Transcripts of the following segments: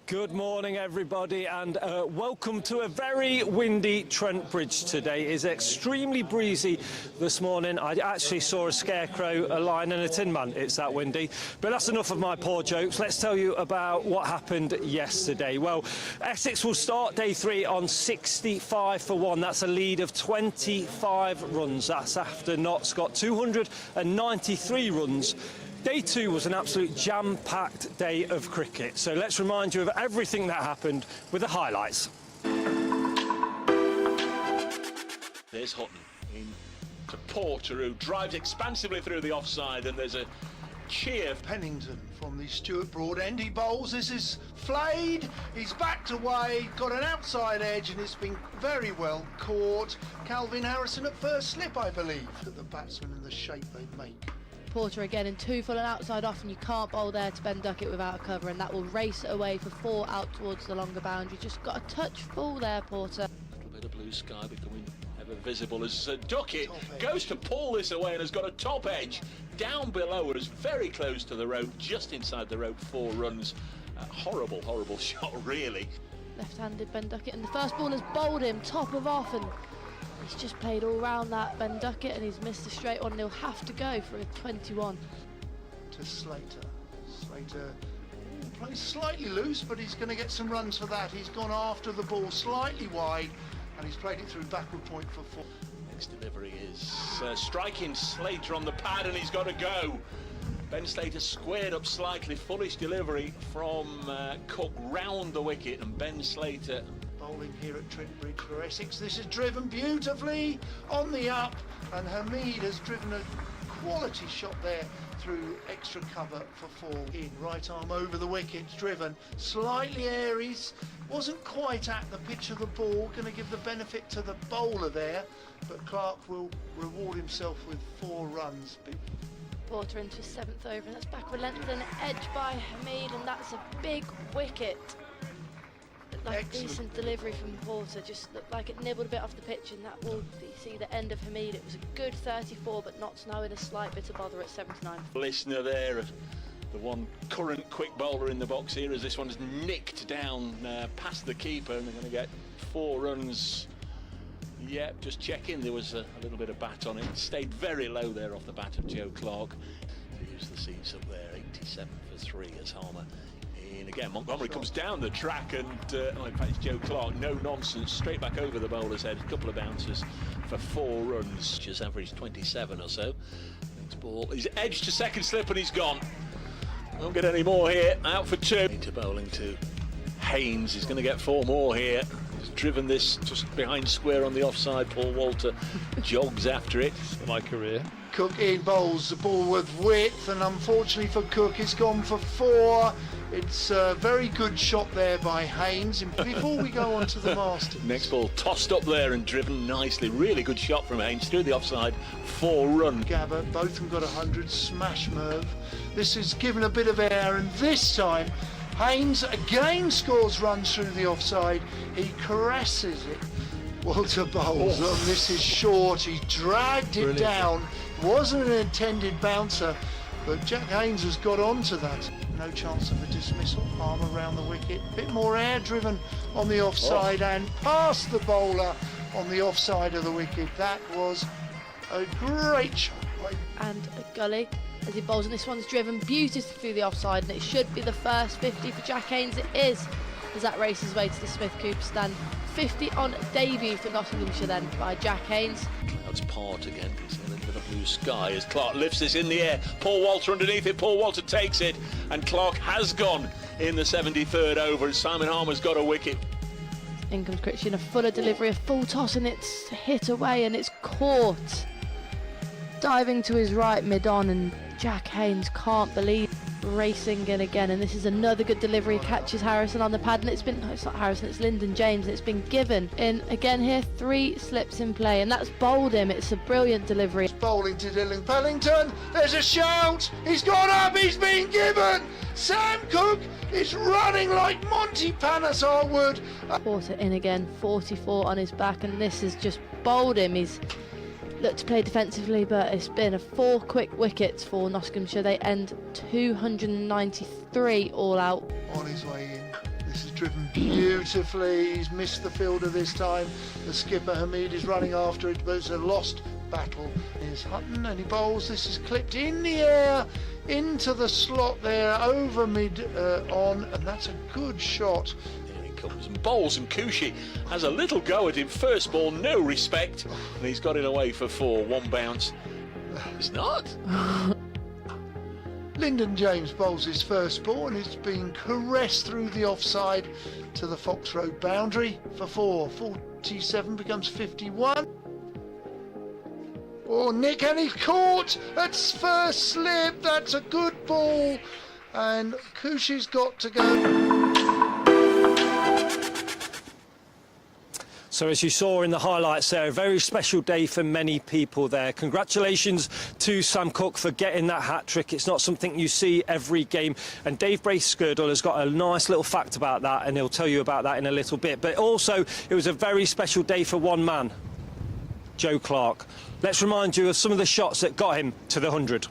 Good morning, everybody, and welcome to a very windy Trent Bridge today. It is extremely breezy this morning. I actually saw a scarecrow, a lion and a tin man. It's that windy. But that's enough of my poor jokes. Let's tell you about what happened yesterday. Well, Essex will start day 3 on 65 for 1. That's a lead of 25 runs. That's after Notts got 293 runs. Day 2 was an absolute jam-packed day of cricket, so let's remind you of everything that happened with the highlights. There's Hutton in to Porter, who drives expansively through the offside, and there's a cheer. Pennington from the Stuart Broad end, he bowls, this is flayed, he's backed away, got an outside edge and it's been very well caught. Calvin Harrison at first slip, I believe, at the batsman and the shape they make. Porter again in 2 full and outside off, and you can't bowl there to Ben Duckett without a cover, and that will race it away for 4 out towards the longer boundary. Just got a touch full there, Porter. A little bit of blue sky becoming ever visible as Duckett goes to pull this away and has got a top edge down below. It is very close to the rope, just inside the rope, 4 runs. Horrible shot, really. Left-handed Ben Duckett, and the first ball has bowled him top of off, and he's just played all round that Ben Duckett, and he's missed a straight one, and he'll have to go for a 21. To Slater. Slater plays slightly loose, but he's going to get some runs for that. He's gone after the ball slightly wide, and he's played it through backward point for 4. Next delivery is striking Slater on the pad, and he's got to go. Ben Slater squared up slightly, foolish delivery from Cook round the wicket, and Ben Slater bowling here at Trent Bridge for Essex. This is driven beautifully on the up, and Hamid has driven a quality shot there through extra cover for 4. In right arm over the wicket, driven slightly Aries, wasn't quite at the pitch of the ball, going to give the benefit to the bowler there, but Clark will reward himself with 4 runs. Porter into his 7th over, and that's backward length and edge by Hamid, and that's a big wicket. Like a decent delivery from Porter, just looked like it nibbled a bit off the pitch, and that will see the end of Hamid. It was a good 34, but Notts now in a slight bit of bother at 79. Listener there of the one current quick bowler in the box here, as this one's nicked down past the keeper, and they're going to get 4 runs. Yep, just checking, there was a little bit of bat on it. Stayed very low there off the bat of Joe Clark. Use the seats up there, 87 for 3 as Harmer. And again, Montgomery comes down the track, and in fact it's Joe Clark, no nonsense, straight back over the bowler's head, a couple of bounces for 4 runs. Just averaged 27 or so. Next ball, he's edged to second slip and he's gone. Won't get any more here, out for 2. Into bowling to Haynes, he's going to get 4 more here. He's driven this just behind square on the offside. Paul Walter jogs after it. For my career. Cook in bowls the ball with width, and unfortunately for Cook it's gone for 4. It's a very good shot there by Haynes. Before we go on to the Masters. Next ball tossed up there and driven nicely. Really good shot from Haynes through the offside. 4 run. Gabba, both of them got 100. Smash Merv. This is given a bit of air, and this time Haynes again scores runs through the offside. He caresses it. Walter bowls, and this is short. He dragged it down. Wasn't an intended bouncer, but Jack Haynes has got onto that. No chance of a dismissal. Arm around the wicket. Bit more air driven on the offside and past the bowler on the offside of the wicket. That was a great shot. And a gully as he bowls, and this one's driven beautifully through the offside, and it should be the first 50 for Jack Haynes. It is, as that races way to the Smith Cooper stand. 50 on debut for Nottinghamshire then by Jack Haynes. Clouds part again, see a little bit of blue sky as Clark lifts this in the air. Paul Walter underneath it, Paul Walter takes it, and Clark has gone in the 73rd over, and Simon Harmer's got a wicket. In comes Christian, a fuller delivery, a full toss, and it's hit away and it's caught. Diving to his right mid-on, and Jack Haynes can't believe racing in again, and this is another good delivery. Catches Harrison on the pad, and it's not Harrison, it's Lyndon James, and it's been given in again here. 3 slips in play, and that's bowled him. It's a brilliant delivery. Bowling to Dylan Pellington, there's a shout, he's gone up, he's been given. Sam Cook is running like Monty Panesar would. Porter in again, 44 on his back, and this has just bowled him. He's looked to play defensively, but it's been a 4 quick wickets for Nottinghamshire. They end 293 all out. On his way in. This is driven beautifully. He's missed the fielder this time. The skipper Hamid is running after it, but it's a lost battle. Here's Hutton and he bowls. This is clipped in the air into the slot there, over mid on, and that's a good shot. Here he comes and bowls, and Cushy has a little go at him. First ball, no respect, and he's got it away for 4. 1 bounce. It's not. Lyndon James bowls his first ball and it's been caressed through the offside to the Fox Road boundary for 4. 47 becomes 51. Oh, Nick, and he's caught at first slip. That's a good ball, and Cushy's got to go. So as you saw in the highlights there, a very special day for many people there. Congratulations to Sam Cook for getting that hat-trick. It's not something you see every game. And Dave Brace-Skirdle has got a nice little fact about that, and he'll tell you about that in a little bit. But also, it was a very special day for one man, Joe Clarke. Let's remind you of some of the shots that got him to the 100.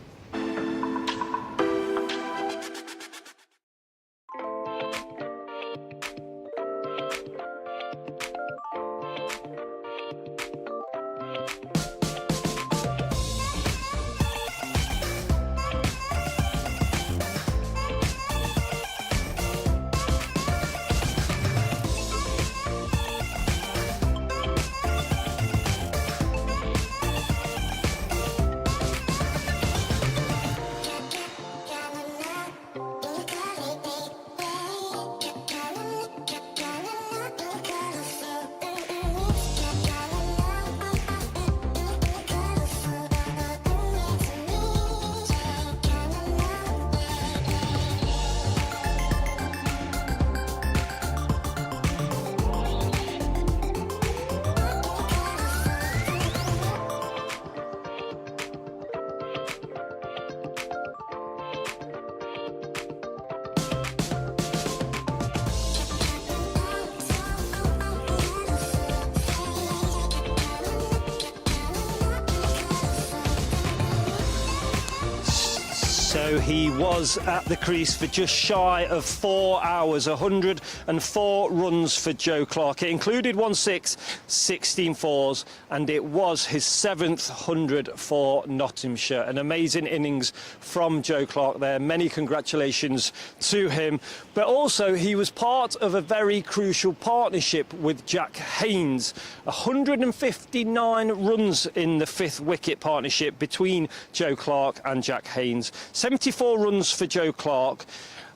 So he was at the crease for just shy of 4 hours, 104 runs for Joe Clarke. It included 1 6, 16 fours, and it was his 7th 100 for Nottinghamshire. An amazing innings from Joe Clarke there. Many congratulations to him. But also, he was part of a very crucial partnership with Jack Haynes. 159 runs in the 5th wicket partnership between Joe Clarke and Jack Haynes. 74 runs for Joe Clarke,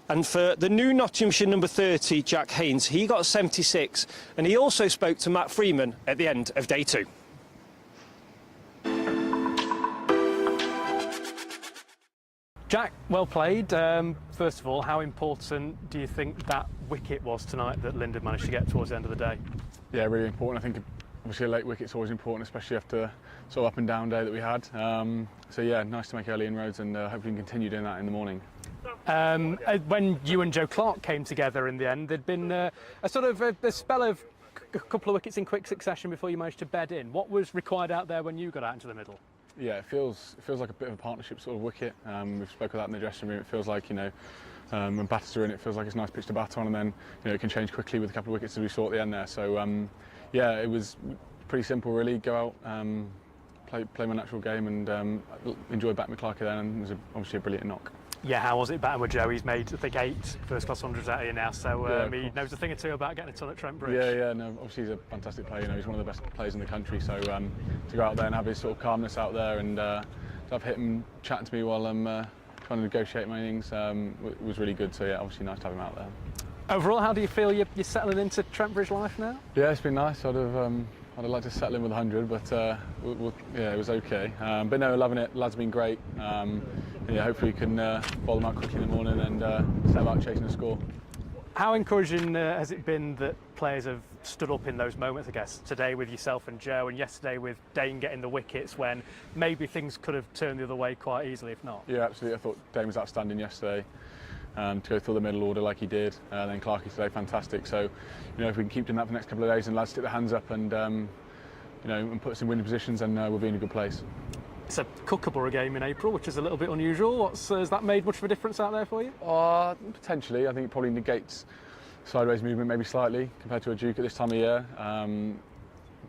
and for the new Nottinghamshire number 30, Jack Haynes, he got 76, and he also spoke to Matt Freeman at the end of day 2. Jack, well played. First of all, how important do you think that wicket was tonight that Lyndon managed to get towards the end of the day? Yeah, really important. I think obviously a late wicket's always important, especially after sort of up and down day that we had. So yeah, nice to make early inroads, and hopefully we can continue doing that in the morning. When you and Joe Clarke came together in the end, there'd been a sort of a spell of a couple of wickets in quick succession before you managed to bed in. What was required out there when you got out into the middle? Yeah, it feels like a bit of a partnership sort of wicket. We've spoken about that in the dressing room. It feels like, when batters are in, it feels like it's a nice pitch to bat on, and then it can change quickly with a couple of wickets as we saw at the end there. So yeah, it was pretty simple really. Go out, play my natural game, and enjoy batting with Clarke then, and it was obviously a brilliant knock. Yeah, how was it batting with Joe? He's made, I think, 8 first-class hundreds out of you now, so yeah, he knows a thing or two about getting a ton at Trent Bridge. Yeah, no, obviously he's a fantastic player. He's one of the best players in the country. So to go out there and have his sort of calmness out there, and to have him chatting to me while I'm trying to negotiate my innings was really good. So yeah, obviously nice to have him out there. Overall, how do you feel you're settling into Trent Bridge life now? Yeah, it's been nice. I'd have liked to settle in with 100, but yeah, it was okay. But no, loving it. Lads have been great. Yeah, hopefully we can bowl them out quickly in the morning and set about chasing a score. How encouraging has it been that players have stood up in those moments, I guess, today with yourself and Joe, and yesterday with Dane getting the wickets when maybe things could have turned the other way quite easily if not? Yeah, absolutely. I thought Dane was outstanding yesterday. To go through the middle order like he did, then Clarke today, fantastic. So, if we can keep doing that for the next couple of days and lads stick their hands up and and put us in winning positions, then we'll be in a good place. It's a Kookaburra game in April, which is a little bit unusual. Has that made much of a difference out there for you? Potentially. I think it probably negates sideways movement maybe slightly compared to a Duke at this time of year.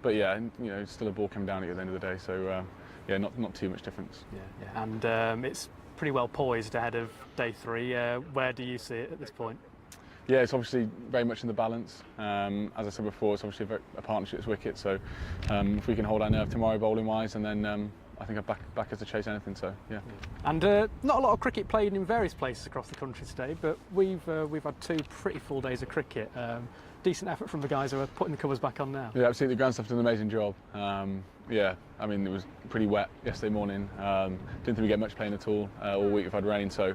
But yeah, it's still a ball coming down at the end of the day. So yeah, not too much difference. Yeah. And it's pretty well poised ahead of day 3. Where do you see it at this point? Yeah, it's obviously very much in the balance. As I said before, it's obviously a partnership's wicket. So if we can hold our nerve tomorrow bowling wise, and then I think I'm back as to chase anything. So yeah. And not a lot of cricket played in various places across the country today, but we've had 2 pretty full days of cricket. Decent effort from the guys who are putting the covers back on now. Yeah, absolutely. The ground staff did an amazing job. Yeah, I mean, it was pretty wet yesterday morning. Didn't think we get much playing at all week. We've had rain, so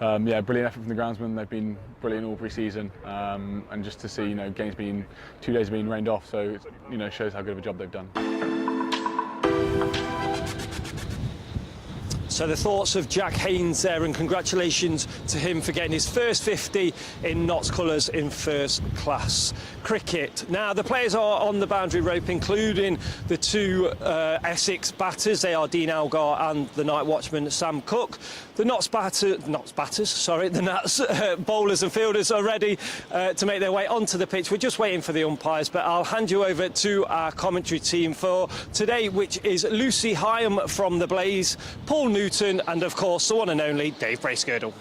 yeah, brilliant effort from the groundsmen. They've been brilliant all pre-season, and just to see games being 2 days being rained off, so it shows how good of a job they've done. So the thoughts of Jack Haynes there, and congratulations to him for getting his first 50 in Notts colours in first class cricket. Now the players are on the boundary rope, including the 2 Essex batters. They are Dean Elgar and the night watchman Sam Cook. The Notts bowlers and fielders are ready to make their way onto the pitch. We're just waiting for the umpires, but I'll hand you over to our commentary team for today, which is Lucy Hyam from the Blaze, Paul Newton, and of course the one and only Dave Bracegirdle.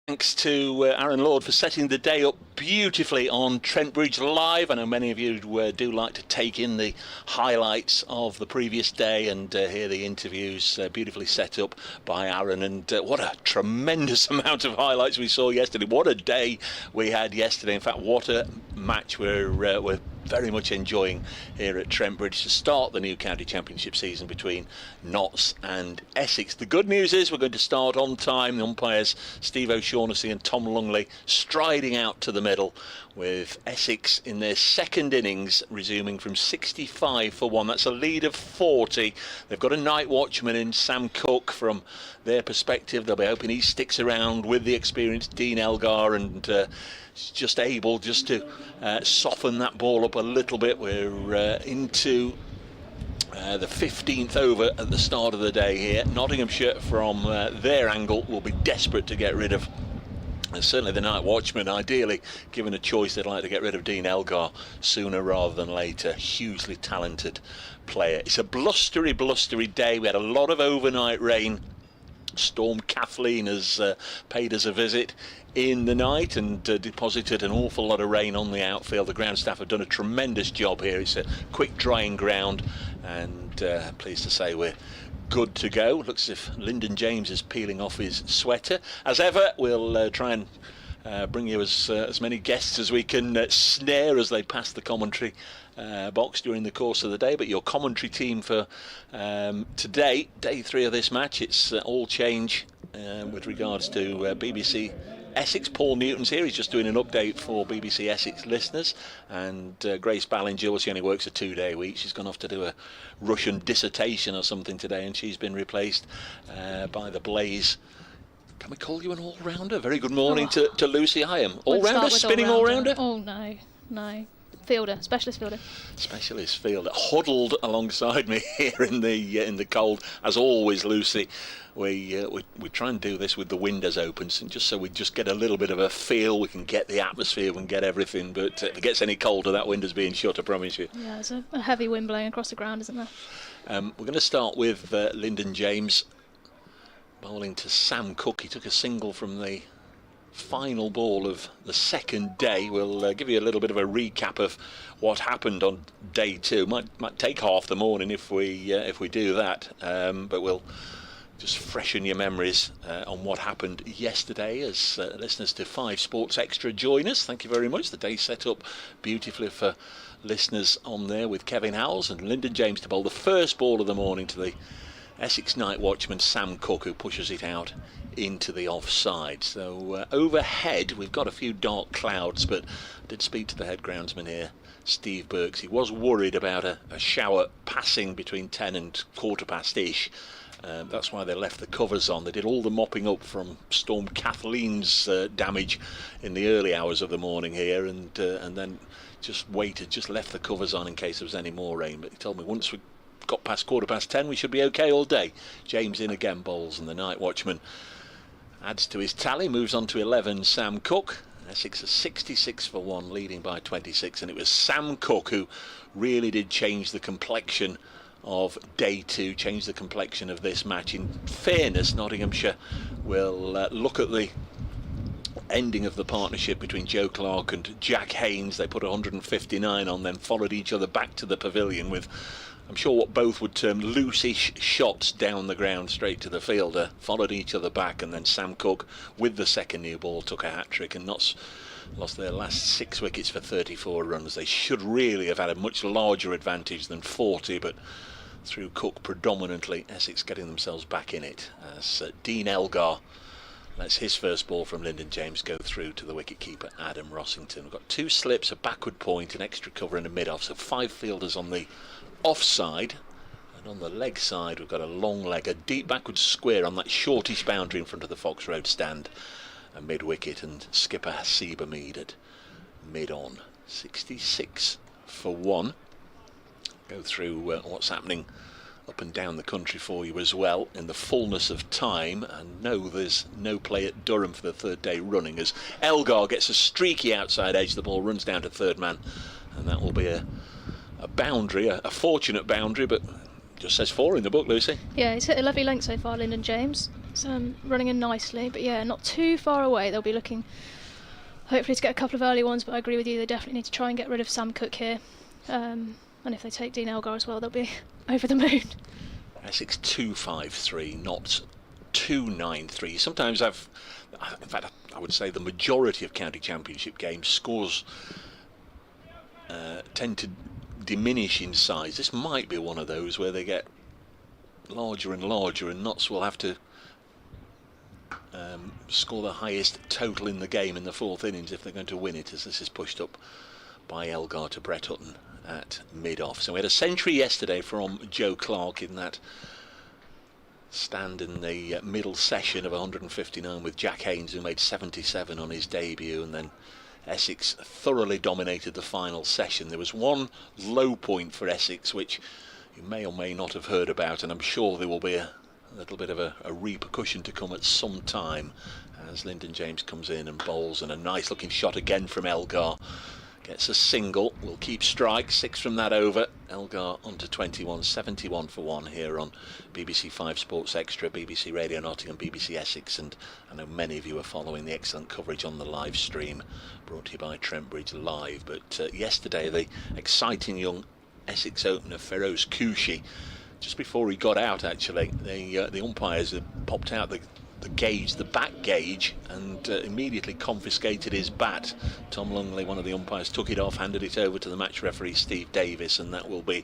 Thanks to Aaron Lord for setting the day up beautifully on Trent Bridge Live. I know many of you do like to take in the highlights of the previous day and hear the interviews beautifully set up by Aaron. And what a tremendous amount of highlights we saw yesterday. What a day we had yesterday. In fact, what a match we're very much enjoying here at Trent Bridge to start the new county championship season between Notts and Essex. The good news is we're going to start on time. The umpires Steve O'Shaughnessy and Tom Lungley striding out to the middle, with Essex in their second innings resuming from 65 for 1. That's a lead of 40. They've got a night watchman in Sam Cook. From their perspective, they'll be hoping he sticks around with the experienced Dean Elgar and just able to soften that ball up a little bit. We're into the 15th over at the start of the day here. Nottinghamshire, from their angle, will be desperate to get rid of, and certainly the night watchman, ideally, given a choice, they'd like to get rid of Dean Elgar sooner rather than later. Hugely talented player. It's a blustery day. We had a lot of overnight rain. Storm Kathleen has paid us a visit in the night and deposited an awful lot of rain on the outfield. The ground staff have done a tremendous job here. It's a quick drying ground, and pleased to say we're good to go. Looks as if Lyndon James is peeling off his sweater. As ever, we'll try and bring you as many guests as we can snare as they pass the commentary box during the course of the day. But your commentary team for today, day 3 of this match, it's all change with regards to BBC Essex. Paul Newton's here. He's just doing an update for BBC Essex listeners, and Grace Ballinger, well, she only works a 2-day week. She's gone off to do a Russian dissertation or something today, and she's been replaced by the Blaze. Can we call you an all-rounder? Very good morning to Lucy Hyam. All-rounder? Spinning all-rounder? Oh, no. Fielder, specialist fielder. Specialist fielder, huddled alongside me here in the cold. As always, Lucy, we try and do this with the windows open, just so we just get a little bit of a feel. We can get the atmosphere, we can get everything. But if it gets any colder, that window's being shut, I promise you. Yeah, there's a heavy wind blowing across the ground, isn't there? We're going to start with Lyndon James bowling to Sam Cook. He took a single from the final ball of the second day. We'll give you a little bit of a recap of what happened on day 2. Might take half the morning if we do that, but we'll just freshen your memories on what happened yesterday as listeners to 5 Sports Extra join us. Thank you very much. The day set up beautifully for listeners on there, with Kevin Howells and Lyndon James to bowl the first ball of the morning to the Essex night watchman Sam Cook, who pushes it out into the offside. So overhead we've got a few dark clouds, but I did speak to the head groundsman here, Steve Burks. He was worried about a shower passing between 10 and 15ish. That's why they left the covers on. They did all the mopping up from Storm Kathleen's damage in the early hours of the morning here, and then just left the covers on in case there was any more rain. But he told me once we got past 10:15 we should be okay all day. James in again bowls, and the night watchman adds to his tally, moves on to 11, Sam Cook. Essex are 66 for 1, leading by 26, and it was Sam Cook who really did change the complexion of day 2, changed the complexion of this match. In fairness, Nottinghamshire will look at the ending of the partnership between Joe Clark and Jack Haynes. They put 159 on them, followed each other back to the pavilion with, I'm sure, what both would term loose-ish shots down the ground straight to the fielder, followed each other back, and then Sam Cook with the second new ball took a hat-trick and lost their last 6 wickets for 34 runs. They should really have had a much larger advantage than 40, but through Cook predominantly, Essex getting themselves back in it as Dean Elgar lets his first ball from Lyndon James go through to the wicket-keeper Adam Rossington. We've got 2 slips, a backward point, an extra cover and a mid-off, so 5 fielders on the offside, and on the leg side we've got a long leg, a deep backward square on that shortish boundary in front of the Fox Road stand, a mid-wicket, and skipper Hasiba Mead at mid-on. 66 for 1. Go through what's happening up and down the country for you as well in the fullness of time. And no, there's no play at Durham for the 3rd day running as Elgar gets a streaky outside edge. The ball runs down to third man, and that will be a boundary, a fortunate boundary, but just says 4 in the book, Lucy. Yeah, he's hit a lovely length so far, Lyndon James. So running in nicely, but yeah, not too far away. They'll be looking hopefully to get a couple of early ones, but I agree with you, they definitely need to try and get rid of Sam Cook here. And if they take Dean Elgar as well, they'll be over the moon. Essex 253, not 293. Sometimes in fact, I would say the majority of county championship games, scores tend to diminish in size. This might be one of those where they get larger and larger, and Notts will have to score the highest total in the game in the 4th innings if they're going to win it, as this is pushed up by Elgar to Brett Hutton at mid-off. So we had a century yesterday from Joe Clark in that stand in the middle session of 159 with Jack Haynes, who made 77 on his debut, and then Essex thoroughly dominated the final session. There was one low point for Essex which you may or may not have heard about, and I'm sure there will be a little bit of a repercussion to come at some time as Lyndon James comes in and bowls, and a nice looking shot again from Elgar. Gets a single, will keep strike, 6 from that over. Elgar onto 21, 71 for 1 here on BBC 5 Sports Extra, BBC Radio Nottingham, BBC Essex, and I know many of you are following the excellent coverage on the live stream brought to you by Trent Bridge Live. But yesterday the exciting young Essex opener Feroz Koushi, just before he got out actually, the umpires had popped out the gauge, the back gauge, and immediately confiscated his bat. Tom Lungley, one of the umpires, took it off, handed it over to the match referee Steve Davis, and that will be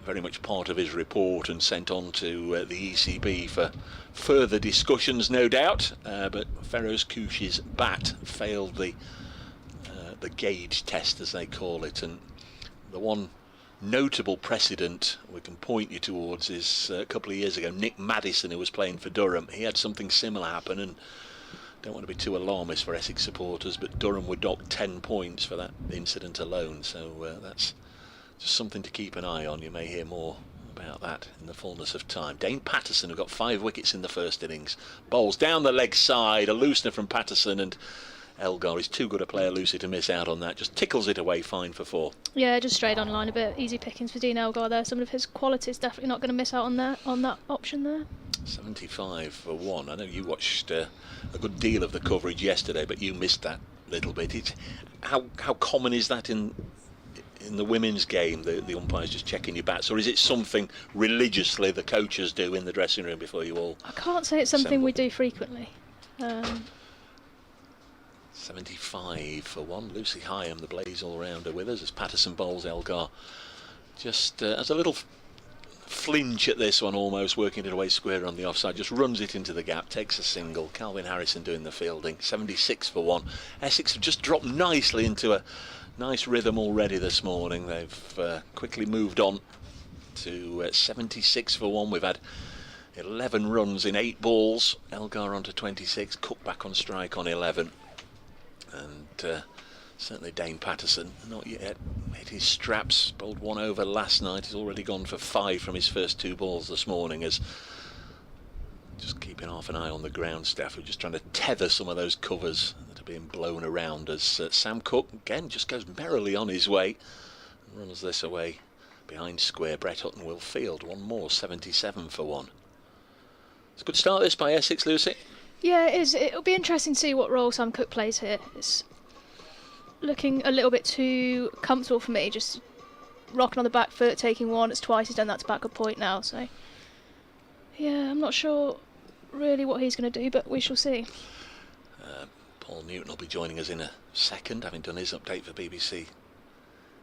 very much part of his report and sent on to the ECB for further discussions, no doubt. But Feroz Koushi's bat failed the gauge test, as they call it, and the one notable precedent we can point you towards is a couple of years ago, Nick Maddison, who was playing for Durham, he had something similar happen, and don't want to be too alarmist for Essex supporters, but Durham were docked 10 points for that incident alone, so that's just something to keep an eye on. You may hear more about that in the fullness of time. Dane Patterson, who got 5 wickets in the 1st innings, bowls down the leg side, a loosener from Patterson, and Elgar is too good a player, Lucy, to miss out on that. Just tickles it away, fine for 4. Yeah, just straight on line a bit. Easy pickings for Dean Elgar there. Some of his qualities definitely not going to miss out on that option there. 75 for 1. I know you watched a good deal of the coverage yesterday, but you missed that little bit. How common is that in the women's game, the umpires just checking your bats, or is it something religiously the coaches do in the dressing room before you all? I can't say it's something we do frequently. 75 for 1. Lucy Hyam, the Blaze all-rounder, with us as Patterson bowls Elgar. Just as a little flinch at this one, almost working it away square on the offside, just runs it into the gap, takes a single. Calvin Harrison doing the fielding. 76 for 1. Essex have just dropped nicely into a nice rhythm already this morning. They've quickly moved on to 76 for 1. We've had 11 runs in 8 balls. Elgar onto 26, Cook back on strike on 11. And certainly Dane Patterson not yet hit his straps, bowled 1 over last night. He's already gone for 5 from his first 2 balls this morning as Just keeping half an eye on the ground staff. We're just trying to tether some of those covers that are being blown around as Sam Cook again just goes merrily on his way and runs this away behind square. Brett Hutton will field one more, 77 for 1. It's a good start this by Essex, Lucy. Yeah, it is. It'll be interesting to see what role Sam Cook plays here. It's looking a little bit too comfortable for me, just rocking on the back foot, taking one. It's twice he's done that to backup point now, so yeah, I'm not sure really what he's going to do, but we shall see. Paul Newton will be joining us in a second, having done his update for BBC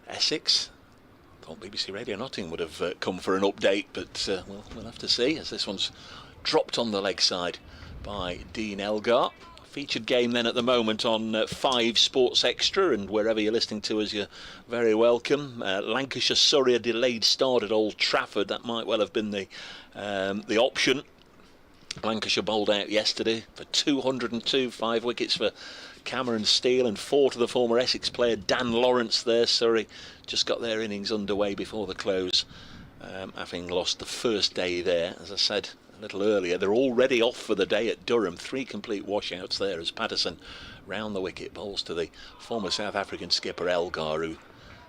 Essex. Thought BBC Radio Nottingham would have come for an update, but we'll have to see, as this one's dropped on the leg side by Dean Elgar. Featured game then at the moment on 5 Sports Extra, and wherever you're listening to us, you're very welcome. Lancashire Surrey, a delayed start at Old Trafford. That might well have been the option. Lancashire bowled out yesterday for 202, 5 wickets for Cameron Steele and 4 to the former Essex player Dan Lawrence there. Surrey just got their innings underway before the close, having lost the first day there. As I said a little earlier, they're already off for the day at Durham. 3 complete washouts there as Patterson round the wicket bowls to the former South African skipper Elgar, who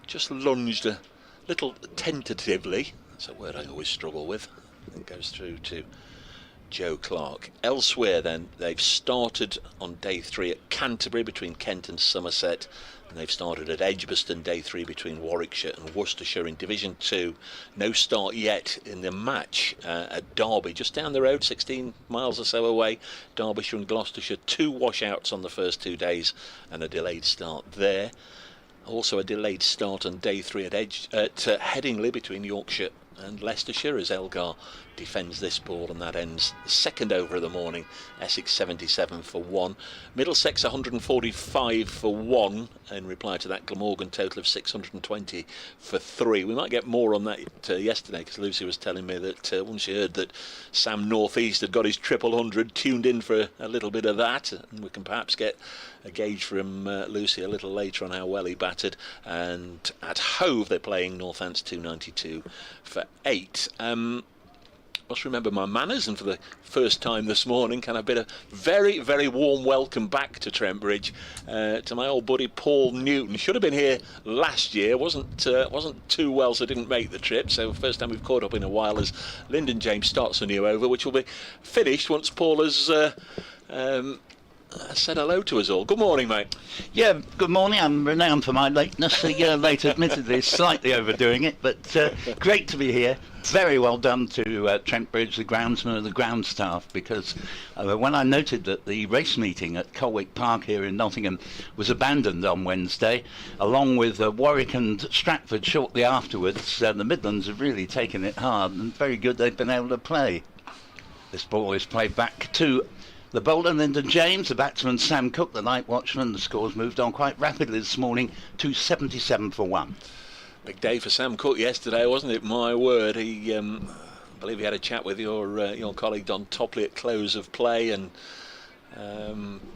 just lunged a little tentatively. That's a word I always struggle with. It goes through to Joe Clark. Elsewhere then, they've started on day 3 at Canterbury between Kent and Somerset, and they've started at Edgbaston day 3 between Warwickshire and Worcestershire in Division 2. No start yet in the match at Derby, just down the road, 16 miles or so away. Derbyshire and Gloucestershire, 2 washouts on the first 2 days and a delayed start there. Also a delayed start on day 3 at Headingley between Yorkshire and Leicestershire as Elgar defends this ball, and that ends the second over of the morning. Essex 77 for 1, Middlesex 145 for 1. In reply to that, Glamorgan total of 620 for 3. We might get more on that yesterday, because Lucy was telling me that once she heard that Sam North East had got his 100, tuned in for a little bit of that, and we can perhaps get a gauge from Lucy a little later on how well he batted. And at Hove they're playing Northants 292 for 8. Must remember my manners, and for the first time this morning can I bid a very, very warm welcome back to Trent Bridge to my old buddy Paul Newton. Should have been here last year, wasn't too well, so didn't make the trip. So first time we've caught up in a while as Lyndon James starts a new over, which will be finished once Paul has said hello to us all. Good morning, mate. Yeah, good morning. I'm renowned for my lateness. A year late, admittedly, slightly overdoing it, but great to be here. Very well done to Trent Bridge, the groundsman and the ground staff, because when I noted that the race meeting at Colwick Park here in Nottingham was abandoned on Wednesday, along with Warwick and Stratford shortly afterwards, the Midlands have really taken it hard, and very good they've been able to play. This ball is played back to the bowler, Lyndon James, the batsman Sam Cook, the night watchman. The scores moved on quite rapidly this morning to 77 for 1. Big day for Sam Cook yesterday, wasn't it? My word, I believe he had a chat with your colleague Don Topley at close of play, and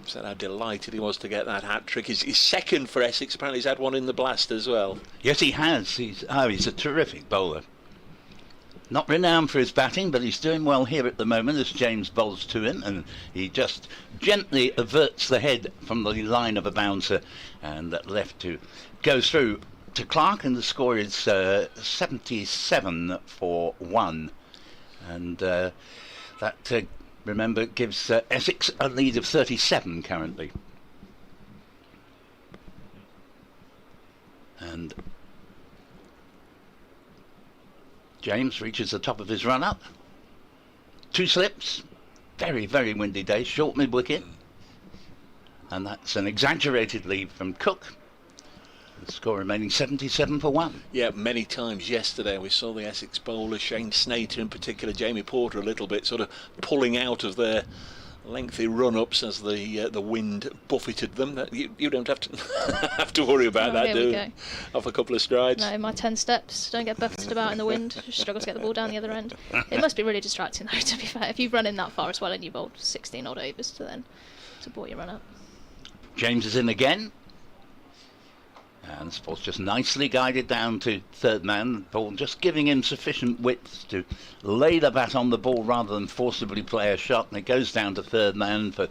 said how delighted he was to get that hat-trick. He's second for Essex. Apparently he's had one in the blast as well. Yes, he has. He's a terrific bowler. Not renowned for his batting, but he's doing well here at the moment as James bowls to him, and he just gently averts the head from the line of a bouncer, and that left to go through to Clark, and the score is 77 for 1. And that, remember, gives Essex a lead of 37 currently. And James reaches the top of his run-up. 2 slips. Very, very windy day. Short mid-wicket. And that's an exaggerated lead from Cook. The score remaining 77 for 1. Yeah, many times yesterday we saw the Essex bowlers, Shane Snater in particular, Jamie Porter a little bit, sort of pulling out of their lengthy run-ups as the wind buffeted them. You don't have to have to worry about that, do you? Off a couple of strides. No, my 10 steps don't get buffeted about in the wind. Just struggle to get the ball down the other end. It must be really distracting though, to be fair, if you've run in that far as well and you bowled 16 odd overs to ball your run up. James is in again. And this ball's just nicely guided down to third man. Ball just giving him sufficient width to lay the bat on the ball rather than forcibly play a shot. And it goes down to third man for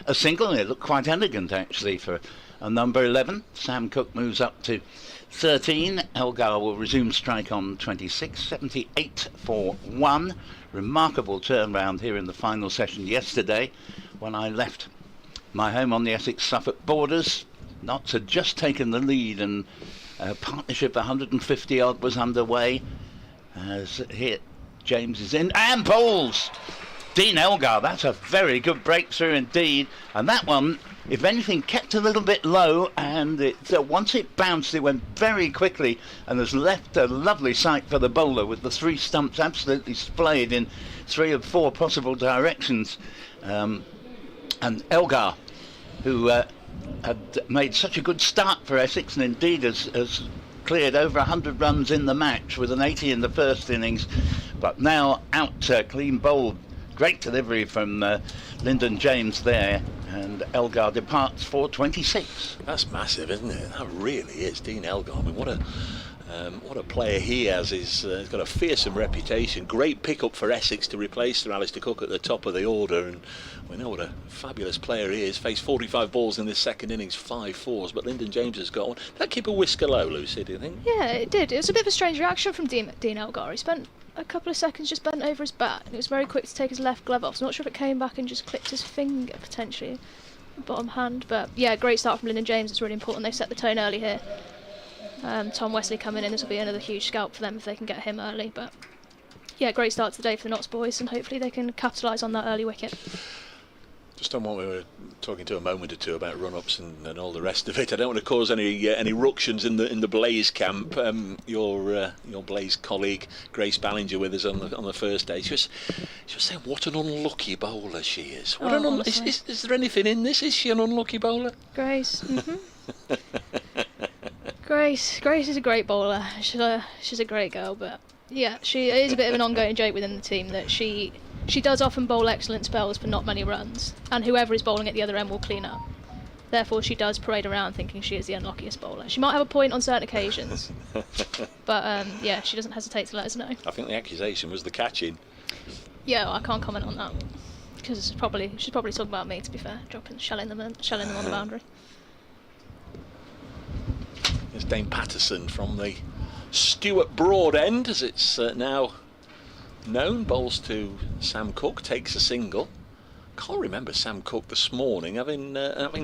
a single. It looked quite elegant actually for a number 11. Sam Cook moves up to 13. Elgar will resume strike on 26. 78 for 1. Remarkable turnaround here in the final session yesterday when I left my home on the Essex-Suffolk borders. Notts had just taken the lead and a partnership 150 odd was underway. As here James is in and bowls Dean Elgar. That's a very good breakthrough indeed, and that one, if anything, kept a little bit low, and once it bounced it went very quickly and has left a lovely sight for the bowler with the 3 stumps absolutely splayed in 3 of 4 possible directions. And Elgar, who had made such a good start for Essex and indeed has cleared over 100 runs in the match with an 80 in the first innings, but now out clean bowled. Great delivery from Lyndon James there, and Elgar departs for 26. That's massive, isn't it? That really is. Dean Elgar, I mean, what a player he has. He's got a fearsome reputation. Great pickup for Essex to replace Sir Alistair Cook at the top of the order, and we know what a fabulous player he is. Faced 45 balls in this second innings, 5 fours, but Lyndon James has got one. Did that keep a whisker low, Lucy, do you think? Yeah, it did. It was a bit of a strange reaction from Dean Elgar. He spent a couple of seconds just bent over his bat, and it was very quick to take his left glove off. So I'm not sure if it came back and just clipped his finger potentially, bottom hand. But yeah, great start from Lyndon James. It's really important they set the tone early here. Tom Wesley coming in, this will be another huge scalp for them if they can get him early. But yeah, great start to the day for the Notts boys, and hopefully they can capitalise on that early wicket. Just on what we were talking to a moment or two about run-ups and all the rest of it. I don't want to cause any ructions in the Blaze camp. Your Blaze colleague Grace Ballinger with us on the first day. She was saying what an unlucky bowler she is. Is there anything in this? Is she an unlucky bowler? Grace. Grace is a great bowler. She's a great girl, but yeah, she is a bit of an ongoing joke within the team that she does often bowl excellent spells for not many runs, and whoever is bowling at the other end will clean up. Therefore, she does parade around thinking she is the unluckiest bowler. She might have a point on certain occasions, but yeah, she doesn't hesitate to let us know. I think the accusation was the catching. Yeah, well, I can't comment on that because she's probably talking about me. To be fair, shelling them on the boundary. There's Dame Patterson from the Stuart Broad end, as it's now known. Bowls to Sam Cook, takes a single. Can't remember Sam Cook this morning having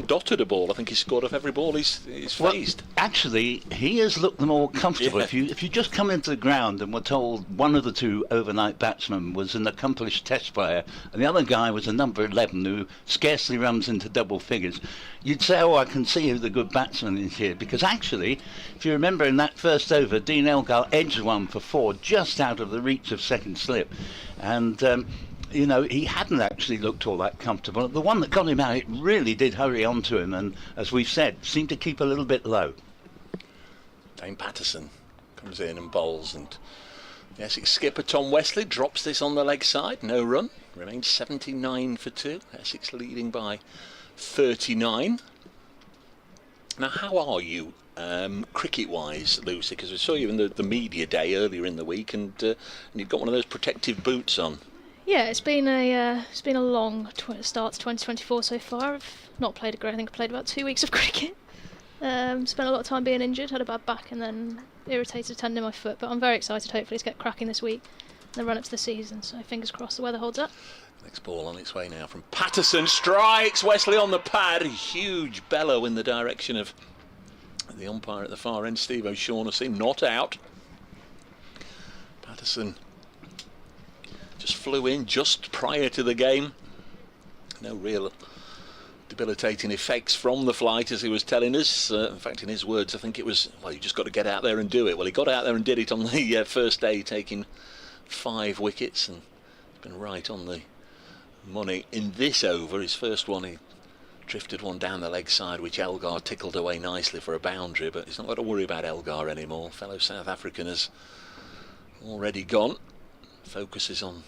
dotted a ball. I think he scored off every ball he's faced. Actually, he has looked the more comfortable. Yeah. If you just come into the ground and were told one of the 2 overnight batsmen was an accomplished Test player and the other guy was a number 11 who scarcely runs into double figures, you'd say, oh, I can see who the good batsman is here. Because actually, if you remember in that first over, Dean Elgar edged one for 4 just out of the reach of second slip, and he hadn't actually looked all that comfortable. The one that got him out, it really did hurry on to him, and as we've said, seemed to keep a little bit low. Dame Patterson comes in and bowls, and the Essex skipper Tom Wesley drops this on the leg side. No run. Remains 79 for 2. Essex leading by 39. Now, how are you cricket-wise, Lucy? Because we saw you in the media day earlier in the week, and you've got one of those protective boots on. Yeah, it's been a long start to 2024 so far. I've not played a great. I think I played about 2 weeks of cricket. Spent a lot of time being injured, had a bad back, and then irritated tendon in my foot. But I'm very excited, hopefully, to get cracking this week and the run up to the season. So fingers crossed the weather holds up. Next ball on its way now from Patterson. Strikes Wesley on the pad. A huge bellow in the direction of the umpire at the far end, Steve O'Shaughnessy. Not out. Patterson just flew in just prior to the game. No real debilitating effects from the flight, as he was telling us. In fact, in his words, I think it was, well, you just got to get out there and do it. Well, he got out there and did it on the first day, taking 5 wickets, and been right on the money in this over. His first one, he drifted one down the leg side, which Elgar tickled away nicely for a boundary, but he's not got to worry about Elgar anymore. Fellow South African has already gone. Focuses on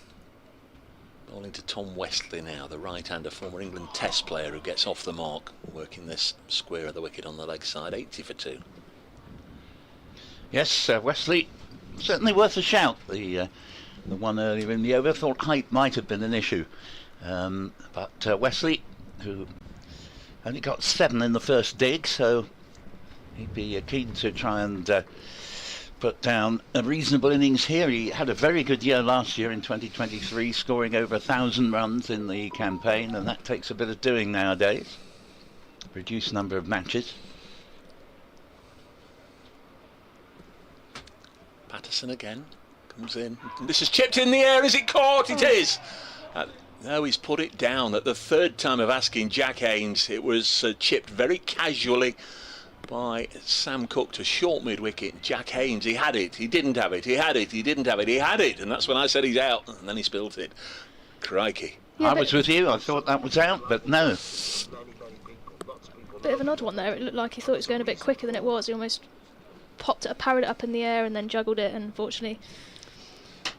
bowling to Tom Wesley now, the right-hander, former England Test player who gets off the mark, working this square of the wicket on the leg side. 80 for 2. Yes, Wesley, certainly worth a shout. The one earlier in the over, thought height might have been an issue. But Wesley, who only got 7 in the first dig, so he'd be keen to try and put down a reasonable innings here. He had a very good year last year in 2023, scoring over 1,000 runs in the campaign, and that takes a bit of doing nowadays. Reduced number of matches. Patterson again comes in. This is chipped in the air. Is it caught? It is. No, he's put it down. At the third time of asking Jack Haynes, it was chipped very casually by Sam Cook to short mid-wicket. Jack Haynes, he had it, he didn't have it, he had it, he didn't have it, he had it, and that's when I said he's out, and then he spilt it. Crikey. Yeah, I was with you, I thought that was out, but no. Bit of an odd one there. It looked like he thought it was going a bit quicker than it was. He almost parried it up in the air and then juggled it, and unfortunately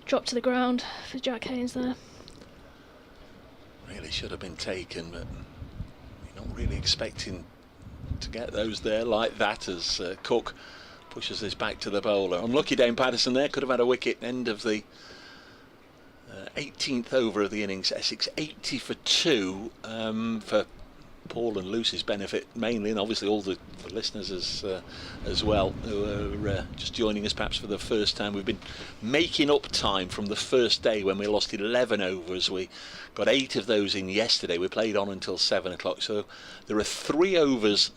dropped to the ground for Jack Haynes there. Really should have been taken, but you're not really expecting to get those there like that as Cook pushes this back to the bowler. Unlucky Dane Patterson there, could have had a wicket. End of the 18th over of the innings. Essex 80 for 2 for Paul and Lucy's benefit mainly, and obviously all the listeners as well who are just joining us perhaps for the first time. We've been making up time from the first day when we lost 11 overs. We got 8 of those in yesterday. We played on until 7 o'clock, so there are 3 overs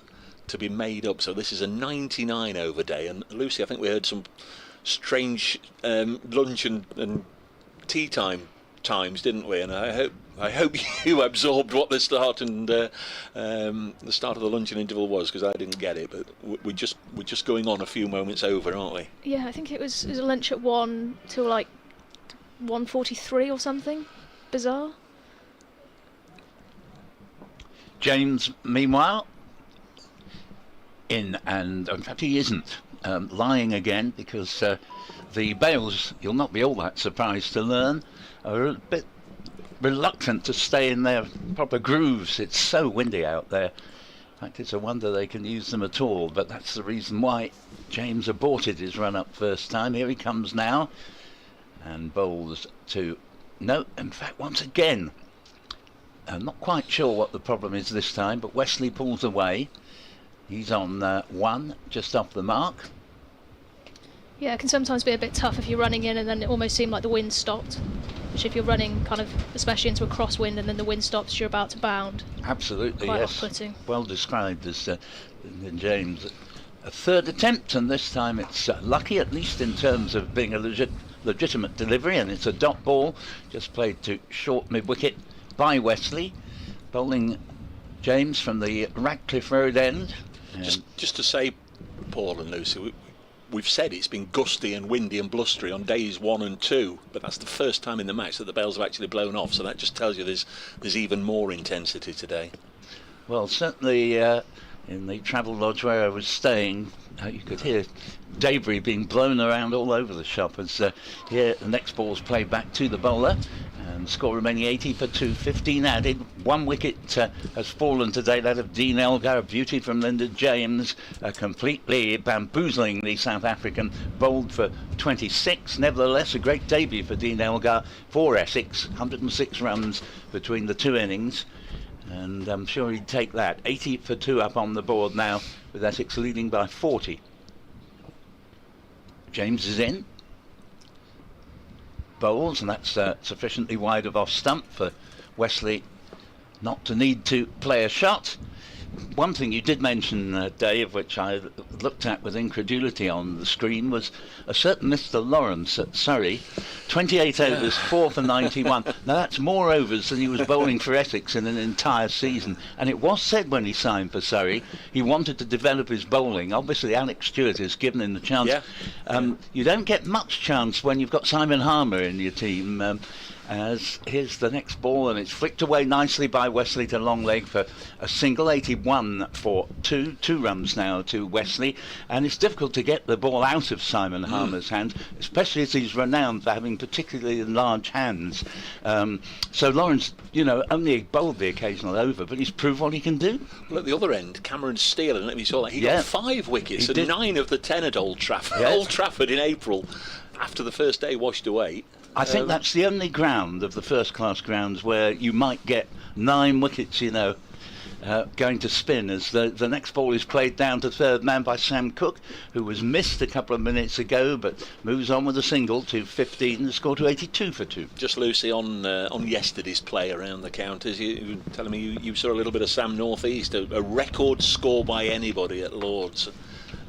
to be made up, so this is a 99 over day. And Lucy, I think we heard some strange lunch and tea times, didn't we? And I hope you absorbed what the start and the start of the luncheon interval was, because I didn't get it. But we're just going on a few moments over, aren't we? Yeah, I think it was a lunch at 1 till like 1:43 or something. Bizarre. James, meanwhile, in fact he isn't, lying again, because the Bales, you'll not be all that surprised to learn, are a bit reluctant to stay in their proper grooves. It's so windy out there. In fact, it's a wonder they can use them at all, but that's the reason why James aborted his run up first time. Here he comes now and bowls to no, in fact once again. I'm not quite sure what the problem is this time, but Wesley pulls away. He's on 1 just off the mark. Yeah, it can sometimes be a bit tough if you're running in and then it almost seemed like the wind stopped. Which if you're running kind of, especially into a crosswind and then the wind stops, you're about to bound. Absolutely, quite yes. off-putting. Well described as James. A third attempt, and this time it's lucky, at least in terms of being a legitimate delivery, and it's a dot ball, just played to short mid-wicket by Wesley, bowling James from the Radcliffe Road end. Just to say, Paul and Lucy, we've said it's been gusty and windy and blustery on days 1 and 2, but that's the first time in the match that the bells have actually blown off, so that just tells you there's even more intensity today. Well, certainly in the travel lodge where I was staying, you could hear debris being blown around all over the shop as here the next ball's played back to the bowler, and score remaining 80 for 2, 15 added. 1 wicket has fallen today, that of Dean Elgar. A beauty from Linda James, completely bamboozling the South African, bowled for 26. Nevertheless, a great debut for Dean Elgar for Essex. 106 runs between the 2 innings, and I'm sure he'd take that. 80 for 2 up on the board now, with Essex leading by 40. James is in. Bowls, and that's sufficiently wide of off stump for Wesley not to need to play a shot. One thing you did mention, Dave, which I looked at with incredulity on the screen, was a certain Mr. Lawrence at Surrey. 28 overs, 4 for 91. Now that's more overs than he was bowling for Essex in an entire season. And it was said when he signed for Surrey, he wanted to develop his bowling. Obviously, Alex Stewart has given him the chance. Yeah. You don't get much chance when you've got Simon Harmer in your team. As here's the next ball, and it's flicked away nicely by Wesley to long leg for a single. 81 1 for 2 runs now to Wesley, and it's difficult to get the ball out of Simon Harmer's hands, especially as he's renowned for having particularly large hands. So Lawrence, only bowled the occasional over, but he's proved what he can do. Well, at the other end, Cameron Steele, I don't know if you saw that, he got 5 wickets, and 9 of the 10 at Old Trafford. Yes. Old Trafford in April, after the first day washed away. I think that's the only ground of the first-class grounds where you might get 9 wickets, going to spin, as the next ball is played down to third man by Sam Cook, who was missed a couple of minutes ago, but moves on with a single to 15, the score to 82 for 2. Just Lucy, on yesterday's play around the counters, you were telling me you saw a little bit of Sam North East, a record score by anybody at Lords.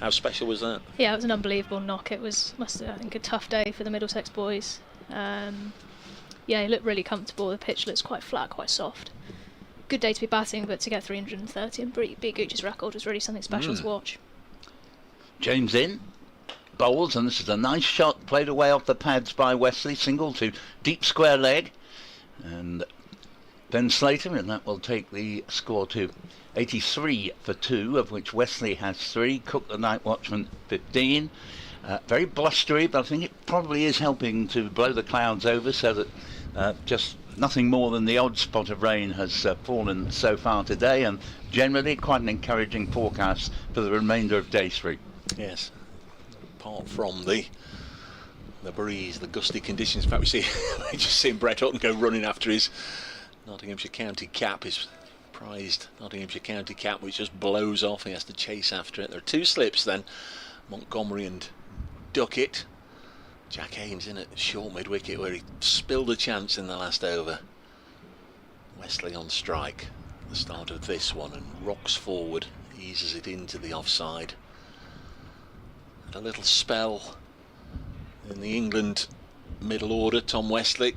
How special was that? Yeah, it was an unbelievable knock. It was, I think, a tough day for the Middlesex boys. He looked really comfortable. The pitch looks quite flat, quite soft. Good day to be batting, but to get 330 and beat Gooch's record was really something special to watch. James in, bowls, and this is a nice shot played away off the pads by Wesley, single to deep square leg, and Ben Slater, and that will take the score to 83 for 2, of which Wesley has 3, Cook the night watchman 15. Very blustery, but I think it probably is helping to blow the clouds over, so that just nothing more than the odd spot of rain has fallen so far today, and generally quite an encouraging forecast for the remainder of day 3. Yes, apart from the breeze, the gusty conditions. In fact, we just seen Brett Hutton go running after his Nottinghamshire County cap, his prized Nottinghamshire County cap, which just blows off. He has to chase after it. There are 2 slips then, Montgomery and Duckett. Jack Haynes in at short mid-wicket where he spilled a chance in the last over. Wesley on strike at the start of this one and rocks forward, eases it into the offside. Had a little spell in the England middle order, Tom Wesley,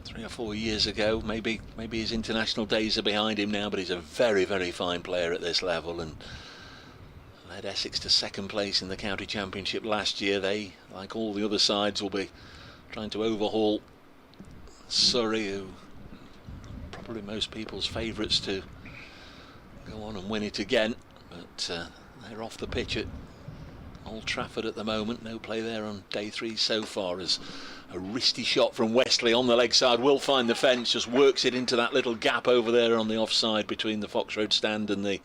3 or 4 years ago. Maybe his international days are behind him now, but he's a very, very fine player at this level, and led Essex to 2nd place in the county championship last year. They, like all the other sides, will be trying to overhaul Surrey, who are probably most people's favourites to go on and win it again, but they're off the pitch at Old Trafford at the moment. No play there on day 3 so far, as a wristy shot from Wesley on the leg side will find the fence, just works it into that little gap over there on the offside between the Fox Road stand and the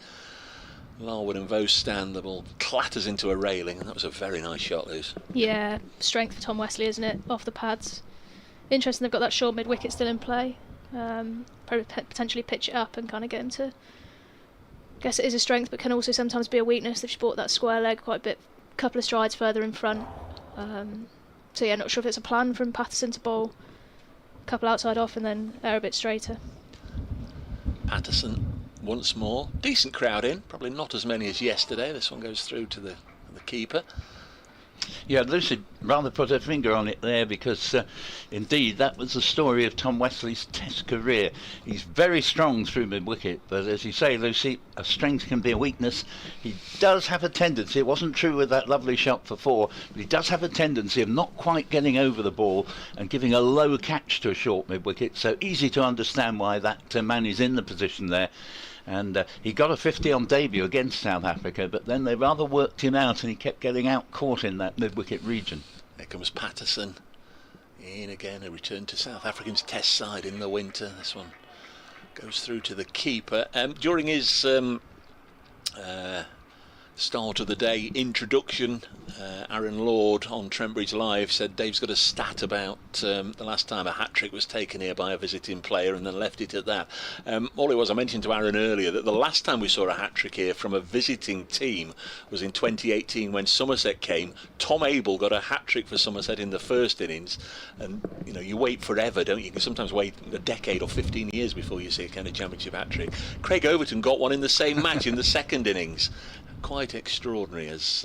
Larwood and Vose stand. The ball clatters into a railing, and that was a very nice shot, Liz. Yeah, strength for Tom Wesley, isn't it, off the pads. Interesting they've got that short mid-wicket still in play. Probably potentially pitch it up and kind of get him to... I guess it is a strength, but can also sometimes be a weakness. They've brought that square leg quite a bit, couple of strides further in front. So yeah, not sure if it's a plan from Patterson to bowl a couple outside off and then air a bit straighter. Patterson once more, decent crowd in, probably not as many as yesterday. This one goes through to the keeper. Yeah, Lucy rather put her finger on it there, because indeed that was the story of Tom Wesley's Test career. He's very strong through mid-wicket, but as you say, Lucy, a strength can be a weakness. He does have a tendency, it wasn't true with that lovely shot for 4, but he does have a tendency of not quite getting over the ball and giving a low catch to a short mid-wicket, so easy to understand why that man is in the position there. And he got a 50 on debut against South Africa, but then they rather worked him out and he kept getting out caught in that mid-wicket region. There comes Patterson in again, a return to South African's Test side in the winter. This one goes through to the keeper. During his start of the day introduction, Aaron Lord on Trent Bridge Live said Dave's got a stat about the last time a hat-trick was taken here by a visiting player, and then left it at that. All it was, I mentioned to Aaron earlier that the last time we saw a hat-trick here from a visiting team was in 2018 when Somerset came. Tom Abel got a hat-trick for Somerset in the first innings, and you wait forever, don't you? You can sometimes wait a decade or 15 years before you see a kind of championship hat-trick. Craig Overton got one in the same match in the second innings. Quite extraordinary, as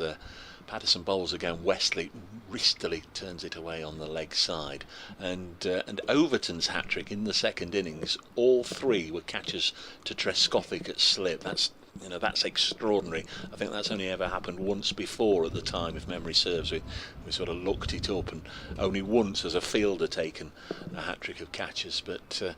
Patterson bowls again. Wesley wristily turns it away on the leg side, and Overton's hat-trick in the second innings, all 3 were catches to Trescothick at slip. That's extraordinary. I think that's only ever happened once before at the time, if memory serves. We sort of looked it up, and only once has a fielder taken a hat-trick of catches, but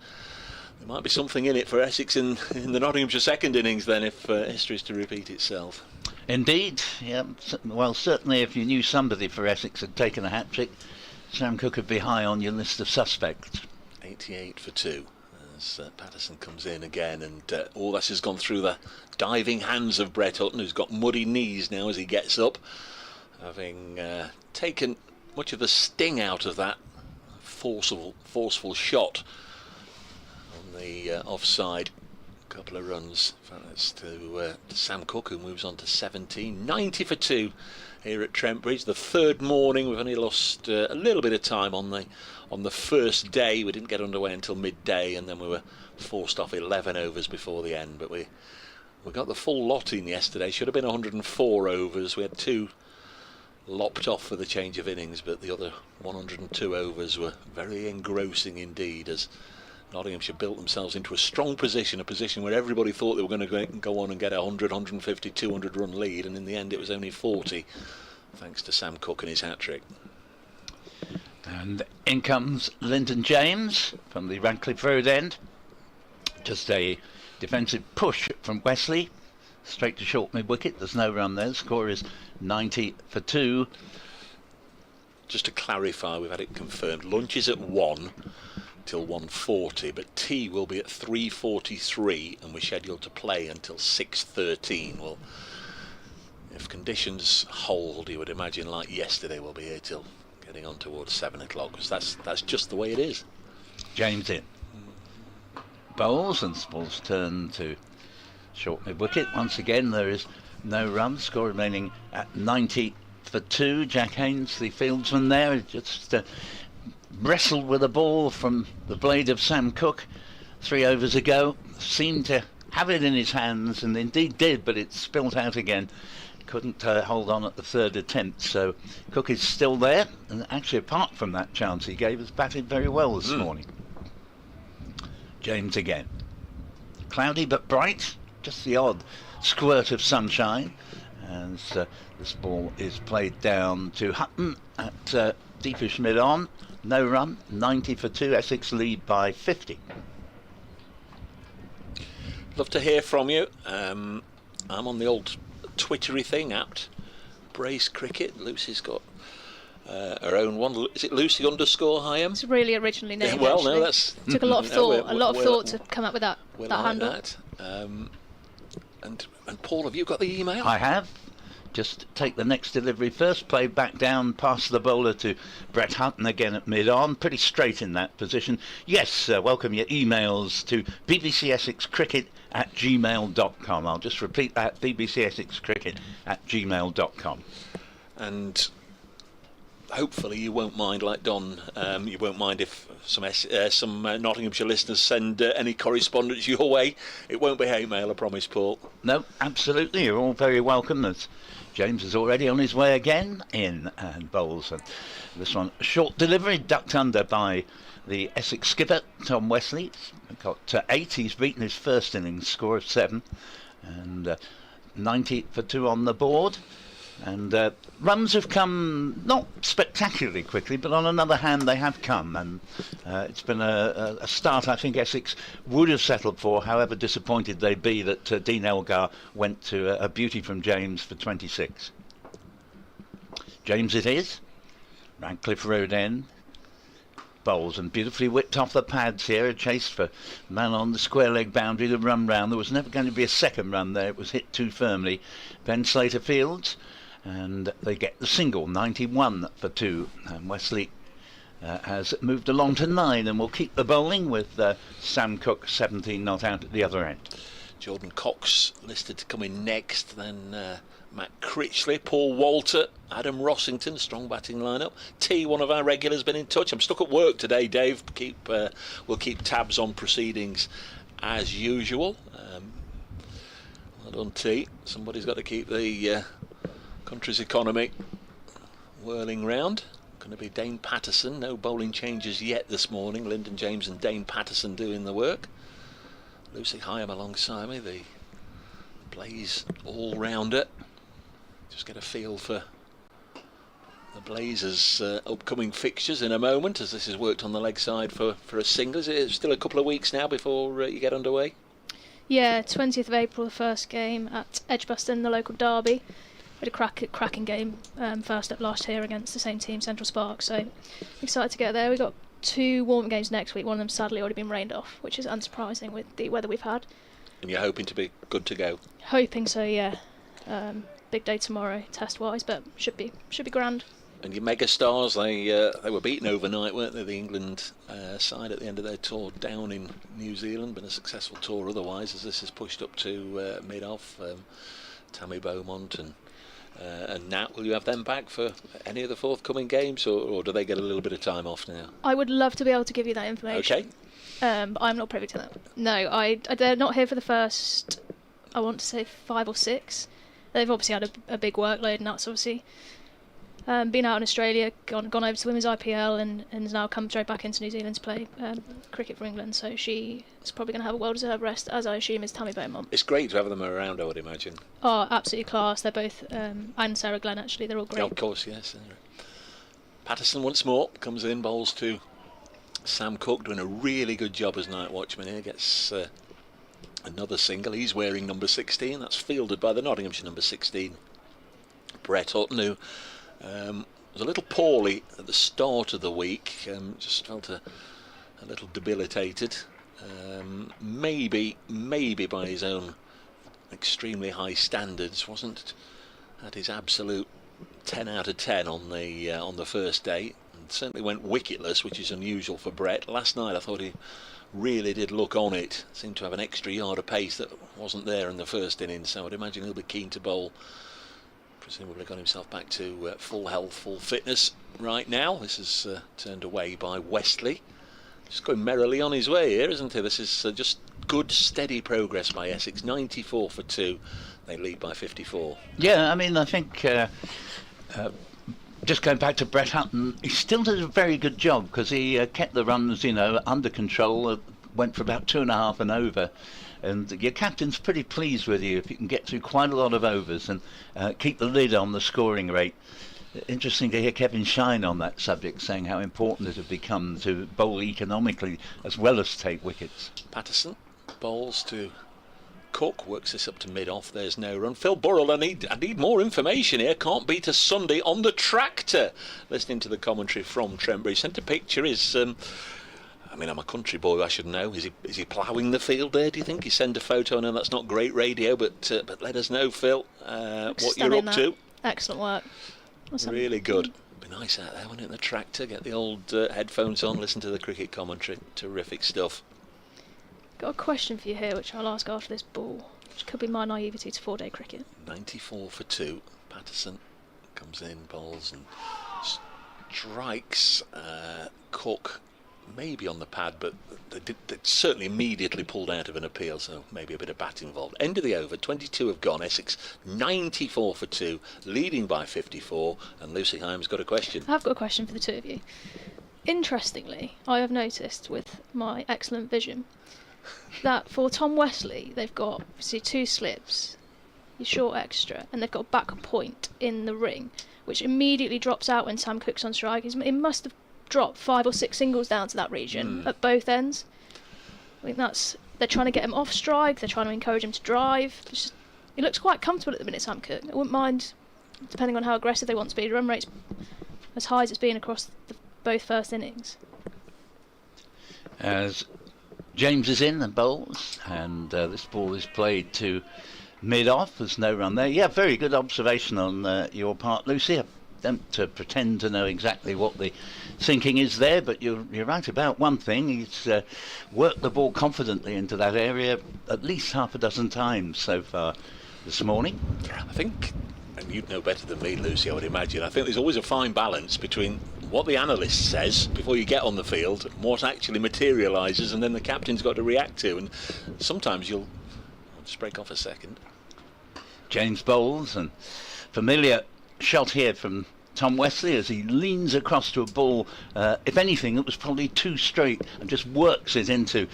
There might be something in it for Essex in the Nottinghamshire second innings then, if history is to repeat itself. Indeed, yeah. Well, certainly if you knew somebody for Essex had taken a hat-trick, Sam Cook would be high on your list of suspects. 88 for 2 as Patterson comes in again, and all this has gone through the diving hands of Brett Hutton, who's got muddy knees now as he gets up, having taken much of the sting out of that forceful shot on the offside. Couple of runs to Sam Cook, who moves on to 17. 90 for 2 here at Trent Bridge. The third morning. We've only lost a little bit of time on the first day. We didn't get underway until midday, and then we were forced off 11 overs before the end. But we got the full lot in yesterday. Should have been 104 overs. We had 2 lopped off for the change of innings, but the other 102 overs were very engrossing indeed, as Nottinghamshire built themselves into a strong position, a position where everybody thought they were going to go on and get a 100, 150, 200 run lead, and in the end it was only 40, thanks to Sam Cook and his hat-trick. And in comes Lyndon James from the Radcliffe Road end. Just a defensive push from Wesley, straight to short mid-wicket. There's no run there. The score is 90 for 2. Just to clarify, we've had it confirmed. Lunch is at 1 till 1:40, but tea will be at 3:43, and we're scheduled to play until 6:13. Well, if conditions hold, you would imagine, like yesterday, we'll be here till getting on towards 7 o'clock, because that's just the way it is. James in. Bowls, and Spall's turn to short mid-wicket. Once again, there is no run. Score remaining at 90 for 2. Jack Haynes, the fieldsman there, just wrestled with a ball from the blade of Sam Cook 3 overs ago. Seemed to have it in his hands, and indeed did, but it spilled out again. Couldn't hold on at the third attempt, so Cook is still there, and actually apart from that chance he gave us, batted very well this morning. James again. Cloudy but bright, just the odd squirt of sunshine, as this ball is played down to Hutton at deepish mid-on. No run, 90 for 2, Essex lead by 50. Love to hear from you. I'm on the old Twittery thing, @ Brace Cricket. Lucy's got her own one. Is it Lucy_Hyam? It's really originally named. Yeah, well, actually. No, that's took a lot of thought. A lot of thought to come up with that like handle. That. And Paul, have you got the email? I have. Just take the next delivery first, play back down past the bowler to Brett Hutton again at mid-on, pretty straight in that position. Yes, welcome your emails to bbcessexcricket@gmail.com. I'll just repeat that, bbcessexcricket@gmail.com. And hopefully you won't mind, like Don, you won't mind if some Nottinghamshire listeners send any correspondence your way. It won't be hate mail, I promise, Paul. No, absolutely, you're all very welcome. There's James is already on his way again in and bowls, and this one short delivery ducked under by the Essex skipper Tom Wesley. Got 8. He's beaten his first innings score of 7, and 90 for 2 on the board. And runs have come not spectacularly quickly, but on another hand they have come, and it's been a start I think Essex would have settled for, however disappointed they'd be that Dean Elgar went to a beauty from James for 26. James it is, Radcliffe Road end, bowls and beautifully whipped off the pads here, a chase for man on the square leg boundary, the run round. There was never going to be a second run there, it was hit too firmly. Ben Slater fields, and they get the single, 91 for 2, and Wesley has moved along to 9 and will keep the bowling with Sam Cook 17 not out at the other end. Jordan Cox listed to come in next, then Matt Critchley, Paul Walter, Adam Rossington, strong batting lineup. T, one of our regulars, been in touch. I'm stuck at work today, Dave. We'll keep tabs on proceedings as usual. Well done, T. Somebody's got to keep the country's economy whirling round. Going to be Dane Patterson. No bowling changes yet this morning. Lyndon James and Dane Patterson doing the work. Lucy Hyam alongside me, the Blaze all-rounder. Just get a feel for the Blazers' upcoming fixtures in a moment, as this has worked on the leg side for a single. Is it still a couple of weeks now before you get underway? Yeah, 20th of April, the first game at Edgbaston, the local derby. We had a cracking game first up last year against the same team, Central Spark. So excited to get there. We've got 2 warm games next week. One of them sadly already been rained off, which is unsurprising with the weather we've had. And you're hoping to be good to go? Hoping so, yeah. Big day tomorrow, test-wise, but should be grand. And your mega stars, they were beaten overnight, weren't they? The England side at the end of their tour down in New Zealand, been a successful tour otherwise, as this has pushed up to mid-off. Tammy Beaumont and Nat, will you have them back for any of the forthcoming games, or do they get a little bit of time off now? I would love to be able to give you that information. Okay. But I'm not privy to that. No, they're not here for the first, I want to say 5 or 6. They've obviously had a big workload, and that's obviously been out in Australia, gone over to Women's IPL, and has now come straight back into New Zealand to play cricket for England. So she is probably going to have a well-deserved rest, as I assume is Tammy Beaumont. It's great to have them around, I would imagine. Oh, absolutely class. They're both, and Sarah Glenn actually, they're all great. Yeah, of course, yes. Patterson once more comes in, bowls to Sam Cook, doing a really good job as night watchman here. Gets another single. He's wearing number 16. That's fielded by the Nottinghamshire number 16, Brett Hutton, who was a little poorly at the start of the week. Just felt a little debilitated. Maybe by his own extremely high standards, wasn't at his absolute 10 out of 10 on the first day. And certainly went wicketless, which is unusual for Brett. Last night I thought he really did look on it. Seemed to have an extra yard of pace that wasn't there in the first innings. So I'd imagine he'll be keen to bowl. Presumably got himself back to full health, full fitness right now. This is turned away by Westley. Just going merrily on his way here, isn't he? This is just good, steady progress by Essex. 94 for 2. They lead by 54. Yeah, I mean, I think just going back to Brett Hutton, he still did a very good job, because he kept the runs, under control. Went for about 2.5 and over. And your captain's pretty pleased with you if you can get through quite a lot of overs and keep the lid on the scoring rate. Interesting to hear Kevin Shine on that subject, saying how important it had become to bowl economically as well as take wickets. Patterson bowls to Cook, works this up to mid-off. There's no run. Phil Burrell, I need more information here. Can't beat a Sunday on the tractor. Listening to the commentary from Trent Bridge. Sent a picture. I'm a country boy, I should know. Is he ploughing the field there, do you think? He send a photo. I know that's not great radio, but let us know, Phil, what you're up to. Excellent work. Really good. Be nice out there, wouldn't it, in the tractor? Get the old headphones on, listen to the cricket commentary. Terrific stuff. Got a question for you here, which I'll ask after this ball, which could be my naivety to 4-day cricket. 94 for 2. Patterson comes in, bowls and strikes. Cook maybe on the pad, but they certainly immediately pulled out of an appeal, so maybe a bit of bat involved. End of the over, 22 have gone. Essex 94 for 2, leading by 54, and Lucy Himes got a question. I've got a question for the two of you. Interestingly, I have noticed with my excellent vision that for Tom Westley, they've got obviously 2 slips, your short extra, and they've got a back point in the ring, which immediately drops out when Sam Cook's on strike. It must have dropped 5 or 6 singles down to that region at both ends. I think they're trying to get him off strike, they're trying to encourage him to drive. He looks quite comfortable at the minute, Sam Cook. I wouldn't mind, depending on how aggressive they want to be, the run rate's as high as it's been across both first innings. As James is in and bowls, and this ball is played to mid-off. There's no run there. Yeah, very good observation on your part, Lucy. I don't pretend to know exactly what the thinking is there, but you're right about one thing. He's worked the ball confidently into that area at least half a dozen times so far this morning. I think, and you'd know better than me, Lucy, I would imagine, I think there's always a fine balance between what the analyst says before you get on the field and what actually materialises, and then the captain's got to react to, and sometimes I'll just break off a second. James bowls, and familiar shot here from Tom Wesley as he leans across to a ball, if anything, that was probably too straight, and just works it into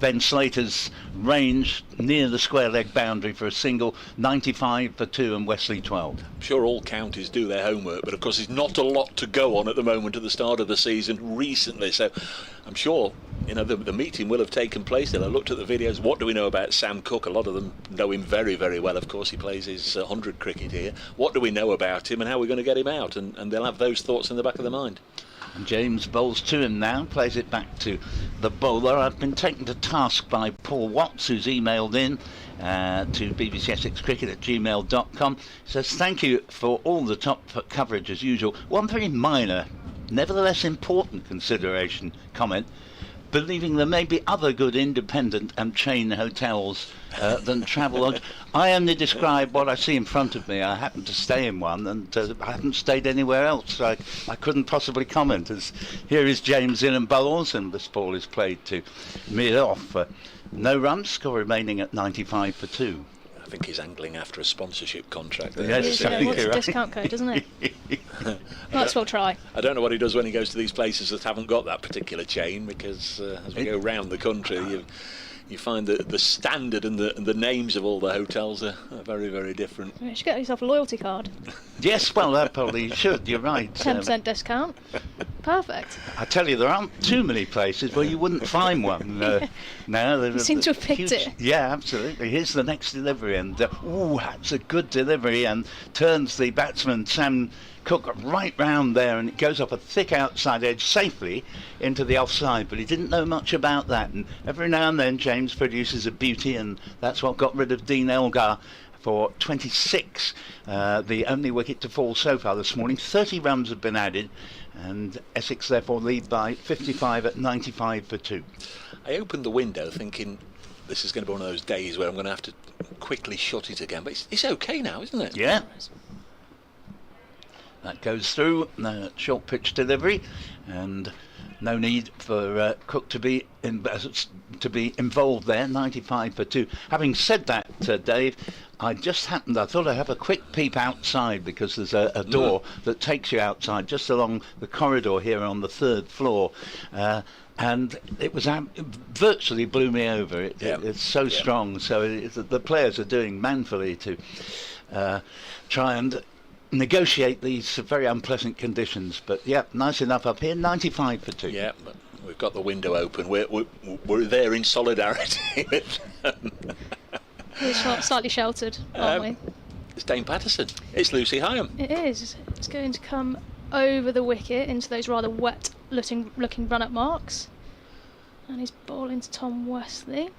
Ben Slater's range near the square leg boundary for a single. 95 for 2 and Wesley 12. I'm sure all counties do their homework, but of course there's not a lot to go on at the moment at the start of the season recently, so I'm sure the meeting will have taken place. They'll have looked at the videos. What do we know about Sam Cook? A lot of them know him very, very well. Of course, he plays his 100 cricket here. What do we know about him and how are we going to get him out? And they'll have those thoughts in the back of their mind. And James bowls to him now, plays it back to the bowler. I've been taken to task by Paul Watts, who's emailed in to bbcessexcricket@gmail.com. Says, thank you for all the top coverage as usual. One very minor, nevertheless important consideration comment. Believing there may be other good independent and chain hotels than Travelodge. I only describe what I see in front of me. I happen to stay in one, and I haven't stayed anywhere else, so I couldn't possibly comment. As here is James in and bowls, and this ball is played to mid-off. No runs, score remaining at 95 for 2. I think he's angling after a sponsorship contract there. Yes, what's the discount code, doesn't it? Might as well try. I don't know what he does when he goes to these places that haven't got that particular chain, because as we go round the country, you find that the standard and the names of all the hotels are very, very different. You should get yourself a loyalty card. Yes, well, that probably should. You're right. 10% discount. Perfect. I tell you, there aren't too many places where you wouldn't find one. Now, You seem to have picked it. Yeah, absolutely. Here's the next delivery, and that's a good delivery, and turns the batsman Sam Cook right round there, and it goes up a thick outside edge safely into the offside, but he didn't know much about that, and every now and then James produces a beauty, and that's what got rid of Dean Elgar for 26, the only wicket to fall so far this morning. 30 runs have been added, and Essex therefore lead by 55 at 95 for 2. I opened the window thinking this is going to be one of those days where I'm going to have to quickly shut it again, but it's okay now, isn't it? Yeah. That goes through, short pitch delivery, and no need for Cook to be involved there. 95 for 2. Having said that, Dave, I thought I'd have a quick peep outside, because there's a door that takes you outside just along the corridor here on the 3rd floor. And it was virtually blew me over. It's so strong. So the players are doing manfully to try and negotiate these very unpleasant conditions. But yeah, nice enough up here. 95 for 2. Yeah, but we've got the window open. We're there in solidarity with them. We're slightly sheltered, aren't we? It's Dane Patterson. It's Lucy Hyam. It is. It's going to come over the wicket into those rather wet looking run-up marks. And he's bowling to Tom Wesley.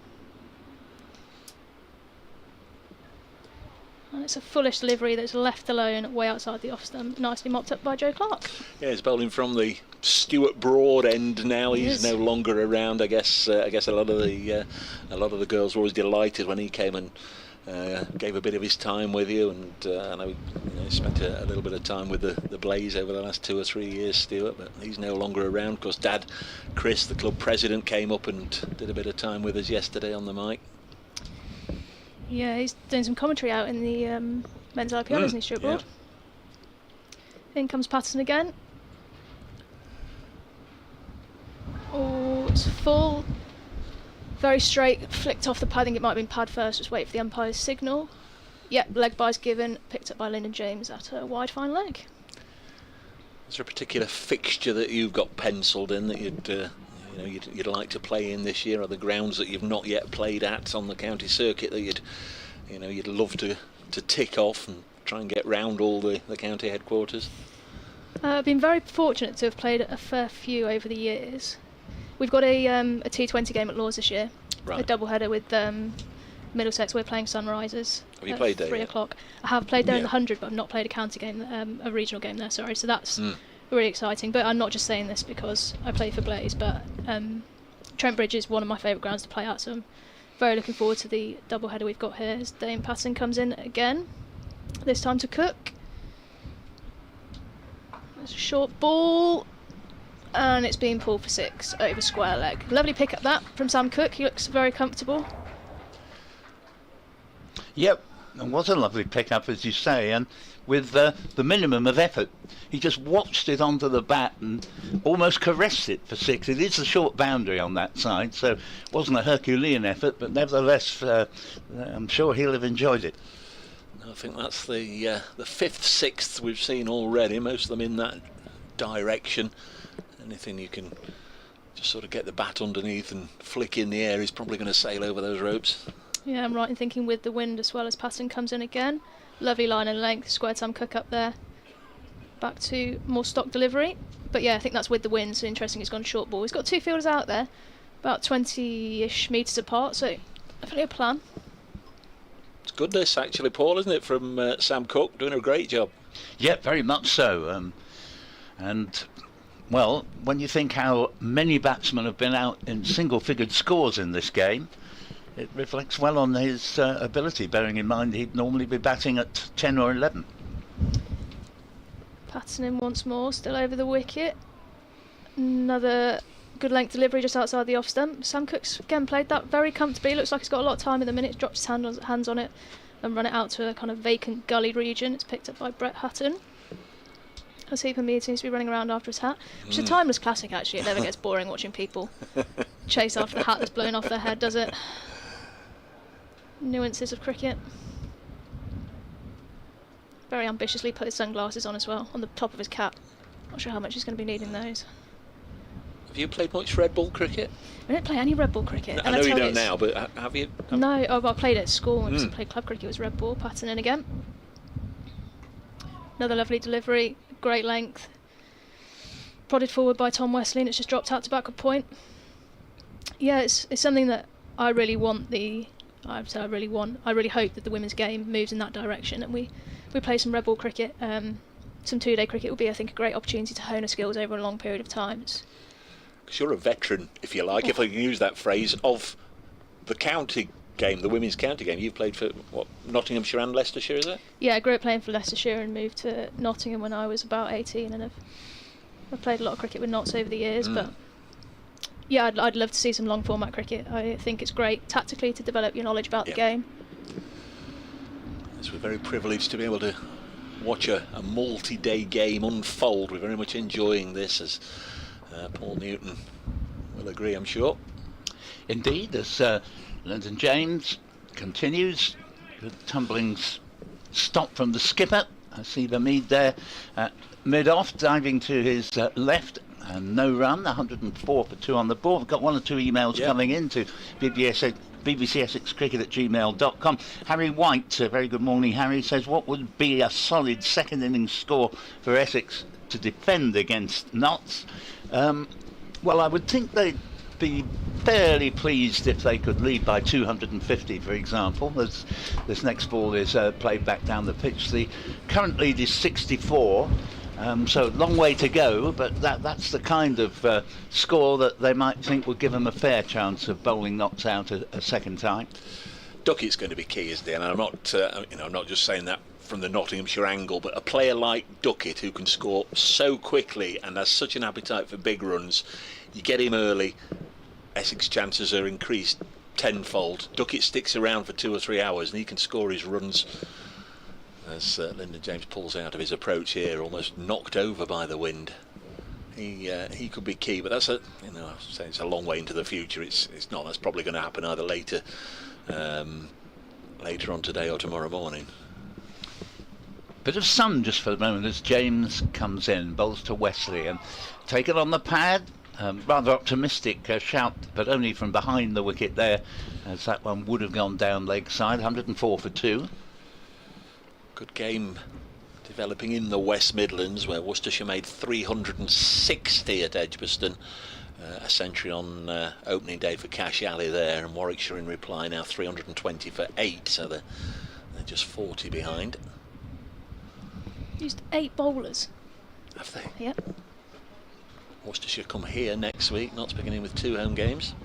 And it's a foolish delivery that's left alone way outside the off stump, nicely mopped up by Joe Clark. Yeah, he's bowling from the Stuart Broad end now. He's no longer around. I guess a lot of the girls were always delighted when he came and gave a bit of his time with you, and I know he spent a little bit of time with the Blaze over the last 2 or 3 years, Stuart, but he's no longer around. Of course, Dad, Chris, the club president, came up and did a bit of time with us yesterday on the mic. Yeah, he's doing some commentary out in the men's IPL, isn't he, Stuart Broad? Yeah. In comes Patterson again. Oh, it's full. Very straight, flicked off the pad. I think it might have been pad first, just wait for the umpire's signal. Yep, leg by's given, picked up by Lyndon James at a wide fine leg. Is there a particular fixture that you've got penciled in that you'd like to play in this year? Are the grounds that you've not yet played at on the county circuit that you'd love to tick off and try and get round all the county headquarters? I've been very fortunate to have played a fair few over the years. We've got a T20 game at Lords this year, right. A double header with Middlesex. We're playing Sunrisers. Have you played there? 3 o'clock. I have played there in the 100, but I've not played a county game, a regional game there. Sorry, so that's really exciting. But I'm not just saying this because I play for Blaze, but Trent Bridge is one of my favourite grounds to play at. So I'm very looking forward to the double header we've got here. As Dane Patterson comes in again, this time to Cook. There's a short ball. And it's being pulled for 6 over square leg. Lovely pick up that from Sam Cook. He looks very comfortable. Yep, It was a lovely pick-up, as you say, and with the minimum of effort. He just watched it onto the bat and almost caressed it for 6. It is a short boundary on that side, so it wasn't a Herculean effort, but nevertheless, I'm sure he'll have enjoyed it. I think that's the 5th, 6th we've seen already, most of them in that direction. Anything you can just sort of get the bat underneath and flick in the air is probably going to sail over those ropes. Yeah, I'm right in thinking with the wind as well as Patton comes in again. Lovely line and length, squared Sam Cook up there. Back to more stock delivery. But yeah, I think that's with the wind, so interesting he's gone short ball. He's got 2 fielders out there, about 20-ish metres apart, so definitely a plan. It's good this actually, Paul, isn't it, from Sam Cook, doing a great job. Yeah, very much so. And, well, when you think how many batsmen have been out in single-figured scores in this game, it reflects well on his ability, bearing in mind he'd normally be batting at 10 or 11. Patton in once more, still over the wicket. Another good length delivery just outside the off stump. Sam Cook's again played that very comfortably. Looks like he's got a lot of time in the minute. Dropped his hands on it and run it out to a kind of vacant gully region. It's picked up by Brett Hutton. As Heath Mead seems to be running around after his hat, which is a timeless classic actually. It never gets boring watching people chase after the hat that's blown off their head, does it? Nuances of cricket. Very ambitiously put his sunglasses on as well, on the top of his cap. Not sure how much he's going to be needing those. Have you played much red ball cricket? I don't play any red ball cricket. I know you don't now, but have you? No, I played it at school and I played club cricket. It was red ball. Patton in again. Another lovely delivery, great length. Prodded forward by Tom Wesley and it's just dropped out to backward point. Yeah, it's something that I really want. I really hope that the women's game moves in that direction and we play some red ball cricket. Some 2-day cricket would be, I think, a great opportunity to hone our skills over a long period of time. Because you're a veteran, if you like, if I can use that phrase, of the county game, the women's county game. You've played for, what, Nottinghamshire and Leicestershire, is it? Yeah, I grew up playing for Leicestershire and moved to Nottingham when I was about 18 and I've played a lot of cricket with Notts over the years, but yeah, I'd love to see some long format cricket. I think it's great tactically to develop your knowledge about the game. Yes, we're very privileged to be able to watch a multi-day game unfold. We're very much enjoying this, as Paul Newton will agree, I'm sure. Indeed, as Lyndon James continues, good tumblings stop from the skipper. I see the Mead there mid-off, diving to his left, and no run, 104 for 2 on the board. We've got 1 or 2 emails coming in to bbcsexcricket@gmail.com. Harry White, very good morning, Harry, says, what would be a solid second innings score for Essex to defend against Notts? Well, I would think they'd be fairly pleased if they could lead by 250, for example. This next ball is played back down the pitch. The current lead is 64. So long way to go, but that's the kind of score that they might think would give them a fair chance of bowling Notts out a second time. Duckett's going to be key, isn't he? And I'm not, I'm not just saying that from the Nottinghamshire angle, but a player like Duckett who can score so quickly and has such an appetite for big runs, you get him early, Essex chances are increased tenfold. Duckett sticks around for 2 or 3 hours and he can score his runs. As Lyndon James pulls out of his approach here, almost knocked over by the wind. He could be key, but that's it's a long way into the future. It's not. That's probably going to happen either later on today or tomorrow morning. Bit of sun just for the moment as James comes in, bowls to Wesley and taken on the pad. Rather optimistic shout, but only from behind the wicket there, as that one would have gone down leg side. 104 for 2. Good game developing in the West Midlands, where Worcestershire made 360 at Edgbaston. A century on opening day for Cash Alley there, and Warwickshire in reply now 320 for 8, so they're just 40 behind. Used 8 bowlers. Have they? Yep. Worcestershire come here next week, Notts beginning with 2 home games.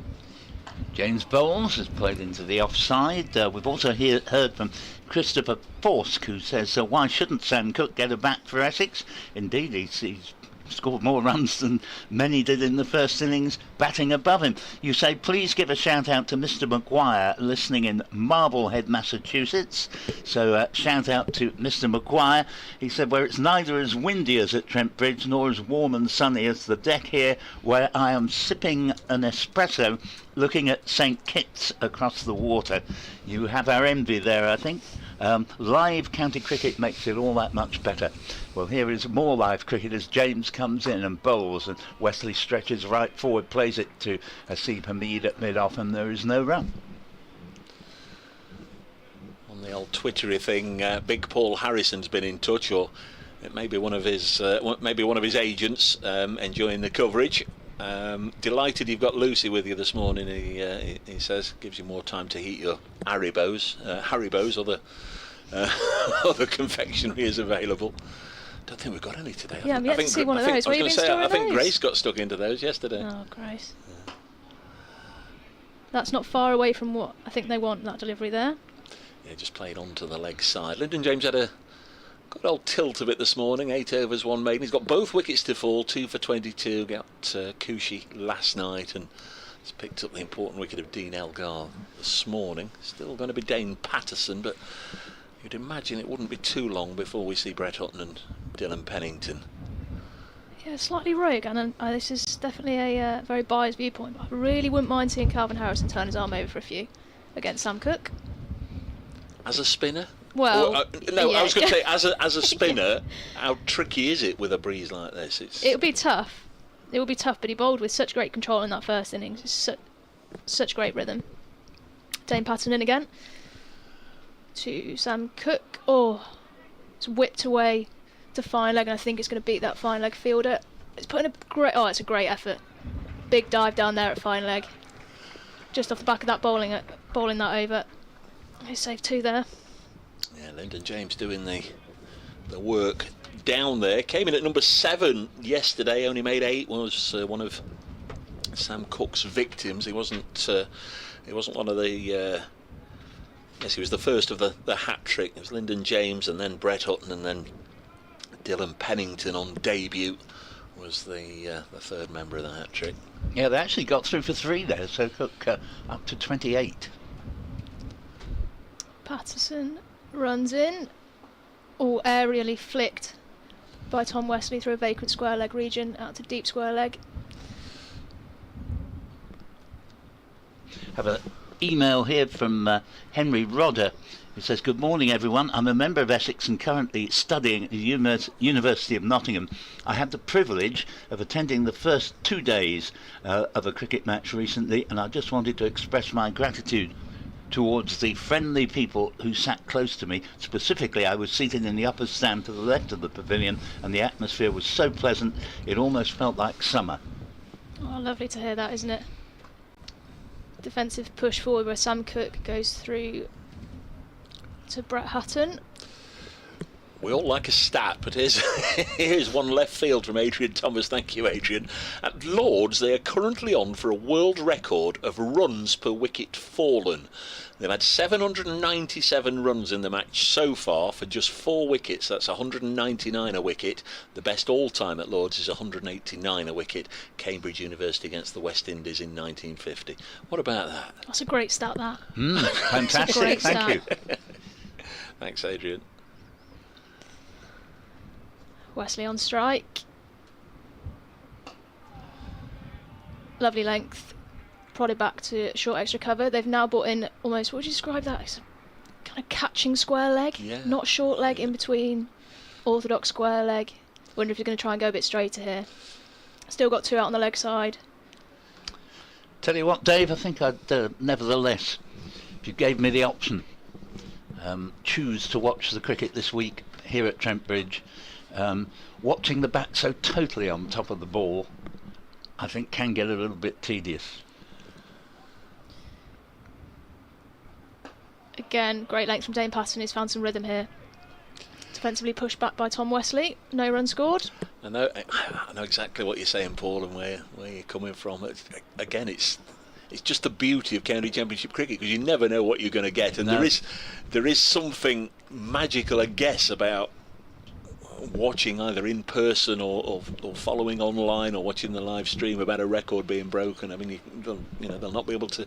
James Bowles has played into the offside. We've also heard from Christopher Forsk, who says, why shouldn't Sam Cook get a bat for Essex? Indeed, he's scored more runs than many did in the first innings, batting above him. You say, please give a shout out to Mr. Maguire, listening in Marblehead, Massachusetts. So shout out to Mr. Maguire. He said, where it's neither as windy as at Trent Bridge nor as warm and sunny as the deck here, where I am sipping an espresso looking at St. Kitts across the water. You have our envy there, I think. Live county cricket makes it all that much better. Well, here is more live cricket as James comes in and bowls, and Wesley stretches right forward, plays it to Asib Hamid at mid-off, and there is no run. On the old Twittery thing, Big Paul Harrison's been in touch, or it may be one of his agents enjoying the coverage. Delighted you've got Lucy with you this morning. He says gives you more time to heat your Haribos. Other confectionery is available. Don't think we've got any today. Yeah, I'm yet to see one of those. I think Grace got stuck into those yesterday. Oh, Grace. Yeah. That's not far away from what I think they want, that delivery there. Yeah, just played onto the leg side. Lyndon James had a good old tilt of it this morning. 8 overs, 1 maiden. He's got both wickets to fall, 2 for 22. Got Cushy last night, and he's picked up the important wicket of Dean Elgar this morning. Still going to be Dane Patterson, but you'd imagine it wouldn't be too long before we see Brett Hutton and Dylan Pennington. Yeah, slightly rogue, and this is definitely a very biased viewpoint, but I really wouldn't mind seeing Calvin Harrison turn his arm over for a few against Sam Cook. As a spinner? Well, no, yeah. I was going to say, as a spinner, how tricky is it with a breeze like this? It would be tough. It would be tough, but he bowled with such great control in that first innings. It's such great rhythm. Dane Patterson in again. To Sam Cook. Oh, it's whipped away to fine leg, and I think it's going to beat that fine leg fielder. It's putting a great. Oh, it's a great effort. Big dive down there at fine leg. Just off the back of that bowling that over. He saved 2 there. Yeah, Lyndon James doing the work down there. Came in at number 7 yesterday. Only made 8. Was one of Sam Cook's victims. He wasn't one of the. Yes, he was the first of the hat trick. It was Lyndon James, and then Brett Hutton, and then Dylan Pennington on debut was the third member of the hat trick. Yeah, they actually got through for 3 there, so Cook up to 28. Patterson runs in, all aerially flicked by Tom Wesley through a vacant square leg region out to deep square leg. Have an email here from Henry Rodder, who says, good morning everyone, I'm a member of Essex and currently studying at the University of Nottingham. I had the privilege of attending the first 2 days of a cricket match recently, and I just wanted to express my gratitude towards the friendly people who sat close to me. Specifically, I was seated in the upper stand to the left of the pavilion, and the atmosphere was so pleasant it almost felt like summer. Oh, lovely to hear that, isn't it? Defensive push forward where Sam Cook goes through to Brett Hutton. We all like a stat, but here's one left field from Adrian Thomas. Thank you, Adrian. At Lords, they are currently on for a world record of runs per wicket fallen. They've had 797 runs in the match so far for just 4 wickets. That's 199 a wicket. The best all-time at Lords is 189 a wicket. Cambridge University against the West Indies in 1950. What about that? That's a great stat, that. Fantastic, thank you. Thanks, Adrian. Wesley on strike. Lovely length. Prodded back to short extra cover. They've now brought in almost, what would you describe that? It's a kind of catching square leg, not short leg, in between orthodox square leg. Wonder if you're going to try and go a bit straighter here. Still got 2 out on the leg side. Tell you what, Dave, I think I'd nevertheless, if you gave me the option, choose to watch the cricket this week here at Trent Bridge. Watching the bat so totally on top of the ball, I think can get a little bit tedious. Again, great length from Dane Patterson, who's found some rhythm here. Defensively pushed back by Tom Wesley. No run scored. I know exactly what you're saying, Paul, and where you're coming from. Again, it's just the beauty of county championship cricket, because you never know what you're going to get, and there is something magical, I guess, about watching either in person or following online or watching the live stream about a record being broken. I mean, they'll not be able to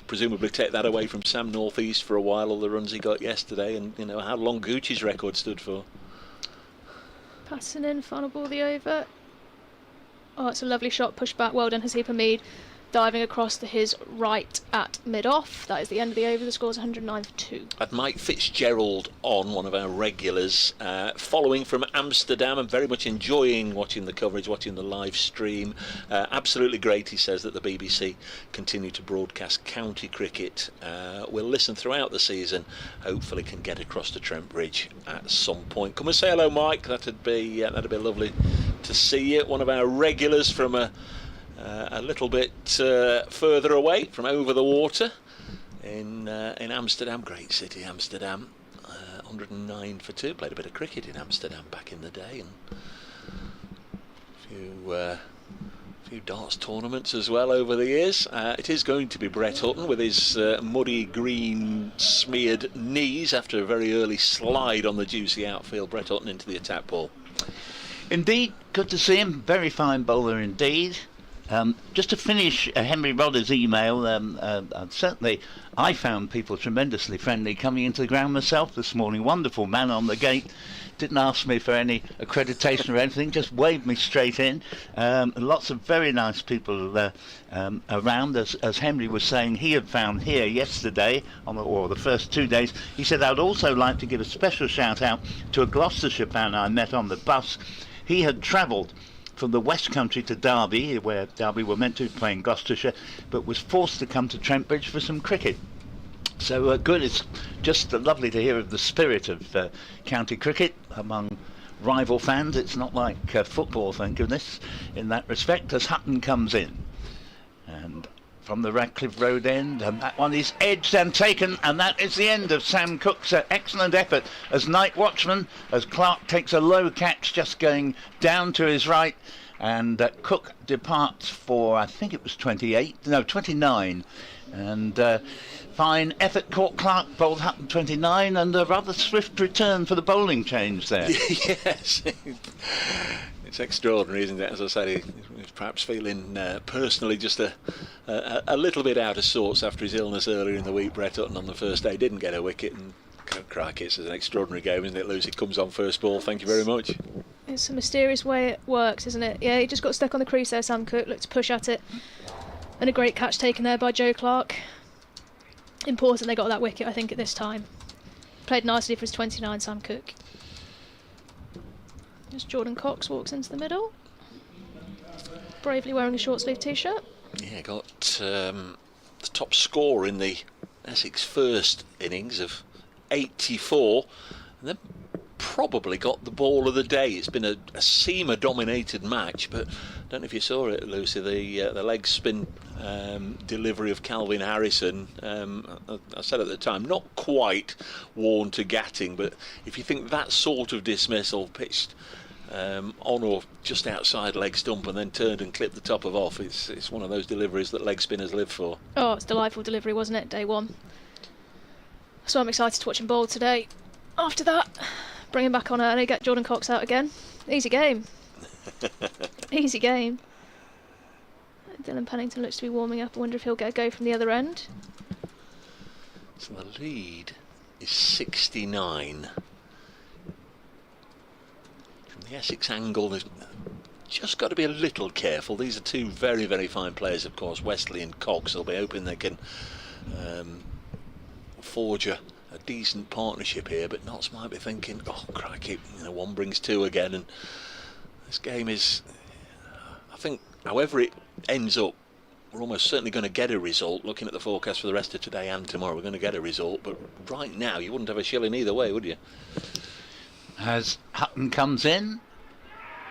presumably take that away from Sam North East for a while, all the runs he got yesterday, and how long Gucci's record stood for. Passing in, final ball the over. Oh, it's a lovely shot, push back, well done Hasipa Mead, diving across to his right at mid-off. That is the end of the over, the score's 109 for 2. Had Mike Fitzgerald on, one of our regulars, following from Amsterdam, and very much enjoying watching the coverage, watching the live stream. Absolutely great, he says, that the BBC continue to broadcast county cricket. We'll listen throughout the season, hopefully can get across to Trent Bridge at some point. Come and say hello, Mike, that'd be lovely to see you. One of our regulars from a little bit further away, from over the water in Amsterdam. Great city, Amsterdam. 109 for 2. Played a bit of cricket in Amsterdam back in the day, and a few darts tournaments as well over the years. It is going to be Brett Hutton with his muddy green smeared knees after a very early slide on the juicy outfield. Brett Hutton into the attack ball. Indeed, good to see him. Very fine bowler indeed. Just to finish Henry Rodder's email, certainly I found people tremendously friendly coming into the ground myself this morning. Wonderful man on the gate. Didn't ask me for any accreditation or anything, just waved me straight in. Lots of very nice people around. As Henry was saying, he had found here yesterday, or the first 2 days. He said, I'd also like to give a special shout out to a Gloucestershire fan I met on the bus. He had travelled from the West Country to Derby, where Derby were meant to be playing Gloucestershire, but was forced to come to Trent Bridge for some cricket. So good, it's just lovely to hear of the spirit of county cricket among rival fans. It's not like football, thank goodness, in that respect, as Hutton comes in. And from the Radcliffe Road end, and that one is edged and taken, and that is the end of Sam Cook's excellent effort as night watchman, as Clark takes a low catch just going down to his right, and Cook departs for, I think it was 29, and fine effort caught. Clark bowled Hutton 29, and a rather swift return for the bowling change there. Yes. It's extraordinary, isn't it? As I said, he's perhaps feeling personally just a little bit out of sorts after his illness earlier in the week. Brett Hutton on the first day didn't get a wicket, and crikey, it's an extraordinary game, isn't it, Lucy? Comes on first ball, thank you very much. It's a mysterious way it works, isn't it? Yeah, he just got stuck on the crease there, Sam Cook, looked to push at it, and a great catch taken there by Joe Clark. Important they got that wicket, I think, at this time. Played nicely for his 29, Sam Cook. As Jordan Cox walks into the middle, bravely wearing a short sleeve t-shirt. Yeah, got the top score in the Essex first innings of 84, and then probably got the ball of the day. It's been a seamer dominated match, but I don't know if you saw it, Lucy, the leg spin delivery of Calvin Harrison. I said at the time, not quite worn to Gatting, but if you think that sort of dismissal pitched on or just outside leg stump and then turned and clipped the top of off, it's one of those deliveries that leg spinners live for. Oh, it's a delightful delivery, wasn't it, day one? So I'm excited to watch him bowl today. After that, bring him back on early, get Jordan Cox out again. Easy game. Easy game. Dylan Pennington looks to be warming up. I wonder if he'll get a go from the other end. So the lead is 69. From the Essex angle, there's just got to be a little careful. These are two very, very fine players, of course, Wesley and Cox. They'll be hoping they can forge a decent partnership here, but Notts might be thinking, oh crikey, one brings two again, and this game is, I think, however it ends up, we're almost certainly going to get a result. Looking at the forecast for the rest of today and tomorrow, we're going to get a result, but right now you wouldn't have a shilling either way, would you? As Hutton comes in,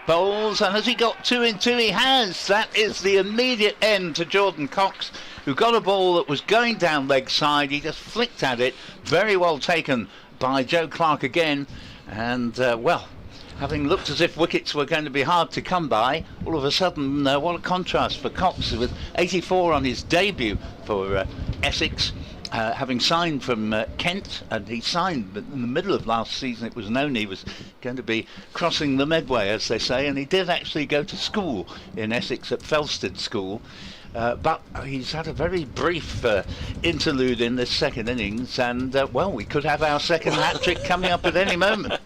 bowls, and has he got 2 in 2? He has. That is the immediate end to Jordan Cox, who got a ball that was going down leg side. He just flicked at it. Very well taken by Joe Clark again. And, well, having looked as if wickets were going to be hard to come by, all of a sudden, what a contrast for Cox with 84 on his debut for Essex. having signed from Kent, and he signed in the middle of last season. It was known he was going to be crossing the Medway, as they say, and he did actually go to school in Essex at Felsted School. But he's had a very brief interlude in this second innings, and well, we could have our second hat-trick coming up at any moment.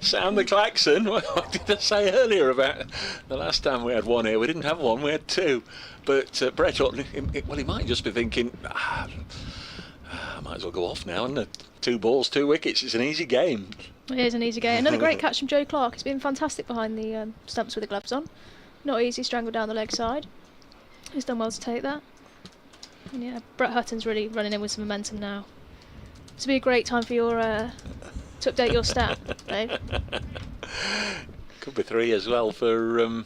Sound the klaxon. What did I say earlier about the last time we had one here? We didn't have one, we had two. But Brett Hutton, well, he might just be thinking, I might as well go off now, and 2 balls, 2 wickets. It's an easy game. It is an easy game. Another great catch from Joe Clark. He's been fantastic behind the stumps with the gloves on. Not easy, strangled down the leg side. He's done well to take that. And yeah, Brett Hutton's really running in with some momentum now. This would be a great time for your to update your stat, Dave. Could be 3 as well for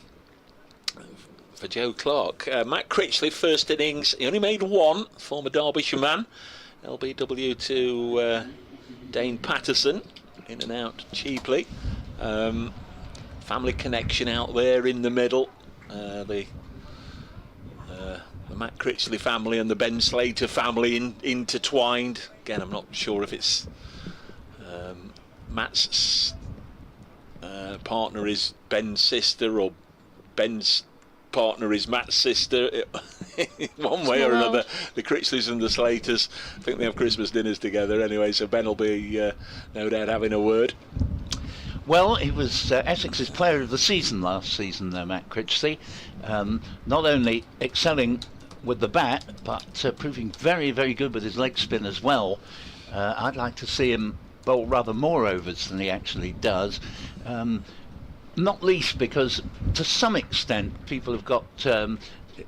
Joe Clark. Matt Critchley, first innings, he only made 1. Former Derbyshire man. LBW to Dane Patterson, in and out cheaply. Family connection out there in the middle. The Matt Critchley family and the Ben Slater family intertwined. Again, I'm not sure if it's Matt's partner is Ben's sister or Ben's partner is Matt's sister. One way or another, the Critchleys and the Slaters, I think they have Christmas dinners together anyway, so Ben will be no doubt having a word. Well, he was Essex's player of the season last season, though, Matt Critchley. Not only excelling with the bat, but proving very, very good with his leg spin as well. I'd like to see him bowl rather more overs than he actually does. Not least because, to some extent, people have got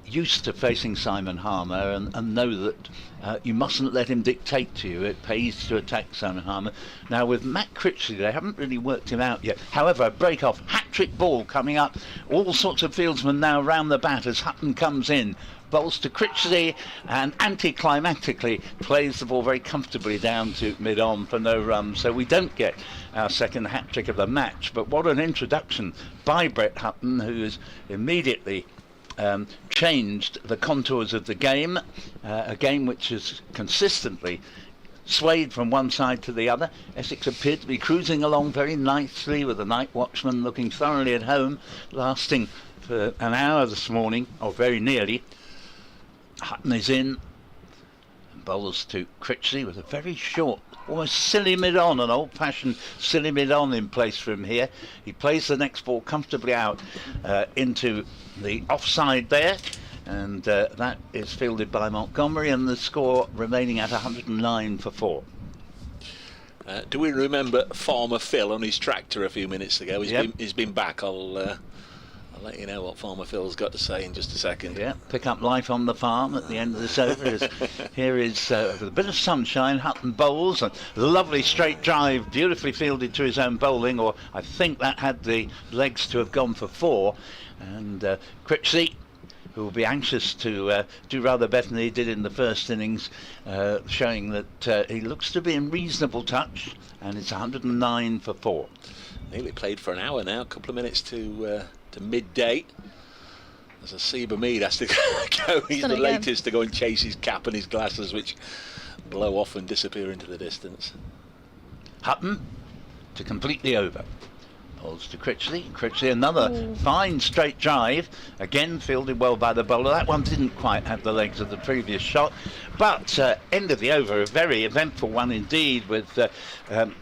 used to facing Simon Harmer and know that you mustn't let him dictate to you. It pays to attack Simon Harmer. Now with Matt Critchley, they haven't really worked him out yet. However, a break-off hat-trick ball coming up. All sorts of fieldsmen now round the bat as Hutton comes in. Bowls to Critchley and anticlimactically plays the ball very comfortably down to mid-on for no run. So we don't get our second hat-trick of the match. But what an introduction by Brett Hutton, who has immediately changed the contours of the game, a game which has consistently swayed from one side to the other. Essex appeared to be cruising along very nicely with the night watchman looking thoroughly at home, lasting for an hour this morning, or very nearly. Hutton is in, and bowls to Critchley with a very short, almost silly mid-on, an old-fashioned silly mid-on in place from here. He plays the next ball comfortably out into the offside there, and that is fielded by Montgomery, and the score remaining at 109 for 4. Do we remember Farmer Phil on his tractor a few minutes ago? He's been back. I'll let you know what Farmer Phil's got to say in just a second. Yeah, pick up life on the farm at the end of this over. Here is with a bit of sunshine, Hutton bowls, a lovely straight drive, beautifully fielded to his own bowling, or I think that had the legs to have gone for 4. And Critchley, who will be anxious to do rather better than he did in the first innings, showing that he looks to be in reasonable touch, and it's 109 for 4. Nearly played for an hour now, a couple of minutes to midday. As a Seba Mead has to go, he's the latest to go and chase his cap and his glasses, which blow off and disappear into the distance. Hutton to complete the over. Bowls to Critchley. Critchley, another fine straight drive, again fielded well by the bowler. That one didn't quite have the legs of the previous shot, but end of the over, a very eventful one indeed, with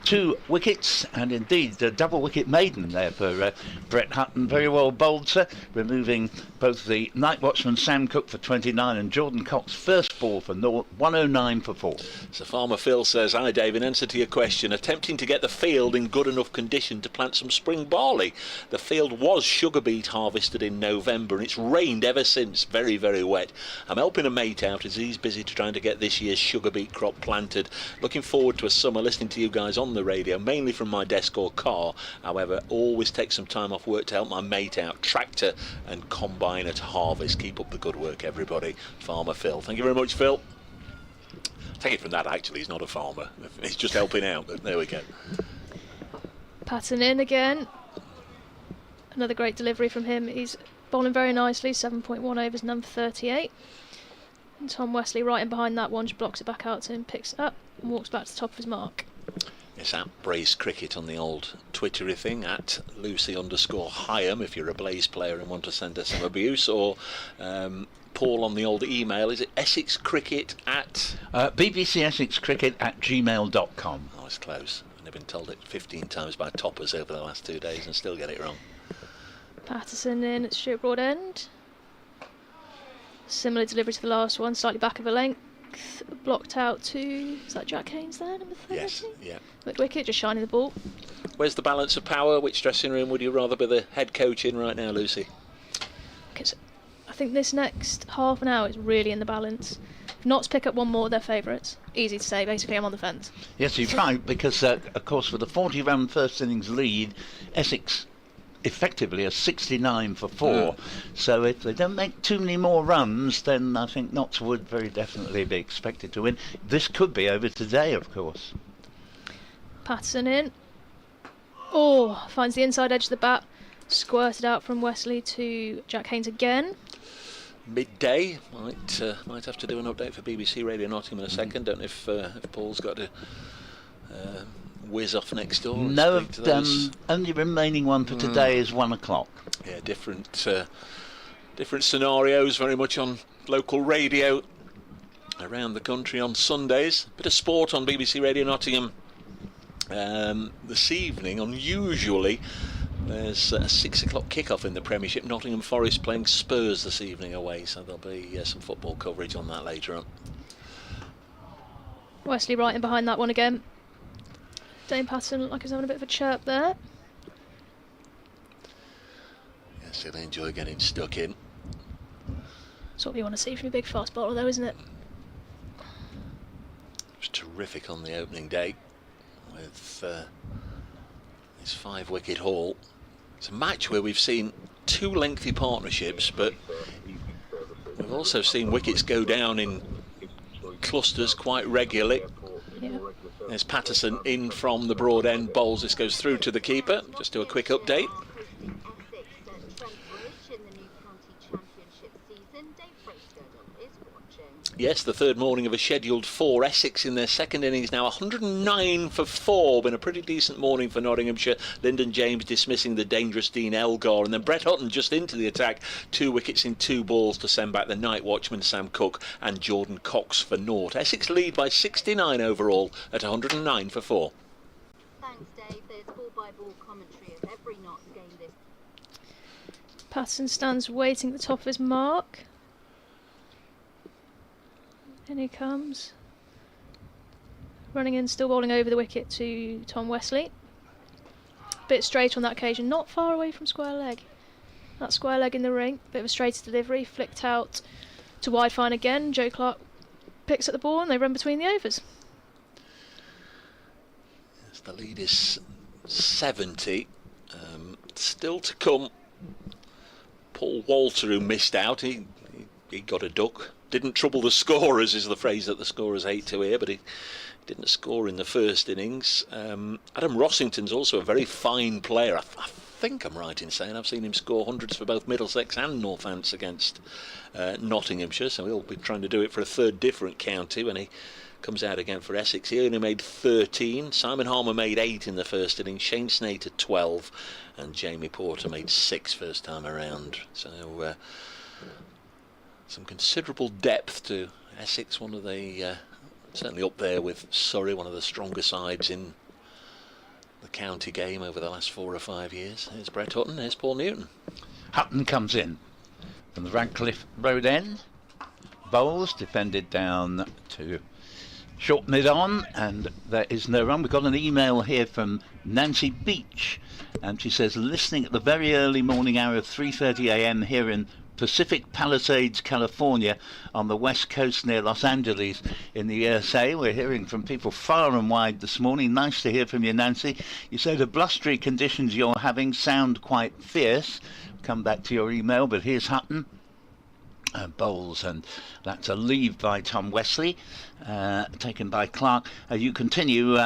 2 wickets, and indeed a double wicket maiden there for Brett Hutton. Very well bowled, sir, removing both the night watchman Sam Cook for 29 and Jordan Cox first ball for 109 for 4. So Farmer Phil says, hi Dave, in answer to your question, attempting to get the field in good enough condition to plant some spring barley. The field was sugar beet harvested in November and it's rained ever since, very, very wet. I'm helping a mate out as he's busy trying to get this year's sugar beet crop planted. Looking forward to a summer listening to you guys on the radio, mainly from my desk or car. However, always take some time off work to help my mate out, tractor and combine at harvest. Keep up the good work, everybody. Farmer Phil. Thank you very much, Phil. Take it from that, actually, he's not a farmer. He's just helping out, but there we go. Patton in again. Another great delivery from him. He's bowling very nicely, 7.1 overs, number 38. And Tom Wesley right in behind that one, just blocks it back out to him, picks it up and walks back to the top of his mark. It's at Brace Cricket on the old Twittery thing, at Lucy_Hyam if you're a Blaze player and want to send us some abuse, or Paul on the old email. Is it essexcricket at bbcessexcricket@gmail.com. Oh, it's close. I've been told it 15 times by toppers over the last 2 days and still get it wrong. Patterson in at Stuart Broad end. Similar delivery to the last one, slightly back of a length. Blocked out to, is that Jack Haynes there, number 30? Yes, yeah. With wicket, just shining the ball. Where's the balance of power? Which dressing room would you rather be the head coach in right now, Lucy? Because I think this next half an hour is really in the balance. If Notts pick up one more, they're favourites. Easy to say, basically I'm on the fence. Yes, you're right, because of course with a 40-run first innings lead, Essex effectively are 69 for 4. So if they don't make too many more runs, then I think Notts would very definitely be expected to win. This could be over today, of course. Patterson in. Oh, finds the inside edge of the bat. Squirted out from Wesley to Jack Haynes again. Midday. Might have to do an update for BBC Radio Nottingham in a second. Don't know if Paul's got to whiz off next door. No, only remaining one for today is 1 o'clock. Yeah, different scenarios, very much on local radio around the country on Sundays. Bit of sport on BBC Radio Nottingham this evening. Unusually, there's a 6 o'clock kickoff in the Premiership. Nottingham Forest playing Spurs this evening away, so there'll be some football coverage on that later on. Wesley right in behind that one again. Dane Patterson looked like he's having a bit of a chirp there. Yes, he'll enjoy getting stuck in. That's what we want to see from a big fast bowler though, isn't it? It was terrific on the opening day with his 5-wicket haul. It's a match where we've seen 2 lengthy partnerships, but we've also seen wickets go down in clusters quite regularly. Yeah. There's Patterson in from the broad end, bowls. This goes through to the keeper. Just do a quick update. Yes, the third morning of a scheduled 4. Essex in their second innings now 109 for 4. Been a pretty decent morning for Nottinghamshire. Lyndon James dismissing the dangerous Dean Elgar, and then Brett Hutton just into the attack. 2 wickets in 2 balls to send back the night watchman Sam Cook and Jordan Cox for naught. Essex lead by 69 overall at 109 for 4. Thanks, Dave. There's ball-by-ball commentary of every Notts game this. Patterson stands waiting at the top of his mark. In he comes. Running in, still bowling over the wicket to Tom Wesley. Bit straight on that occasion, not far away from square leg. That square leg in the ring, bit of a straight delivery, flicked out to wide fine again. Joe Clark picks at the ball and they run between the overs. Yes, the lead is 70. Still to come. Paul Walter, who missed out, he got a duck. Didn't trouble the scorers, is the phrase that the scorers hate to hear, but he didn't score in the first innings. Adam Rossington's also a very fine player. I think I'm right in saying I've seen him score hundreds for both Middlesex and Northants against Nottinghamshire, so he'll be trying to do it for a third different county when he comes out again for Essex. He only made 13. Simon Harmer made 8 in the first innings. Shane Snater 12, and Jamie Porter made 6 first time around. So some considerable depth to Essex, one of the certainly up there with Surrey, one of the stronger sides in the county game over the last 4 or 5 years. Here's Brett Hutton, here's Paul Newton. Hutton comes in from the Radcliffe Road end, bowls, defended down to short mid-on, and there is no run. We've got an email here from Nancy Beach, and she says, listening at the very early morning hour of 3:30 a.m. here in Pacific Palisades, California, on the west coast near Los Angeles in the USA. We're hearing from people far and wide this morning. Nice to hear from you, Nancy. You say the blustery conditions you're having sound quite fierce. Come back to your email, but here's Hutton. Bowls, and that's a leave by Tom Wesley, taken by Clark. You continue.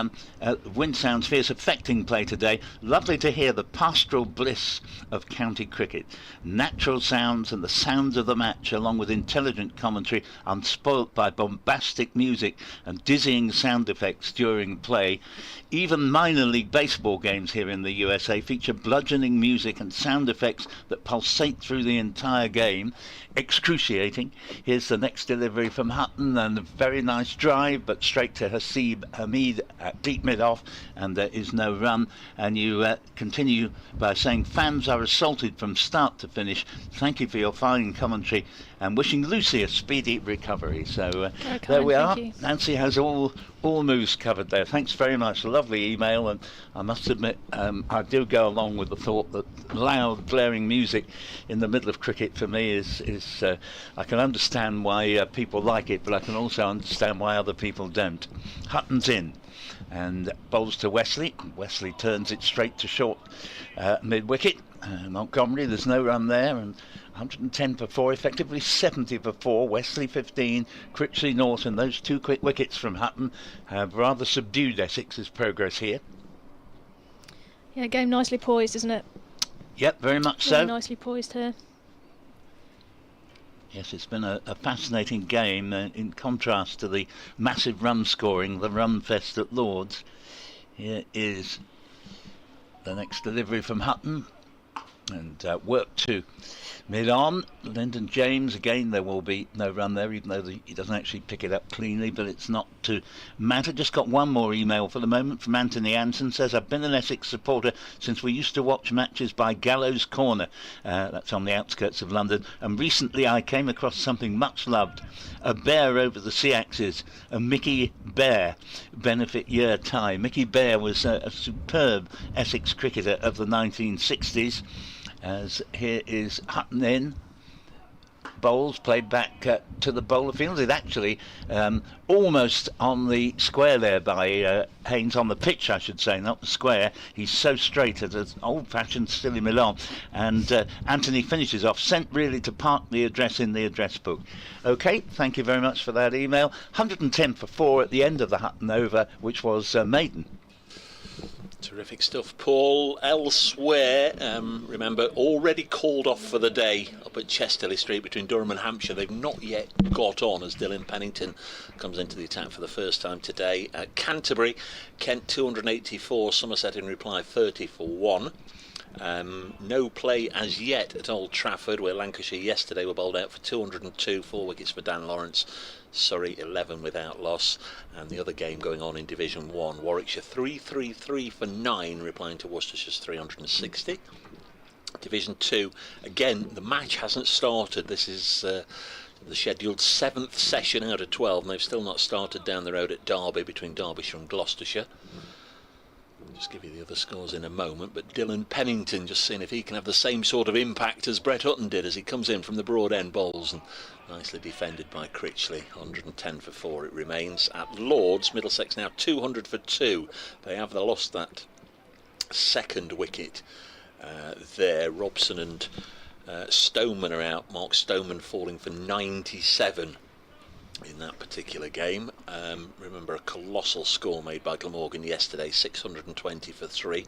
Wind sounds fierce, affecting play today. Lovely to hear the pastoral bliss of county cricket. Natural sounds and the sounds of the match, along with intelligent commentary, unspoilt by bombastic music and dizzying sound effects during play. Even minor league baseball games here in the USA feature bludgeoning music and sound effects that pulsate through the entire game. Excruciating. Here's the next delivery from Hutton, and a very nice drive, but straight to Hasib Hamid at deep mid-off, and there is no run. And you continue by saying fans are assaulted from start to finish. Thank you for your fine commentary, and wishing Lucy a speedy recovery. So there we are. Nancy has all moves covered there. Thanks very much. Lovely email, and I must admit I do go along with the thought that loud blaring music in the middle of cricket for me is I can understand why people like it, but I can also understand why other people don't. Hutton's in and bowls to Wesley. Wesley turns it straight to short mid wicket. Montgomery, there's no run there, and 110 for 4, effectively 70 for 4. Wesley 15, Critchley Norton. Those two quick wickets from Hutton have rather subdued Essex's progress here. Yeah, game nicely poised, isn't it? Yep, very much so. Very nicely poised here. Yes, it's been a fascinating game in contrast to the massive run scoring, the run fest at Lord's. Here is the next delivery from Hutton, and work to mid-on. Lyndon James, again there will be no run there, even though he doesn't actually pick it up cleanly, but it's not to matter. Just got one more email for the moment from Anthony Anson. Says, I've been an Essex supporter since we used to watch matches by Gallows Corner, that's on the outskirts of London, and recently I came across something much loved, a bear over the sea axis, a Mickey Bear benefit year tie. Mickey Bear was a superb Essex cricketer of the 1960s. As here is Hutton in. Bowls played back to the bowler field. It actually almost on the square there by Haynes, on the pitch I should say, not the square. He's so straight at an old-fashioned silly Milan. And Anthony finishes off, sent really to park the address in the address book. OK, thank you very much for that email. 110 for 4 at the end of the Hutton over, which was maiden. Terrific stuff, Paul. Elsewhere, remember, already called off for the day up at Chesterley Street between Durham and Hampshire. They've not yet got on as Dylan Pennington comes into the attack for the first time today. At Canterbury, Kent 284, Somerset in reply 30 for 1. No play as yet at Old Trafford, where Lancashire yesterday were bowled out for 202, 4 wickets for Dan Lawrence. Surrey 11 without loss, and the other game going on in Division 1, Warwickshire 333 for 9, replying to Worcestershire's 360. Division 2, again the match hasn't started. This is the scheduled 7th session out of 12, and they've still not started down the road at Derby between Derbyshire and Gloucestershire. I'll just give you the other scores in a moment, but Dylan Pennington just seeing if he can have the same sort of impact as Brett Hutton did as he comes in from the broad end bowls, and nicely defended by Critchley. 110 for 4 it remains. At Lord's, Middlesex now 200 for 2. They have lost that second wicket there. Robson and Stoneman are out. Mark Stoneman falling for 97 in that particular game. Remember, a colossal score made by Glamorgan yesterday, 620 for 3.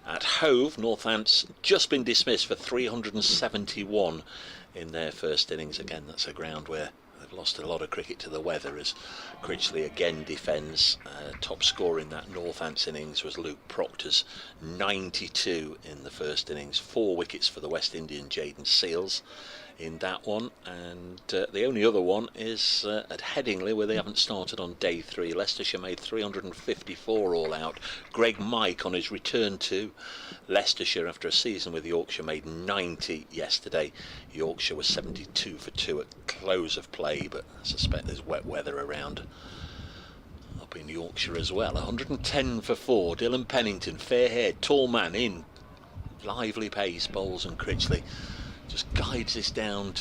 At Hove, Northants just been dismissed for 371 in their first innings. Again, that's a ground where they've lost a lot of cricket to the weather, as Critchley again defends. Top scorer in that Northants innings was Luke Proctor's 92 in the first innings. 4 wickets for the West Indian Jaden Seals in that one, and the only other one is at Headingley, where they haven't started on day 3. Leicestershire made 354 all out. Greg Mike on his return to Leicestershire after a season with Yorkshire made 90 yesterday. Yorkshire was 72 for 2 at close of play, but I suspect there's wet weather around up in Yorkshire as well. 110 for 4. Dylan Pennington, fair-haired, tall man in lively pace, bowls, and Critchley just guides this down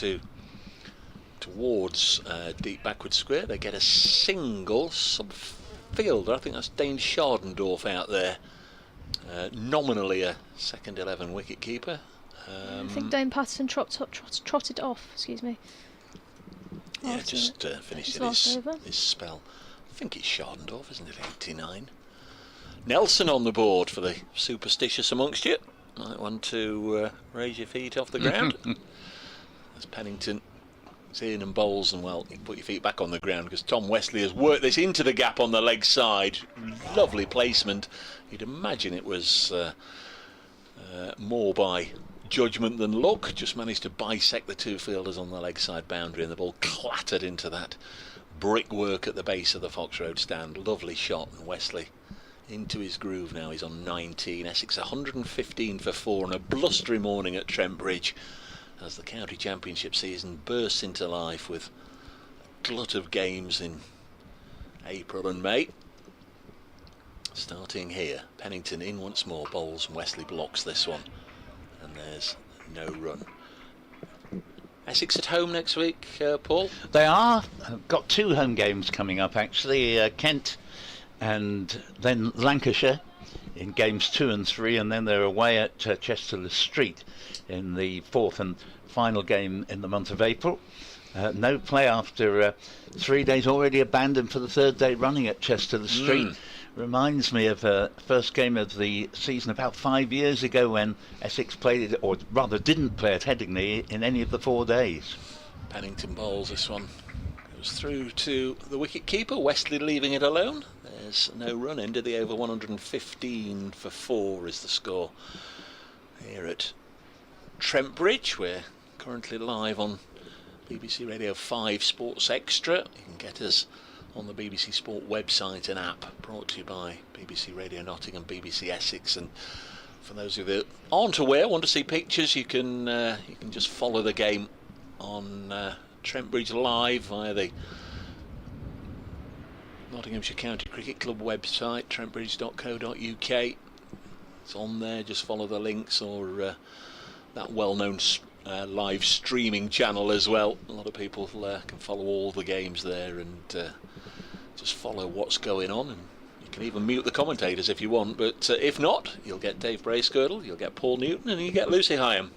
towards deep backward square. They get a single sub-fielder. I think that's Dane Schardendorf out there, nominally a second 11 wicket keeper. I think Dane Patterson trotted off, excuse me. Yeah, After just finished his last his, over. his spell. I think it's Scharndorf, isn't it? 89. Nelson on the board for the superstitious amongst you. Might want to raise your feet off the ground. As Pennington is in and bowls, and well, you can put your feet back on the ground because Tom Wesley has worked this into the gap on the leg side. Lovely placement. You'd imagine it was more by judgment than luck. Just managed to bisect the two fielders on the leg side boundary, and the ball clattered into that brickwork at the base of the Fox Road stand. Lovely shot, and Wesley into his groove now. He's on 19. Essex 115 for 4 on a blustery morning at Trent Bridge as the county championship season bursts into life with a glut of games in April and May. Starting here, Pennington in once more, bowls, and Wesley blocks this one, and there's no run. Essex at home next week, Paul? They are. Got 2 home games coming up actually, Kent and then Lancashire in games 2 and 3, and then they're away at Chester Street in the 4th and final game in the month of April. No play after 3 days already abandoned for the 3rd day running at Chester Street. Reminds me of first game of the season about 5 years ago when Essex played it, or rather didn't play at Headingley in any of the 4 days. Pennington bowls this one. Goes through to the wicket keeper, Wesley leaving it alone. There's no run, ended the over. 115 for 4 is the score here at Trent Bridge. We're currently live on BBC Radio 5 Sports Extra. You can get us on the BBC Sport website and app, brought to you by BBC Radio Nottingham, BBC Essex. And for those of you that aren't aware, want to see pictures, you can just follow the game on Trent Bridge Live via the Nottinghamshire County Cricket Club website, trentbridge.co.uk. It's on there, just follow the links, or that well-known live streaming channel as well. A lot of people can follow all the games there and just follow what's going on, and you can even mute the commentators if you want, but if not, you'll get Dave Bracegirdle, you'll get Paul Newton, and you get Lucy Hyam.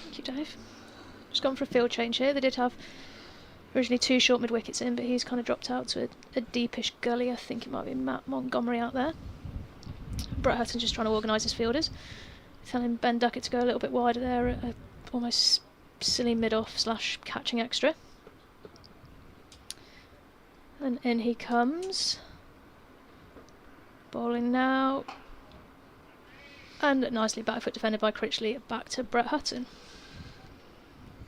Thank you, Dave. Just gone for a field change here. They did have originally 2 short mid-wickets in, but he's kind of dropped out to a deepish gully. I think it might be Matt Montgomery out there. Brett Hutton's just trying to organise his fielders, telling Ben Duckett to go a little bit wider there, a almost silly mid-off / catching extra. And in he comes. Bowling now. And nicely back foot defended by Critchley, back to Brett Hutton.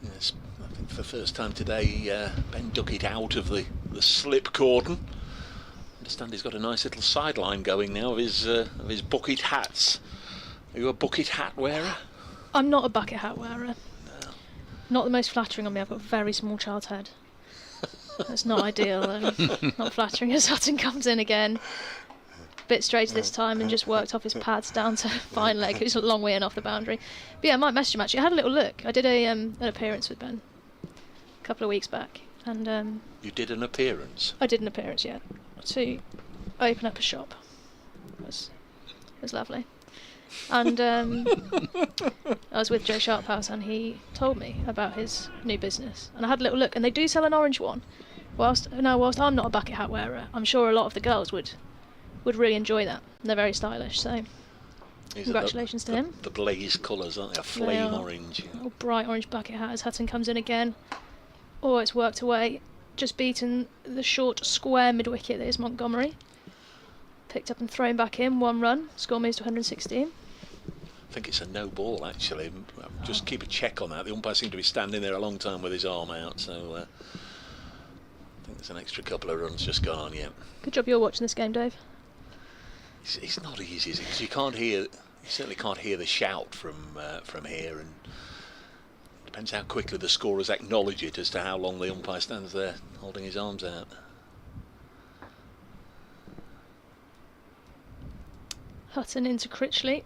Yes, I think for the first time today, Ben Duckett out of the slip cordon. I understand he's got a nice little sideline going now of his bucket hats. Are you a bucket hat wearer? I'm not a bucket hat wearer. No. Not the most flattering on me. I've got a very small child's head. That's not ideal. Not flattering as Hutton comes in again. Bit straight this time and just worked off his pads down to fine leg, who's a long way in off the boundary. But yeah, I might message him actually. I had a little look. I did an appearance with Ben a couple of weeks back, and You did an appearance? I did an appearance, yeah, to open up a shop. It was lovely. And I was with Joe Sharphouse, and he told me about his new business, and I had a little look, and they do sell an orange one. Whilst I'm not a bucket hat wearer, I'm sure a lot of the girls would really enjoy that. They're very stylish, so congratulations to him. The blaze colours, aren't they? A flame orange. A bright orange bucket hat as Hutton comes in again. Oh, it's worked away. Just beaten the short square mid-wicket that is Montgomery. Picked up and thrown back in, 1 run. Score moves to 116. I think it's a no ball actually. Just keep a check on that. The umpire seemed to be standing there a long time with his arm out, so I think there's an extra couple of runs just gone on. Yeah. Good job you're watching this game, Dave. It's not easy, is it? 'Cause you can't hear. You certainly can't hear the shout from here, and it depends how quickly the scorers acknowledge it as to how long the umpire stands there holding his arms out. Hutton into Critchley.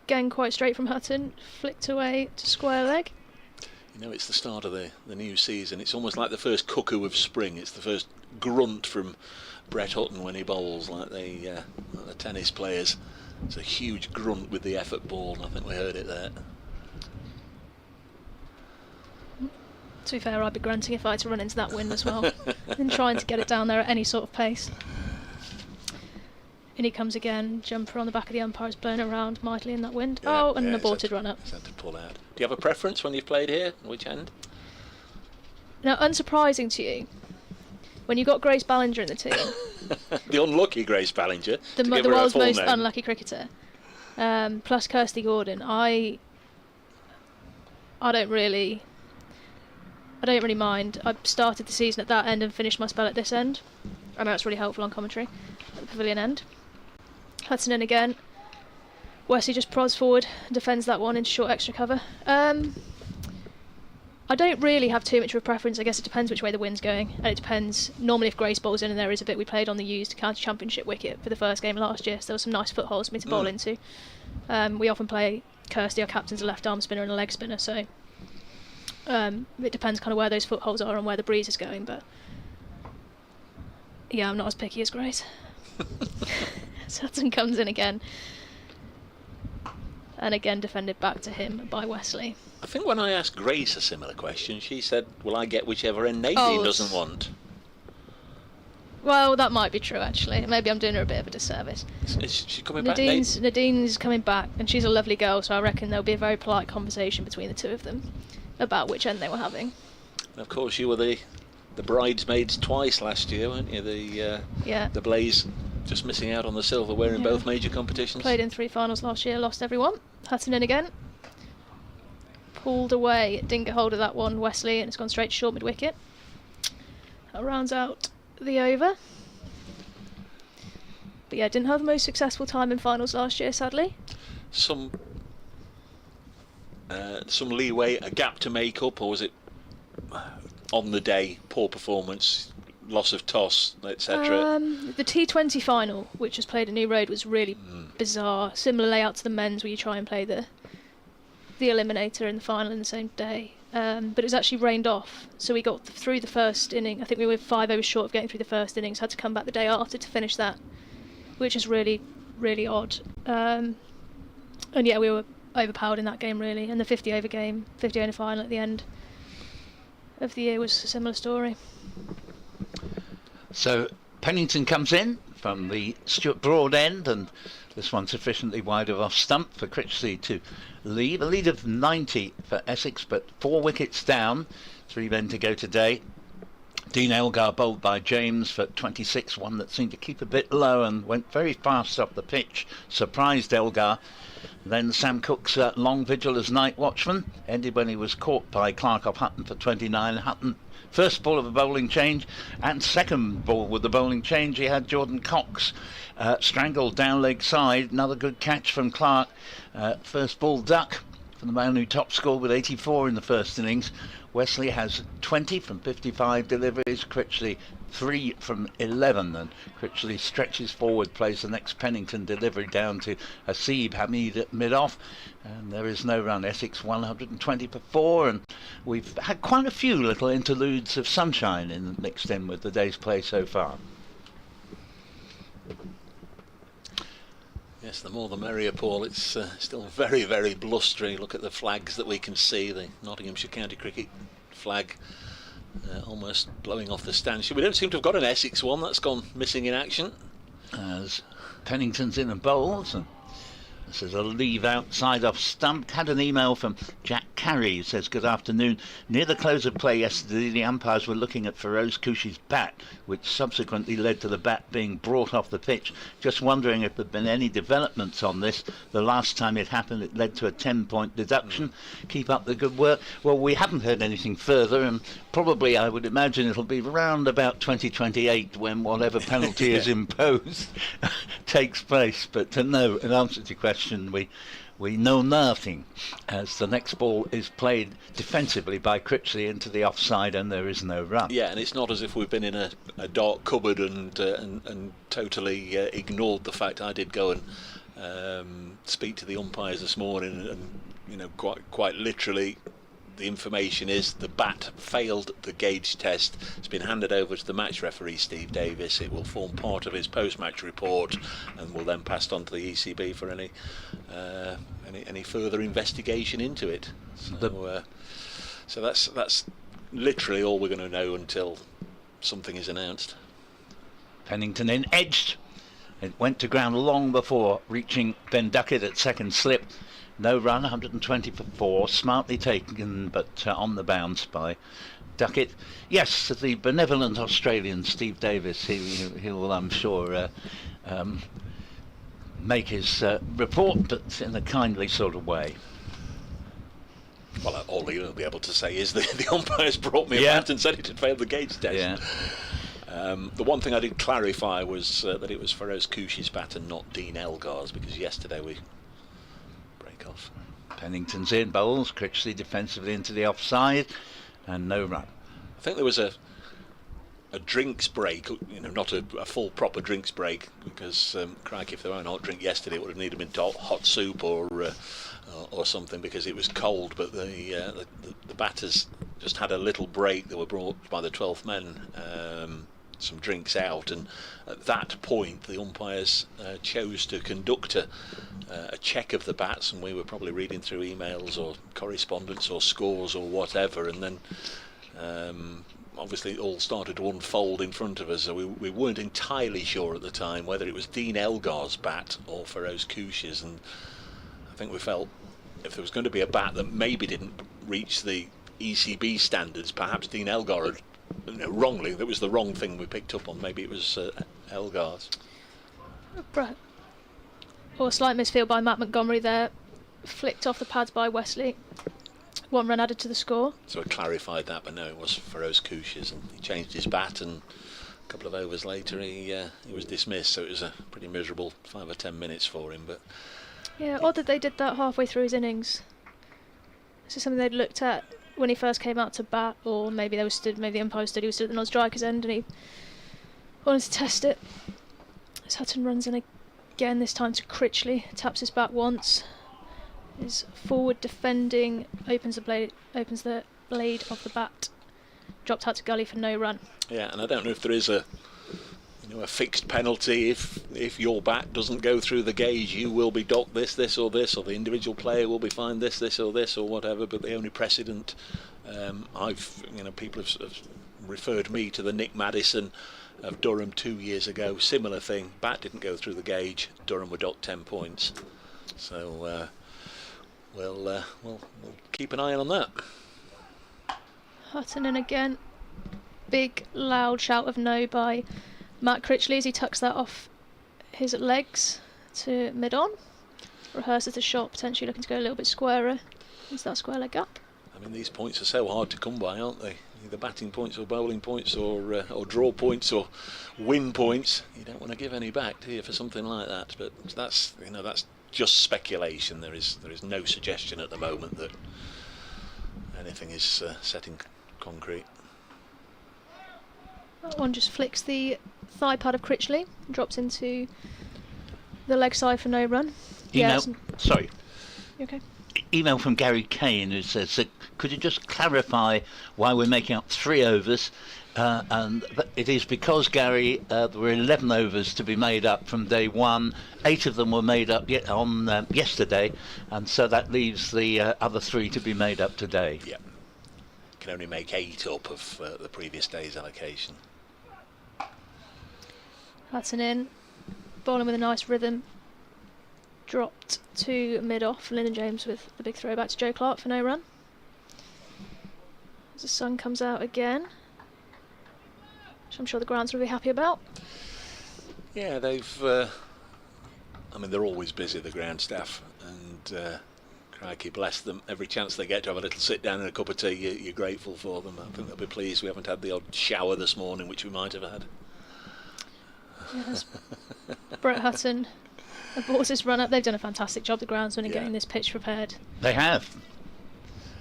Again, quite straight from Hutton. Flicked away to square leg. You know, it's the start of the new season. It's almost like the first cuckoo of spring. It's the first grunt from Brett Hutton when he bowls, like the tennis players. It's a huge grunt with the effort ball, and I think we heard it there. To be fair, I'd be grunting if I had to run into that wind as well, and trying to get it down there at any sort of pace. In he comes again, jumper on the back of the umpire is blown around mightily in that wind. Oh, and an aborted run up. He's had to pull out. Do you have a preference when you've played here? Which end? Now, unsurprising to you, when you've got Grace Ballinger in the team, The unlucky Grace Ballinger, the to give her a world's full most name. unlucky cricketer, plus Kirsty Gordon, I don't really mind. I started the season at that end and finished my spell at this end. I know it's really helpful on commentary at the pavilion end. Hudson in again. Wesley just prods forward and defends that one into short extra cover. I don't really have too much of a preference. I guess it depends which way the wind's going, and it depends. Normally, if Grace bowls in, and there is a bit, we played on the used county championship wicket for the first game last year, so there were some nice footholds for me to bowl into. We often play Kirsty, our captain's a left arm spinner and a leg spinner, so it depends kind of where those footholds are and where the breeze is going. But yeah, I'm not as picky as Grace. Sutton comes in again, and again defended back to him by Wesley. I think when I asked Grace a similar question, she said, "Will I get whichever end Nadine doesn't want?" Well, that might be true actually. Maybe I'm doing her a bit of a disservice. Is she coming Nadine's coming back, and she's a lovely girl, so I reckon there'll be a very polite conversation between the two of them about which end they were having. And of course, you were the bridesmaids twice last year, weren't you? The Blaze just missing out on the silverware in both major competitions. Played in 3 finals last year, lost every one. Hutton in again. Pulled away, didn't get hold of that one, Wesley, and it's gone straight to short mid wicket. That rounds out the over. But yeah, didn't have the most successful time in finals last year, sadly. Some leeway, a gap to make up, or was it on the day, poor performance, loss of toss, etc.? The T20 final, which was played at New Road, was really bizarre. Similar layout to the men's, where you try and play the eliminator in the final in the same day. But it was actually rained off, so we got through the first inning. I think we were 5 overs short of getting through the first innings, had to come back the day after to finish that, which is really, really odd. And yeah, we were overpowered in that game really, and the 50 over game, 50 over final at the end of the year was a similar story. So Pennington comes in from the Stuart Broad end, and this one sufficiently wide of off stump for Critchley to lead. A lead of 90 for Essex, but 4 wickets down, 3 men to go today. Dean Elgar bowled by James for 26, one that seemed to keep a bit low and went very fast up the pitch, surprised Elgar. Then Sam Cook's long vigil as night watchman ended when he was caught by Clark of Hutton for 29. Hutton, first ball of a bowling change, and second ball with the bowling change he had Jordan Cox strangled down leg side. Another good catch from Clark. First ball duck from the man who top scored with 84 in the first innings. Wesley has 20 from 55 deliveries, Critchley 3 from 11, and Critchley stretches forward, plays the next Pennington delivery down to Hasib Hamid at mid-off, and there is no run. Essex 120 for 4, and we've had quite a few little interludes of sunshine mixed in with the day's play so far. Yes, the more the merrier, Paul. It's still very, very blustery. Look at the flags that we can see. The Nottinghamshire County Cricket flag almost blowing off the stand. We don't seem to have got an Essex one. That's gone missing in action. As Pennington's in and bowls, and this is a leave outside off stump. Had an email from Jack Carey who says, "Good afternoon. Near the close of play yesterday, the umpires were looking at Feroz Kushi's bat, which subsequently led to the bat being brought off the pitch. Just wondering if there have been any developments on this. The last time it happened, it led to a 10-point deduction. Keep up the good work." Well, we haven't heard anything further, and probably I would imagine it'll be around about 2028 when whatever penalty is imposed takes place. But no, in answer to your question, we know nothing, as the next ball is played defensively by Critchley into the offside, and there is no run. Yeah, and it's not as if we've been in a dark cupboard and totally ignored the fact. I did go and speak to the umpires this morning, and quite literally, the information is the bat failed the gauge test. It's been handed over to the match referee, Steve Davis. It will form part of his post-match report and will then passed on to the ECB for any further investigation into it. So that's literally all we're going to know until something is announced. Pennington in, edged. It went to ground long before reaching Ben Duckett at second slip. No run, 120 for 4. Smartly taken, but on the bounce by Duckett. Yes, the benevolent Australian Steve Davis, he'll I'm sure make his report, but in a kindly sort of way. Well, all he'll be able to say is the umpires brought me a bat and said it had failed the gauge test. Yeah. The one thing I did clarify was that it was Feroz Kouchi's bat and not Dean Elgar's, because yesterday we break off. Pennington's in, bowls, Critchley defensively into the offside, and no run. I think there was a drinks break, not a full proper drinks break, because crikey, if there weren't hot drink yesterday, it would have needed been hot soup or something, because it was cold. But the batters just had a little break. They were brought by the 12th men some drinks out, and at that point the umpires chose to conduct a check of the bats, and we were probably reading through emails or correspondence or scores or whatever, and then obviously it all started to unfold in front of us, so we weren't entirely sure at the time whether it was Dean Elgar's bat or Feroz Kouchi's, and I think we felt if there was going to be a bat that maybe didn't reach the ECB standards, perhaps Dean Elgar had, wrongly, that was the wrong thing we picked up on. Maybe it was Elgar's. Or a slight misfield by Matt Montgomery there, flicked off the pads by Wesley. 1 run added to the score. So I clarified that, but no, it was Feroz Kouchi's, and he changed his bat, and a couple of overs later he was dismissed. So it was a pretty miserable 5 or 10 minutes for him. But yeah, odd that they did that halfway through his innings. This is something they'd looked at when he first came out to bat, or maybe they were stood. Maybe the umpire stood. He was stood at the non-striker's end, and he wanted to test it. As Hutton runs in again, this time to Critchley, taps his bat once. Is forward defending, opens the blade of the bat, dropped out to gully for no run. Yeah, and I don't know if there is a fixed penalty if your bat doesn't go through the gauge. You will be docked this, or this, or the individual player will be fined this, or this, or whatever. But the only precedent people have referred me to the Nick Maddison of Durham 2 years ago. Similar thing. Bat didn't go through the gauge. Durham were docked 10 points. So we'll keep an eye on that. Hutton in again. Big loud shout of no by Matt Critchley as he tucks that off his legs to mid-on. Rehearses the shot, potentially looking to go a little bit squarer. Is that square leg up? I mean, these points are so hard to come by, aren't they? Either batting points or bowling points or draw points or win points. You don't want to give any back, do you, for something like that? But that's just speculation. There is no suggestion at the moment that anything is set in concrete. That one just flicks the thigh pad of Critchley, drops into the leg side for no run. Sorry. You okay? Email from Gary Kane who says, could you just clarify why we're making up 3 overs? And it is because, Gary, there were 11 overs to be made up from day 1. 8 of them were made up on yesterday, and so that leaves the other 3 to be made up today. Yeah. Can only make 8 up of the previous day's allocation. Hutton in, bowling with a nice rhythm. Dropped to mid-off. Lyndon James with the big throw back to Joe Clark for no run. As the sun comes out again, which I'm sure the grounds will be happy about. Yeah, they've. They're always busy, the ground staff, and crikey, bless them. Every chance they get to have a little sit down and a cup of tea, you're grateful for them. I think they'll be pleased we haven't had the odd shower this morning, which we might have had. Yes. Brett Hutton aborts his run up. They've done a fantastic job, the groundsmen, in getting this pitch prepared. They have.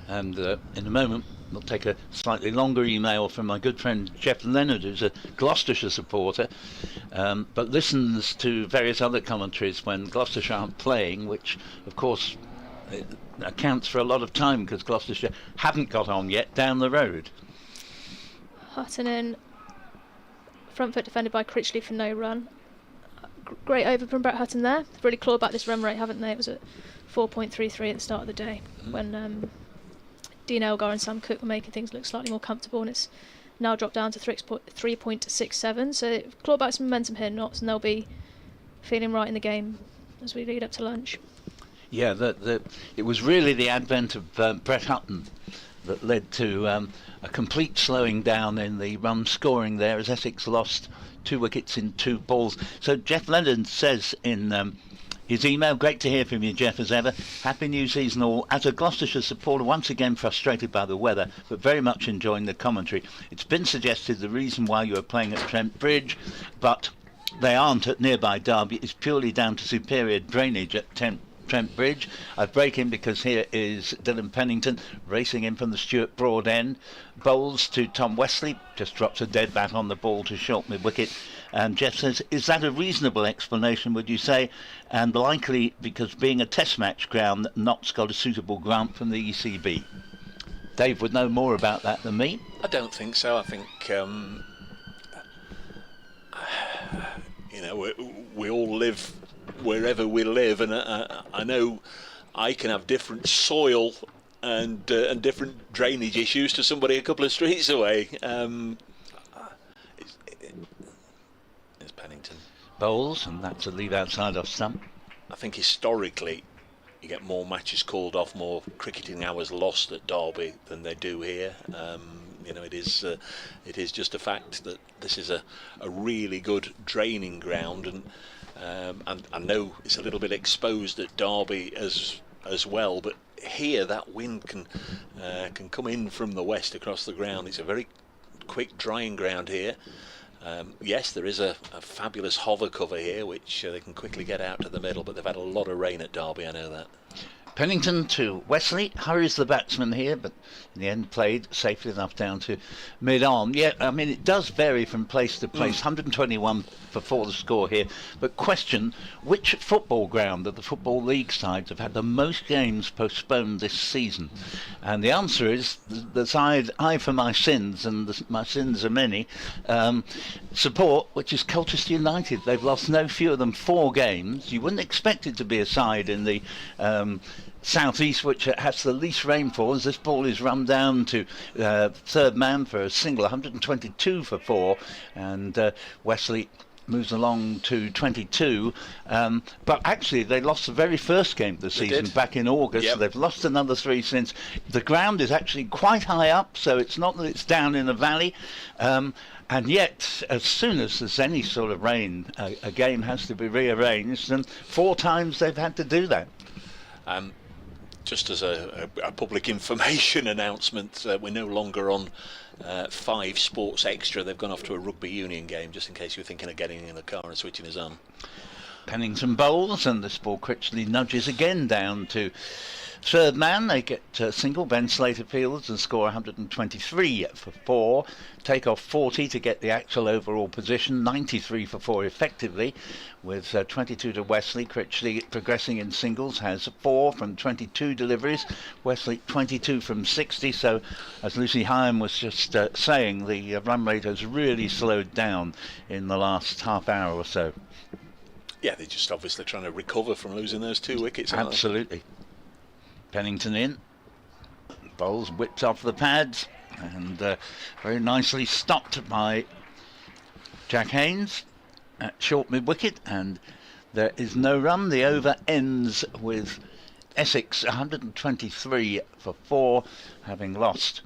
And in a moment, we'll take a slightly longer email from my good friend Jeff Leonard, who's a Gloucestershire supporter, but listens to various other commentaries when Gloucestershire aren't playing, which, of course, accounts for a lot of time because Gloucestershire haven't got on yet down the road. Hutton in, front foot defended by Critchley for no run. Great over from Brett Hutton there. They've really clawed back this run rate, haven't they? It was at 4.33 at the start of the day when Dean Elgar and Sam Cook were making things look slightly more comfortable, and it's now dropped down to 3.67. So claw back some momentum here, Notts, and they'll be feeling right in the game as we lead up to lunch. Yeah, it was really the advent of Brett Hutton that led to a complete slowing down in the run scoring there, as Essex lost 2 wickets in 2 balls. So Jeff Lennon says in his email, great to hear from you, Jeff, as ever. Happy new season all. As a Gloucestershire supporter, once again frustrated by the weather, but very much enjoying the commentary. It's been suggested the reason why you are playing at Trent Bridge, but they aren't at nearby Derby, is purely down to superior drainage at Trent Bridge. I break in because here is Dylan Pennington racing in from the Stuart Broad end. Bowls to Tom Wesley, just drops a dead bat on the ball to short mid-wicket. And Jeff says, is that a reasonable explanation, would you say? And likely because being a test match ground, Notts got a suitable grant from the ECB. Dave would know more about that than me. I don't think so. I think we all live wherever we live, and I know I can have different soil and different drainage issues to somebody a couple of streets away. It's Pennington. Bowls, and that's a leave outside off stump. I think historically you get more matches called off, more cricketing hours lost at Derby than they do here. It is just a fact that this is a really good draining ground, and I know it's a little bit exposed at Derby as well, but here that wind can come in from the west across the ground. It's a very quick drying ground here. Yes, there is a fabulous hover cover here, which they can quickly get out to the middle, but they've had a lot of rain at Derby, I know that. Pennington to Wesley, hurries the batsman here, but in the end played safely enough down to mid-on. Yeah, I mean, it does vary from place to place. 121 for 4 the score here. But question, which football ground of the Football League sides have had the most games postponed this season? And the answer is the side I, for my sins, and my sins are many, support, which is Colchester United. They've lost no fewer than 4 games. You wouldn't expect it to be a side in the southeast which has the least rainfall, as this ball is run down to third man for a single, 122 for 4, and Wesley moves along to 22, but actually they lost the very first game of the season back in August. Yep. So they've lost another 3 since. The ground is actually quite high up, so it's not that it's down in a valley, and yet as soon as there's any sort of rain, a game has to be rearranged, and 4 times they've had to do that. Just as a public information announcement, we're no longer on 5 Sports Extra. They've gone off to a rugby union game, just in case you're thinking of getting in the car and switching us on. Pennington bowls, and this ball quickly nudges again down to third man. They get single. Ben Slater fields and score 123 for 4. Take off 40 to get the actual overall position. 93 for 4 effectively, with 22 to Wesley. Critchley progressing in singles, has 4 from 22 deliveries. Wesley 22 from 60. So, as Lucy Hyam was just saying, the run rate has really slowed down in the last half hour or so. Yeah, they're just obviously trying to recover from losing those 2 wickets. Absolutely. Pennington in, bowls whipped off the pads, and very nicely stopped by Jack Haynes at short mid-wicket, and there is no run. The over ends with Essex 123 for 4, having lost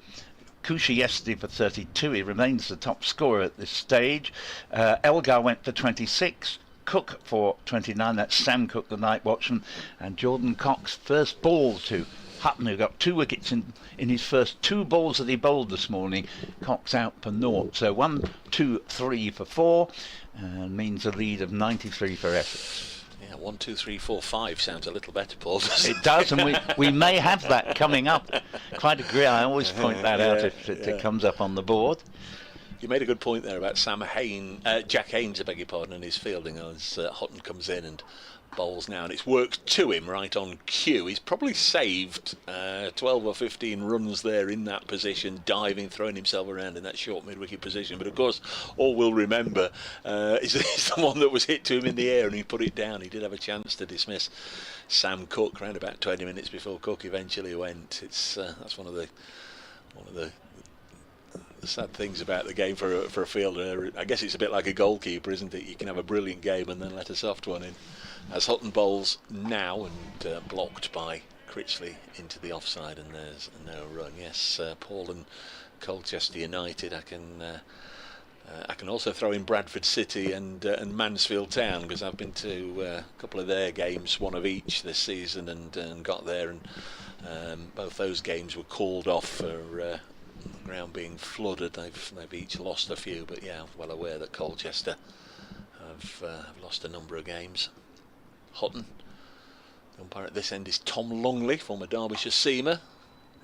Kushi yesterday for 32. He remains the top scorer at this stage. Elgar went for 26. Cook for 29, that's Sam Cook, the night watchman, and Jordan Cox first ball to Hutton, who got 2 wickets in his first 2 balls that he bowled this morning. Cox out for 0. So 1, 2, 3 for 4, and means a lead of 93 for Essex. Yeah, 1, 2, 3, 4, 5 sounds a little better, Paul. It does, and we may have that coming up. Quite agree. I always point that out if it comes up on the board. You made a good point there about Jack Haynes, I beg your pardon, and his fielding as Hutton comes in and bowls now, and it's worked to him right on cue. He's probably saved 12 or 15 runs there in that position, diving, throwing himself around in that short mid-wicket position. But of course, all we'll remember is the one that was hit to him in the air and he put it down. He did have a chance to dismiss Sam Cook around about 20 minutes before Cook eventually went. That's one of the sad things about the game for a fielder. I guess it's a bit like a goalkeeper, isn't it? You can have a brilliant game and then let a soft one in. As Hutton bowls now and blocked by Critchley into the offside, and there's no run. Yes, Paul and Colchester United. I can also throw in Bradford City and Mansfield Town, because I've been to a couple of their games, one of each this season, and got there, and both those games were called off for ground being flooded. They've each lost a few, but yeah, I'm well aware that Colchester have lost a number of games. Hutton. The umpire at this end is Tom Longley, former Derbyshire seamer.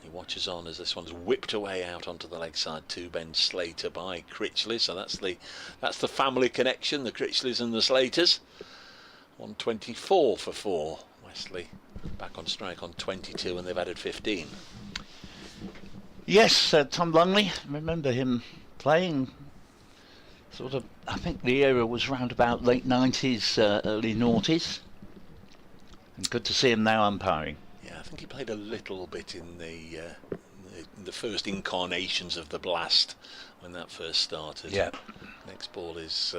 He watches on as this one's whipped away out onto the leg side to Ben Slater by Critchley. So that's the family connection, the Critchleys and the Slaters. 124 for 4. Wesley back on strike on 22, and they've added 15. Yes, Tom Longley. I remember him playing sort of, I think the era was round about late 90s, early noughties. And good to see him now umpiring. Yeah, I think he played a little bit in the first incarnations of the Blast when that first started. Yeah. Next ball is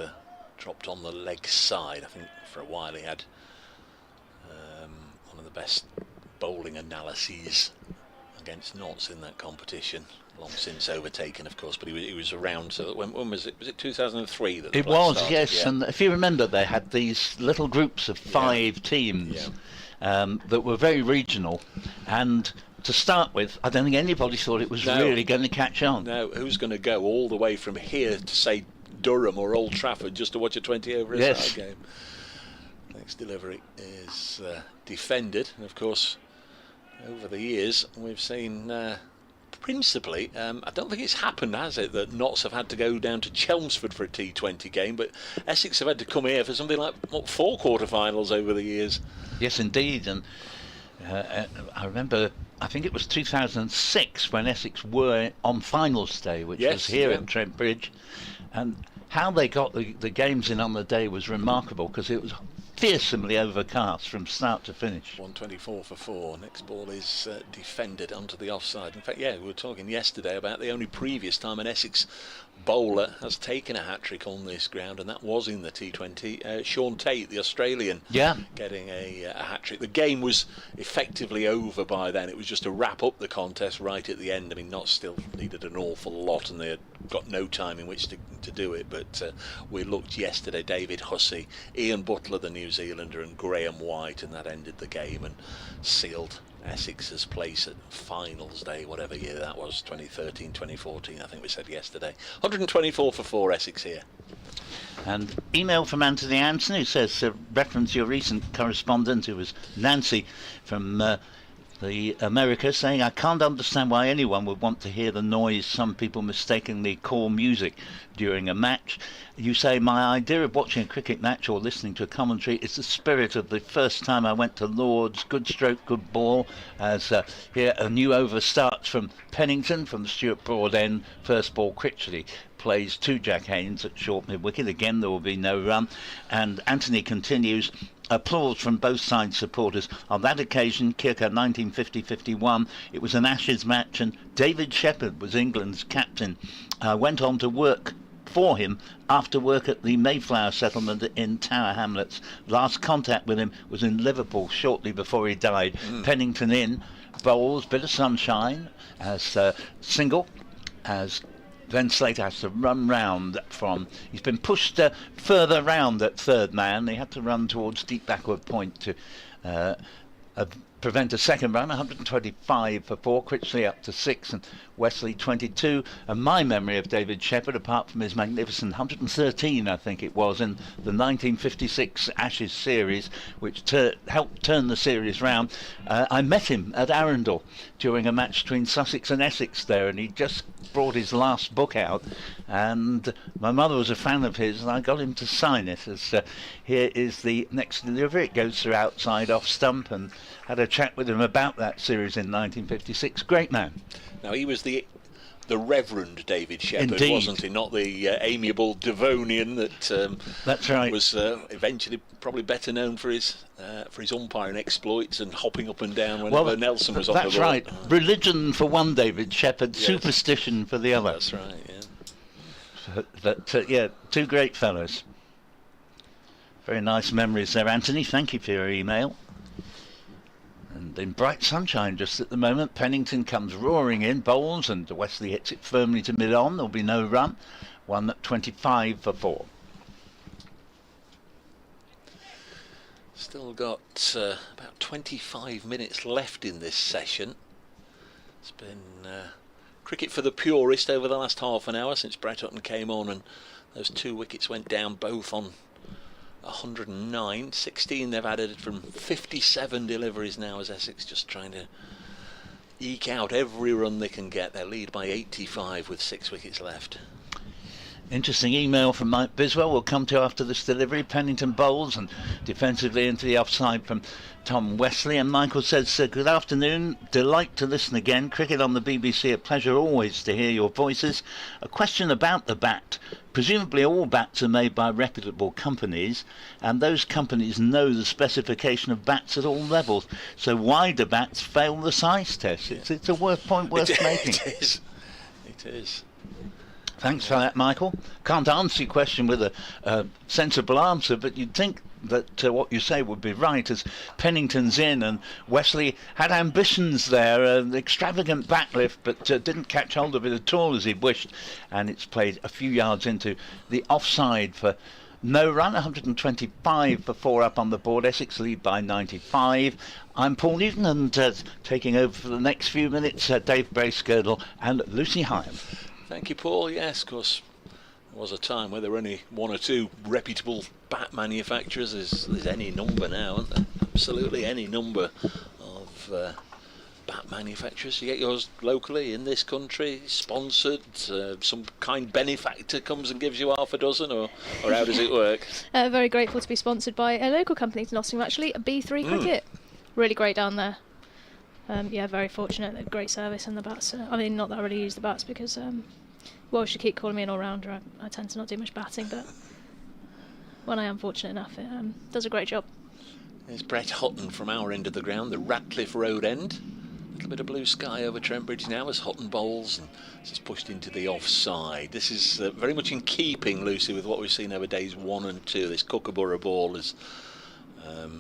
dropped on the leg side. I think for a while he had one of the best bowling analyses against Notts in that competition. Long since overtaken, of course, but he was around. So when was it? Was it 2003 that it was? started? Yes, yeah. And if you remember, they had these little groups of 5 teams that were very regional. And to start with, I don't think anybody thought it was really going to catch on. No, who's going to go all the way from here to say Durham or Old Trafford just to watch a 20 over a side game? Next delivery is defended, and of course, over the years we've seen. Principally, I don't think it's happened, has it, that Notts have had to go down to Chelmsford for a T20 game, but Essex have had to come here for something like 4 quarter-finals over the years. Yes, indeed, and I remember, I think it was 2006 when Essex were on finals day, which was here at Trent Bridge, and how they got the games in on the day was remarkable, because it was fearsomely overcast from start to finish. 124 for 4. Next ball is defended onto the offside. In fact, we were talking yesterday about the only previous time an Essex bowler has taken a hat-trick on this ground, and that was in the T20. Sean Tate, the Australian, getting a hat-trick. The game was effectively over by then. It was just to wrap up the contest right at the end. I mean, Notts still needed an awful lot, and they had got no time in which to do it, but we looked yesterday, David Hussey, Ian Butler, the New Zealander, and Graham White, and that ended the game and sealed Essex's place at finals day, whatever year that was, 2013, 2014, I think we said yesterday. 124 for 4, Essex here. And email from Anthony Anson, who says, reference your recent correspondent, who was Nancy from the America, saying, I can't understand why anyone would want to hear the noise some people mistakenly call music during a match. You say, my idea of watching a cricket match or listening to a commentary is the spirit of the first time I went to Lord's. Good stroke, good ball. As here a new over starts from Pennington from the Stuart Broad end. First ball, Critchley plays to Jack Haynes at short mid-wicket. Again, there will be no run. And Anthony continues, applause from both sides supporters. On that occasion, Kirker 1950-51, it was an Ashes match, and David Shepherd was England's captain. Went on to work for him after work at the Mayflower settlement in Tower Hamlets. Last contact with him was in Liverpool shortly before he died. Pennington in, bowls, bit of sunshine, as single, as then Slater has to run round from, he's been pushed further round at third man. He had to run towards deep backward point to prevent a second run. 125 for 4, Critchley up to 6 and Wesley 22. And my memory of David Shepherd, apart from his magnificent 113 I think it was in the 1956 Ashes series, which helped turn the series round, I met him at Arundel during a match between Sussex and Essex there, and he just brought his last book out, and my mother was a fan of his, and I got him to sign it. As here is the next delivery. It goes through outside off stump, and had a chat with him about that series in 1956. Great man. Now, he was the Reverend David Shepherd, Indeed. wasn't he? Not the amiable Devonian that That's right. was eventually probably better known for his umpiring exploits and hopping up and down whenever Nelson was on the ball. That's right. Religion for one David Shepherd, Yes. Superstition for the other. That's right, yeah. But yeah, two great fellows. Very nice memories there, Anthony. Thank you for your email. And in bright sunshine just at the moment, Pennington comes roaring in, bowls, and Wesley hits it firmly to mid-on. There'll be no run. 125 for 4. Still got about 25 minutes left in this session. It's been cricket for the purist over the last half an hour since Brett Hutton came on, and those 2 wickets went down both on 109. 16 they've added from 57 deliveries now, as Essex just trying to eke out every run they can get. Their lead by 85 with 6 wickets left. Interesting email from Mike Biswell. We'll come to after this delivery. Pennington bowls and defensively into the offside from Tom Wesley. And Michael says, good afternoon. Delight to listen again. Cricket on the BBC. A pleasure always to hear your voices. A question about the bat. Presumably all bats are made by reputable companies, and those companies know the specification of bats at all levels. So why do bats fail the size test? It's a point worth making. It is. It is. Thanks for that, Michael. Can't answer your question with a sensible answer, but you'd think that what you say would be right, as Pennington's in and Wesley had ambitions there, an extravagant backlift, but didn't catch hold of it at all as he wished, and it's played a few yards into the offside for no run. 125 for 4 up on the board. Essex lead by 95. I'm Paul Newton, and taking over for the next few minutes, Dave Bracegirdle and Lucy Hyam. Thank you, Paul. Yes, of course, there was a time where there were only 1 or 2 reputable bat manufacturers. There's any number now, aren't there? Absolutely any number of bat manufacturers. You get yours locally in this country, sponsored, some kind benefactor comes and gives you half a dozen, or how does it work? Very grateful to be sponsored by a local company to Nottingham, actually, B3 Cricket. Really great down there. Yeah, very fortunate. Great service, and the bats. I mean, not that I really use the bats because, well, she keep calling me an all-rounder. I tend to not do much batting, but when I am fortunate enough, it does a great job. There's Brett Hutton from our end of the ground, the Ratcliffe Road end. A little bit of blue sky over Trent Bridge now as Hutton bowls, and this is pushed into the offside. This is very much in keeping, Lucy, with what we've seen over days 1 and 2. This Kookaburra ball is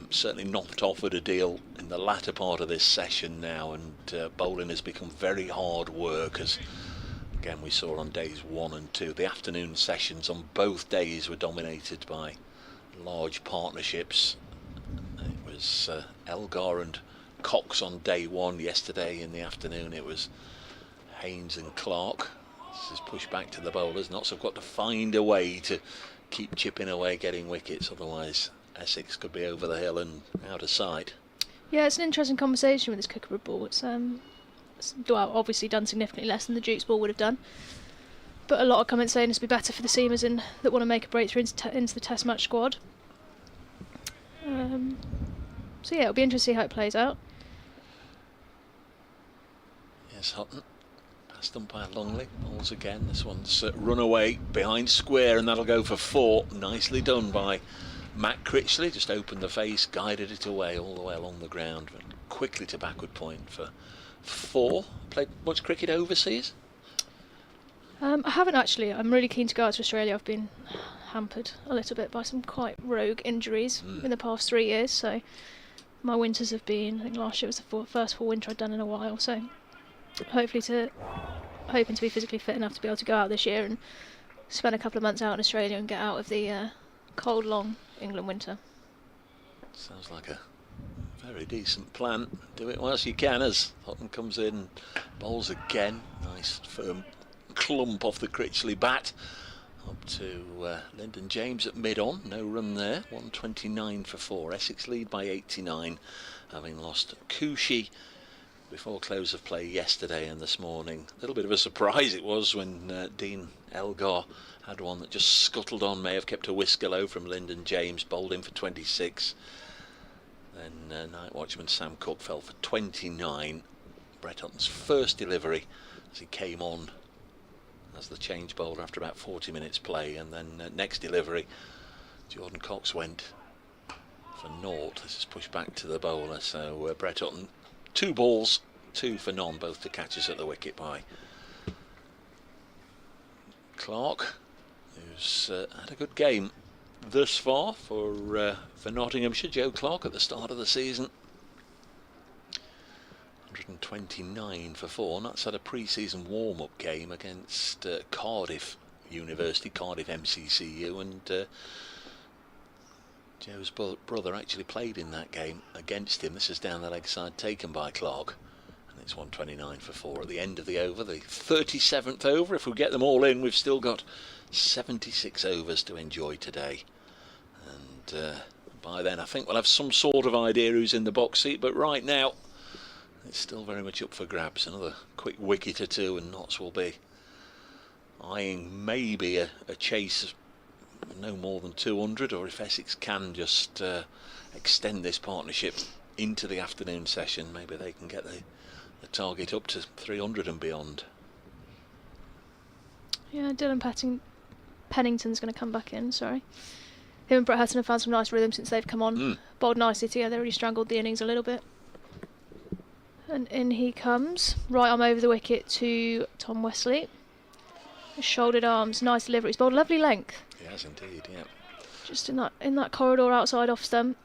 certainly not offered a deal in the latter part of this session now, and bowling has become very hard work, as again we saw on days 1 and 2. The afternoon sessions on both days were dominated by large partnerships. It was Elgar and Cox on day 1. Yesterday in the afternoon it was Haynes and Clark. This is pushed back to the bowlers. Notts have got to find a way to keep chipping away, getting wickets, otherwise Essex could be over the hill and out of sight. Yeah, it's an interesting conversation with this Kookaburra ball. It's well, obviously done significantly less than the Duke's ball would have done, but a lot of comments saying this would be better for the seamers that want to make a breakthrough into the Test match squad. So yeah, it'll be interesting to see how it plays out. Yes, Hutton past umpire Longley, bowls again. This one's run away behind square, and that'll go for 4. Nicely done by Matt Critchley. Just opened the face, guided it away all the way along the ground, but quickly to backward point for 4. Played much cricket overseas? I haven't actually. I'm really keen to go out to Australia. I've been hampered a little bit by some quite rogue injuries in the past 3 years, so my winters have been, I think last year was the first full winter I'd done in a while, so hoping to be physically fit enough to be able to go out this year and spend a couple of months out in Australia and get out of the cold, long England winter. Sounds like a Very decent plan. Do it whilst you can as Hutton comes in, bowls again. Nice firm clump off the Critchley bat. Up to Lyndon James at mid-on. No run there. 129 for 4. Essex lead by 89, having lost Cushy before close of play yesterday and this morning. A little bit of a surprise it was when Dean Elgar had one that just scuttled on. May have kept a whisker low from Lyndon James, bowled in for 26. Then night watchman Sam Cook fell for 29. Brett Hutton's first delivery as he came on as the change bowler after about 40 minutes play, and then next delivery Jordan Cox went for naught. This is pushed back to the bowler, so Brett Hutton 2 balls, 2 for none, both to catches at the wicket by Clark, who's had a good game thus far for Nottinghamshire. Joe Clark at the start of the season, 129 for 4, and that's had a pre-season warm-up game against Cardiff University, Cardiff MCCU, and Joe's brother actually played in that game against him. This is down the leg side taken by Clark, and it's 129 for 4 at the end of the over, the 37th over. If we get them all in, we've still got 76 overs to enjoy today, and by then I think we'll have some sort of idea who's in the box seat, but right now it's still very much up for grabs. Another quick wicket or two and Notts will be eyeing maybe a chase of no more than 200, or if Essex can just extend this partnership into the afternoon session, maybe they can get the target up to 300 and beyond. Yeah, Dylan Pennington's going to come back in, sorry. Him and Brett Hutton have found some nice rhythm since they've come on. Bowled nicely together, really strangled the innings a little bit. And in he comes, right arm over the wicket to Tom Wesley. Shouldered arms, nice delivery. He's bowled lovely length. He has indeed, yeah. Just in that corridor outside off stump.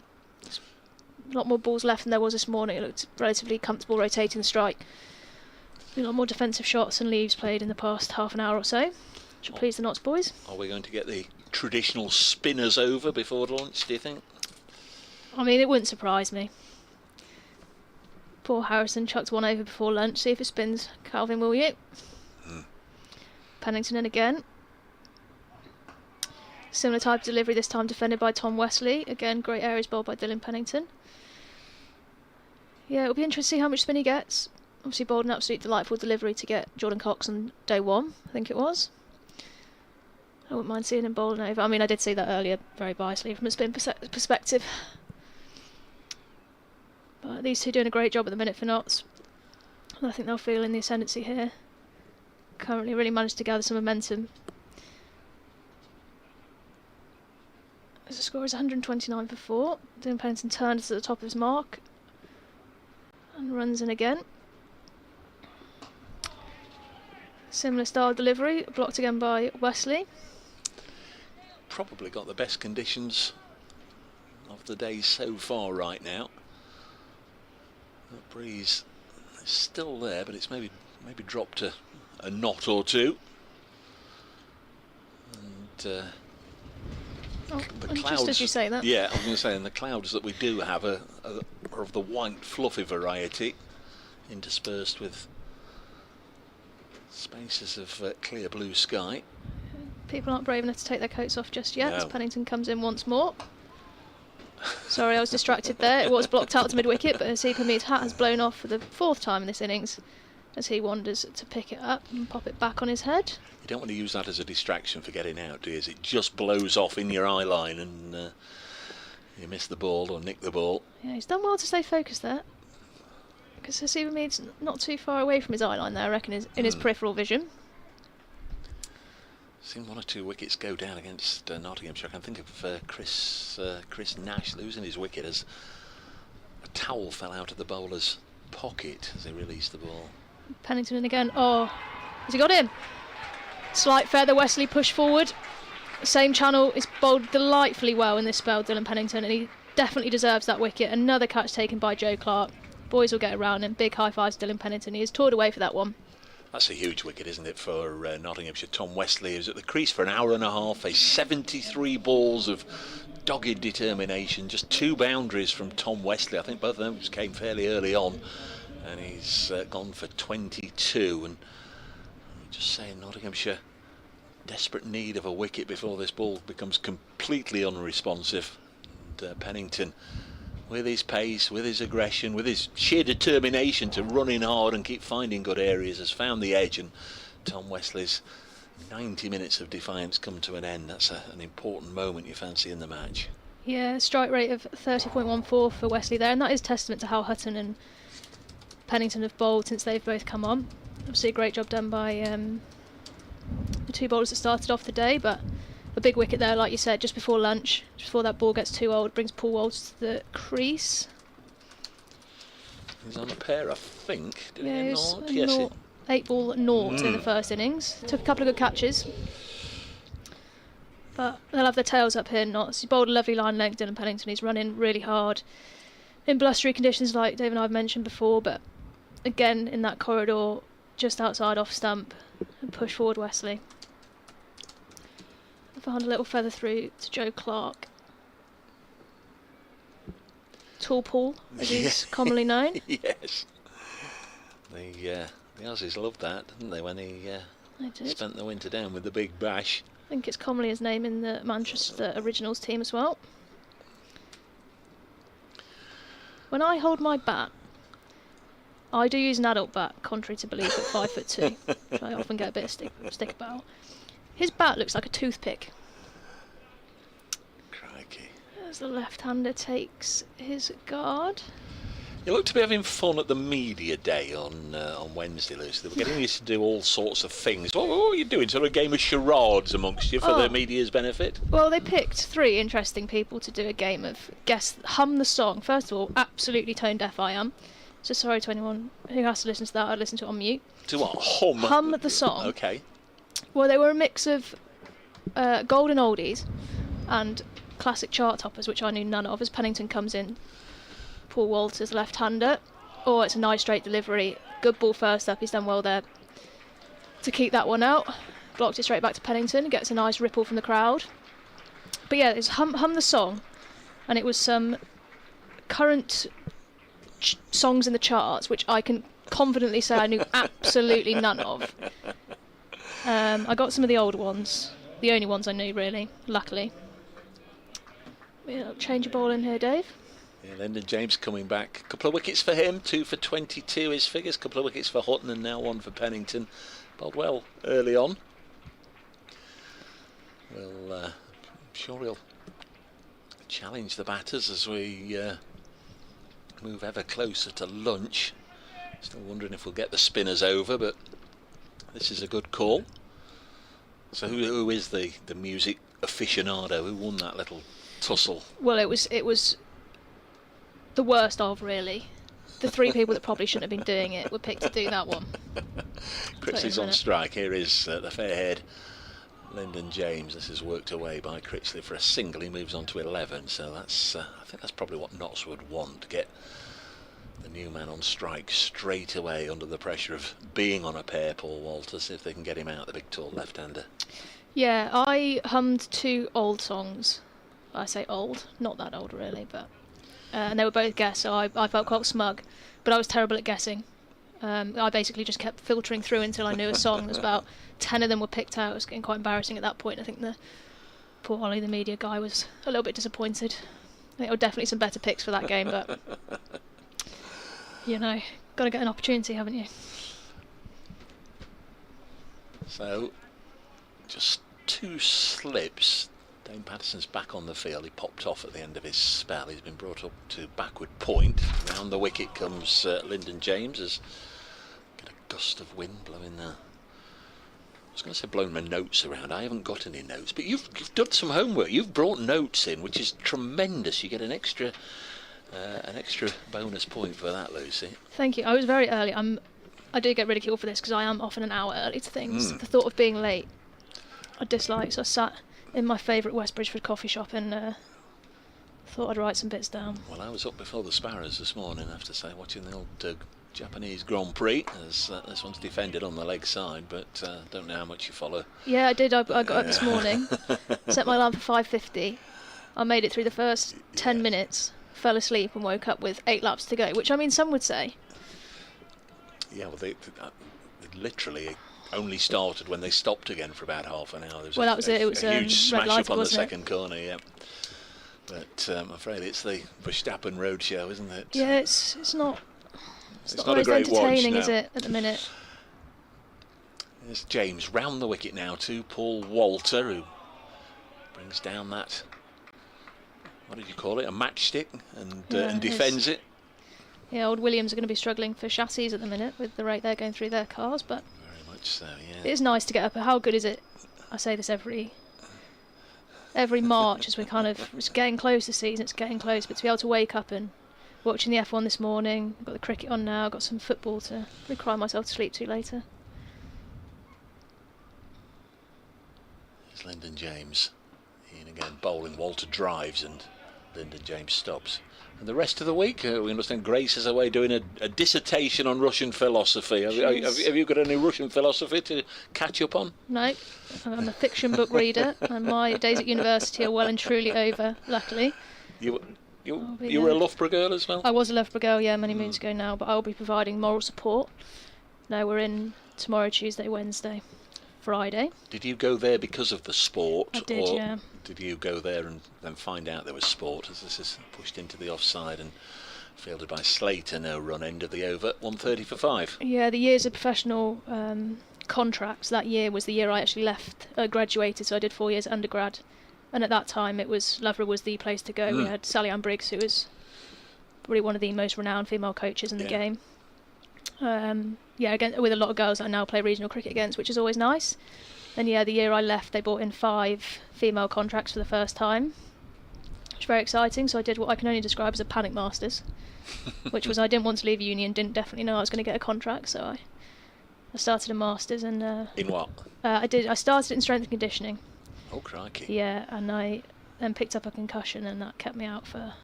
There's a lot more balls left than there was this morning. It looked relatively comfortable rotating the strike. A lot more defensive shots and leaves played in the past half an hour or so. Should please the Notts boys. Are we going to get the traditional spinners over before lunch, do you think? I mean, it wouldn't surprise me. Poor Harrison chucked one over before lunch. See if it spins. Calvin, will you? Pennington in again. Similar type of delivery, this time defended by Tom Wesley. Again, great areas bowled by Dylan Pennington. Yeah, it'll be interesting to see how much spin he gets. Obviously bowled an absolute delightful delivery to get Jordan Cox on day 1, I think it was. I wouldn't mind seeing him bowling over. I mean, I did see that earlier, very biasly from a spin perspective. But these two doing a great job at the minute for Notts. I think they'll feel in the ascendancy here. Currently really managed to gather some momentum. The score is 129 for 4. Dylan Pennington turns at the top of his mark and runs in again. Similar style delivery, blocked again by Wesley. Probably got the best conditions of the day so far right now. The breeze is still there, but it's maybe dropped a knot or two. And the clouds, just as you say that. Yeah, I was going to say, and the clouds that we do have are of the white fluffy variety, interspersed with spaces of clear blue sky. People aren't brave enough to take their coats off just yet, No. as Pennington comes in once more. Sorry, I was distracted there. It was blocked out to mid-wicket, but Hasib Hamid's hat has blown off for the 4th time in this innings as he wanders to pick it up and pop it back on his head. You don't want to use that as a distraction for getting out, do you? As it just blows off in your eye line and you miss the ball or nick the ball. Yeah, he's done well to stay focused there. Because Hasib Hamid's not too far away from his eye line there, I reckon, in his peripheral vision. Seen 1 or 2 wickets go down against Nottinghamshire. I can think of Chris Nash losing his wicket as a towel fell out of the bowler's pocket as he released the ball. Pennington in again. Oh, has he got him? Slight feather, Wesley push forward. Same channel, is bowled delightfully well in this spell, Dylan Pennington, and he definitely deserves that wicket. Another catch taken by Joe Clark. Boys will get around him. Big high fives to Dylan Pennington. He is toured away for that one. That's a huge wicket, isn't it, for Nottinghamshire. Tom Wesley is at the crease for an hour and a half, faced 73 balls of dogged determination. Just 2 boundaries from Tom Wesley. I think both of them came fairly early on, and he's gone for 22. And just saying, Nottinghamshire desperate need of a wicket before this ball becomes completely unresponsive. And Pennington, with his pace, with his aggression, with his sheer determination to run in hard and keep finding good areas, has found the edge. And Tom Wesley's 90 minutes of defiance come to an end. That's an important moment, you fancy, in the match. Yeah, strike rate of 30.14 for Wesley there, and that is testament to how Hutton and Pennington have bowled since they've both come on. Obviously a great job done by the 2 bowlers that started off the day, but a big wicket there, like you said, just before lunch, just before that ball gets too old, brings Paul Walters to the crease. He's on a pair, I think. Did Yeah, he he was not? Yes, 8 ball naught in the first innings. Took a couple of good catches, but they'll have their tails up here. Not he bowled a lovely line length. Dylan Pennington. He's running really hard in blustery conditions, like Dave and I have mentioned before. But again, in that corridor, just outside off stump, and push forward Wesley. Found a little feather through to Joe Clark. Tall Paul, as he's commonly known. Yes. The Aussies loved that, didn't they, when he spent the winter down with the big bash. I think it's commonly his name in the Manchester Originals team as well. When I hold my bat, I do use an adult bat, contrary to belief, at 5'2", which I often get a bit of stick about. His bat looks like a toothpick. Crikey. As the left-hander takes his guard. You look to be having fun at the media day on Wednesday, Lucy. They were getting you to do all sorts of things. What were you doing? Sort of a game of charades amongst you for the media's benefit? Well, they picked 3 interesting people to do a game of hum the song. First of all, absolutely tone deaf I am. So sorry to anyone who has to listen to that. I'd listen to it on mute. To what? Hum? Hum the song. Okay. Well, they were a mix of golden oldies and classic chart toppers, which I knew none of, as Pennington comes in. Paul Walters, left-hander. Oh, it's a nice straight delivery. Good ball first up. He's done well there to keep that one out. Blocked it straight back to Pennington. Gets a nice ripple from the crowd. But yeah, it's hum the song. And it was some current songs in the charts, which I can confidently say I knew absolutely none of. I got some of the old ones. The only ones I knew, really, luckily. Change of ball in here, Dave. Yeah, Lyndon James coming back. A couple of wickets for him, 2 for 22 his figures. A couple of wickets for Hutton and now 1 for Pennington. Bowled well early on. Well, I'm sure he'll challenge the batters as we move ever closer to lunch. Still wondering if we'll get the spinners over, but this is a good call. So who is the music aficionado who won that little tussle? Well, it was the worst of, really. The 3 people that probably shouldn't have been doing it were picked to do that one. Critchley's on strike. Here is the fair-haired Lyndon James. This is worked away by Critchley for a single. He moves on to 11. So that's I think that's probably what Notts would want, to get the new man on strike straight away under the pressure of being on a pair, Paul Walters, see if they can get him out, the big tall left-hander. Yeah, I hummed 2 old songs. I say old, not that old really, but and they were both guess, so I felt quite smug, but I was terrible at guessing. I basically just kept filtering through until I knew a song. There's about 10 of them were picked out. It was getting quite embarrassing at that point. I think the poor Ollie, the media guy, was a little bit disappointed. There were definitely some better picks for that game, but you know, got to get an opportunity, haven't you? So, just 2 slips. Dane Patterson's back on the field. He popped off at the end of his spell. He's been brought up to backward point. Round the wicket comes Lyndon James. Has got a gust of wind blowing there. I was going to say blowing my notes around. I haven't got any notes, but you've done some homework. You've brought notes in, which is tremendous. You get an extra bonus point for that, Lucy. Thank you. I was very early. I do get ridiculed for this because I am often an hour early to things. The thought of being late I dislike, so I sat in my favourite West Bridgeford coffee shop and thought I'd write some bits down. Well, I was up before the Sparrows this morning, I have to say, watching the old Japanese Grand Prix, as this one's defended on the leg side, but don't know how much you follow. Yeah, I did. I got up this morning, set my alarm for 5:50, I made it through the first 10 minutes, fell asleep and woke up with 8 laps to go, which I mean some would say. Yeah, well, they literally only started when they stopped again for about half an hour. There was Well, that was it. It was a huge smash red light, up on the wasn't it? second corner, yeah. But I'm afraid it's the Verstappen roadshow, isn't it? Yeah, it's not. It's not not a always great watch, entertaining, no. is it, at the minute? There's James round the wicket now to Paul Walter, who brings down that, what did you call it, a matchstick, and defends it. Yeah, old Williams are going to be struggling for chassis at the minute with the rate they're going through their cars, but Very much so, yeah. it is nice to get up. How good is it? I say this every March as we're kind of it's getting close this season. It's getting close, but to be able to wake up and watching the F1 this morning, got the cricket on now, got some football to probably cry myself to sleep to later. There's Lyndon James. Ian again bowling. Walter drives and Lyndon James stops. And the rest of the week, we understand Grace is away doing a dissertation on Russian philosophy. Have you got any Russian philosophy to catch up on? No, I'm a fiction book reader, and my days at university are well and truly over, luckily. You were a Loughborough girl as well? I was a Loughborough girl, yeah, many moons ago now, but I'll be providing moral support. No, we're in tomorrow, Tuesday, Wednesday, Friday. Did you go there because of the sport? I did, or yeah. Did you go there and then find out there was sport as this is pushed into the offside and fielded by Slater? No run, end of the over, 130 for 5. Yeah, the years of professional contracts, that year was the year I actually graduated, so I did 4 years undergrad. And at that time, Loughborough was the place to go. We had Sally Ann Briggs, who was probably one of the most renowned female coaches in the game. Again, with a lot of girls that I now play regional cricket against, which is always nice. And yeah, the year I left, they brought in 5 female contracts for the first time, which was very exciting. So I did what I can only describe as a panic masters, which was I didn't want to leave uni and didn't definitely know I was going to get a contract. So I started a masters and in what? I started in strength and conditioning. Oh crikey! Yeah, and I then picked up a concussion, and that kept me out for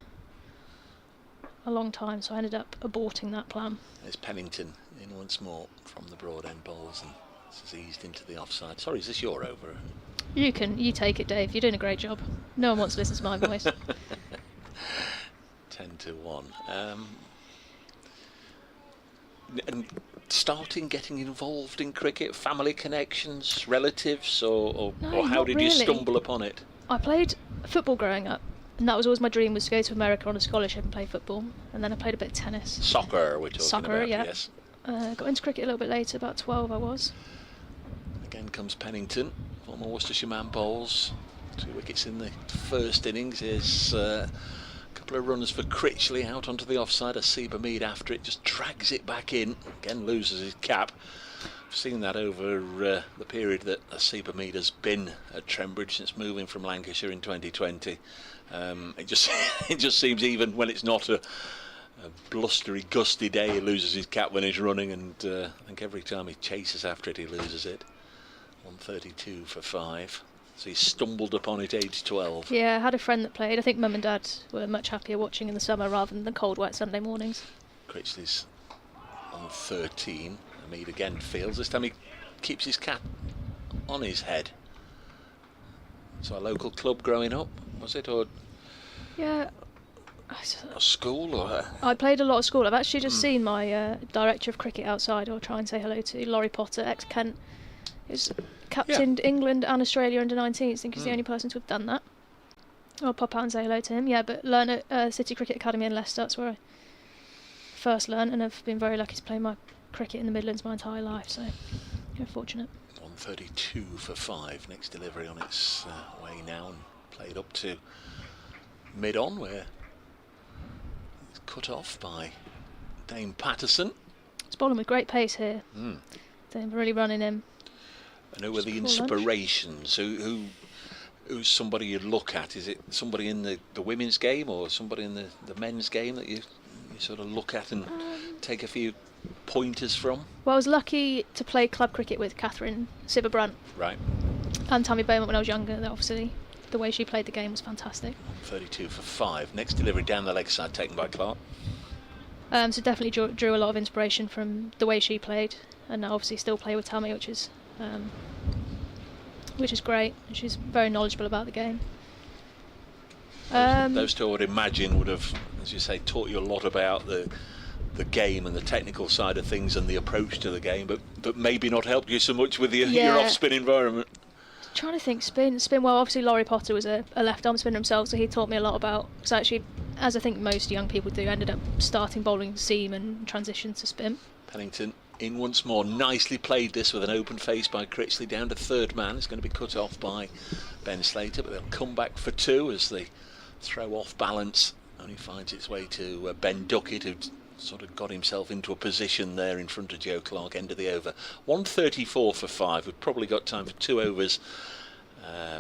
a long time. So I ended up aborting that plan. There's Pennington in once more from the broad end bowls, and this is eased into the offside. Sorry, is this your over? You take it, Dave. You're doing a great job. No one wants to listen to my voice. 10 to 1. And getting involved in cricket, family connections, relatives, or how did you stumble upon it? I played football growing up, and that was always my dream, was to go to America on a scholarship and play football. And then I played a bit of tennis. Soccer, we're talking about, yeah. Yes. Got into cricket a little bit later, about 12 I was. Again comes Pennington, former Worcestershire man bowls. 2 wickets in the first innings. Here's a couple of runs for Critchley out onto the offside. Asiba Mead after it, just drags it back in. Again loses his cap. I've seen that over the period that Asiba Mead has been at Trent since moving from Lancashire in 2020. It just seems, even when it's not a blustery, gusty day, he loses his cap when he's running, and I think every time he chases after it, he loses it. 132 for 5. So he stumbled upon it age 12. Yeah, I had a friend that played. I think Mum and Dad were much happier watching in the summer rather than the cold, wet Sunday mornings. Critchley's on 13. Mead again fields. This time he keeps his cap on his head. So a local club growing up, was it? Or yeah. A school? Or I played a lot of school. I've actually just seen my director of cricket outside. I'll try and say hello to Laurie Potter, ex-Kent. He's captained England and Australia under 19s. I think he's the only person to have done that. I'll pop out and say hello to him. Yeah, but learn at City Cricket Academy in Leicester. That's where I first learned, and I've been very lucky to play my cricket in the Midlands my entire life, so you're fortunate. 132 for 5. Next delivery on its way now, and played up to mid-on, where it's cut off by Dame Patterson. It's bowling with great pace here. They're really running him. And who are the inspirations? Who's somebody you'd look at? Is it somebody in the women's game, or somebody in the men's game that you sort of look at and take a few pointers from? Well, I was lucky to play club cricket with Catherine Sibber-Brunt. Right. And Tammy Beaumont when I was younger. Obviously, the way she played the game was fantastic. 32 for 5. Next delivery down the leg side, taken by Clark. So definitely drew a lot of inspiration from the way she played, and I obviously still play with Tammy, which is great. And she's very knowledgeable about the game. Those two, I would imagine, would have, as you say, taught you a lot about the game and the technical side of things and the approach to the game, but maybe not helped you so much with your off-spin environment. Trying to think, spin. Well, obviously Laurie Potter was a left-arm spinner himself, so he taught me a lot about. So actually, as I think most young people do, ended up starting bowling seam and transition to spin. Pennington in once more, nicely played this with an open face by Critchley down to third man. It's going to be cut off by Ben Slater, but they'll come back for two as they throw off balance. Only finds its way to Ben Duckett, who sort of got himself into a position there in front of Joe Clark. End of the over, 134 for 5. We've probably got time for 2 overs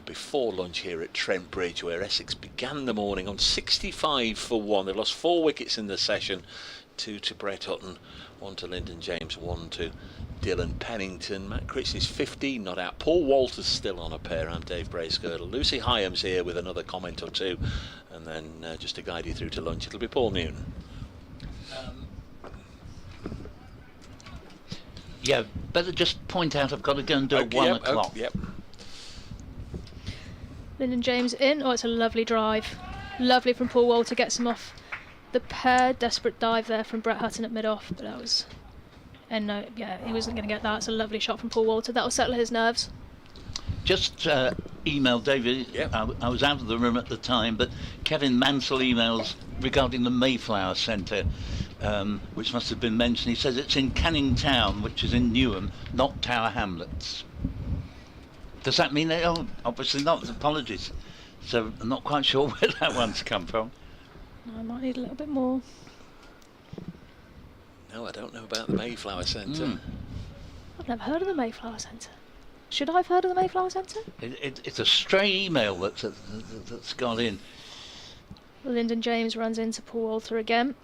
before lunch here at Trent Bridge, where Essex began the morning on 65 for 1. They've lost 4 wickets in the session, 2 to Brett Hutton, 1 to Lyndon James, 1 to Dylan Pennington. Matt Critchley's 15 not out. Paul Walters still on a pair. I'm Dave Bracegirdle. Lucy Hyams here with another comment or two, and then just to guide you through to lunch, it'll be Paul Newton. Yeah, better just point out I've got to go and do it 1 o'clock. Yep. Lyndon James in. Oh, it's a lovely drive. Lovely from Paul Walter, gets him off the pair. Desperate dive there from Brett Hutton at mid-off, but that was... And no, yeah, he wasn't going to get that. It's a lovely shot from Paul Walter. That'll settle his nerves. Just emailed David. Yep. I was out of the room at the time, but Kevin Mansell emails regarding the Mayflower Centre, which must have been mentioned. He says it's in Canning Town, which is in Newham, not Tower Hamlets. Does that mean they? Oh, obviously not. Apologies. So I'm not quite sure where that one's come from. I might need a little bit more. No, I don't know about the Mayflower Centre. I've never heard of the Mayflower Centre. Should I have heard of the Mayflower Centre? It's a stray email that's gone in. Lyndon James runs into Paul Walter again.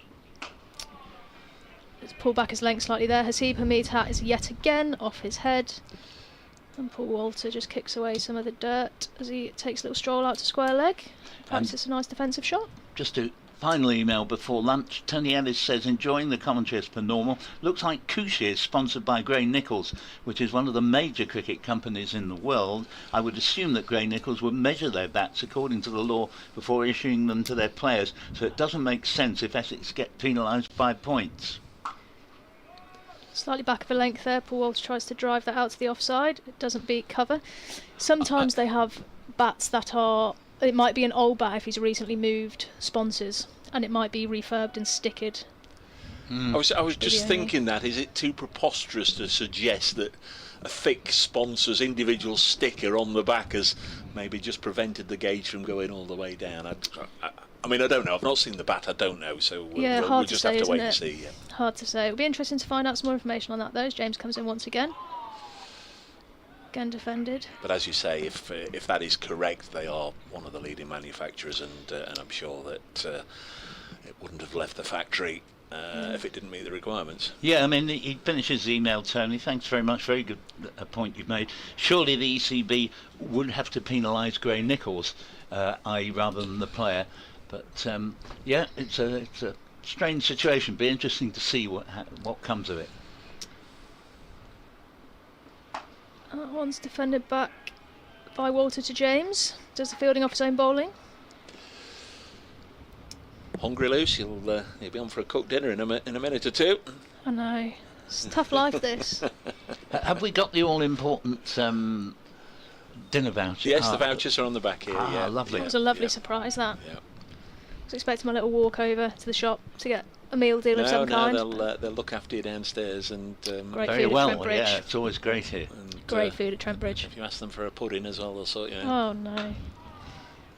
Let's pull back his length slightly there. Haseeb Hamid's hat is yet again off his head. And Paul Walter just kicks away some of the dirt as he takes a little stroll out to square leg. Perhaps it's a nice defensive shot. Just to final email before lunch, Tony Ellis says, enjoying the commentary as per normal. Looks like Cushy is sponsored by Gray Nichols, which is one of the major cricket companies in the world. I would assume that Gray Nichols would measure their bats according to the law before issuing them to their players, so it doesn't make sense if Essex get penalised by points. Slightly back of a length there. Paul Walter tries to drive that out to the offside. It doesn't beat cover. Sometimes they have bats that are... It might be an old bat if he's recently moved sponsors, and it might be refurbed and stickered. I was just thinking that, is it too preposterous to suggest that a thick sponsor's individual sticker on the back has maybe just prevented the gauge from going all the way down? I mean, I don't know. I've not seen the bat. I don't know. So we'll just have to wait and see. Yeah. Hard to say. It'll be interesting to find out some more information on that, though, as James comes in once again. Again defended. But as you say, if that is correct, they are one of the leading manufacturers, and I'm sure that it wouldn't have left the factory if it didn't meet the requirements. Yeah, I mean, he finishes the email, Tony. Thanks very much. Very good point you've made. Surely the ECB would have to penalise Gray Nichols, i.e. rather than the player. But yeah, it's a strange situation. Be interesting to see what comes of it. That one's defended back by Walter to James. Does the fielding off his own bowling. Hungry Loose, he'll be on for a cooked dinner in a minute or two. I know. It's a tough life, this. Have we got the all-important dinner voucher? Yes, the vouchers are on the back here. Yeah, lovely. It was a lovely surprise, that. Yeah. I was expecting my little walk over to the shop to get a meal deal of some kind. They'll look after you downstairs, and great very food well. at Trent Bridge. Yeah, it's always great here. And, great food at Trent Bridge. If you ask them for a pudding as well, they'll sort you out. Oh no.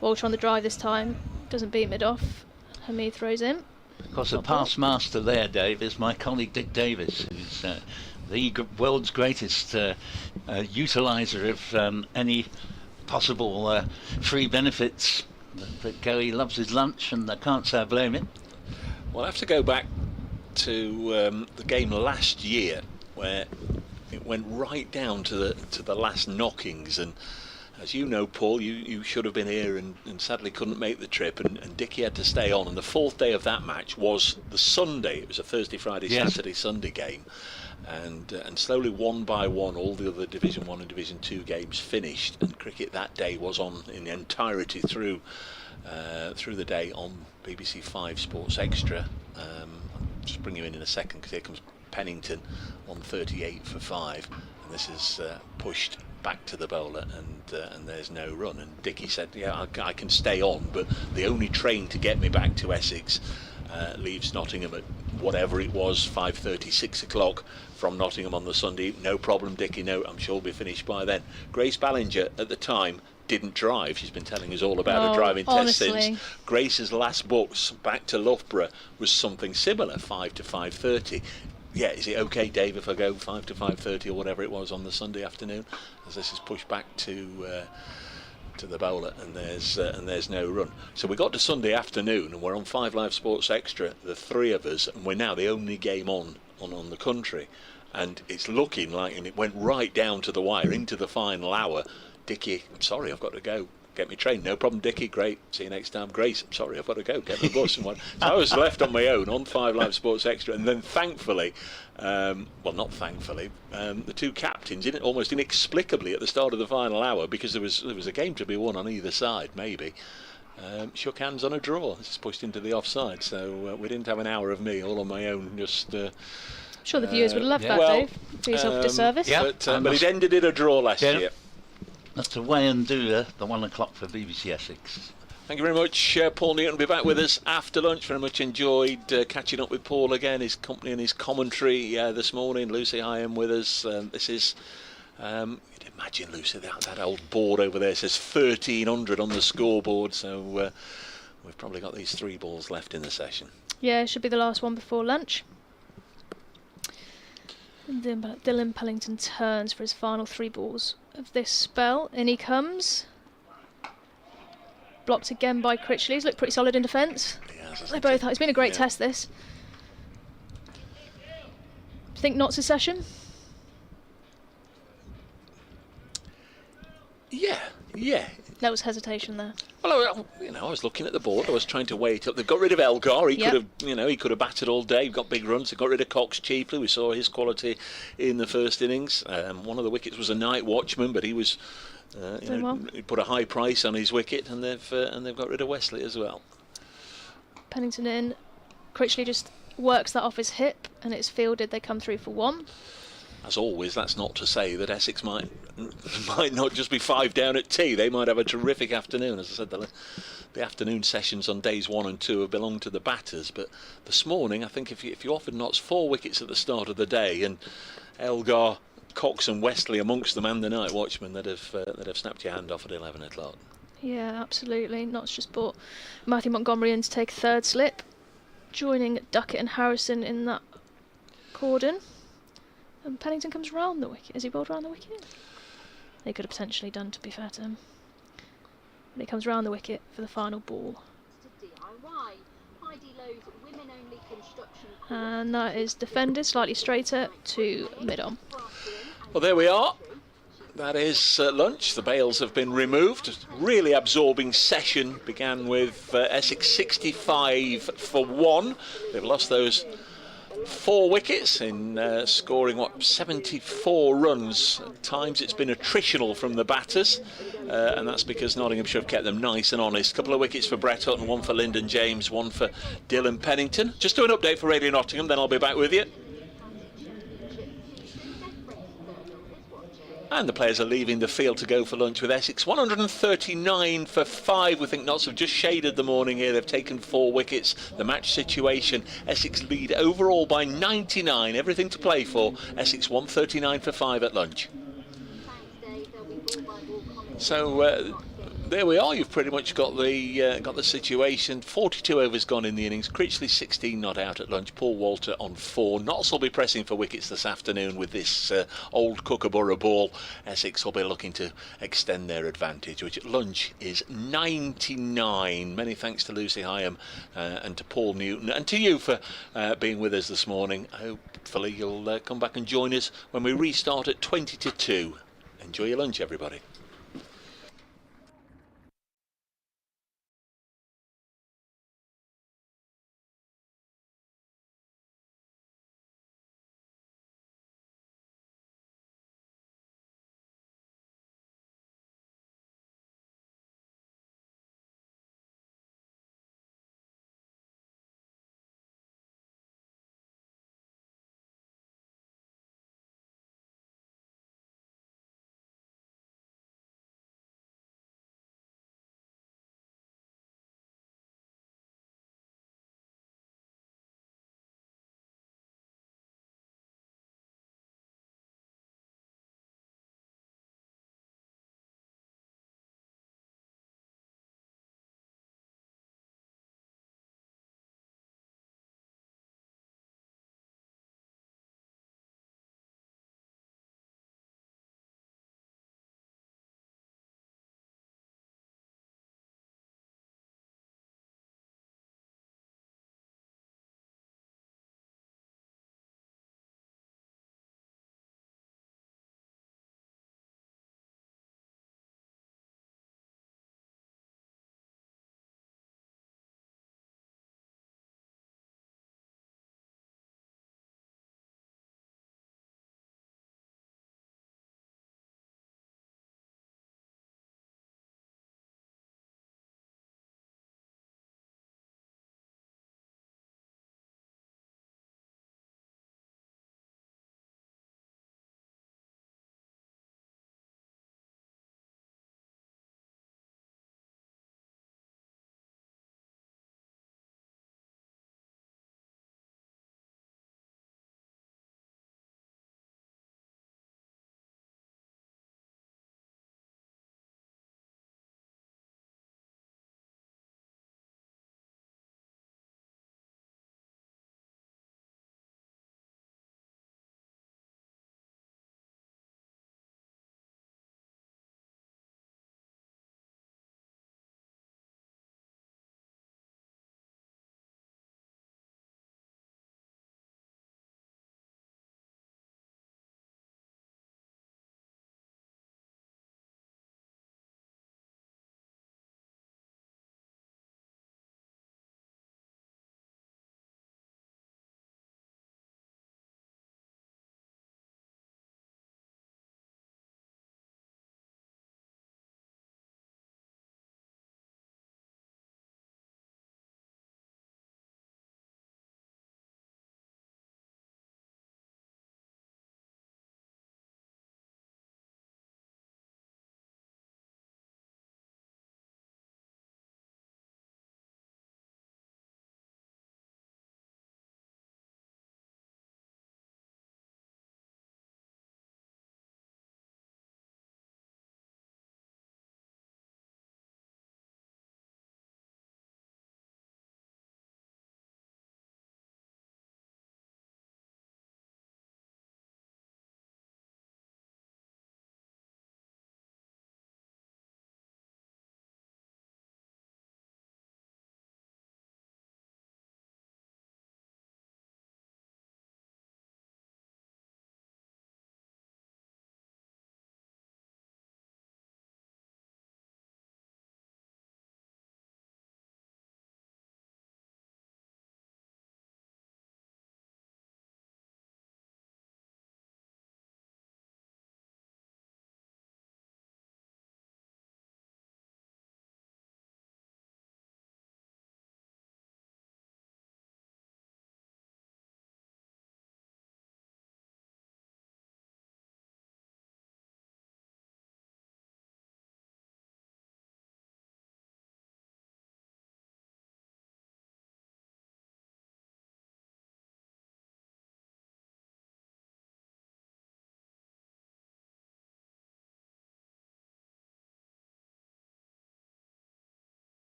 Walter on the drive this time, doesn't beat mid off. Hamid throws in. Of course, the past master there, Dave, is my colleague Dick Davis, who's the world's greatest utiliser of any possible free benefits. But Gary loves his lunch, and I can't say I blame him. Well, I have to go back to the game last year, where it went right down to the last knockings, and as you know, Paul, you should have been here and sadly couldn't make the trip, and Dickie had to stay on. And the fourth day of that match was the Sunday. It was a Thursday, Friday, Yes. Saturday, Sunday game. And slowly, one by one, all the other Division 1 and Division 2 games finished, and cricket that day was on in the entirety through the day on BBC 5 Sports Extra. I'll just bring you in a second, because here comes Pennington on 38 for 5, and this is pushed back to the bowler, and there's no run. And Dickie said, yeah, I can stay on, but the only train to get me back to Essex leaves Nottingham at whatever it was, 5:30, 6 o'clock from Nottingham on the Sunday. No problem, Dickie, no, I'm sure we'll be finished by then. Grace Ballinger at the time didn't drive. She's been telling us all about her driving test since. Grace's last books back to Loughborough was something similar, 5 to 5:30. Yeah, is it okay, Dave, if I go 5 to 5:30 or whatever it was on the Sunday afternoon, as this is pushed back to the bowler, and there's no run. So we got to Sunday afternoon, and we're on 5 Live Sports Extra, the three of us, and we're now the only game on the country, and it's looking like, and it went right down to the wire into the final hour. Dickie, I'm sorry, I've got to go. Get me train. No problem, Dickie. Great. See you next time. Grace, I'm sorry, I've got to go. Get me bus. So I was left on my own on 5 Live Sports Extra, and then thankfully, well, not thankfully, the two captains, almost inexplicably at the start of the final hour, because there was a game to be won on either side, maybe, shook hands on a draw. This is pushed into the offside, so we didn't have an hour of me all on my own, just. Sure, the viewers would have loved that, Dave. Do yourself a disservice. Yeah. But it ended in a draw last year. That's the way and do the 1 o'clock for BBC Essex. Thank you very much, Paul Newton will be back with us after lunch. Very much enjoyed catching up with Paul again, his company and his commentary this morning. Lucy Hyam with us. This is, you'd imagine, Lucy, that old board over there says 1300 on the scoreboard, so we've probably got these 3 balls left in the session. Yeah, it should be the last one before lunch. And Dylan Pellington turns for his final 3 balls of this spell. In he comes. Blocked again by Critchley. He's looked pretty solid in defence. They both. It's been a great test, this. Do you think not secession? Yeah. There was hesitation there. Well, I was looking at the board. I was trying to weigh it up. They've got rid of Elgar. He could have batted all day. He got big runs. They got rid of Cox cheaply. We saw his quality in the first innings. One of the wickets was a night watchman, but he was, he put a high price on his wicket, and they've got rid of Wesley as well. Pennington in. Critchley just works that off his hip, and it's fielded. They come through for 1. As always, that's not to say that Essex might not just be 5 down at tea. They might have a terrific afternoon. As I said, the afternoon sessions on days 1 and 2 have belonged to the batters. But this morning, I think if you offered Notts 4 wickets at the start of the day, and Elgar, Cox and Wesley amongst them, and the night watchman, they'd have snapped your hand off at 11 o'clock. Yeah, absolutely. Notts just brought Matthew Montgomery in to take 3rd slip, joining Duckett and Harrison in that cordon. And Pennington comes round the wicket. Has he bowled round the wicket? They could have potentially done, to be fair to him. But he comes round the wicket for the final ball. And that is defended slightly straighter to mid-on. Well, there we are. That is lunch. The bails have been removed. Really absorbing session. Began with Essex 65 for 1. They've lost those 4 wickets in scoring 74 runs. At times it's been attritional from the batters, and that's because Nottinghamshire have kept them nice and honest. Couple of wickets for Brett Hutton, 1 for Lyndon James, 1 for Dylan Pennington. Just do an update for Radio Nottingham, then I'll be back with you. And the players are leaving the field to go for lunch with Essex. 139 for 5. We think Notts have just shaded the morning here. They've taken 4 wickets. The match situation, Essex lead overall by 99. Everything to play for. Essex 139 for 5 at lunch. So there we are. You've pretty much got the situation. 42 overs gone in the innings. Critchley 16 not out at lunch. Paul Walter on 4. Notts will be pressing for wickets this afternoon with this old Kookaburra ball. Essex will be looking to extend their advantage, which at lunch is 99. Many thanks to Lucy Hyam and to Paul Newton and to you for being with us this morning. Hopefully you'll come back and join us when we restart at 20 to 2. Enjoy your lunch, everybody.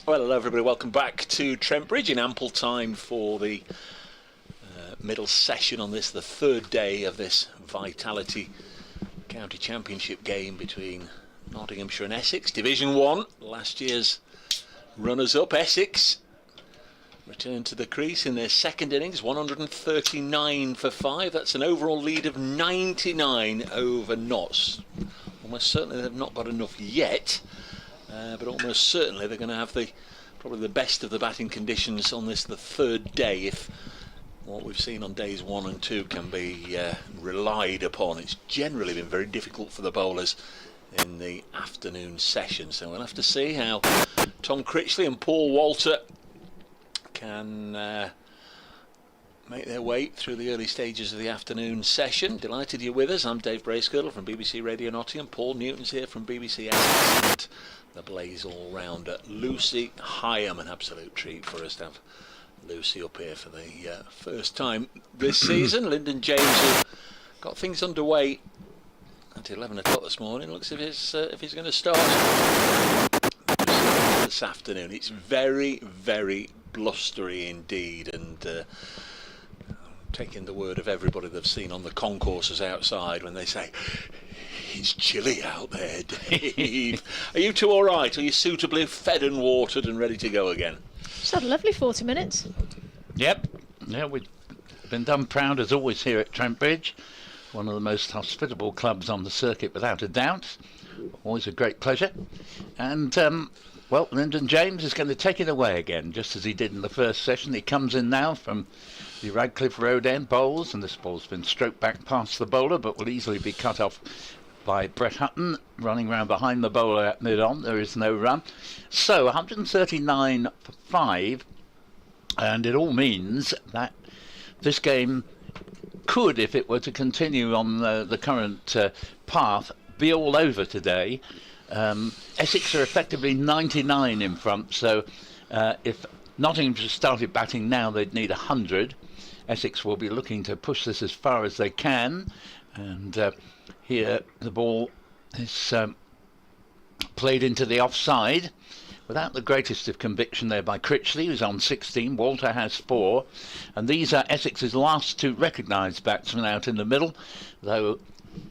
Well, hello everybody, welcome back to Trent Bridge in ample time for the middle session on this, the third day of this Vitality County Championship game between Nottinghamshire and Essex. Division 1, last year's runners-up Essex return to the crease in their second innings, 139 for 5. That's an overall lead of 99 over Notts. Almost certainly they've not got enough yet. But almost certainly they're going to have probably the best of the batting conditions on this, the third day, if what we've seen on days 1 and 2 can be relied upon. It's generally been very difficult for the bowlers in the afternoon session, so we'll have to see how Tom Critchley and Paul Walter can make their way through the early stages of the afternoon session. Delighted you're with us. I'm Dave Bracegirdle from BBC Radio Nottingham. Paul Newton's here from BBC Essex, and the Blaze all-rounder Lucy Hyam. An absolute treat for us to have Lucy up here for the first time this season. Lyndon James, who got things underway at 11 o'clock this morning, looks if he's going to start this afternoon. It's very, very blustery indeed, and taking the word of everybody they've seen on the concourses outside when they say it's chilly out there, Dave. Are you two all right? Are you suitably fed and watered and ready to go again? Just had a lovely 40 minutes. Yep. Yeah, we've been done proud as always here at Trent Bridge. One of the most hospitable clubs on the circuit without a doubt. Always a great pleasure. And, well, Lyndon James is going to take it away again, just as he did in the first session. He comes in now from the Radcliffe Road end, bowls, and this ball's been stroked back past the bowler, but will easily be cut off by Brett Hutton, running round behind the bowler at mid-on. There is no run. So 139 for 5, and it all means that this game could, if it were to continue on the current path, be all over today. Essex are effectively 99 in front, so if Nottingham just started batting now, they'd need 100. Essex will be looking to push this as far as they can, and here the ball is played into the offside without the greatest of conviction there by Critchley, who's on 16. Walter has 4, and these are Essex's last 2 recognised batsmen out in the middle, though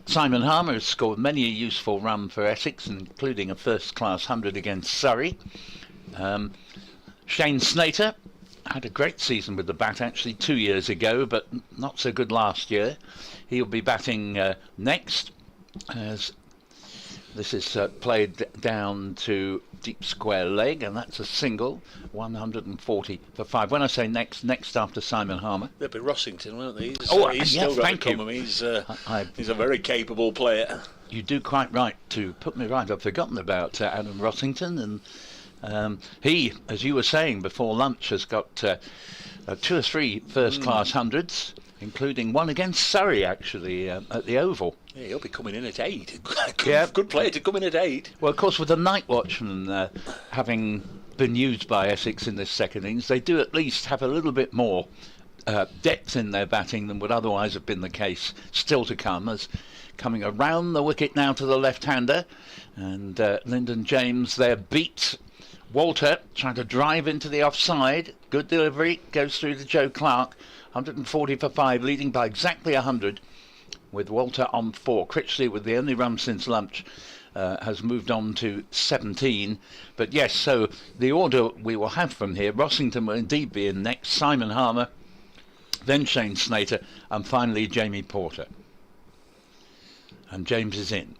Simon Harmer has scored many a useful run for Essex, including a first-class 100 against Surrey. Shane Snater had a great season with the bat actually 2 years ago, but not so good last year. He'll be batting next, as this is played down to deep square leg, and that's a single. 140 for 5. When I say next after Simon Harmer, They'll be Rossington, won't they? He's still got thank to come. you. He's a very capable player. You do quite right to put me right. I've forgotten about Adam Rossington, and he, as you were saying before lunch, has got 2 or 3 first-class hundreds, including one against Surrey, actually, at the Oval. Yeah, he'll be coming in at 8. Good player to come in at 8. Well, of course, with the night watchman having been used by Essex in this second innings, they do at least have a little bit more depth in their batting than would otherwise have been the case. Still to come, as coming around the wicket now to the left-hander, and Lyndon James there beats Walter, trying to drive into the offside. Good delivery, goes through to Joe Clark. 140 for 5, leading by exactly 100, with Walter on 4. Critchley, with the only run since lunch, has moved on to 17. But yes, so the order we will have from here, Rossington will indeed be in next, Simon Harmer, then Shane Snater, and finally Jamie Porter. And James is in.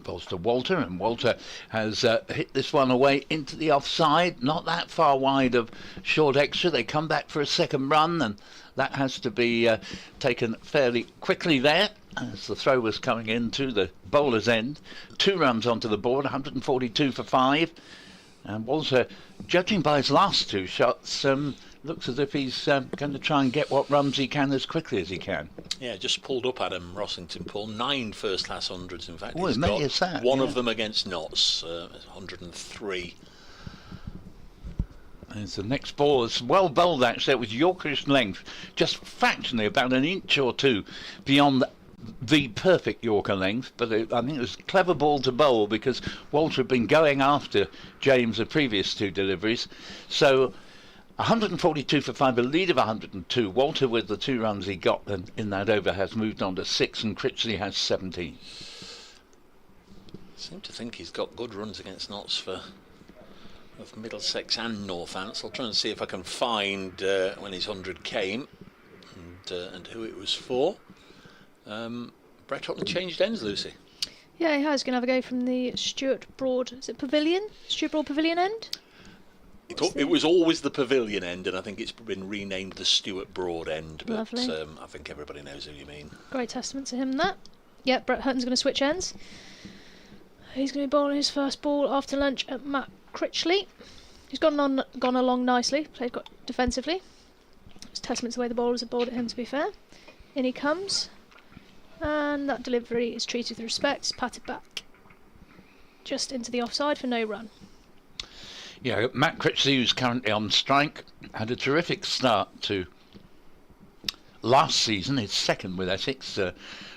Balls to Walter, and Walter has hit this one away into the offside, not that far wide of short extra. They come back for a second run, and that has to be taken fairly quickly there, as the throw was coming in to the bowler's end. 2 runs onto the board, 142 for 5, and Walter, judging by his last 2 shots, looks as if he's going to try and get what runs he can as quickly as he can. Yeah, just pulled up Adam Rossington, Paul. 9 first-class hundreds, in fact. Oh, he's many got as that, one yeah. of them against Notts, 103. As the next ball is well bowled, actually. It was Yorkish length, just fractionally about an inch or 2 beyond the perfect Yorker length, but I think it was a clever ball to bowl because Walter had been going after James the previous 2 deliveries. So 142 for 5, a lead of 102. Walter, with the 2 runs he got in that over, has moved on to 6, and Critchley has 17. Seem to think he's got good runs against Notts for of Middlesex and Northants. I'll try and see if I can find when his 100 came and who it was for. Brett Hutton changed ends, Lucy. Yeah, he has. Going to have a go from the Stuart Broad, is it Pavilion? Stuart Broad Pavilion end? It was always the Pavilion end, and I think it's been renamed the Stuart Broad end. But Lovely. I think everybody knows who you mean. Great testament to him, that. Yep, Brett Hutton's going to switch ends. He's going to be bowling his first ball after lunch at Matt Critchley. He's gone along nicely, played quite defensively. It's testament to the way the bowlers have bowled at him, to be fair. In he comes, and that delivery is treated with respect. It's patted back just into the offside for no run. Yeah, Matt Critchley, who's currently on strike, had a terrific start to last season, his second with Essex.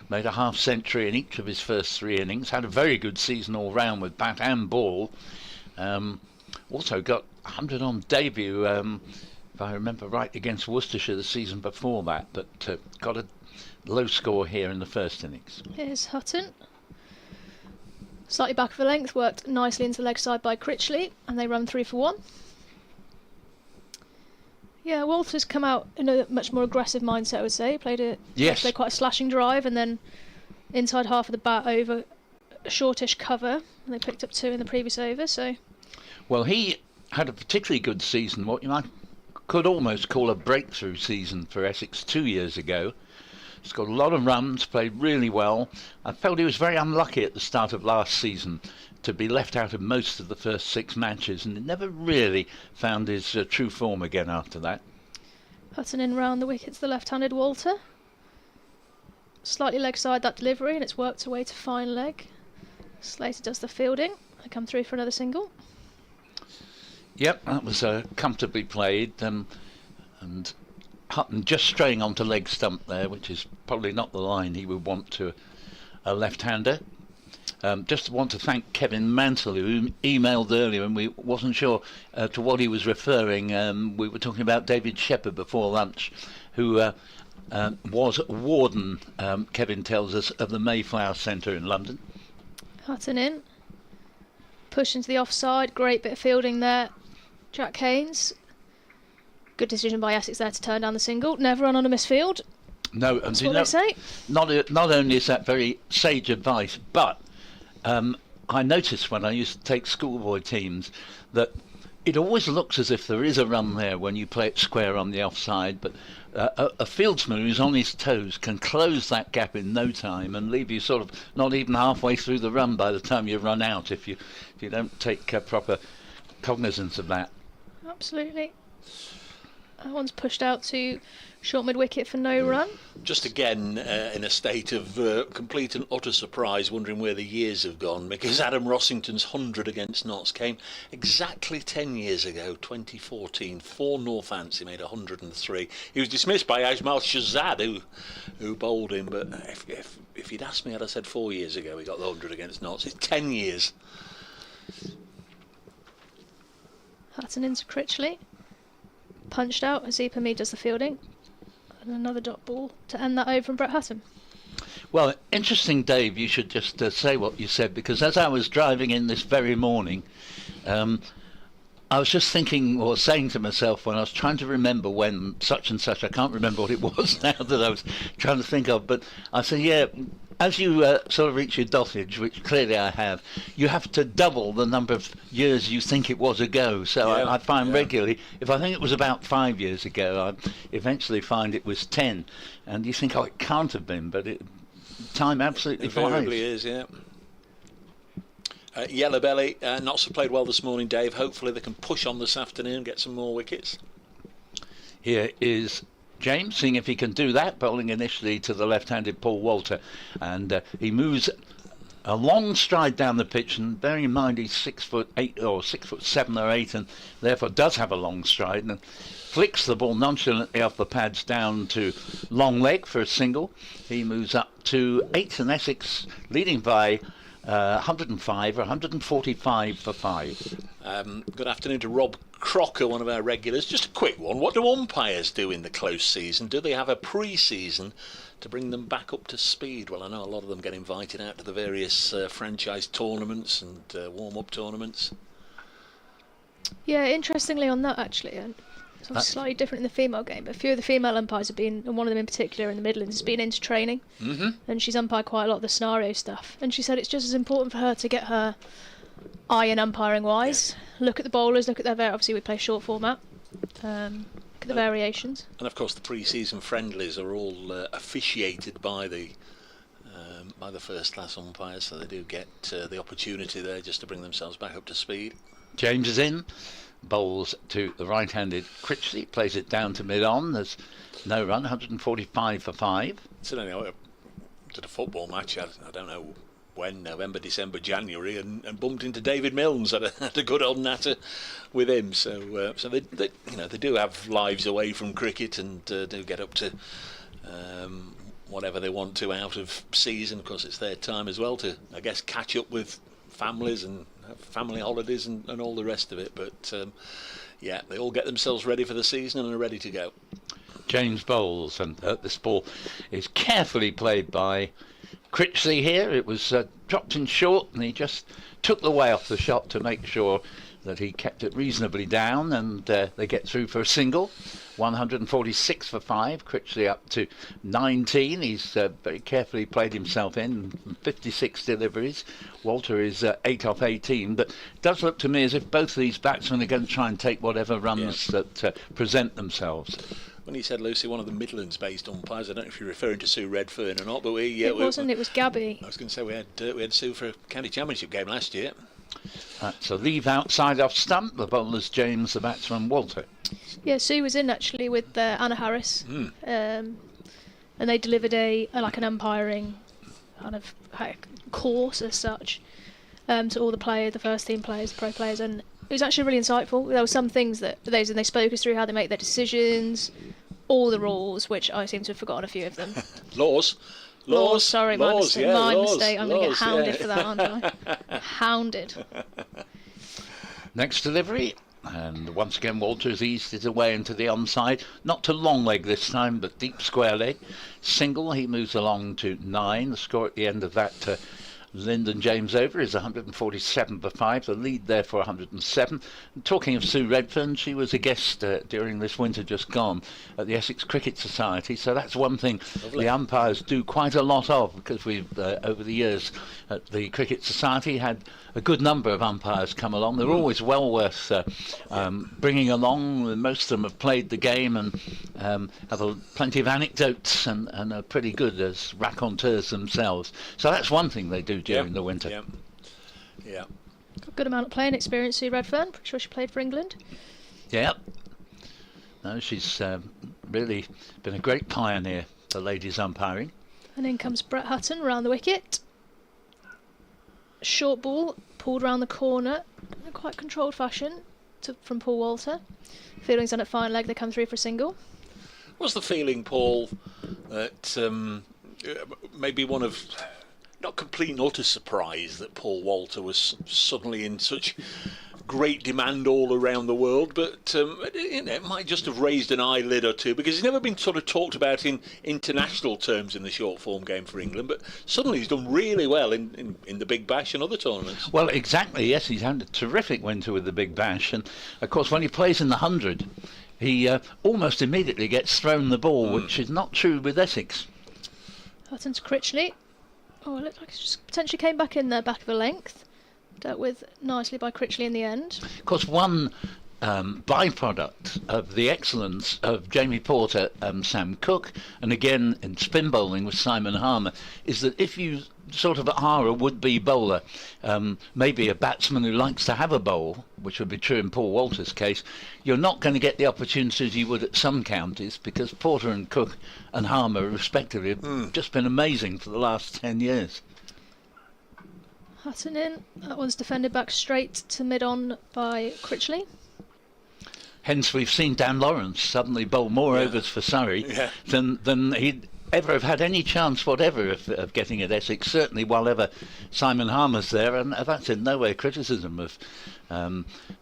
Made a half century in each of his first 3 innings. Had a very good season all round with bat and ball. Also got 100 on debut, if I remember right, against Worcestershire the season before that. But got a low score here in the first innings. Here's Hutton. Slightly back of the length, worked nicely into the leg side by Critchley, and they run 3 for 1. Yeah, Walter's come out in a much more aggressive mindset, I would say. Played quite a slashing drive, and then inside half of the bat over a shortish cover, and they picked up 2 in the previous over. So, well, he had a particularly good season, what you might could almost call a breakthrough season for Essex 2 years ago. He's got a lot of runs, played really well. I felt he was very unlucky at the start of last season to be left out of most of the first 6 matches, and he never really found his true form again after that. Hutton in round the wickets, the left-handed Walter. Slightly leg side that delivery, and it's worked away to fine leg. Slater does the fielding. They come through for another single. Yep, that was comfortably played, and Hutton just straying onto leg stump there, which is probably not the line he would want to a left-hander. Just want to thank Kevin Mansell, who emailed earlier, and we wasn't sure to what he was referring. We were talking about David Shepherd before lunch, who was warden, Kevin tells us, of the Mayflower Centre in London. Hutton in. Push into the offside. Great bit of fielding there. Jack Haynes. Good decision by Essex there to turn down the single. Never run on a misfield. No, and that's what they say. Not only is that very sage advice, but I noticed when I used to take schoolboy teams that it always looks as if there is a run there when you play it square on the offside, but a fieldsman who's on his toes can close that gap in no time and leave you sort of not even halfway through the run by the time you run out if you don't take proper cognizance of that. Absolutely. That one's pushed out to short mid-wicket for no run. Just again in a state of complete and utter surprise, wondering where the years have gone, because Adam Rossington's 100 against Notts came exactly 10 years ago, 2014. For Northants he made 103. He was dismissed by Ajmal Shahzad, who bowled him, but if you'd asked me, I'd have said 4 years ago he got the 100 against Notts. It's 10 years. Hutton into Critchley. Punched out as Hamid does the fielding. And another dot ball to end that over from Brett Hutton. Well, interesting, Dave, you should just say what you said, because as I was driving in this very morning, I was just thinking or saying to myself when I was trying to remember when such and such, I can't remember what it was now that I was trying to think of, but I said, yeah, as you sort of reach your dotage, which clearly I have, you have to double the number of years you think it was ago. So yeah, I find regularly, if I think it was about 5 years ago, I eventually find it was 10. And you think, oh, it can't have been, but time absolutely flies. It invariably is, yeah. Yellow Belly, Notts have played well this morning, Dave. Hopefully they can push on this afternoon and get some more wickets. Here is James, seeing if he can do that, bowling initially to the left-handed Paul Walter, and he moves a long stride down the pitch, and bearing in mind he's 6'8" or 6'7" or 8", and therefore does have a long stride, and flicks the ball nonchalantly off the pads down to long leg for a single. He moves up to 8, and Essex leading by 105 or 145 for 5. Good afternoon to Rob Crocker, one of our regulars. Just a quick one. What do umpires do in the close season? Do they have a pre-season to bring them back up to speed? Well, I know a lot of them get invited out to the various franchise tournaments and warm-up tournaments. Yeah, interestingly on that actually, and it's slightly different in the female game, but a few of the female umpires have been, and one of them in particular in the Midlands, has been into training, and she's umpired quite a lot of the scenario stuff, and she said it's just as important for her to get her eye in umpiring wise, look at the bowlers, look at their, obviously we play short format, look at the variations. And of course the pre-season friendlies are all officiated by the first class umpires, so they do get the opportunity there just to bring themselves back up to speed. James is in, bowls to the right-handed Critchley, plays it down to mid-on. There's no run, 145 for 5. So anyway, I did a football match, I don't know when, November, December, January, and bumped into David Milnes, had a good old natter with him. So they do have lives away from cricket and do get up to whatever they want to out of season. Of course, it's their time as well to, I guess, catch up with families and family holidays and all the rest of it. But yeah, they all get themselves ready for the season and are ready to go. James bowls, and this ball is carefully played by Critchley here. It was dropped in short, and he just took the way off the shot to make sure that he kept it reasonably down, and they get through for a single. 146 for 5. Critchley up to 19. He's very carefully played himself in. 56 deliveries. Walter is 8 off 18. But it does look to me as if both of these batsmen are going to try and take whatever runs that present themselves. When you said, Lucy, one of the Midlands-based umpires, I don't know if you're referring to Sue Redfern or not, but it wasn't. It was Gabby. I was going to say we had Sue for a county championship game last year. That's a leave outside off stump. The bowler's James, the batsman Walter. Yeah, Sue was in actually with Anna Harris, and they delivered like an umpiring kind of course as such to all the players, the first team players, the pro players, and it was actually really insightful. There were some things that they spoke us through how they make their decisions, all the rules, which I seem to have forgotten a few of them. Laws. Sorry, my mistake. Yeah, my laws, mistake. I'm going to get hounded for that, aren't I? Hounded. Next delivery, and once again Walters eased it away into the onside, not to long leg this time, but deep square leg. Single, he moves along to 9. The score at the end of that Lyndon James over is 147 for 5. The lead there for 107. And talking of Sue Redfern, she was a guest during this winter just gone at the Essex Cricket Society. So that's one thing the umpires do quite a lot of, because we've over the years at the Cricket Society had a good number of umpires come along. They're always well worth bringing along. Most of them have played the game and have plenty of anecdotes and are pretty good as raconteurs themselves. So that's one thing they do during the winter. Yeah. Got a good amount of playing experience, Sue Redfern. Pretty sure she played for England. Yeah. No, she's really been a great pioneer for ladies umpiring. And in comes Brett Hutton round the wicket. Short ball pulled round the corner in a quite controlled fashion from Paul Walter. Fielding's done at fine leg, they come through for a single. Was the feeling, Paul, that maybe one of, not complete and utter surprise that Paul Walter was suddenly in such great demand all around the world, but it might just have raised an eyelid or two, because he's never been sort of talked about in international terms in the short form game for England, but suddenly he's done really well in the Big Bash and other tournaments. Well, exactly, yes, he's had a terrific winter with the Big Bash, and of course when he plays in the 100 he almost immediately gets thrown the ball, which is not true with Essex. Hutton's Critchley. Oh, it looked like it just potentially came back in the back of a length. Dealt with nicely by Critchley in the end. Of course, one byproduct of the excellence of Jamie Porter and Sam Cooke, and again in spin bowling with Simon Harmer, is that if you sort of are a would-be bowler, maybe a batsman who likes to have a bowl, which would be true in Paul Walter's case, you're not going to get the opportunities you would at some counties, because Porter and Cooke and Harmer respectively have just been amazing for the last 10 years. Hutton in. That one's defended back straight to mid-on by Critchley. Hence, we've seen Dan Lawrence suddenly bowl more overs for Surrey than he'd ever have had any chance whatever of getting at Essex, certainly while ever Simon Harmer's there, and that's in no way criticism of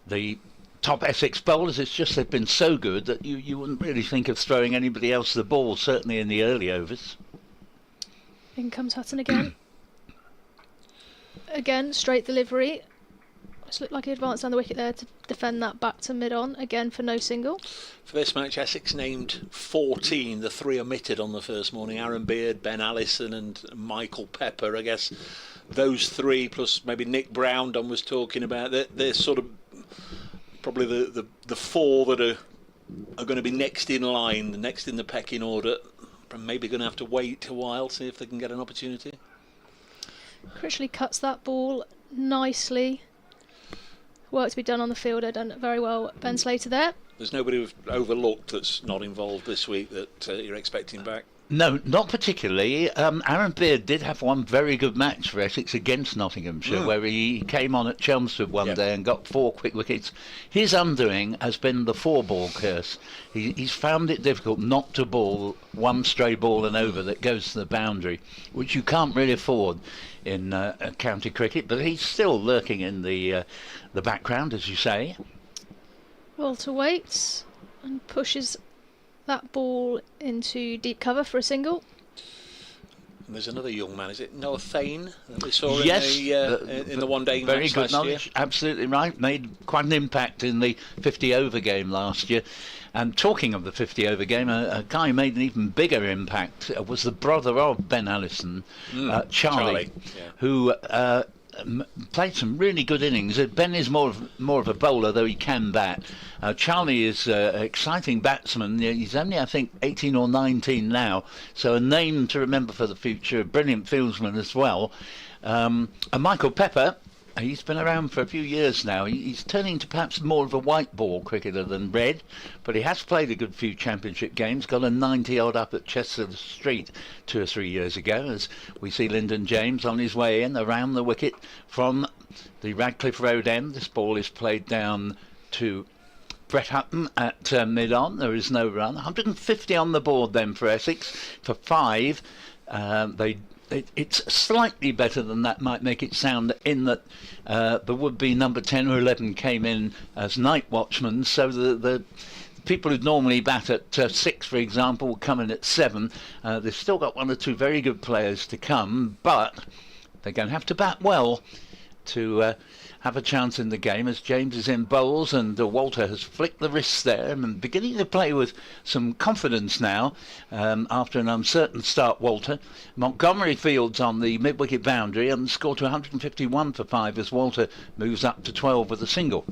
the top Essex bowlers. It's just they've been so good that you wouldn't really think of throwing anybody else the ball, certainly in the early overs. In comes Hutton again. Again, straight delivery. It's looked like he advanced down the wicket there to defend that back to mid-on, again for no single. For this match, Essex named 14, the 3 omitted on the first morning: Aaron Beard, Ben Allison and Michael Pepper. I guess those 3 plus maybe Nick Brown Don was talking about, they're sort of probably the 4 that are going to be next in line, next in the pecking order. Maybe going to have to wait a while, see if they can get an opportunity. Critchley cuts that ball nicely. Work to be done on the fielder, done very well. Ben Slater there. There's nobody we've overlooked that's not involved this week that you're expecting back? No, not particularly. Aaron Beard did have one very good match for Essex against Nottinghamshire, where he came on at Chelmsford one day and got 4 quick wickets. His undoing has been the 4-ball curse. He's found it difficult not to bowl one stray ball and over that goes to the boundary, which you can't really afford in county cricket, but he's still lurking in the background, as you say. Walter waits and pushes that ball into deep cover for a single. And there's another young man, is it Noah Thane, that we saw in the one-day very match good last knowledge, year? absolutely right. Made quite an impact in the 50-over game last year. And talking of the 50-over game, a guy who made an even bigger impact was the brother of Ben Allison, Charlie, who played some really good innings. Ben is more of a bowler, though he can bat. Charlie is an exciting batsman. He's only, I think, 18 or 19 now, so a name to remember for the future. A brilliant fieldsman as well. And Michael Pepper, he's been around for a few years now. He's turning to perhaps more of a white ball cricketer than red, but he has played a good few championship games. Got a 90-odd up at Chester Street 2 or 3 years ago, as we see Lyndon James on his way in around the wicket from the Radcliffe Road end. This ball is played down to Brett Hutton at mid-on. There is no run. 150 on the board then for Essex. For 5, it's slightly better than that might make it sound, in that the would-be number 10 or 11 came in as night watchmen, so the people who'd normally bat at 6, for example, will come in at 7. They've still got 1 or 2 very good players to come, but they're going to have to bat well to have a chance in the game, as James is in bowls and Walter has flicked the wrists there and beginning to play with some confidence now after an uncertain start. Walter Montgomery fields on the mid-wicket boundary and scored to 151 for 5 as Walter moves up to 12 with a single.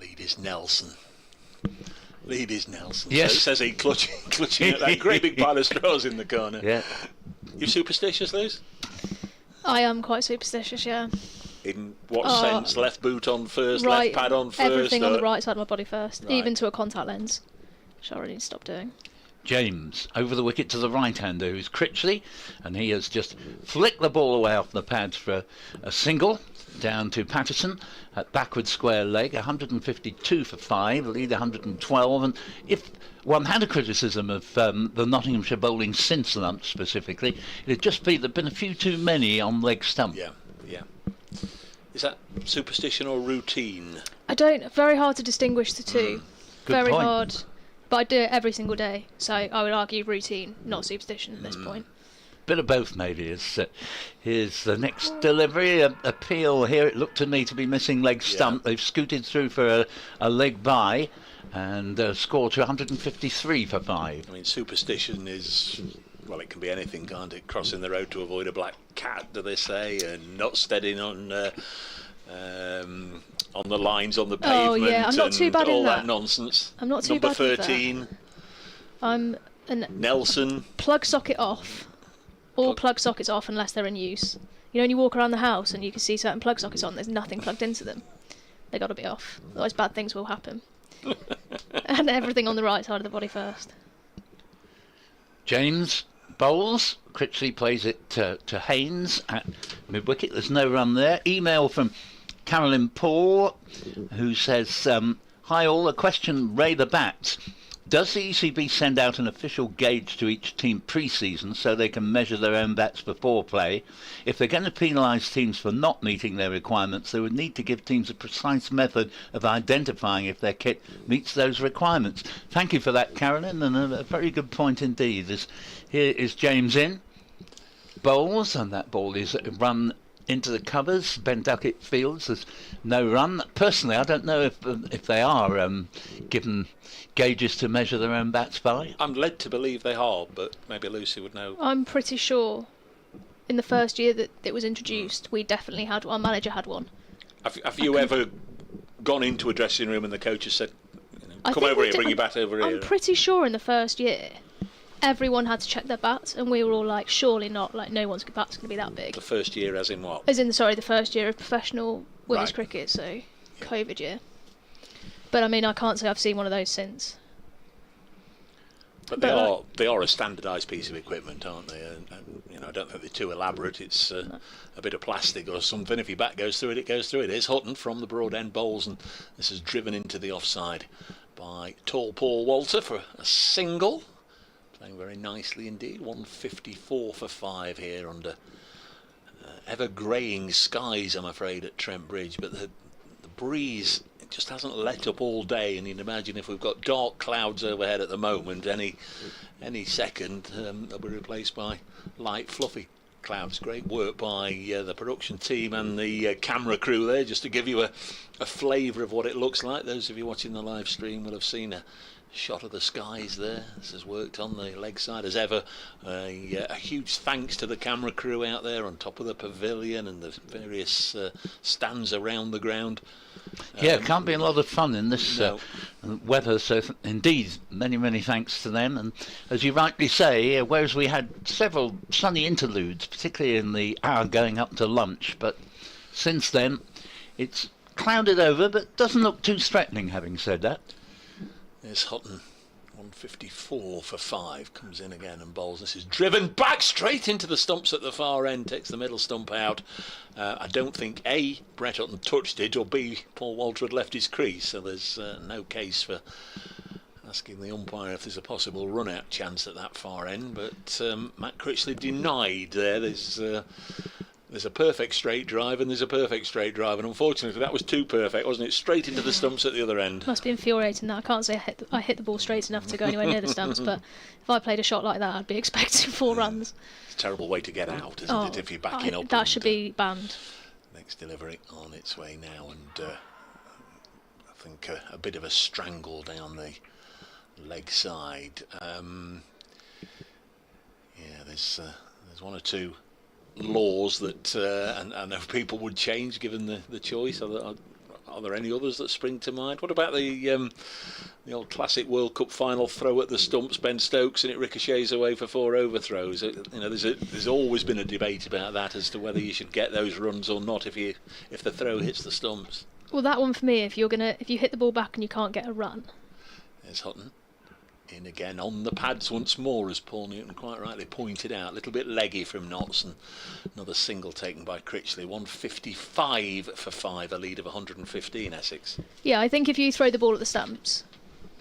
Lead is Nelson. Yes. So, says he clutching at that great big pile of straws in the corner. Yeah. You superstitious, Liz? I am quite superstitious, yeah. In what sense? Left boot on first, Right, left pad on first? everything on the right side of my body first, Right. even to a contact lens, which I really need to stop doing. James over the wicket to the right-hander, who's Critchley, and he has just flicked the ball away off the pads for a single down to Patterson at backward square leg. 152 for 5, lead 112. And if one had a criticism of the Nottinghamshire bowling since lunch specifically, it'd just be there'd been a few too many on leg stump. Yeah. Is that superstition or routine? Very hard to distinguish the two. Good Very point. hard. But I do it every single day, so I would argue routine, not superstition at this point. Bit of both maybe. Here's the next delivery. A peel here. It looked to me to be missing leg stump. They've scooted through for a leg by and scored to 153 for 5. I mean, superstition is, well, it can be anything, can't it? Crossing the road to avoid a black cat, do they say, and not steadying on the lines on the pavement. Oh yeah, I'm not too bad all in that that. nonsense. I'm not too Number bad with 13, I'm an Nelson. plug socket off. All plug sockets off unless they're in use. You know, when you walk around the house and you can see certain plug sockets on, there's nothing plugged into them. They got to be off, otherwise bad things will happen. And everything on the right side of the body first. James bowls. Critchley plays it to Haynes at mid-wicket. There's no run there. Email from Carolyn Paul, who says Hi all, a question Ray the Bats. Does the ECB send out an official gauge to each team pre-season so they can measure their own bats before play? If they're going to penalise teams for not meeting their requirements, they would need to give teams a precise method of identifying if their kit meets those requirements. Thank you for that, Carolyn, and a very good point indeed. Here is James in. Bowls, and that ball is run into the covers. Ben Duckett fields. There's no run. Personally, I don't know if they are given gauges to measure their own bats by. I'm led to believe they are, but maybe Lucy would know. I'm pretty sure in the first year that it was introduced, we definitely had, our manager had one. Have you ever gone into a dressing room and the coach has said, come over here, bring your bat over here? I'm pretty sure in the first year, everyone had to check their bats, and we were all like, surely not, like no one's bat's going to be that big. The first year as in what? As in, sorry, the first year of professional women's cricket, so COVID year. But I mean, I can't say I've seen one of those since. But they are a standardised piece of equipment, aren't they? And I don't think they're too elaborate. It's a bit of plastic or something. If your bat goes through it, it goes through it. It's Hutton from the broad end bowls, and this is driven into the offside by tall Paul Walter for a single. Playing very nicely indeed. 154 for 5 here under ever greying skies, I'm afraid, at Trent Bridge. But the breeze, it just hasn't let up all day, and you'd imagine if we've got dark clouds overhead at the moment, any second they'll be replaced by light fluffy clouds. Great work by the production team and the camera crew there, just to give you a flavour of what it looks like. Those of you watching the live stream will have seen a shot of the skies there. This has worked on the leg side as ever. A huge thanks to the camera crew out there on top of the pavilion and the various stands around the ground. Yeah, it can't be a lot of fun in this weather, so indeed many thanks to them. And as you rightly say, whereas we had several sunny interludes, particularly in the hour going up to lunch, but since then it's clouded over, but doesn't look too threatening, having said that. There's Hutton, 154 for 5, comes in again and bowls. This is driven back straight into the stumps at the far end, takes the middle stump out. I don't think A, Brett Hutton touched it, or B, Paul Walter had left his crease, so there's no case for asking the umpire if there's a possible run-out chance at that far end. But Matt Critchley denied there. There's a perfect straight drive and there's a perfect straight drive, and unfortunately that was too perfect, wasn't it? Straight into the stumps at the other end. Must be infuriating that. I can't say I hit the ball straight enough to go anywhere near the stumps, but if I played a shot like that, I'd be expecting 4 runs. It's a terrible way to get out, isn't it, if you're backing up? That should be banned. Next delivery on its way now, and I think a bit of a strangle down the leg side. There's one or two laws that I know people would change given the choice. Are there any others that spring to mind? What about the old classic World Cup final throw at the stumps, Ben Stokes, and it ricochets away for 4 overthrows? There's always been a debate about that as to whether you should get those runs or not if the throw hits the stumps. Well, that one for me, if you hit the ball back and you can't get a run. There's Hutton. In again on the pads once more, as Paul Newton quite rightly pointed out. A little bit leggy from Notts, and another single taken by Critchley. 155 for 5, a lead of 115, Essex. Yeah, I think if you throw the ball at the stumps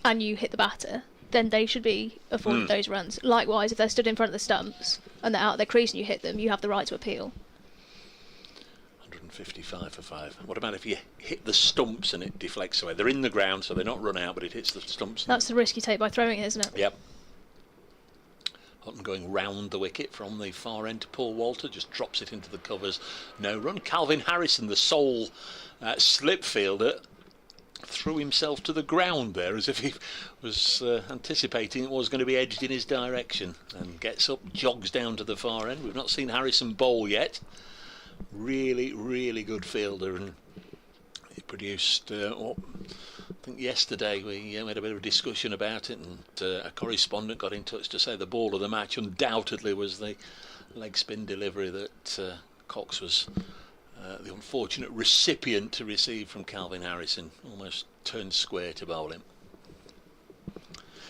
and you hit the batter, then they should be afforded those runs. Likewise, if they're stood in front of the stumps and they're out of their crease and you hit them, you have the right to appeal. 155 for 5. What about if you hit the stumps and it deflects away? They're in the ground, so they're not run out, but it hits the stumps. That's the risk you take by throwing it, isn't it? Yep. Hutton going round the wicket from the far end to Paul Walter, just drops it into the covers. No run. Calvin Harrison, the sole slip fielder, threw himself to the ground there as if he was anticipating it was going to be edged in his direction, and gets up, jogs down to the far end. We've not seen Harrison bowl yet. Really good fielder, and he produced I think yesterday we had a bit of a discussion about it, and a correspondent got in touch to say the ball of the match undoubtedly was the leg spin delivery that Cox was the unfortunate recipient to receive from Calvin Harrison. Almost turned square to bowl him.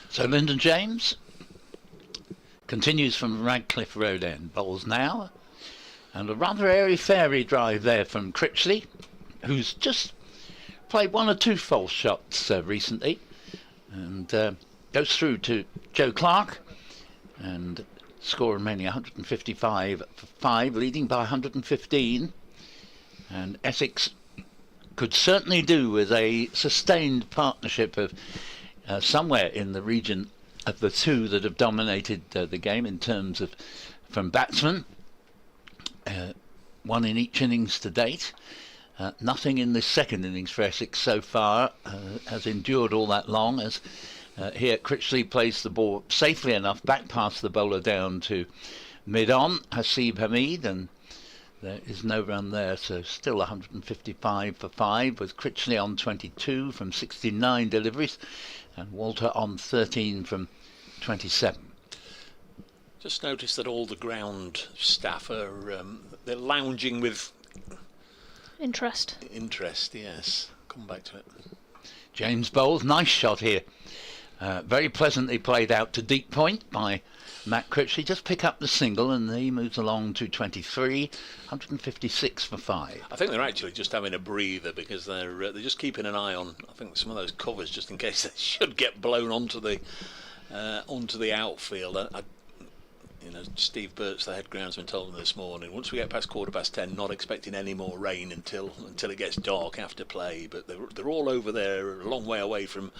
So Lyndon James continues from Radcliffe Road end, bowls now. And a rather airy-fairy drive there from Critchley, who's just played one or two false shots recently, and goes through to Joe Clark, and score remaining 155 for 5, leading by 115. And Essex could certainly do with a sustained partnership of somewhere in the region of the two that have dominated the game in terms of from batsmen. One in each innings to date. Nothing in this second innings for Essex so far has endured all that long, as here Critchley plays the ball safely enough back past the bowler down to mid-on, Hasib Hamid, and there is no run there, so still 155 for 5, with Critchley on 22 from 69 deliveries and Walter on 13 from 27. Just noticed that all the ground staff are they're lounging with Interest. Yes. Come back to it. James Bowles, nice shot here. Very pleasantly played out to deep point by Matt Critchley. Just pick up the single and he moves along to 23, 156 for 5. I think they're actually just having a breather, because they're just keeping an eye on, I think, some of those covers, just in case they should get blown onto the outfield. Steve Burt's, the head groundsman, told me this morning, once we get past 10:15, not expecting any more rain until it gets dark after play. But they're all over there, a long way away from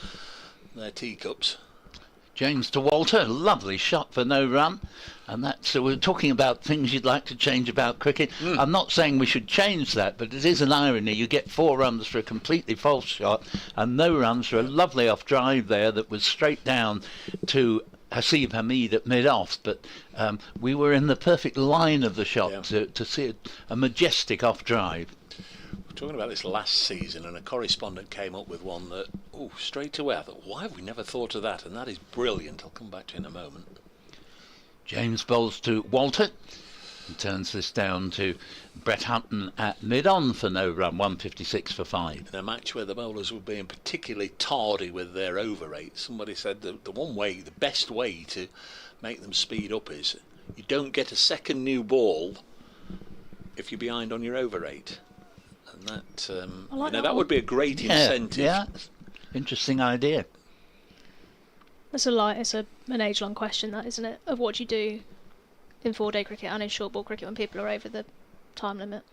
their teacups. James to Walter, lovely shot for no run, and that's so we're talking about things you'd like to change about cricket. I'm not saying we should change that, but it is an irony. You get 4 runs for a completely false shot and no runs for a lovely off drive there that was straight down to Hasib Hamid at mid-off, but we were in the perfect line of the shot to see a majestic off drive. We're talking about this last season, and a correspondent came up with one that, straight away I thought, why have we never thought of that? And that is brilliant. I'll come back to it in a moment. James bowls to Walter and turns this down to Brett Hutton at mid-on for no run, 156 for 5. In a match where the bowlers were being particularly tardy with their over rate, somebody said that the best way to make them speed up is you don't get a second new ball if you're behind on your over rate. And that that would be a great incentive. Yeah, interesting idea. It's an age-long question, that, isn't it? Of what you do in 4-day cricket and in short ball cricket when people are over the time limit.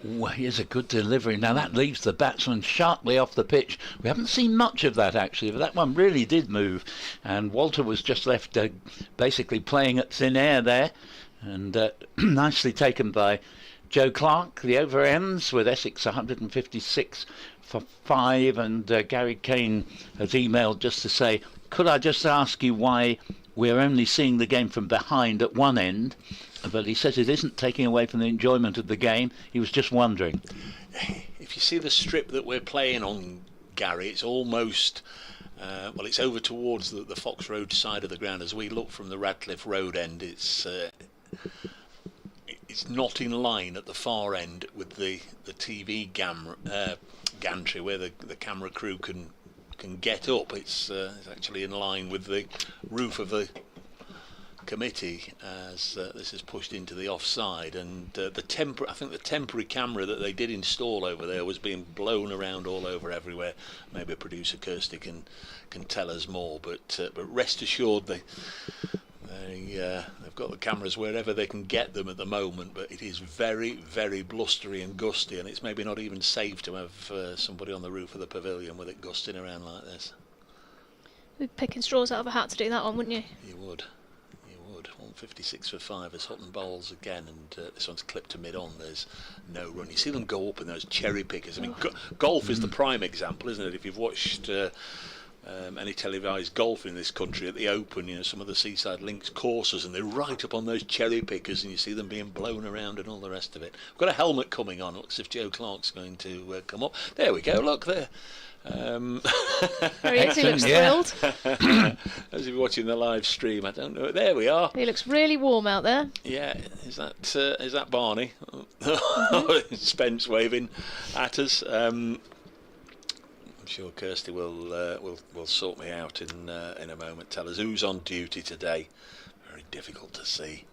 Well, here's a good delivery. Now that leaves the batsman sharply off the pitch. We haven't seen much of that actually, but that one really did move, and Walter was just left basically playing at thin air there, and nicely taken by Joe Clark. The over ends with Essex 156 for 5, and Gary Kane has emailed just to say, could I just ask you why we're only seeing the game from behind at one end? But he says it isn't taking away from the enjoyment of the game. He was just wondering. If you see the strip that we're playing on, Gary, it's almost it's over towards the Fox Road side of the ground. As we look from the Radcliffe Road end, it's not in line at the far end with the TV gantry where the camera crew can get up. It's actually in line with the roof of the committee as this is pushed into the offside, and I think the temporary camera that they did install over there was being blown around all over everywhere. Maybe producer Kirsty can tell us more, but rest assured they've got the cameras wherever they can get them at the moment, but it is very, very blustery and gusty, and it's maybe not even safe to have somebody on the roof of the pavilion with it gusting around like this. You'd be picking straws out of a hat to do that one, wouldn't you? You would. 156 for 5 as Hutton bowls again, and this one's clipped to mid-on. There's no run. You see them go up in those cherry pickers. I mean, golf is the prime example, isn't it? If you've watched any televised golf in this country at the Open, some of the Seaside Links courses, and they're right up on those cherry pickers, and you see them being blown around and all the rest of it. We've got a helmet coming on. Looks as if Joe Clark's going to come up. There we go. Look there. He looks thrilled. As if you're watching the live stream, I don't know. There we are. He looks really warm out there. Yeah, is that Barney? Spence waving at us. I'm sure Kirsty will sort me out in a moment. Tell us who's on duty today. Very difficult to see.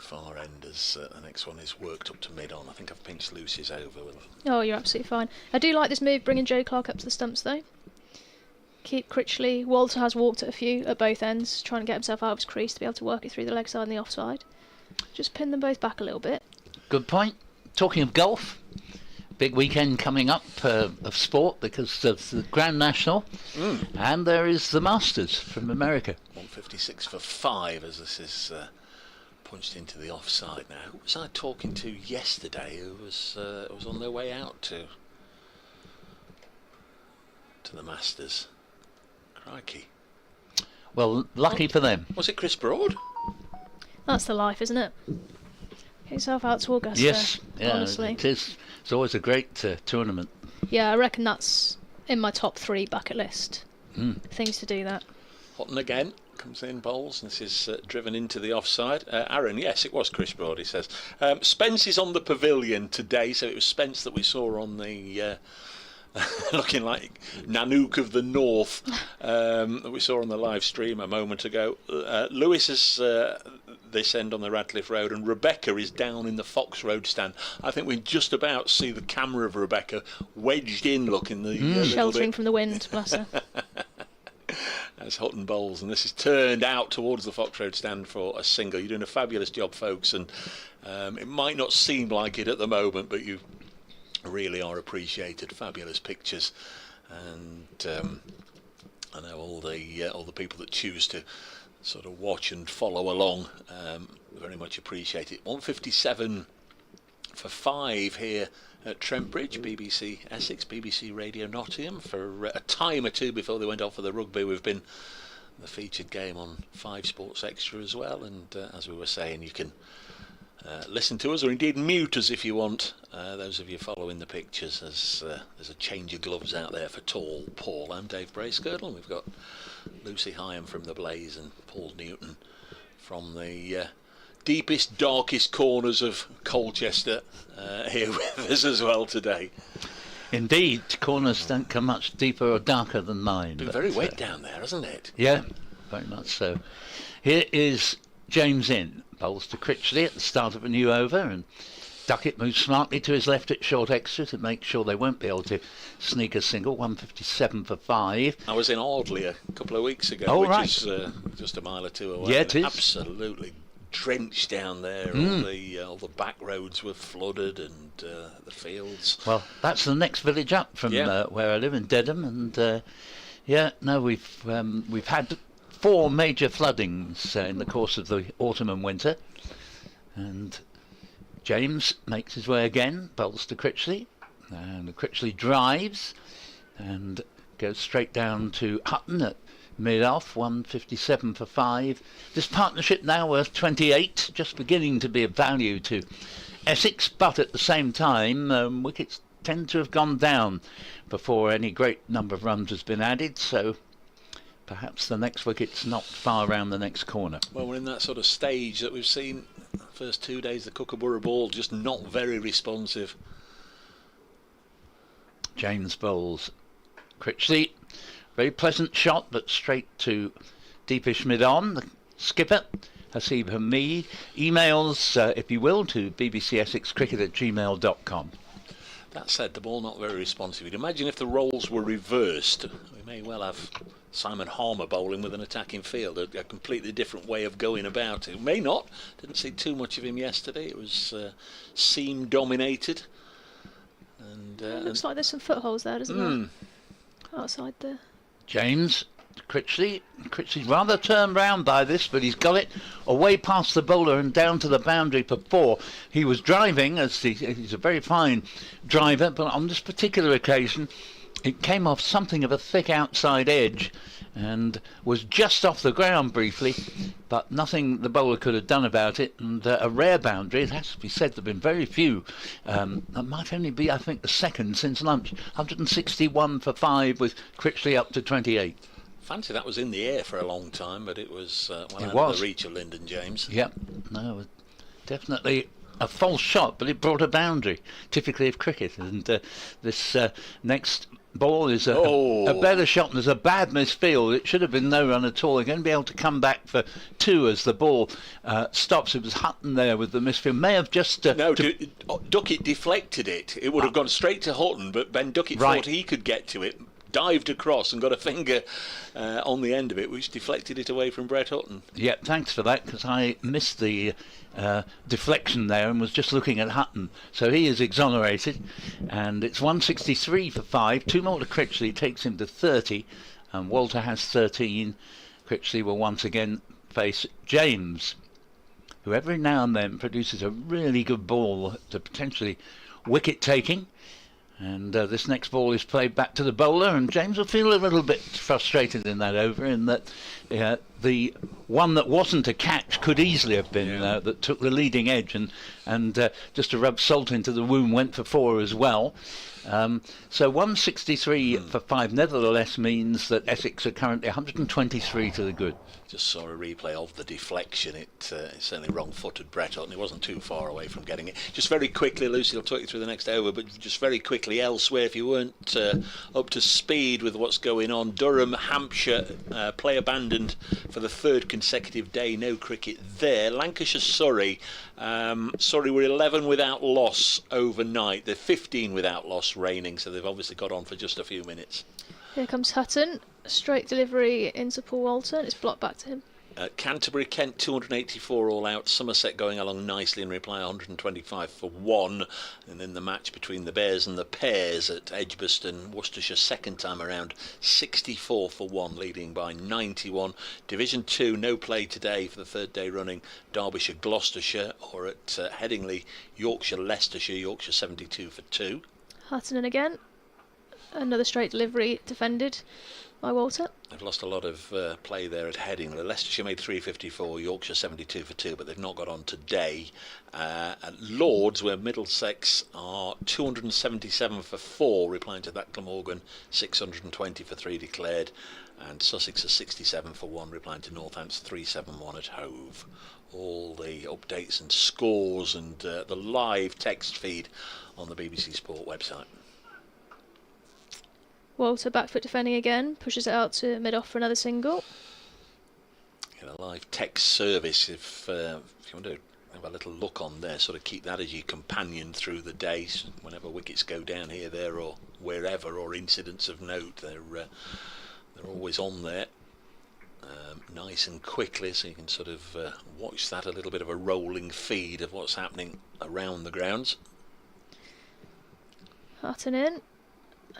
far end as the next one is worked up to mid-on. I think I've pinched Lucy's over. Oh, you're absolutely fine. I do like this move, bringing Joe Clark up to the stumps, though. Keep Critchley. Walter has walked at a few at both ends, trying to get himself out of his crease to be able to work it through the leg side and the offside. Just pin them both back a little bit. Good point. Talking of golf, big weekend coming up of sport because of the Grand National, and there is the Masters from America. 156 for 5 as this is punched into the offside now. Who was I talking to yesterday who was on their way out to the Masters? Crikey. Well, lucky for them. Was it Chris Broad? That's the life, isn't it? Get yourself out to Augusta. Yes, yeah, honestly. it is. It's always a great tournament. Yeah, I reckon that's in my top 3 bucket list. Things to do that. Houghton again comes in, bowls, and this is driven into the offside. Aaron, yes, it was Chris Broad, he says. Spence is on the pavilion today, so it was Spence that we saw on the looking like Nanook of the North that we saw on the live stream a moment ago. Lewis is this end on the Radcliffe Road, and Rebecca is down in the Fox Road stand. I think we just about see the camera of Rebecca wedged in, looking the sheltering from the wind, bless her. As Houghton bowls, and this is turned out towards the Fox Road stand for a single. You're doing a fabulous job, folks, and it might not seem like it at the moment, but you really are appreciated. Fabulous pictures, and I know all the people that choose to sort of watch and follow along very much appreciate it. 157 for 5 here at Trent Bridge, BBC Essex, BBC Radio Nottingham. For a time or two before they went off for the rugby, we've been the featured game on 5 Sports Extra as well, and as we were saying, you can listen to us, or indeed mute us if you want, those of you following the pictures, as there's a change of gloves out there for Tall Paul and Dave Bracegirdle, and we've got Lucy Hyam from the Blaze and Paul Newton from the deepest, darkest corners of Colchester here with us as well today. Indeed, corners don't come much deeper or darker than mine. Been very wet down there, hasn't it? Yeah, very much so. Here is James in. Bowls to Critchley at the start of a new over, and Duckett moves smartly to his left at short extra to make sure they won't be able to sneak a single. 157 for 5. I was in Ardley a couple of weeks ago, which is just a mile or two away. Yeah, it is. Absolutely drenched down there. All the back roads were flooded, and the fields. Well, that's the next village up from where I live in Dedham, and we've had 4 major floodings in the course of the autumn and winter, and James makes his way again, bowls to Critchley, and Critchley drives and goes straight down to Houghton at mid-off. 157 for 5. This partnership now worth 28, just beginning to be of value to Essex, but at the same time wickets tend to have gone down before any great number of runs has been added, so perhaps the next wicket's not far around the next corner. Well, we're in that sort of stage that we've seen the first 2 days, the Kookaburra ball just not very responsive. James bowls Critchley. Very pleasant shot, but straight to deepish mid-on. The skipper, Hasib Hamid, emails, if you will, to bbcessexcricket@gmail.com. That said, the ball not very responsive. You'd imagine if the roles were reversed, we may well have Simon Harmer bowling with an attacking field, a completely different way of going about it. May not. Didn't see too much of him yesterday. It was seam dominated. And It looks like there's some footholes there, doesn't there? Outside there. James Critchley. Critchley's rather turned round by this, but he's got it away past the bowler and down to the boundary for 4. He was driving, as he's a very fine driver, but on this particular occasion it came off something of a thick outside edge and was just off the ground briefly, but nothing the bowler could have done about it, and a rare boundary. It has to be said there have been very few. That might only be, I think, the second since lunch. 161 for 5 with Critchley up to 28. fancy that was in the air for a long time, but it was out of the reach of Lyndon James. Yep, no, definitely a false shot, but it brought a boundary, typically of cricket. And this next ball is a better shot, and there's a bad misfield. It should have been no run at all. They're going to be able to come back for 2 as the ball stops. It was Hutton there with the misfield. May have just... Duckett deflected it. It would have gone straight to Hutton, but Ben Duckett thought he could get to it, dived across and got a finger on the end of it, which deflected it away from Brett Hutton. Yeah, thanks for that, because I missed the deflection there and was just looking at Hutton. So he is exonerated, and it's 163 for 5. 2 more to Critchley, takes him to 30, and Walter has 13. Critchley will once again face James, who every now and then produces a really good ball to potentially wicket taking. And this next ball is played back to the bowler, and James will feel a little bit frustrated in that over, in that the one that wasn't a catch could easily have been that took the leading edge, and just to rub salt into the wound, went for 4 as well. So 163 for 5 nevertheless means that Essex are currently 123 to the good. Just saw a replay of the deflection. It certainly wrong-footed Brett Hutton. He wasn't too far away from getting it. Just very quickly, Lucy will talk you through the next over, but just very quickly elsewhere, if you weren't up to speed with what's going on, Durham, Hampshire, play abandoned for the 3rd consecutive day. No cricket there. Lancashire, Surrey. Surrey were 11 without loss overnight. They're 15 without loss reigning, so they've obviously got on for just a few minutes. Here comes Hutton. Straight delivery into Paul Walter. It's blocked back to him. Canterbury, Kent 284 all out. Somerset going along nicely in reply, 125 for 1. And then the match between the Bears and the Pears at Edgbaston, Worcestershire second time around, 64 for 1, leading by 91. Division 2, no play today for the 3rd day running. Derbyshire, Gloucestershire, or at Headingley, Yorkshire, Leicestershire. Yorkshire 72 for 2. Hutton in again. Another straight delivery defended by Walter. They've lost a lot of play there at Headingley. Leicestershire made 354, Yorkshire 72 for 2, but they've not got on today. At Lords, where Middlesex are 277 for 4, replying to that Glamorgan, 620 for 3 declared, and Sussex are 67 for 1, replying to Northampton 371 at Hove. All the updates and scores and the live text feed on the BBC Sport website. Walter back foot defending again, pushes it out to mid-off for another single. Get a live text service if you want to have a little look on there, sort of keep that as your companion through the day. Whenever wickets go down here, there or wherever, or incidents of note, they're always on there, nice and quickly, so you can sort of watch that, a little bit of a rolling feed of what's happening around the grounds. Hutton in.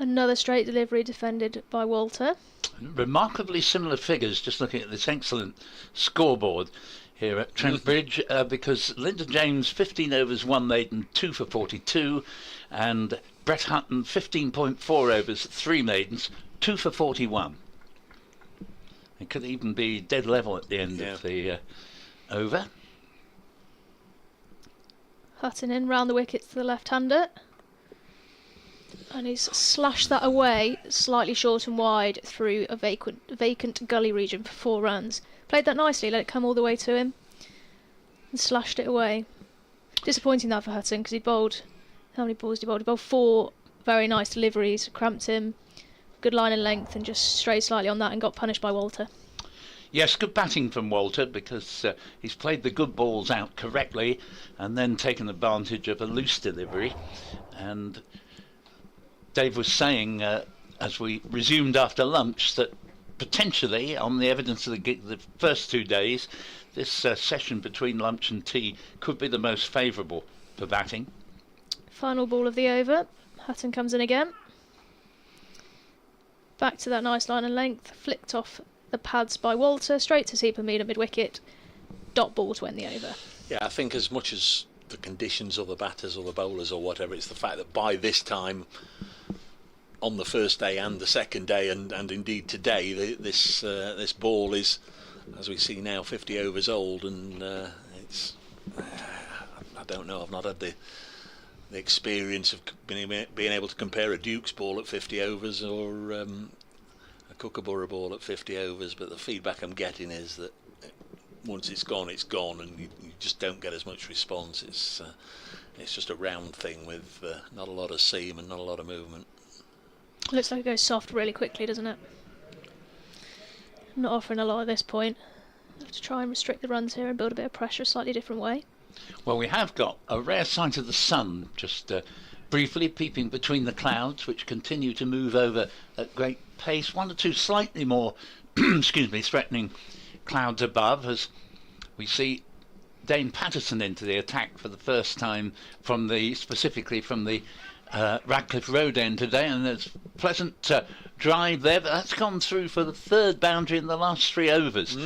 Another straight delivery defended by Walter. Remarkably similar figures, just looking at this excellent scoreboard here at Trent Bridge, because Lyndon James 15 overs 1 maiden, 2 for 42, and Brett Hutton 15.4 overs 3 maidens, 2 for 41. It could even be dead level at the end of the over. Hutton in round the wickets to the left-hander. And he's slashed that away slightly short and wide through a vacant gully region for 4 runs. Played that nicely, let it come all the way to him and slashed it away. Disappointing that for Hutton, because he bowled, how many balls did he bowl? He bowled 4 very nice deliveries, cramped him, good line and length, and just strayed slightly on that and got punished by Walter. Yes, good batting from Walter, because he's played the good balls out correctly and then taken advantage of a loose delivery. And Dave was saying, as we resumed after lunch, that potentially, on the evidence of the first 2 days, this session between lunch and tea could be the most favourable for batting. Final ball of the over. Hutton comes in again. Back to that nice line and length. Flicked off the pads by Walter. Straight to Seeper Mead at mid-wicket. Dot ball to end the over. Yeah, I think as much as the conditions or the batters or the bowlers or whatever, it's the fact that by this time, on the first day and the second day, and indeed today, this ball is, as we see now, 50 overs old, and it's, I don't know, I've not had the experience of being able to compare a Duke's ball at 50 overs or a Kookaburra ball at 50 overs, but the feedback I'm getting is that once it's gone, and you just don't get as much response. It's just a round thing with not a lot of seam and not a lot of movement. Looks like it goes soft really quickly, doesn't it? Not offering a lot at this point. Have to try and restrict the runs here and build a bit of pressure a slightly different way. Well, we have got a rare sight of the sun just briefly peeping between the clouds, which continue to move over at great pace. One or two slightly more excuse me, threatening clouds above, as we see Dane Patterson into the attack for the first time specifically from the Radcliffe Road end today, and there's pleasant drive there, but that's gone through for the third boundary in the last 3 overs.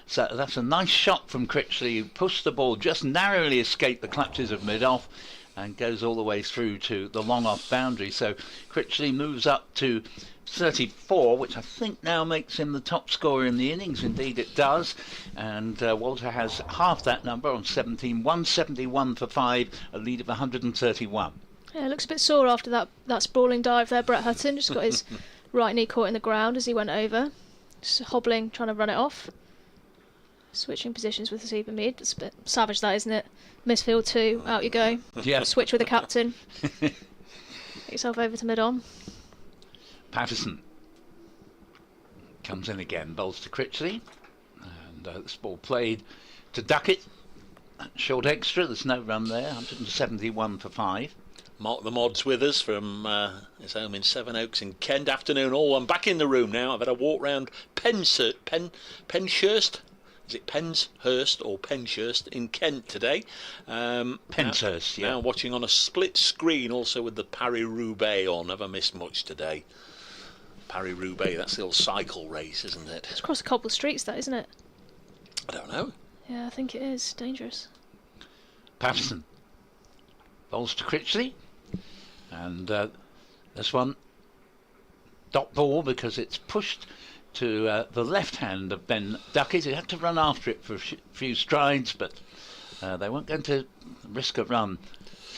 So that's a nice shot from Critchley, who pushed the ball, just narrowly escaped the clutches of mid-off and goes all the way through to the long-off boundary. So Critchley moves up to 34, which I think now makes him the top scorer in the innings. Indeed it does, and Walter has half that number on 17, 171 for 5, a lead of 131. Yeah, looks a bit sore after that sprawling dive there, Brett Hutton. Just got his right knee caught in the ground as he went over. Just hobbling, trying to run it off. Switching positions with Stephen Mead. It's a bit savage, that, isn't it? Misfield 2, out you go. Yeah. Switch with the captain. Get yourself over to mid-on. Patterson comes in again, bowls to Critchley, and this ball played to Duckett. Short extra, there's no run there, 171 for 5. Mark the Mods with us from his home in Sevenoaks in Kent. Afternoon all. I'm back in the room now. I've had a walk round Penshurst. Is it Penshurst or Penshurst in Kent today? Penshurst, yeah. Now watching on a split screen also with the Paris-Roubaix on. Never missed much today. Paris-Roubaix, that's the old cycle race, isn't it? It's across the cobbled streets, that, isn't it? I don't know. Yeah, I think it is. Dangerous. Patterson bowls to Critchley, and this one dot ball because it's pushed to the left hand of Ben Duckett. He had to run after it for a few strides, but they weren't going to risk a run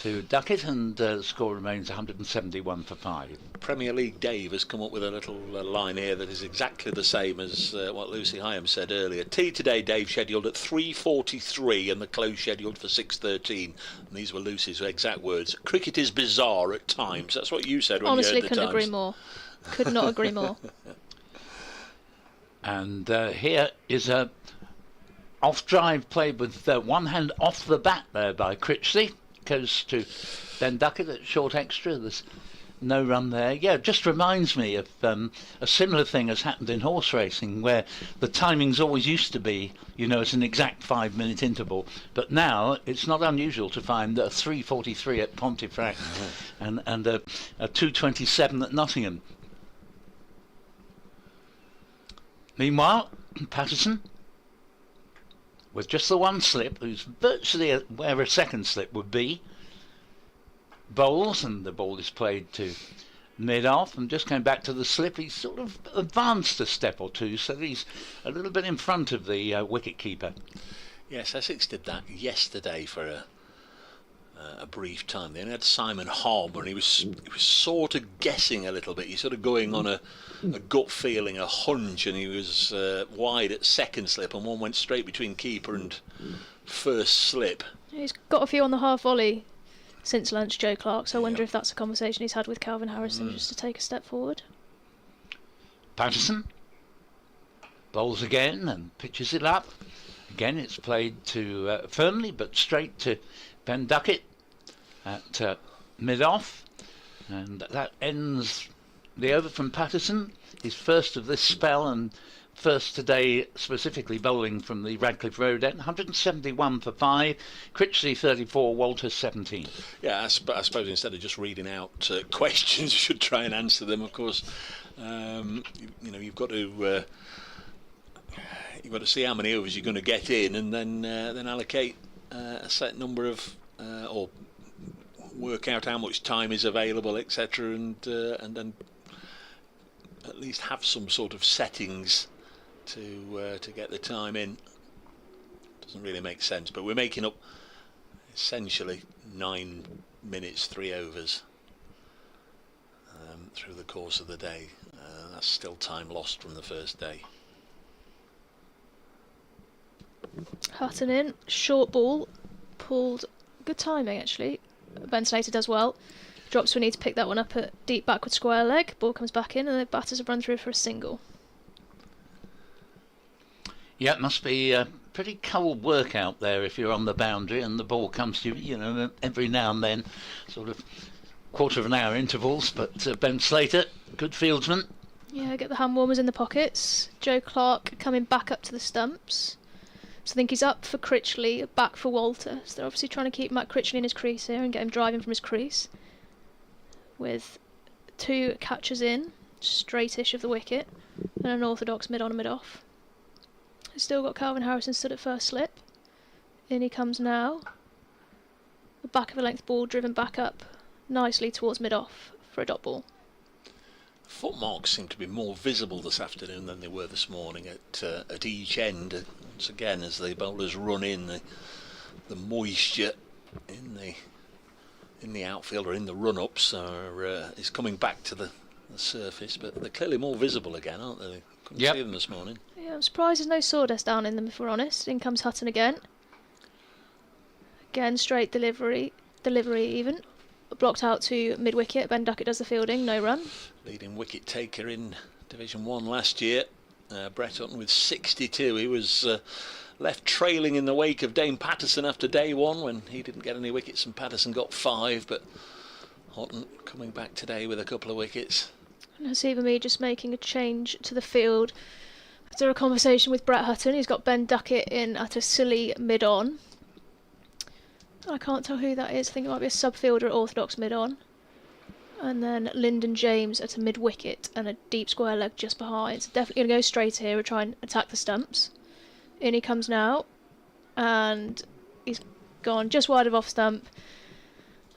to Duckett, and the score remains 171 for 5. Premier League Dave has come up with a little line here that is exactly the same as what Lucy Hyam said earlier. Tea today, Dave, scheduled at 3:43 and the close scheduled for 6:13. And these were Lucy's exact words. Cricket is bizarre at times. That's what you said when Honestly, you heard the couldn't Times. agree more. Could not agree more. And here is a off drive played with one hand off the bat there by Critchley. Goes to Ben Duckett at short extra. There's no run there. Yeah, just reminds me of a similar thing has happened in horse racing, where the timings always used to be, it's an exact 5-minute interval, but now it's not unusual to find a 3:43 at Pontefract and a 2:27 at Nottingham. Meanwhile, Patterson, with just the one slip, who's virtually where a second slip would be, bowls, and the ball is played to mid-off, and just going back to the slip, he's sort of advanced a step or two, so he's a little bit in front of the wicket-keeper. Yes, Essex did that yesterday for a brief time. They had Simon Harbour, and he was sort of guessing a little bit. He's sort of going on a gut feeling, a hunch, and he was wide at second slip, and one went straight between keeper and first slip. He's got a few on the half volley since lunch, Joe Clark, so I wonder if that's a conversation he's had with Calvin Harrison just to take a step forward. Patterson bowls again and pitches it up. Again, it's played to firmly but straight to Ben Duckett at mid-off, and that ends the over from Patterson, his first of this spell, and first today specifically bowling from the Radcliffe Road end. 171 for 5, Critchley 34, Walter 17. Yeah, I suppose instead of just reading out questions, you should try and answer them. Of course, you've got to see how many overs you're going to get in, and then allocate a set number of or work out how much time is available, etc., and then at least have some sort of settings to get the time in. Doesn't really make sense, but we're making up essentially 9 minutes, 3 overs through the course of the day. That's still time lost from the first day. Hutton in, short ball, pulled, good timing actually. Ben Slater does well. Drops we need to pick that one up at deep backward square leg. Ball comes back in and the batters have run through for a single. Yeah, it must be a pretty cold work out there if you're on the boundary and the ball comes to you, every now and then, sort of quarter of an hour intervals. But Ben Slater, good fieldsman. Yeah, get the hand warmers in the pockets. Joe Clark coming back up to the stumps. So I think he's up for Critchley, back for Walter. So they're obviously trying to keep Matt Critchley in his crease here and get him driving from his crease. With 2 catches in, straightish of the wicket, and an orthodox mid-on and mid-off. Still got Calvin Harrison stood at first slip. In he comes now. The back of a length ball driven back up nicely towards mid-off for a dot ball. Footmarks seem to be more visible this afternoon than they were this morning at each end. Once again, as the bowlers run in, the moisture in the outfield or in the run-ups is coming back to the surface, but they're clearly more visible again, aren't they? Couldn't see them this morning. Yeah, I'm surprised there's no sawdust down in them, if we're honest. In comes Hutton again. Again, straight delivery even. Blocked out to mid-wicket. Ben Duckett does the fielding, no run. Leading wicket taker in Division 1 last year, Brett Hutton with 62. He was left trailing in the wake of Dane Patterson after day 1 when he didn't get any wickets and Patterson got 5, but Hutton coming back today with a couple of wickets. And Hasiba Me just making a change to the field. After a conversation with Brett Hutton, he's got Ben Duckett in at a silly mid-on. I can't tell who that is. I think it might be a sub-fielder at orthodox mid-on. And then Lyndon James at a mid-wicket and a deep square leg just behind. So definitely going to go straight here and try and attack the stumps. In he comes now. And he's gone just wide of off stump.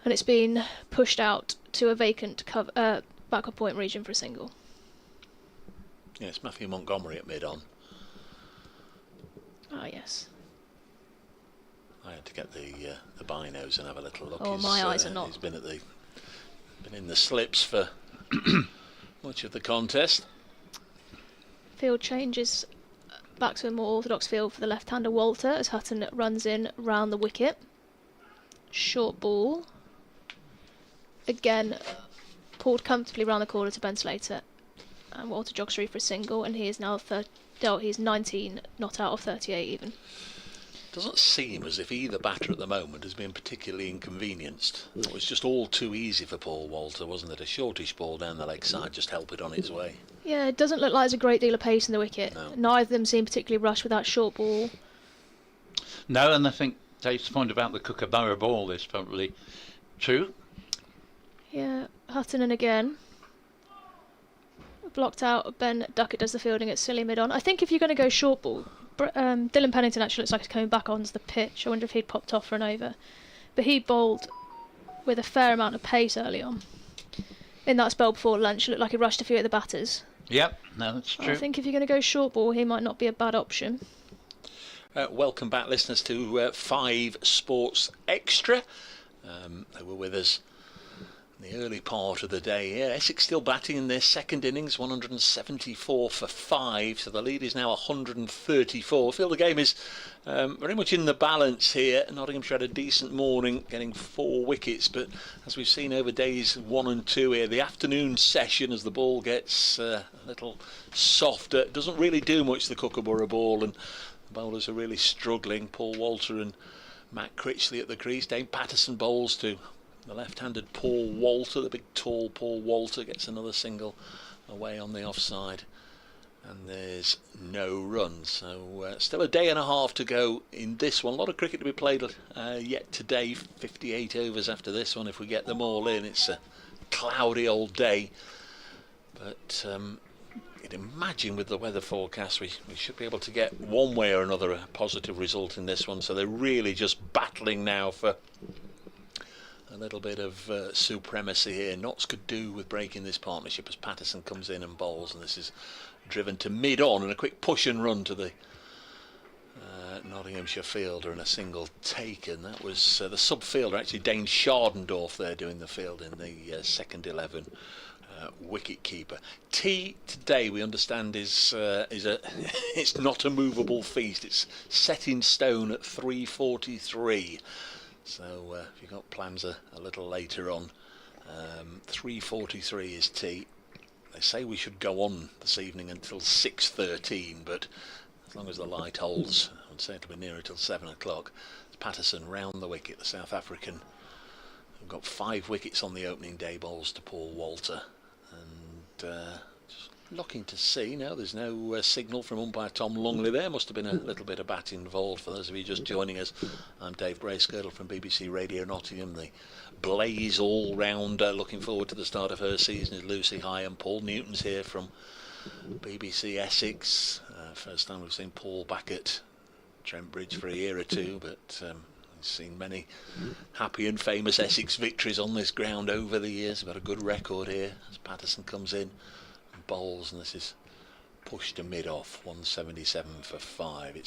And it's been pushed out to a vacant backward point region for a single. Yes, Matthew Montgomery at mid-on. Ah, yes. I had to get the binos and have a little look. Oh, my eyes are not. He's been in the slips for much of the contest. Field changes back to a more orthodox field for the left-hander Walter as Hutton runs in round the wicket. Short ball. Again, pulled comfortably round the corner to Ben Slater. And Walter jogs through for a single, and he is now he's 19, not out of 38 even. Doesn't seem as if either batter at the moment has been particularly inconvenienced. It was just all too easy for Paul Walter, wasn't it? A shortish ball down the leg side, just help it on its way. Yeah, it doesn't look like there's a great deal of pace in the wicket. No. Neither of them seem particularly rushed with that short ball. No, and I think Dave's point about the Kookaburra ball is probably true. Yeah, Hutton in again. Blocked out. Ben Duckett does the fielding at silly mid-on. I think if you're going to go short ball, Dylan Pennington actually looks like he's coming back onto the pitch. I wonder if he'd popped off for an over. But he bowled with a fair amount of pace early on. In that spell before lunch, it looked like he rushed a few at the batters. Yep, no, that's true. I think if you're going to go short ball, he might not be a bad option. Welcome back, listeners, to 5 Sports Extra. They were with us in the early part of the day. Yeah, Essex still batting in their second innings, 174 for 5, so the lead is now 134. I feel the game is very much in the balance here. Nottinghamshire had a decent morning, getting 4 wickets, but as we've seen over days 1 and 2 here, the afternoon session, as the ball gets a little softer, doesn't really do much, the Kookaburra ball, and the bowlers are really struggling. Paul Walter and Matt Critchley at the crease. Dane Patterson bowls to the left-handed Paul Walter. The big tall Paul Walter gets another single away on the offside, and there's no run. So still a day and a half to go in this one. A lot of cricket to be played yet today. 58 overs after this one if we get them all in. It's a cloudy old day, but you'd imagine with the weather forecast we should be able to get one way or another a positive result in this one. So they're really just battling now for a little bit of supremacy here. Notts could do with breaking this partnership as Patterson comes in and bowls, and this is driven to mid-on and a quick push and run to the Nottinghamshire fielder and a single taken. That was the sub-fielder, actually Dane Schardendorf there doing the field in the second 11. Wicket keeper. Tea today, we understand, is it's not a movable feast. It's set in stone at 3:43. So if you've got plans a little later on, 3:43 is tea. They say we should go on this evening until 6:13, but as long as the light holds, I would say it'll be nearer till 7 o'clock. It's Patterson round the wicket, the South African. We've got 5 wickets on the opening day bowls to Paul Walter, and just looking to see. No, there's no signal from umpire Tom Lungley there. Must have been a little bit of bat involved. For those of you just joining us, I'm Dave Grayskirdle from BBC Radio Nottingham. The Blaze all-rounder looking forward to the start of her season is Lucy High, and Paul Newton's here from BBC Essex. First time we've seen Paul back at Trent Bridge for a year or two, but he's seen many happy and famous Essex victories on this ground over the years. We've got a good record here as Patterson comes in and bowls, and this is pushed to mid-off, 177 for 5.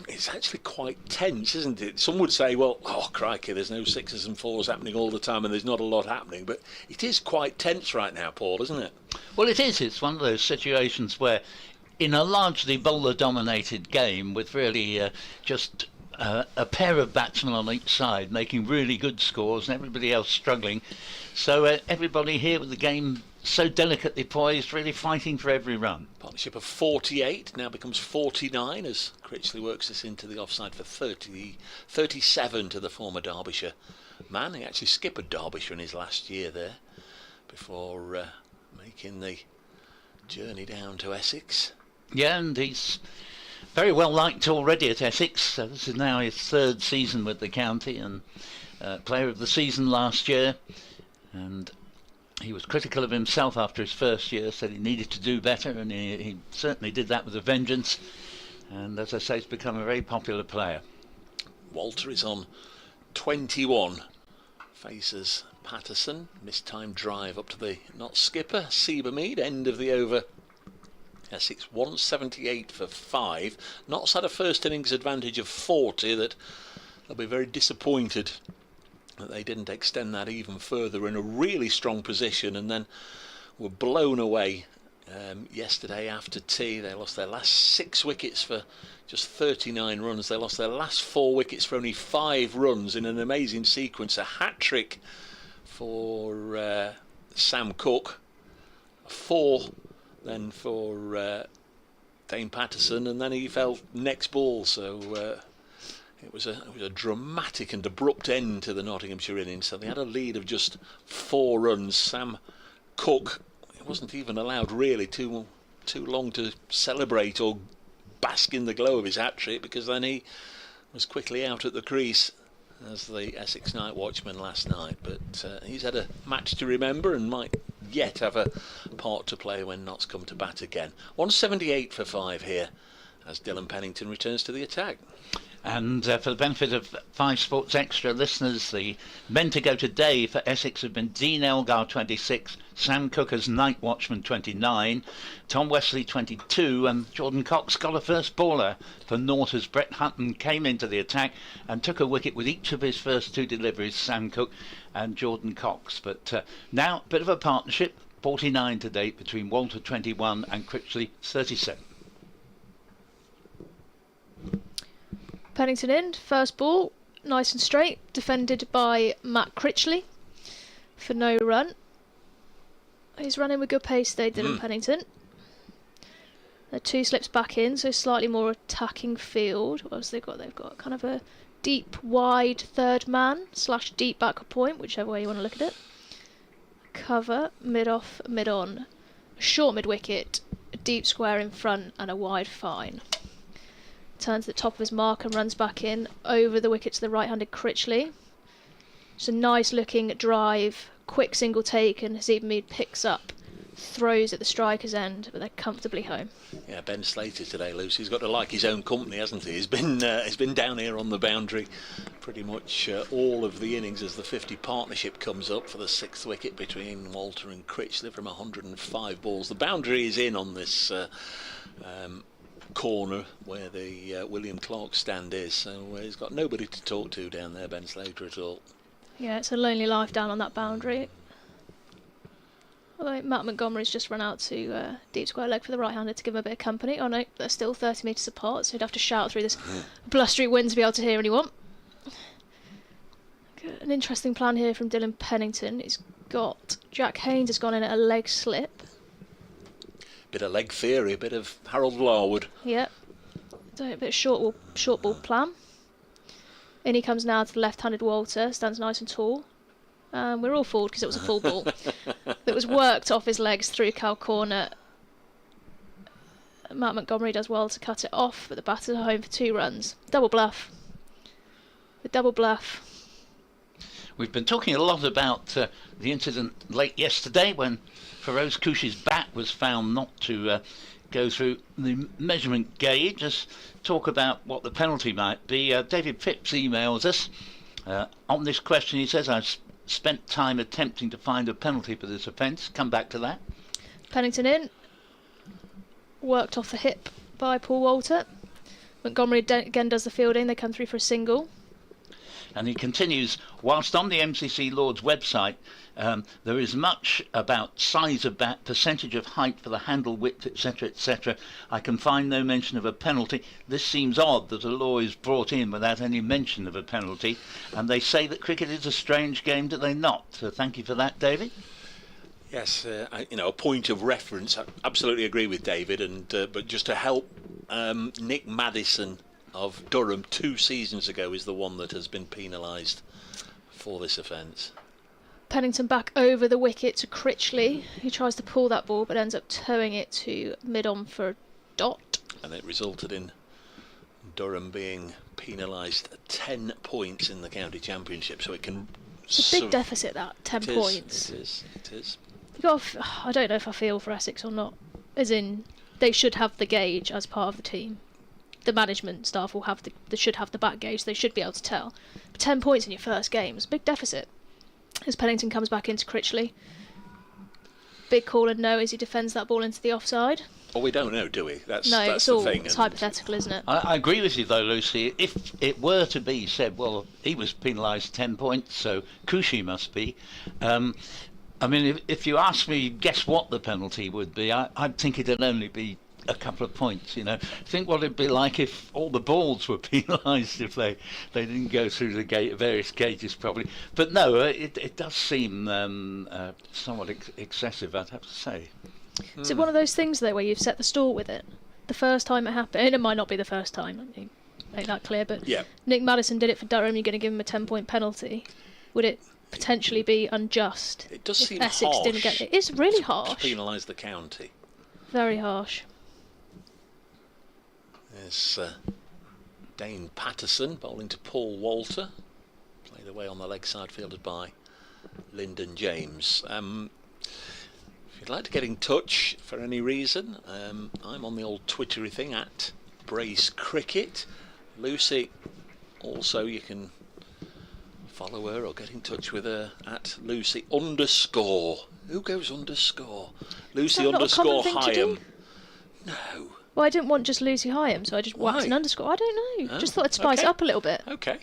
It's actually quite tense, isn't it? Some would say, well, oh crikey, there's no 6s and 4s happening all the time and there's not a lot happening, but it is quite tense right now, Paul, isn't it? Well, it is. It's one of those situations where in a largely bowler-dominated game with really just a pair of batsmen on each side making really good scores and everybody else struggling, so everybody here with the game so delicately poised, really fighting for every run. Partnership of 48 now becomes 49 as Critchley works this into the offside for 37 to the former Derbyshire man. He actually skippered Derbyshire in his last year there before making the journey down to Essex. Yeah, and he's very well liked already at Essex. This is now his 3rd season with the county, and player of the season last year, and he was critical of himself after his first year, said he needed to do better, and he certainly did that with a vengeance, and as I say, he's become a very popular player. Walter is on 21, faces Patterson, missed-time drive up to the not skipper, Siebermead, end of the over. Essex 178 for 5. Notts had a first innings advantage of 40 that they'll be very disappointed that they didn't extend that even further, in a really strong position, and then were blown away yesterday after tea. They lost their last 6 wickets for just 39 runs. They lost their last 4 wickets for only 5 runs in an amazing sequence. A hat-trick for Sam Cook, 4 then for Dane Patterson, and then he fell next ball, so it was a dramatic and abrupt end to the Nottinghamshire innings. So they had a lead of just 4 runs. Sam Cook wasn't even allowed really too long to celebrate or bask in the glow of his hat-trick, because then he was quickly out at the crease as the Essex night watchman last night. But he's had a match to remember and might yet have a part to play when Notts come to bat again. 178 for 5 here as Dylan Pennington returns to the attack. And for the benefit of 5 Sports Extra listeners, the men to go today for Essex have been Dean Elgar 26, Sam Cook as night watchman 29, Tom Wesley 22, and Jordan Cox got a first bowler for Naught as Brett Hutton came into the attack and took a wicket with each of his first 2 deliveries, Sam Cook and Jordan Cox. But now a bit of a partnership, 49 to date between Walter 21 and Critchley 37. Pennington in, first ball, nice and straight, defended by Matt Critchley for no run. He's running with good pace today, Dylan Pennington. They're 2 slips back in, so slightly more attacking field. What else they've got? They've got kind of a deep, wide third man / deep back point, whichever way you want to look at it. Cover, mid-off, mid-on. A short mid-wicket, a deep square in front, and a wide fine. Turns to the top of his mark and runs back in over the wicket to the right-handed Critchley. It's a nice looking drive, quick single take, and Siebermead picks up, throws at the striker's end, but they're comfortably home. Yeah, Ben Slater today, Lucy. He's got to like his own company, hasn't he? He's been down here on the boundary pretty much all of the innings as the 50 partnership comes up for the 6th wicket between Walter and Critchley from 105 balls. The boundary is in on this corner where the William Clark stand is, so he's got nobody to talk to down there, Ben Slater, at all. Yeah, it's a lonely life down on that boundary. Although Matt Montgomery's just run out to deep square leg for the right-hander to give him a bit of company. Oh no, they're still 30 metres apart, so he'd have to shout through this blustery wind to be able to hear anyone. an interesting plan here from Dylan Pennington. He's got Jack Haynes has gone in at a leg slip. Bit of leg theory, a bit of Harold Larwood. Yep. So a bit of short ball plan. In he comes now to the left-handed Walter, stands nice and tall. We're all fooled because it was a full ball that was worked off his legs through Cal corner. Matt Montgomery does well to cut it off, but the batters are home for 2 runs. Double bluff. The double bluff. We've been talking a lot about the incident late yesterday when Feroz Koushi's bat was found not to go through the measurement gauge. Let's talk about what the penalty might be. David Phipps emails us on this question. He says, I've spent time attempting to find a penalty for this offence. Come back to that. Pennington in. Worked off the hip by Paul Walter. Montgomery again does the fielding. They come through for a single. And he continues, whilst on the MCC Lords website there is much about size of bat, percentage of height for the handle width, etc, etc, I can find no mention of a penalty. This seems odd that a law is brought in without any mention of a penalty, and they say that cricket is a strange game, do they not? So thank you for that, David. Yes, a point of reference. I absolutely agree with David, and but just to help, Nick Maddison of Durham 2 seasons ago is the one that has been penalised for this offence. Pennington back over the wicket to Critchley. He tries to pull that ball but ends up towing it to mid-on for a dot. And it resulted in Durham being penalised 10 points in the county championship, so it can... It's a big deficit, that, 10 points. It is. I don't know if I feel for Essex or not. As in, they should have the gauge as part of the team. The management staff will have they should have the back gauge, so they should be able to tell. But 10 points in your first game is a big deficit. As Pennington comes back into Critchley. Big call and no as he defends that ball into the offside. Well, we don't know, do we? That's it's the thing. It's hypothetical, isn't it? I agree with you though, Lucy. If it were to be said, well, he was penalised 10 points, so Koushi must be. I mean, if you ask me, guess what the penalty would be, I'd think it'd only be a couple of points, Think what it'd be like if all the balls were penalised if they didn't go through the various gauges properly. But no, it does seem somewhat excessive, I'd have to say. Is it one of those things, though, where you've set the stall with it? The first time it happened, and it might not be the first time, let me make that clear, but yeah. Nick Maddison did it for Durham, you're going to give him a 10-point penalty. Would it potentially be unjust? It does seem Essex harsh. Didn't get it. It's really harsh. To penalise the county. Very harsh. There's Dane Patterson bowling to Paul Walter. Played away on the leg side, fielded by Lyndon James. If you'd like to get in touch for any reason, I'm on the old Twittery thing at Brace Cricket. Lucy, also you can follow her or get in touch with her at Lucy_. Who goes underscore? Lucy underscore Hyam. No. Well, I didn't want just Lucy Hyam, so I just whacked an underscore. I don't know. Just thought I'd spice it up a little bit. Okay.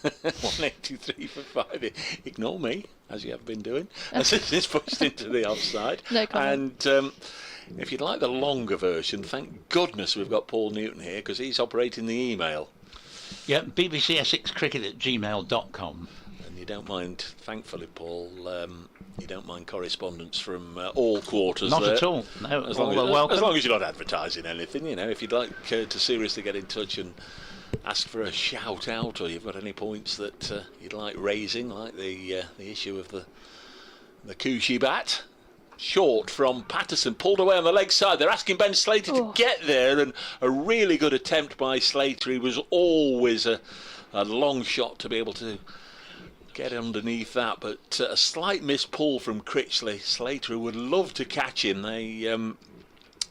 183 for 5. Ignore me, as you have been doing, as it's pushed into the offside. No comment. And if you'd like the longer version, thank goodness we've got Paul Newton here, because he's operating the email. Yeah, bbcsexcricket@gmail.com. And you don't mind, thankfully, Paul, you don't mind correspondence from all quarters. Not there. at all. No, as all are welcome. As long as you're not advertising anything, if you'd like to seriously get in touch and ask for a shout out, or you've got any points that you'd like raising, like the issue of the Koushi bat. Short from Patterson, pulled away on the leg side. They're asking Ben Slater to get there, and a really good attempt by Slater. He was always a long shot to be able to get underneath that, but a slight missed pull from Critchley. Slater would love to catch him.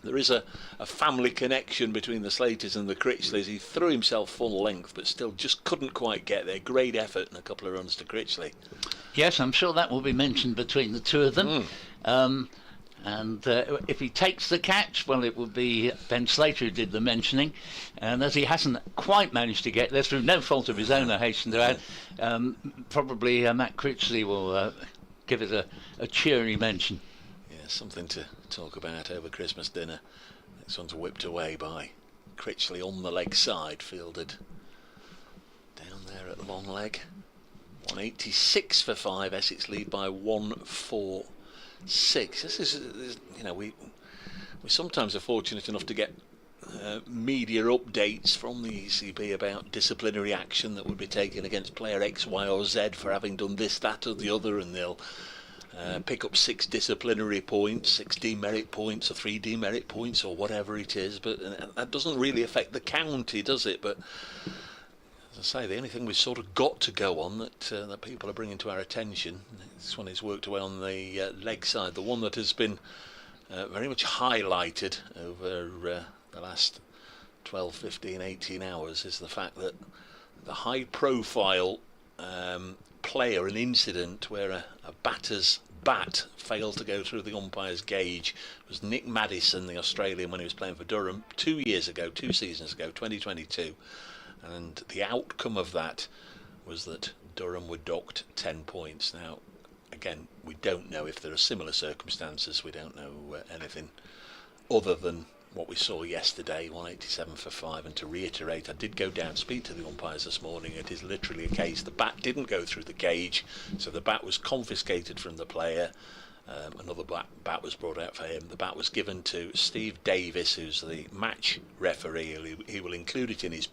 There is a family connection between the Slaters and the Critchleys. He threw himself full length, but still just couldn't quite get there. Great effort and a couple of runs to Critchley. Yes, I'm sure that will be mentioned between the two of them. And if he takes the catch, well, it will be Ben Slater who did the mentioning. And as he hasn't quite managed to get there through no fault of his own, I hasten to add, probably Matt Critchley will give it a cheery mention. Yeah, something to talk about over Christmas dinner. This one's whipped away by Critchley on the leg side, fielded down there at long leg. 186 for 5. Essex lead by 1-4-6. This is, you know, we sometimes are fortunate enough to get media updates from the ECB about disciplinary action that would be taken against player X, Y or Z for having done this, that or the other, and they'll pick up 6 disciplinary points, 6 demerit points or 3 demerit points or whatever it is, but that doesn't really affect the county, does it? But as I say, the only thing we've sort of got to go on that people are bringing to our attention, this one is worked away on the leg side, the one that has been very much highlighted over the last 12, 15, 18 hours is the fact that the high profile player, an incident where a batter's bat failed to go through the umpire's gauge, was Nick Maddison, the Australian, when he was playing for Durham 2 seasons ago, 2022, and the outcome of that was that Durham were docked 10 points. Now again, we don't know if there are similar circumstances, we don't know anything other than what we saw yesterday, 187 for 5. And to reiterate, I did go down to speak to the umpires this morning. It is literally a case, the bat didn't go through the gauge, so the bat was confiscated from the player. Another bat was brought out for him. The bat was given to Steve Davis, who's the match referee. He will include it in his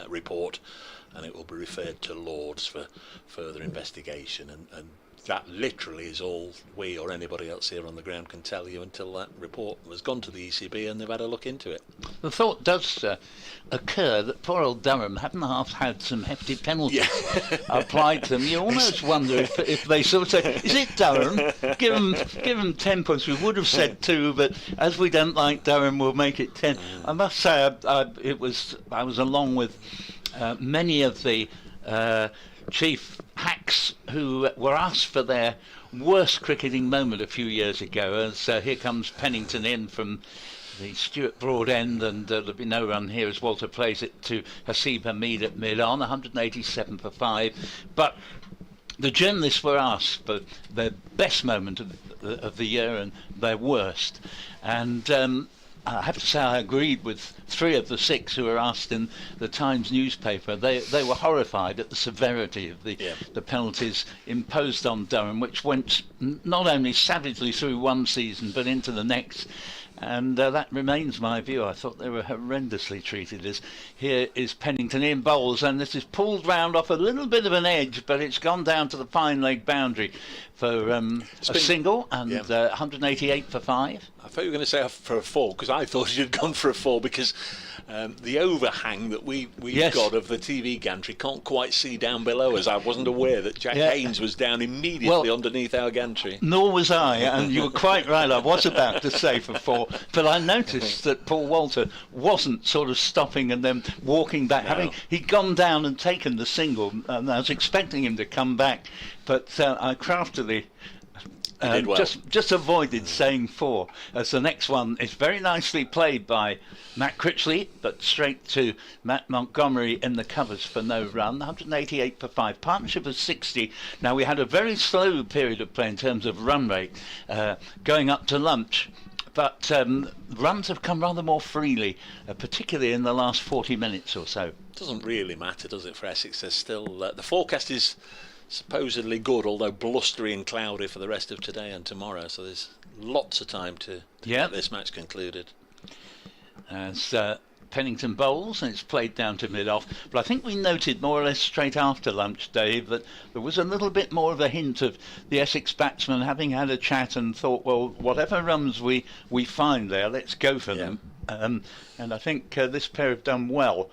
report, and it will be referred to Lords for further investigation. And that literally is all we or anybody else here on the ground can tell you until that report has gone to the ECB and they've had a look into it. The thought does occur that poor old Durham haven't half had some hefty penalties applied to them. You almost wonder if they sort of say, is it Durham? Give them 10 points. We would have said 2, but as we don't like Durham, we'll make it 10. I must say, I was along with many of the chief hacks who were asked for their worst cricketing moment a few years ago, as here comes Pennington in from the Stuart Broad end, and there'll be no run here as Walter plays it to Hasib Hamid at mid-on, 187 for 5. But the journalists were asked for their best moment of the year and their worst, and I have to say I agreed with 3 of the 6 who were asked in the Times newspaper. They were horrified at the severity of the penalties imposed on Durham, which went not only savagely through one season but into the next. And that remains my view. I thought they were horrendously treated. As here is Pennington in bowls, and this is pulled round off a little bit of an edge, but it's gone down to the fine leg boundary for a single, and 188 for 5. I thought you were going to say for a 4, because I thought you'd gone for a 4, because the overhang that we've got of the TV gantry can't quite see down below us. I wasn't aware that Jack Haynes was down immediately underneath our gantry. Nor was I, and you were quite right. I was about to say for 4, but I noticed that Paul Walter wasn't sort of stopping and then walking back. He'd gone down and taken the single, and I was expecting him to come back, but I craftily just avoided saying 4, as the next one is very nicely played by Matt Critchley, but straight to Matt Montgomery in the covers for no run. 188 for 5. Partnership of 60. Now, we had a very slow period of play in terms of run rate going up to lunch, but runs have come rather more freely, particularly in the last 40 minutes or so. Doesn't really matter, does it, for Essex? There's still the forecast is supposedly good, although blustery and cloudy for the rest of today and tomorrow, so there's lots of time to get this match concluded. As Pennington bowls, and it's played down to mid-off, but I think we noted more or less straight after lunch, Dave, that there was a little bit more of a hint of the Essex batsmen having had a chat and thought, well, whatever runs we find there, let's go for them. And I think this pair have done well.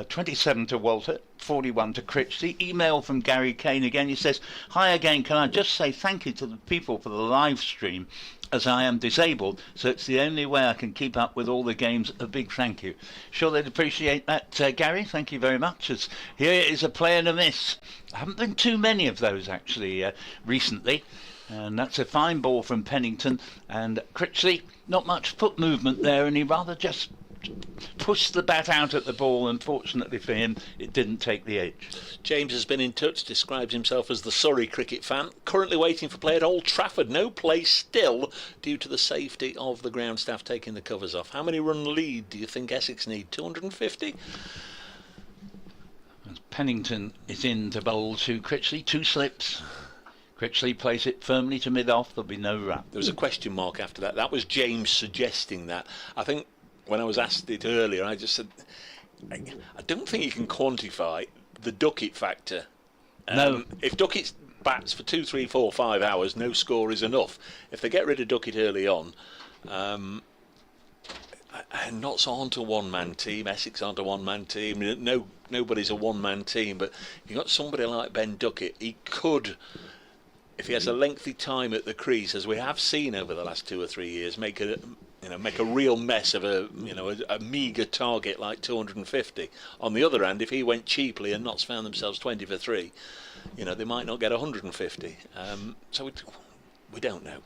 27 to Walter, 41 to Critchley. Email from Gary Kane again. He says, hi again, can I just say thank you to the people for the live stream, as I am disabled, so it's the only way I can keep up with all the games. A big thank you. Sure they'd appreciate that, Gary. Thank you very much. As here is a play and a miss. Haven't been too many of those actually recently. And that's a fine ball from Pennington, and Critchley, not much foot movement there, and he rather just pushed the bat out at the ball, and fortunately for him it didn't take the edge. James has been in touch, describes himself as the Surrey cricket fan, currently waiting for play at Old Trafford. No play still due to the safety of the ground staff taking the covers off. How many run lead do you think Essex need? 250? As Pennington is in to bowl to Critchley, 2 slips. Critchley plays it firmly to mid-off, there'll be no run. There was a question mark after that. That was James suggesting that. I think when I was asked it earlier, I just said, I don't think you can quantify the Duckett factor. No. If Duckett bats for 2, 3, 4, 5 hours, no score is enough. If they get rid of Duckett early on, and Notts aren't a one-man team, Essex aren't a one-man team, nobody's a one-man team, but if you've got somebody like Ben Duckett, he could, if he has a lengthy time at the crease, as we have seen over the last 2 or 3 years, make a real mess of a meagre target like 250. On the other hand, if he went cheaply and Notts found themselves 20 for 3, they might not get 150. So we don't know.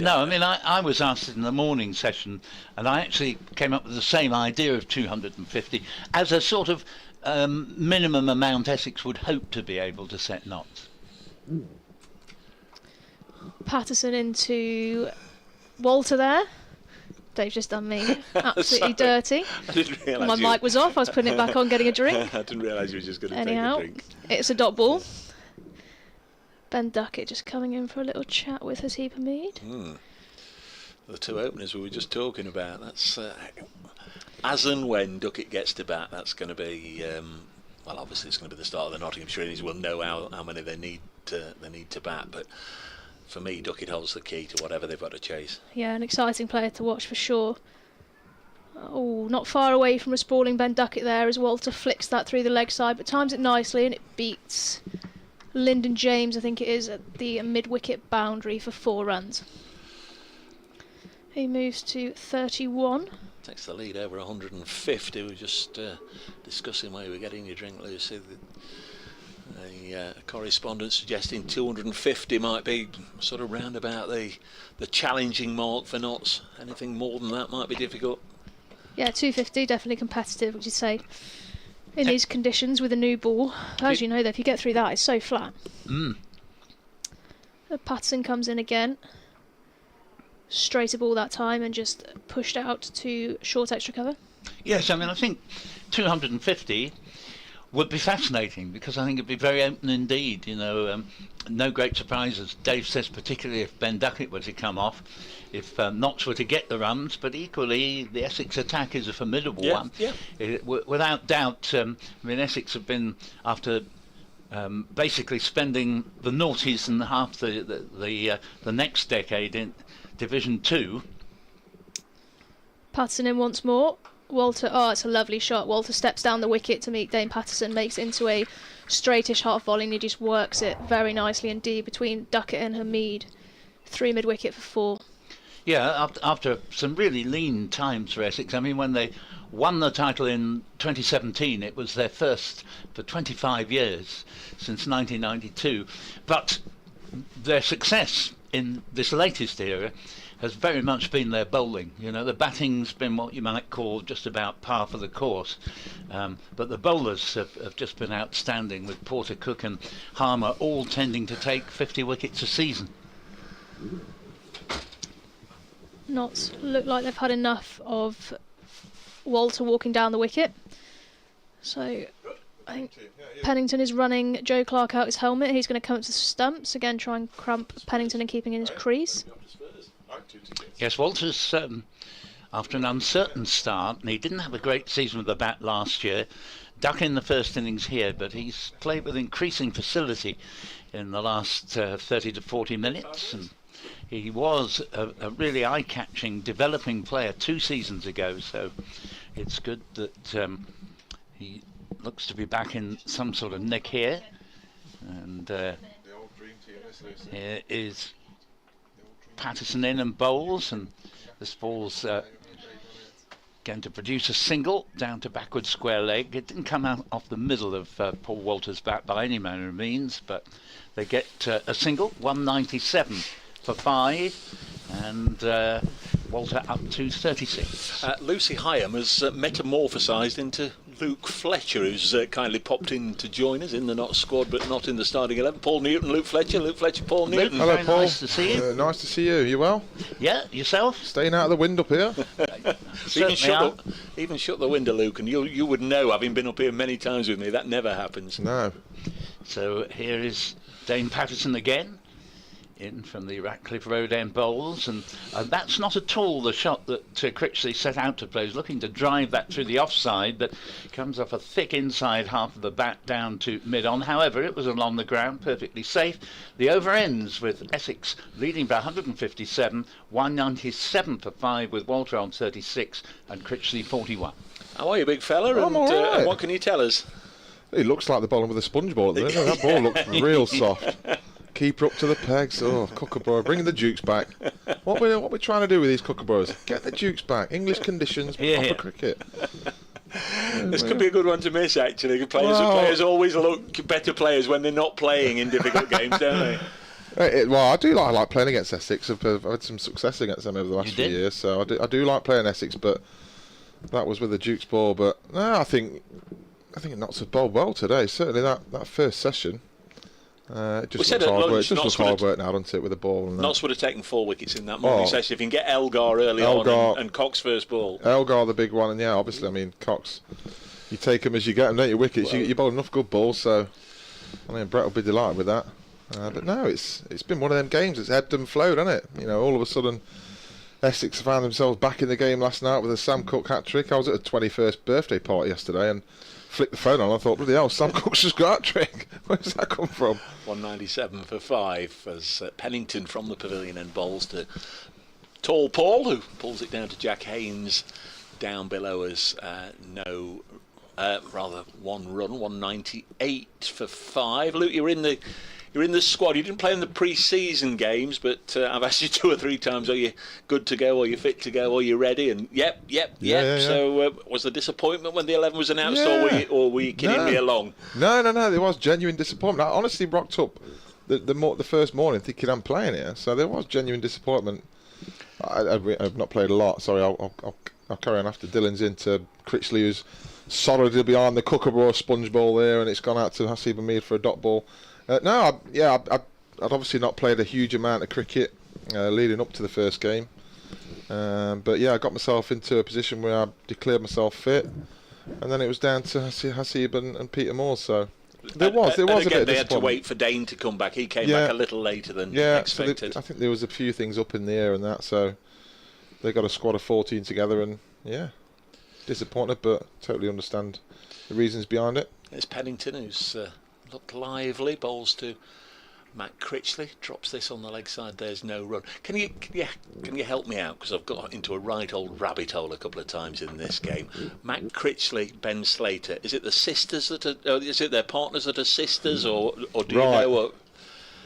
I mean, I was asked in the morning session, and I actually came up with the same idea of 250 as a sort of minimum amount Essex would hope to be able to set Notts. Patterson into Walter there. Dave's just done me absolutely dirty. I didn't realise my mic was off. I was putting it back on, getting a drink. I didn't realise you were just going to Anyhow, take a drink. It's a dot ball. Ben Duckett just coming in for a little chat with us, Heap Mead. The 2 openers we were just talking about. That's as and when Duckett gets to bat, that's going to be obviously it's going to be the start of the Nottinghamshire innings. We'll know how many they need to bat, but for me, Duckett holds the key to whatever they've got to chase. Yeah, an exciting player to watch for sure. Oh, not far away from a sprawling Ben Duckett there as Walter flicks that through the leg side, but times it nicely and it beats Lyndon James, I think it is, at the mid-wicket boundary for 4 runs. He moves to 31. Takes the lead over 150. We were just discussing where you were getting your drink, Lucy. A correspondent suggesting 250 might be sort of round about the challenging mark for Notts. Anything more than that might be difficult. Yeah, 250, definitely competitive, would you say, in these conditions with a new ball. As you know, though, if you get through that, it's so flat. Patterson comes in again. Straighter ball that time and just pushed out to short extra cover. Yes, I mean, I think 250 would be fascinating because I think it'd be very open indeed. No great surprises. Dave says particularly if Ben Duckett were to come off, if Notts were to get the runs, but equally the Essex attack is a formidable one. Yeah. Without doubt, Essex have been after basically spending the noughties and half the next decade in Division 2. Patterson in once more. Walter, it's a lovely shot. Walter steps down the wicket to meet Dane Patterson, makes it into a straightish half volley, and he just works it very nicely indeed between Duckett and Hamid. 3 mid-wicket for 4. Yeah, after some really lean times for Essex. I mean, when they won the title in 2017, it was their first for 25 years, since 1992. But their success in this latest era has very much been their bowling. The batting's been what you might call just about par for the course, but the bowlers have just been outstanding, with Porter, Cook and Harmer all tending to take 50 wickets a season. Notts look like they've had enough of Walter walking down the wicket, so I think Pennington is running Joe Clark out his helmet. He's going to come up to the stumps again, try and cramp Pennington and keeping in his crease. Yes, Walter's after an uncertain start, and he didn't have a great season with the bat last year. Duck in the first innings here, but he's played with increasing facility in the last 30 to 40 minutes, and he was a really eye-catching developing player 2 seasons ago, so it's good that he looks to be back in some sort of nick here. And here is Patterson in and bowls, and this ball's going to produce a single down to backward square leg. It didn't come out off the middle of Paul Walter's bat by any manner of means, but they get a single, 197 for 5, and Walter up to 36. Lucy Hyam has metamorphosised into Luke Fletcher, who's kindly popped in to join us in the Not squad, but not in the starting 11. Paul Newton, Luke Fletcher, Paul Newton. Hello, Very Paul. nice to see you. Nice to see you. You well? Yeah, yourself? Staying out of the wind up here? Even shut the window, Luke, and you would know, having been up here many times with me, that never happens. No. So here is Dane Patterson again, in from the Ratcliffe Road End bowls, and that's not at all the shot that Critchley set out to play. He's looking to drive that through the offside, but comes off a thick inside half of the bat down to mid-on. However, it was along the ground, perfectly safe. The over ends with Essex leading by 157, 197 for 5 with Walter on 36 and Critchley 41. How are you, big fella? I'm all right. And what can you tell us? He looks like the bowling with a sponge ball at the minute. That ball looks real soft. Keeper up to the pegs. Oh, Kookaburra, bringing the Dukes back. What we trying to do with these Kookaburras? Get the Dukes back. English conditions, proper cricket. This could be a good one to miss, actually. Players always look better players when they're not playing in difficult games, don't they? Well, I do like playing against Essex. I've had some success against them over the last few years, so I do like playing Essex. But that was with the Dukes ball. But no, I think Notts have bowled well today. Certainly that first session. It just looks hard work. It just looks hard work now, doesn't it, with the ball? And Notts would have taken 4 wickets in that morning session if you can get Elgar early on and Cox first ball. Elgar the big one, and yeah, obviously, I mean, Cox, you take them as you get them, don't you? Wickets, you bowl enough good balls, so I mean, Brett will be delighted with that. But no, it's been one of them games. It's ebbed and flowed, hasn't it? You know, all of a sudden, Essex found themselves back in the game last night with a Sam Cook hat-trick. I was at a 21st birthday party yesterday and flicked the phone on. I thought, bloody hell, Sam Cook's just got a hat-trick. Where's that come from? 197 for 5 as Pennington from the pavilion and bowls to Tall Paul, who pulls it down to Jack Haynes. Down below us, one run, 198 for 5. Luke, you're in the squad. You didn't play in the pre-season games, but I've asked you 2 or 3 times, are you good to go, are you fit to go, are you ready? And yep. Yeah. So was there disappointment when the 11 was announced, or were you kidding me along? No, there was genuine disappointment. I honestly rocked up the first morning thinking I'm playing here, so there was genuine disappointment. I've not played a lot. Sorry, I'll carry on after Dylan's into Critchley, who's solidly behind the Kookaburra sponge ball there, and it's gone out to Hasib Hamid for a dot ball. I'd obviously not played a huge amount of cricket leading up to the first game, but yeah, I got myself into a position where I declared myself fit, and then it was down to Hasib and Peter Moore. So there was a bit of disappointment. They had to wait for Dane to come back. He came back a little later than expected. So I think there was a few things up in the air and that, so they got a squad of 14 together, and yeah, disappointed, but totally understand the reasons behind it. There's Pennington, who's looked lively, bowls to Matt Critchley, drops this on the leg side. There's no run. Can you help me out, because I've got into a right old rabbit hole a couple of times in this game. Matt Critchley, Ben Slater, is it the sisters that are? Is it their partners that are sisters, or do you know what?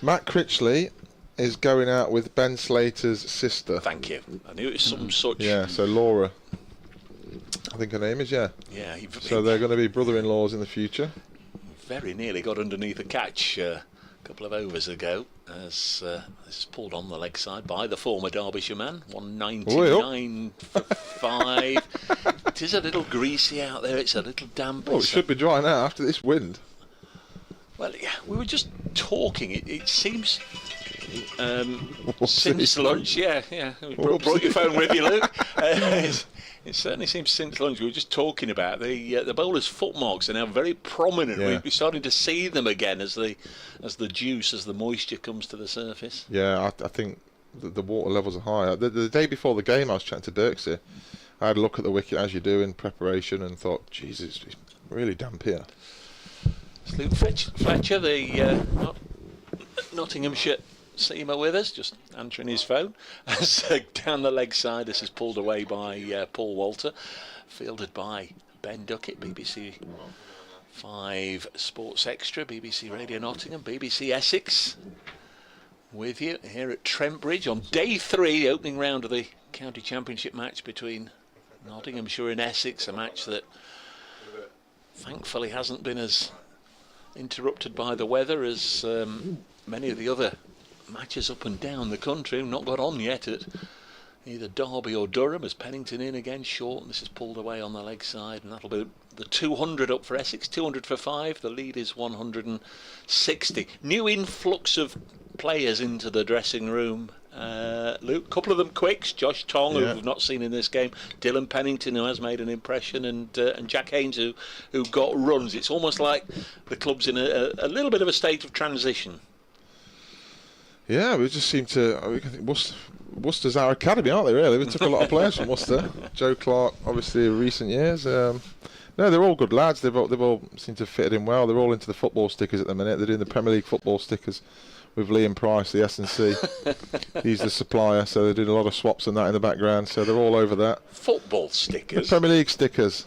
Matt Critchley is going out with Ben Slater's sister. Thank you. I knew it was some such. Yeah, so Laura, I think her name is. Yeah. So they're going to be brother-in-laws in the future. Very nearly got underneath a catch a couple of overs ago as this is pulled on the leg side by the former Derbyshire man. 199 for 5. It is a little greasy out there, it's a little damp. Well, it should be dry now after this wind. Well, yeah, we were just talking. It seems since lunch, yeah. Brought your phone with you, Luke. It certainly seems since lunch. We were just talking about the bowlers' footmarks are now very prominent. Yeah. We're starting to see them again as the moisture comes to the surface. Yeah, I think the water levels are high. The day before the game, I was chatting to Birksey. I had a look at the wicket as you do in preparation and thought, Jesus, it's really damp here. It's Luke Fletcher, the Nottinghamshire seamer with us, just answering his phone. As down the leg side, this is pulled away by Paul Walter, fielded by Ben Duckett, BBC 5 Sports Extra, BBC Radio Nottingham, BBC Essex, with you here at Trent Bridge on day 3, opening round of the county championship match between Nottinghamshire and Essex, a match that thankfully hasn't been as interrupted by the weather as many of the other matches up and down the country. Not got on yet at either Derby or Durham, as Pennington in again, short, and this is pulled away on the leg side, and that'll be the 200 up for Essex, 200 for 5, the lead is 160. New influx of players into the dressing room. Luke, a couple of them quicks, Josh Tong, who we've not seen in this game, Dylan Pennington, who has made an impression, and Jack Haynes, who got runs. It's almost like the club's in a little bit of a state of transition. Yeah, we just seem to. I think Worcester's our academy, aren't they? Really, we took a lot of players from Worcester. Joe Clark, obviously, in recent years. No, they're all good lads. They've all seem to fit in well. They're all into the football stickers at the minute. They're doing the Premier League football stickers with Liam Price, the S&C. He's the supplier, so they're doing a lot of swaps and that in the background. So they're all over that. Football stickers. The Premier League stickers.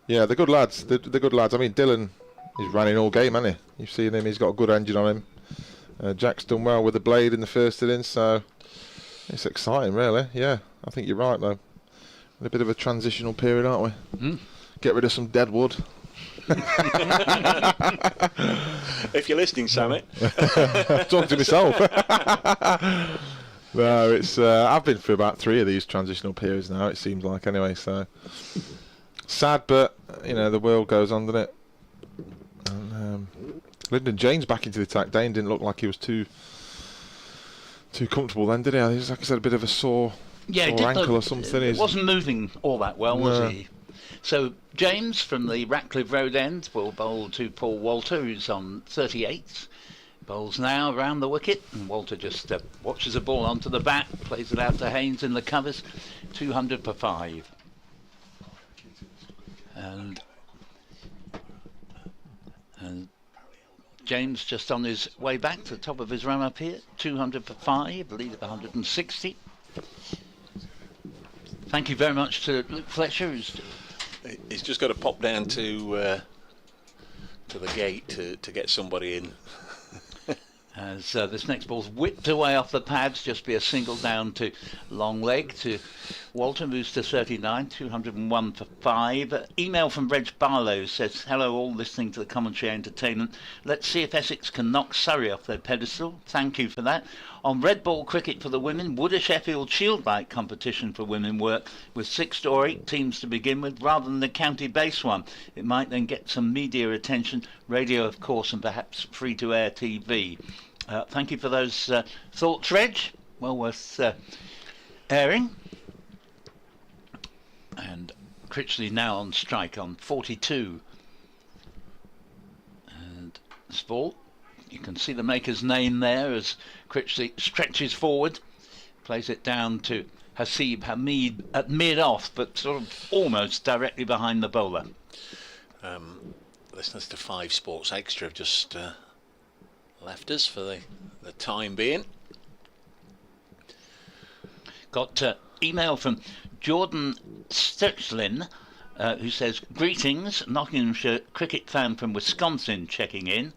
Yeah, they're good lads. They're good lads. I mean, Dylan, he's running all game, hasn't he? You've seen him. He's got a good engine on him. Jack's done well with the blade in the first innings, so it's exciting, really. Yeah, I think you're right, though. In a bit of a transitional period, aren't we? Get rid of some dead wood. If you're listening, Sammy. Talking to myself. No, it's. I've been through about 3 of these transitional periods now, it seems like, anyway, so sad, but, you know, the world goes on, doesn't it? And, Lyndon James back into the attack. Dane didn't look like he was too comfortable then, did he? He was, like I said, a bit of a sore ankle or something. He wasn't moving all that well, was he? So James from the Ratcliffe Road end will bowl to Paul Walter, who's on 38. Bowls now around the wicket, and Walter just watches the ball onto the bat, plays it out to Haynes in the covers. 200 for 5. And James just on his way back to the top of his run up here. 200 for 5, lead of 160. Thank you very much to Luke Fletcher. He's just got to pop down to the gate to get somebody in. As this next ball's whipped away off the pads, just be a single down to long leg to Walter, moves to 39, 201 for 5. Email from Reg Barlow says, hello all listening to the commentary entertainment. Let's see if Essex can knock Surrey off their pedestal. Thank you for that. On red ball cricket for the women, would a Sheffield Shield-like competition for women work with 6 or 8 teams to begin with rather than the county-based one? It might then get some media attention, radio of course, and perhaps free-to-air TV. Thank you for those thoughts, Reg. Well worth airing. And Critchley now on strike on 42. And this ball, you can see the maker's name there as Critchley stretches forward, plays it down to Hasib Hamid at mid-off, but sort of almost directly behind the bowler. Listeners to 5 Sports Extra have just left us for the time being. Got email from Jordan Sturchlin, who says, greetings, Nottinghamshire cricket fan from Wisconsin checking in.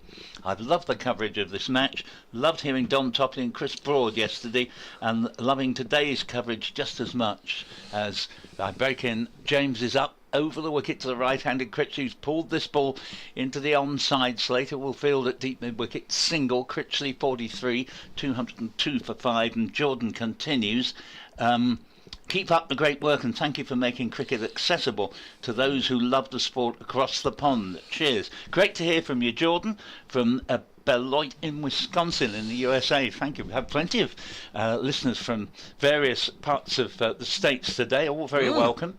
I've loved the coverage of this match, loved hearing Dom Topley and Chris Broad yesterday, and loving today's coverage just as much. As I break in, James is up over the wicket to the right-handed Critchley, who's pulled this ball into the onside. Slater will field at deep mid-wicket, single. Critchley 43, 202 for 5, and Jordan continues. Keep up the great work, and thank you for making cricket accessible to those who love the sport across the pond. Cheers. Great to hear from you, Jordan, from Beloit in Wisconsin in the USA. Thank you. We have plenty of listeners from various parts of the states today, all very welcome.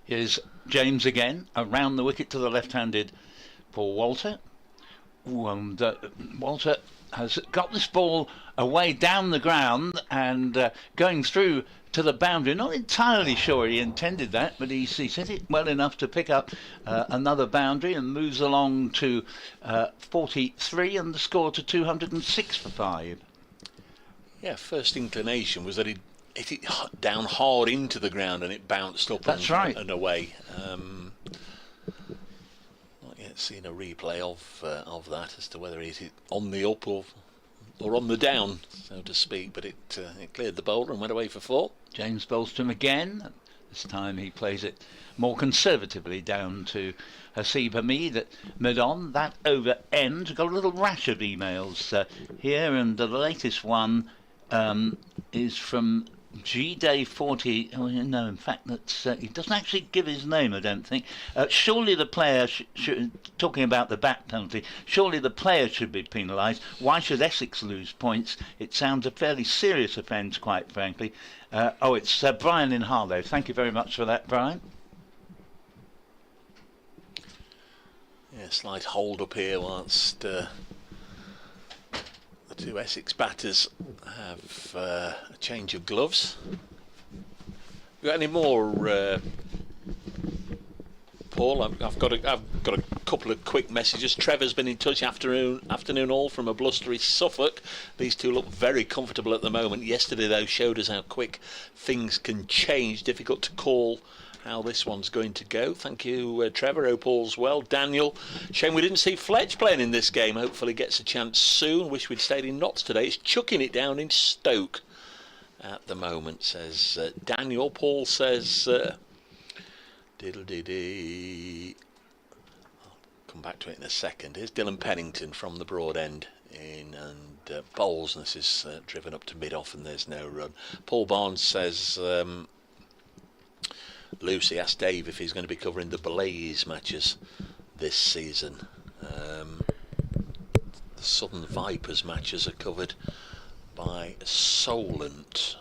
Here's James again, around the wicket to the left-handed Paul Walter. And Walter has got this ball away down the ground and going through to the boundary. Not entirely sure he intended that, but he's hit it well enough to pick up another boundary and moves along to 43 and the score to 206 for 5. Yeah, first inclination was that he hit it down hard into the ground and it bounced up and away. Not yet seen a replay of that as to whether he hit it on the up or on the down, so to speak, but it cleared the bowler and went away for 4. James bowls to him again. This time he plays it more conservatively down to Hasib Hamid at mid-on. That over end. Got a little rash of emails here, and the latest one is from G-Day 40. Oh, no, in fact, that's he doesn't actually give his name, I don't think. Surely the player, talking about the back penalty, surely the player should be penalised. Why should Essex lose points? It sounds a fairly serious offence, quite frankly. It's Brian in Harlow. Thank you very much for that, Brian. Yeah, slight hold up here whilst the two Essex batters have a change of gloves. You got any more, Paul? I've got a couple of quick messages. Trevor's been in touch. Afternoon all from a blustery Suffolk. These two look very comfortable at the moment. Yesterday though showed us how quick things can change. Difficult to call how this one's going to go. Thank you, Trevor. Hope all's well. Daniel, shame we didn't see Fletch playing in this game. Hopefully gets a chance soon. Wish we'd stayed in Notts today. It's chucking it down in Stoke at the moment, says Daniel. Paul says diddle-dee-dee. I'll come back to it in a second. Here's Dylan Pennington from the Broad End in, and Bowles, and this is driven up to mid-off and there's no run. Paul Barnes says Lucy asked Dave if he's going to be covering the Blaze matches this season. The Southern Vipers matches are covered by Solent.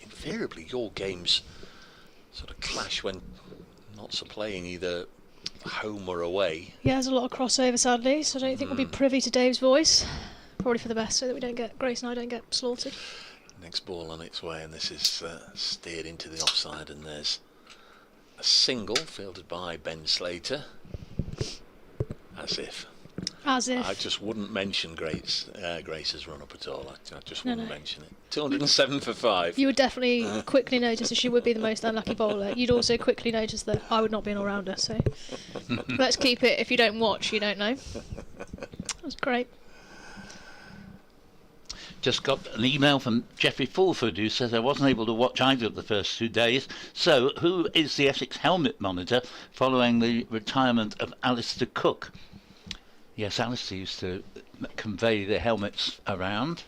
Invariably your games sort of clash when Notts are playing either home or away. Yeah, there's a lot of crossover sadly, so I don't think we'll be privy to Dave's voice. Probably for the best, so that we don't get, Grace and I don't get slaughtered. Next ball on its way, and this is steered into the offside, and there's a single fielded by Ben Slater. As if I just wouldn't mention Grace's run up at all. I just wouldn't mention it. 207 for 5. You would definitely quickly notice that she would be the most unlucky bowler. You'd also quickly notice that I would not be an all-rounder, so let's keep it. If you don't watch, you don't know. That's great. Just got an email from Geoffrey Fulford who says I wasn't able to watch either of the first 2 days. So, who is the Essex helmet monitor following the retirement of Alistair Cook? Yes, Alistair used to convey the helmets around.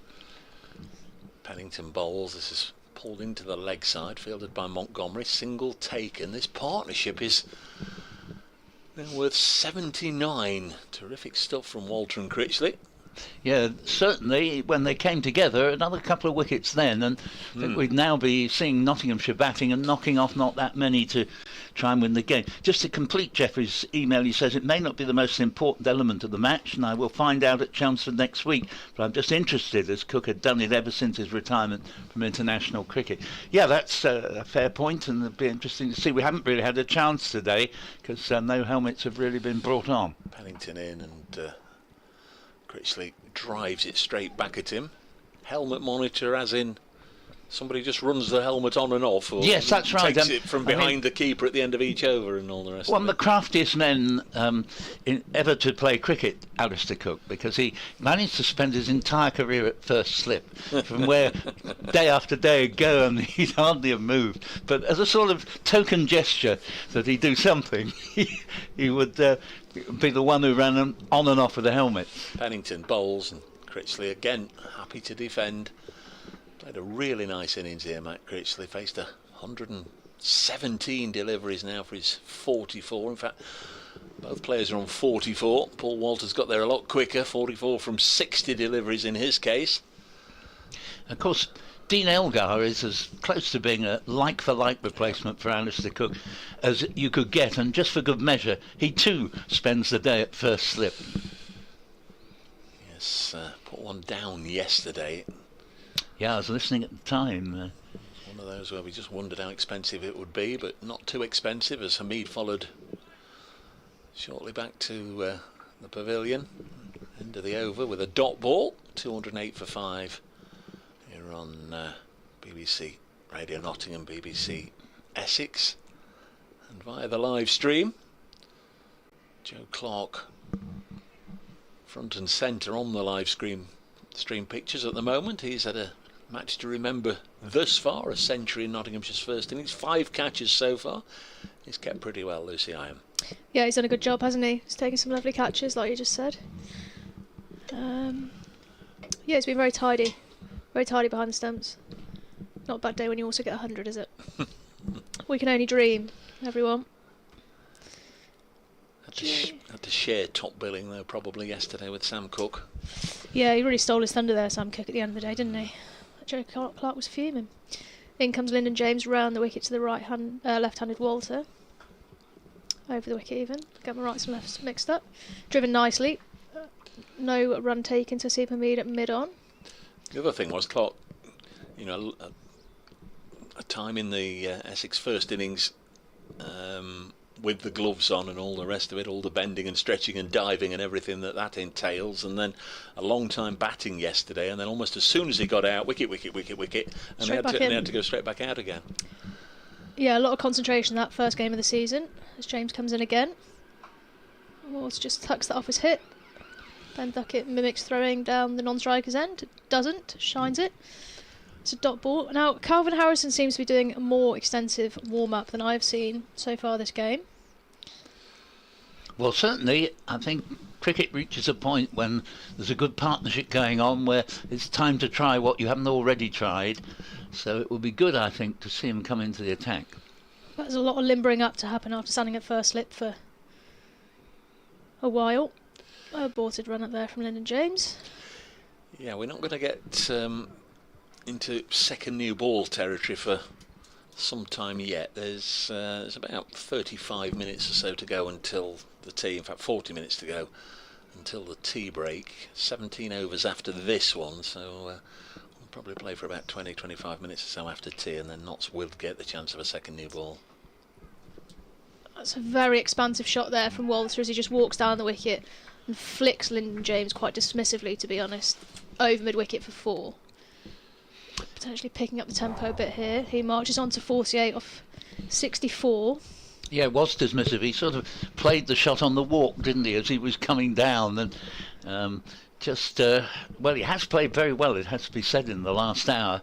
Pennington bowls. This is pulled into the leg side, fielded by Montgomery. Single taken. This partnership is worth 79. Terrific stuff from Walter and Critchley. Yeah, certainly when they came together, another couple of wickets then, and I think we'd now be seeing Nottinghamshire batting and knocking off not that many to try and win the game. Just to complete Jeffrey's email, he says it may not be the most important element of the match, and I will find out at Chelmsford next week, but I'm just interested, as Cook had done it ever since his retirement from international cricket. Yeah, that's a fair point, and it'll be interesting to see. We haven't really had a chance today, because no helmets have really been brought on. Pennington in, and Critchley drives it straight back at him. Helmet monitor, as in somebody just runs the helmet on and off, or yes, that's right. Takes it from behind the keeper at the end of each over and all the rest. One of of the craftiest men ever to play cricket, Alistair Cook, because he managed to spend his entire career at first slip, from where day after day he'd go and he'd hardly have moved. But as a sort of token gesture that he'd do something, he would be the one who ran on and off with the helmet. Pennington bowls, and Critchley again happy to defend. Played a really nice innings here, Matt Critchley. Faced 117 deliveries now for his 44. In fact, both players are on 44. Paul Walters got there a lot quicker, 44 from 60 deliveries in his case. Of course, Dean Elgar is as close to being a like-for-like replacement for Alistair Cook as you could get, and just for good measure, he too spends the day at first slip. Yes, put one down yesterday. Yeah, I was listening at the time. One of those where we just wondered how expensive it would be, but not too expensive, as Hamid followed shortly back to the pavilion. End of the over with a dot ball. 208 for 5 here on BBC Radio Nottingham, BBC Essex, and via the live stream. Joe Clark front and centre on the live stream pictures at the moment. He's had a match to remember thus far, a century in Nottinghamshire's first innings, 5 catches so far. He's kept pretty well, Lucy Iam. Yeah, he's done a good job, hasn't he? He's taken some lovely catches, like you just said. Yeah, he's been very tidy. Very tidy behind the stumps. Not a bad day when you also get 100, is it? We can only dream, everyone. Had to share top billing though probably yesterday with Sam Cook. Yeah, he really stole his thunder there, Sam Cook, at the end of the day, didn't he? Joe Clark was fuming. In comes Lyndon James round the wicket to the left-handed Walter. Over the wicket even. Get my rights and lefts mixed up. Driven nicely. No run taken to Super Mead at mid-on. The other thing was Clark, you know, a time in the Essex first innings with the gloves on and all the rest of it, all the bending and stretching and diving and everything that entails, and then a long time batting yesterday, and then almost as soon as he got out, wicket, and they had to go straight back out again. Yeah, a lot of concentration that first game of the season as James comes in again. Walls just tucks that off his hit. Ben Duckett mimics throwing down the non-striker's end. It doesn't, shines it. It's a dot ball. Now, Calvin Harrison seems to be doing a more extensive warm-up than I've seen so far this game. Well, certainly, I think cricket reaches a point when there's a good partnership going on where it's time to try what you haven't already tried. So it will be good, I think, to see him come into the attack. There's a lot of limbering up to happen after standing at first slip for a while. A aborted run up there from Lyndon James. Yeah, we're not going to get into second new ball territory for some time yet. There's about 35 minutes or so to go until the tea, in fact 40 minutes to go until the tea break. 17 overs after this one, so we'll probably play for about 20-25 minutes or so after tea, and then Notts will get the chance of a second new ball. That's a very expansive shot there from Walter as he just walks down the wicket and flicks Lyndon James quite dismissively, to be honest, over mid-wicket for 4. Potentially picking up the tempo a bit here. He marches on to 48 off 64. Yeah, it was dismissive. He sort of played the shot on the walk, didn't he, as he was coming down, and well, he has played very well, it has to be said, in the last hour.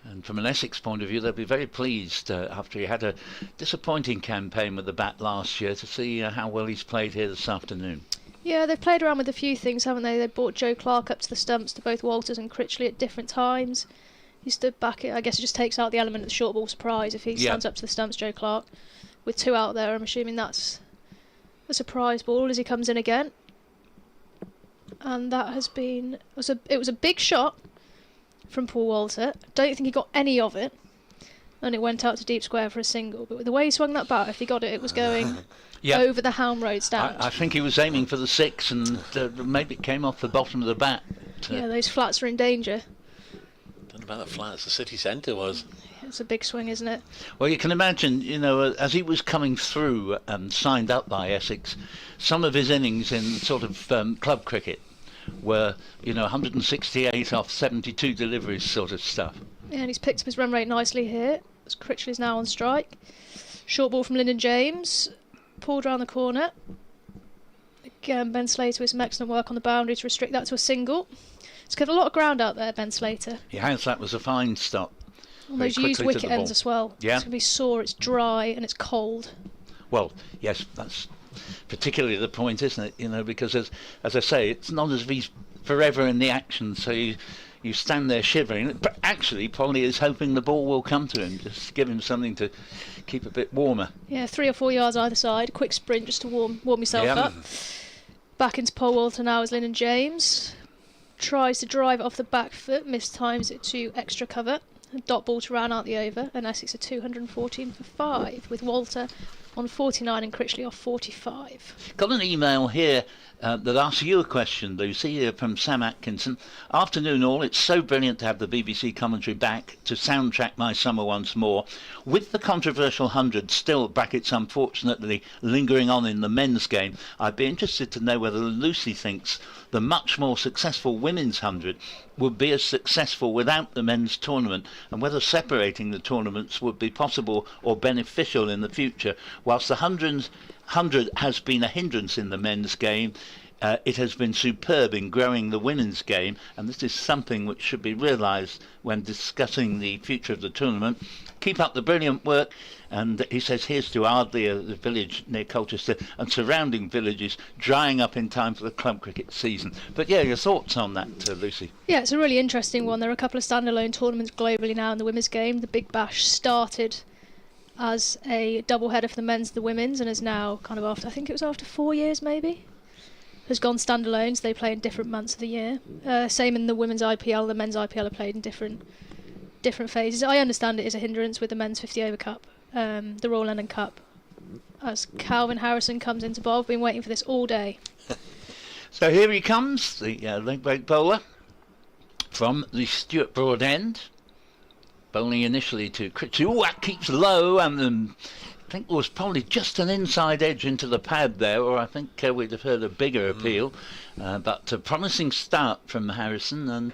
And from an Essex point of view, they'll be very pleased after he had a disappointing campaign with the bat last year to see how well he's played here this afternoon. Yeah, they've played around with a few things, haven't they? They brought Joe Clark up to the stumps to both Walters and Critchley at different times. He stood back. I guess it just takes out the element of the short ball surprise if he stands up to the stumps, Joe Clark. With 2 out there, I'm assuming that's a surprise ball as he comes in again. And that has been... It was a big shot from Paul Walter. Don't think he got any of it. And it went out to deep square for a single. But with the way he swung that bat, if he got it, it was going over the Helm Road stand. I think he was aiming for the 6 and maybe it came off the bottom of the bat. Yeah, those flats are in danger. Don't know about the flats, the city centre was. It's a big swing, isn't it? Well, you can imagine, you know, as he was coming through and signed up by Essex, some of his innings in sort of club cricket were, you know, 168 off 72 deliveries sort of stuff. Yeah, and he's picked up his run rate nicely here. As Critchley's now on strike. Short ball from Lyndon James. Pulled round the corner. Again, Ben Slater with some excellent work on the boundary to restrict that to a single. He's covered a lot of ground out there, Ben Slater. He has. That was a fine stop. On those used wicket ends as well. Yeah. It's going to be sore, it's dry, and it's cold. Well, yes, that's particularly the point, isn't it? You know, because as I say, it's not as if he's forever in the action, so you stand there shivering. But actually, Polly is hoping the ball will come to him, just give him something to keep a bit warmer. Yeah, 3 or 4 yards either side. Quick sprint just to warm yourself up. Back into Paul Walter now as Lyndon James. Tries to drive it off the back foot, mistimes it to extra cover. A dot ball to round out the over, and Essex are 214 for 5, with Walter on 49 and Critchley off 45. Got an email here that asks you a question, Lucy, from Sam Atkinson. Afternoon all, it's so brilliant to have the BBC commentary back to soundtrack my summer once more. With the controversial 100 still, brackets unfortunately, lingering on in the men's game, I'd be interested to know whether Lucy thinks the much more successful women's 100 would be as successful without the men's tournament, and whether separating the tournaments would be possible or beneficial in the future. Whilst the 100 has been a hindrance in the men's game, it has been superb in growing the women's game, and this is something which should be realised when discussing the future of the tournament. Keep up the brilliant work. And he says here's to Ardley, the village near Colchester, and surrounding villages drying up in time for the club cricket season. But yeah, your thoughts on that, Lucy? Yeah, it's a really interesting one. There are a couple of standalone tournaments globally now in the women's game. The Big Bash started as a double header for the men's and the women's, and is now kind of after, I think it was after 4 years maybe, has gone standalone, so they play in different months of the year. Same in the women's IPL. The men's IPL are played in different phases. I understand it is a hindrance with the men's 50 over cup, the Royal London Cup, as Calvin Harrison comes into bowl. I've been waiting for this all day. So here he comes, the leg break bowler from the Stuart Broad end, bowling initially to Critchley. Oh, that keeps low, and I think there was probably just an inside edge into the pad there, or I think we'd have heard a bigger appeal. But a promising start from Harrison, and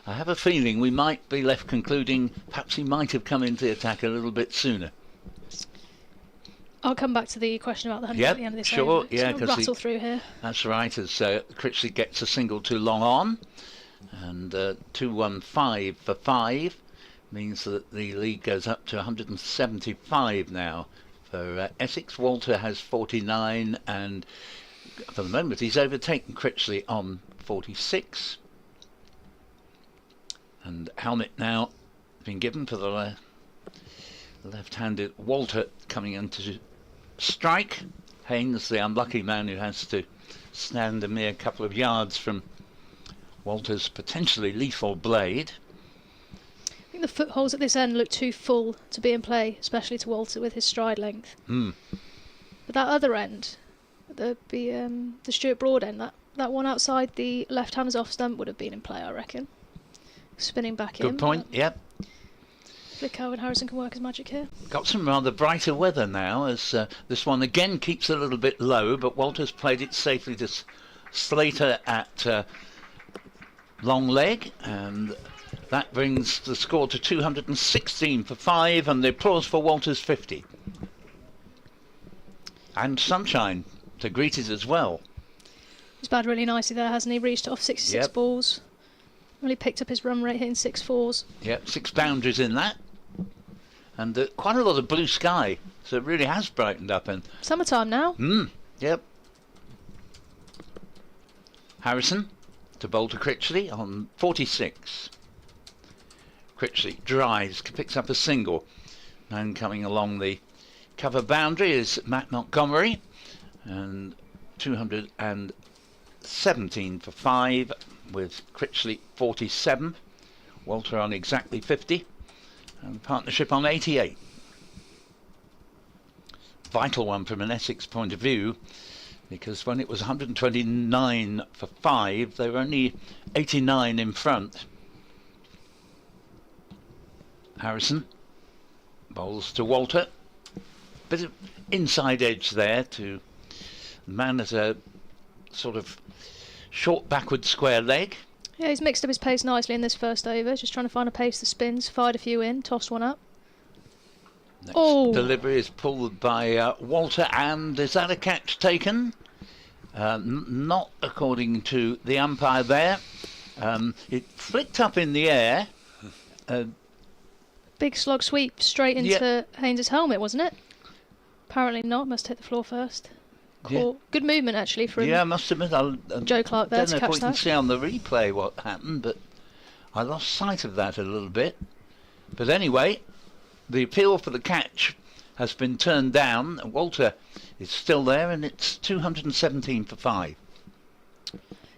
I have a feeling we might be left concluding perhaps he might have come into the attack a little bit sooner. I'll come back to the question about the 100 at the end of this sure, over. yeah, because rattle through here. That's right, as Critchley gets a single too long on, and 215 for 5 means that the lead goes up to 175 now for Essex. Walter has 49, and for the moment he's overtaken Critchley on 46. And helmet now been given for the left-handed Walter coming into strike. Haynes, the unlucky man who has to stand a mere couple of yards from Walter's potentially lethal blade. I think the footholds at this end look too full to be in play, especially to Walter with his stride length. But that other end, the Stuart Broad end, that one outside the left-hander's off stump would have been in play, I reckon. Spinning back in. Good point, yep. Hopefully Calvin Harrison can work his magic here. Got some rather brighter weather now, as this one again keeps a little bit low, but Walter's played it safely to Slater at long leg, and that brings the score to 216 for 5, and the applause for Walter's 50. And sunshine to greet it as well. He's batted really nicely there, hasn't he? Reached off 66 balls. Really picked up his run rate, hitting 6 fours. Yep, 6 boundaries in that. And quite a lot of blue sky, so it really has brightened up. And summertime now. Yep. Harrison to bowl to Critchley on 46. Critchley drives, picks up a single. And coming along the cover boundary is Matt Montgomery. And 217 for 5 with Critchley 47. Walter on exactly 50. And partnership on 88. Vital one from an Essex point of view, because when it was 129 for 5, they were only 89 in front. Harrison bowls to Walter. Bit of inside edge there to the man at a sort of short backward square leg. Yeah, he's mixed up his pace nicely in this first over, just trying to find a pace that spins, fired a few in, tossed one up. Next delivery is pulled by Walter, and is that a catch taken? Not according to the umpire there. It flicked up in the air. Big slog sweep straight into Haynes' helmet, wasn't it? Apparently not, must hit the floor first. Cool. Yeah. Good movement actually from I must admit, Joe Clark there to catch that. I don't know if we can see on the replay what happened, but I lost sight of that a little bit. But anyway, the appeal for the catch has been turned down. Walter is still there, and it's 217 for 5.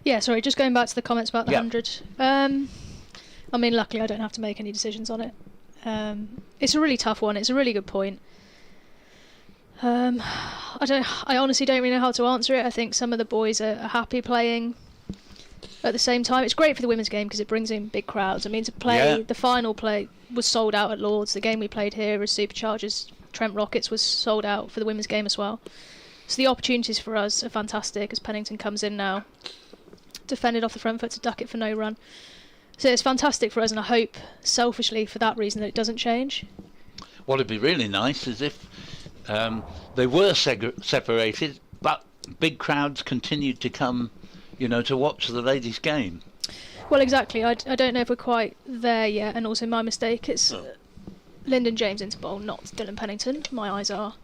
Yeah, sorry, just going back to the comments about the 100. I mean, luckily I don't have to make any decisions on it. It's a really tough one. It's a really good point. I honestly don't really know how to answer it. I think some of the boys are happy playing at the same time. It's great for the women's game because it brings in big crowds. I mean, to play the final play was sold out at Lords. The game we played here as Superchargers Trent Rockets was sold out for the women's game as well. So the opportunities for us are fantastic as Pennington comes in now, defended off the front foot to duck it for no run. So it's fantastic for us, and I hope selfishly for that reason that it doesn't change. What would be really nice is if they were separated, but big crowds continued to come, to watch the ladies' game. Well, exactly. I don't know if we're quite there yet, and also my mistake. It's Lyndon James into bowl, not Dylan Pennington. My eyes are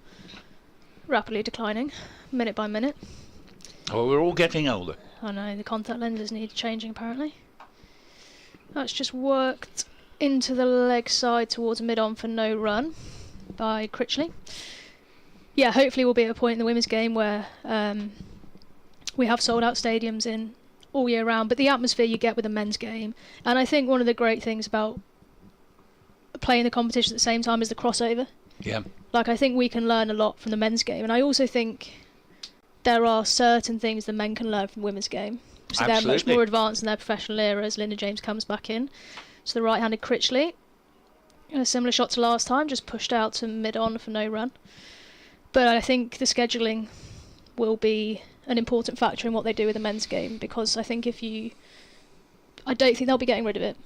rapidly declining, minute by minute. Oh, we're all getting older. I know, the contact lenses need changing apparently. That's just worked into the leg side towards mid-on for no run by Critchley. Yeah, hopefully we'll be at a point in the women's game where we have sold out stadiums in all year round, but the atmosphere you get with a men's game, and I think one of the great things about playing the competition at the same time is the crossover. Yeah. Like, I think we can learn a lot from the men's game, and I also think there are certain things the men can learn from the women's game. So they're much more advanced in their professional era as Linda James comes back in. So the right-handed Critchley, a similar shot to last time, just pushed out to mid-on for no run. But I think the scheduling will be an important factor in what they do with the men's game, because I think I don't think they'll be getting rid of it.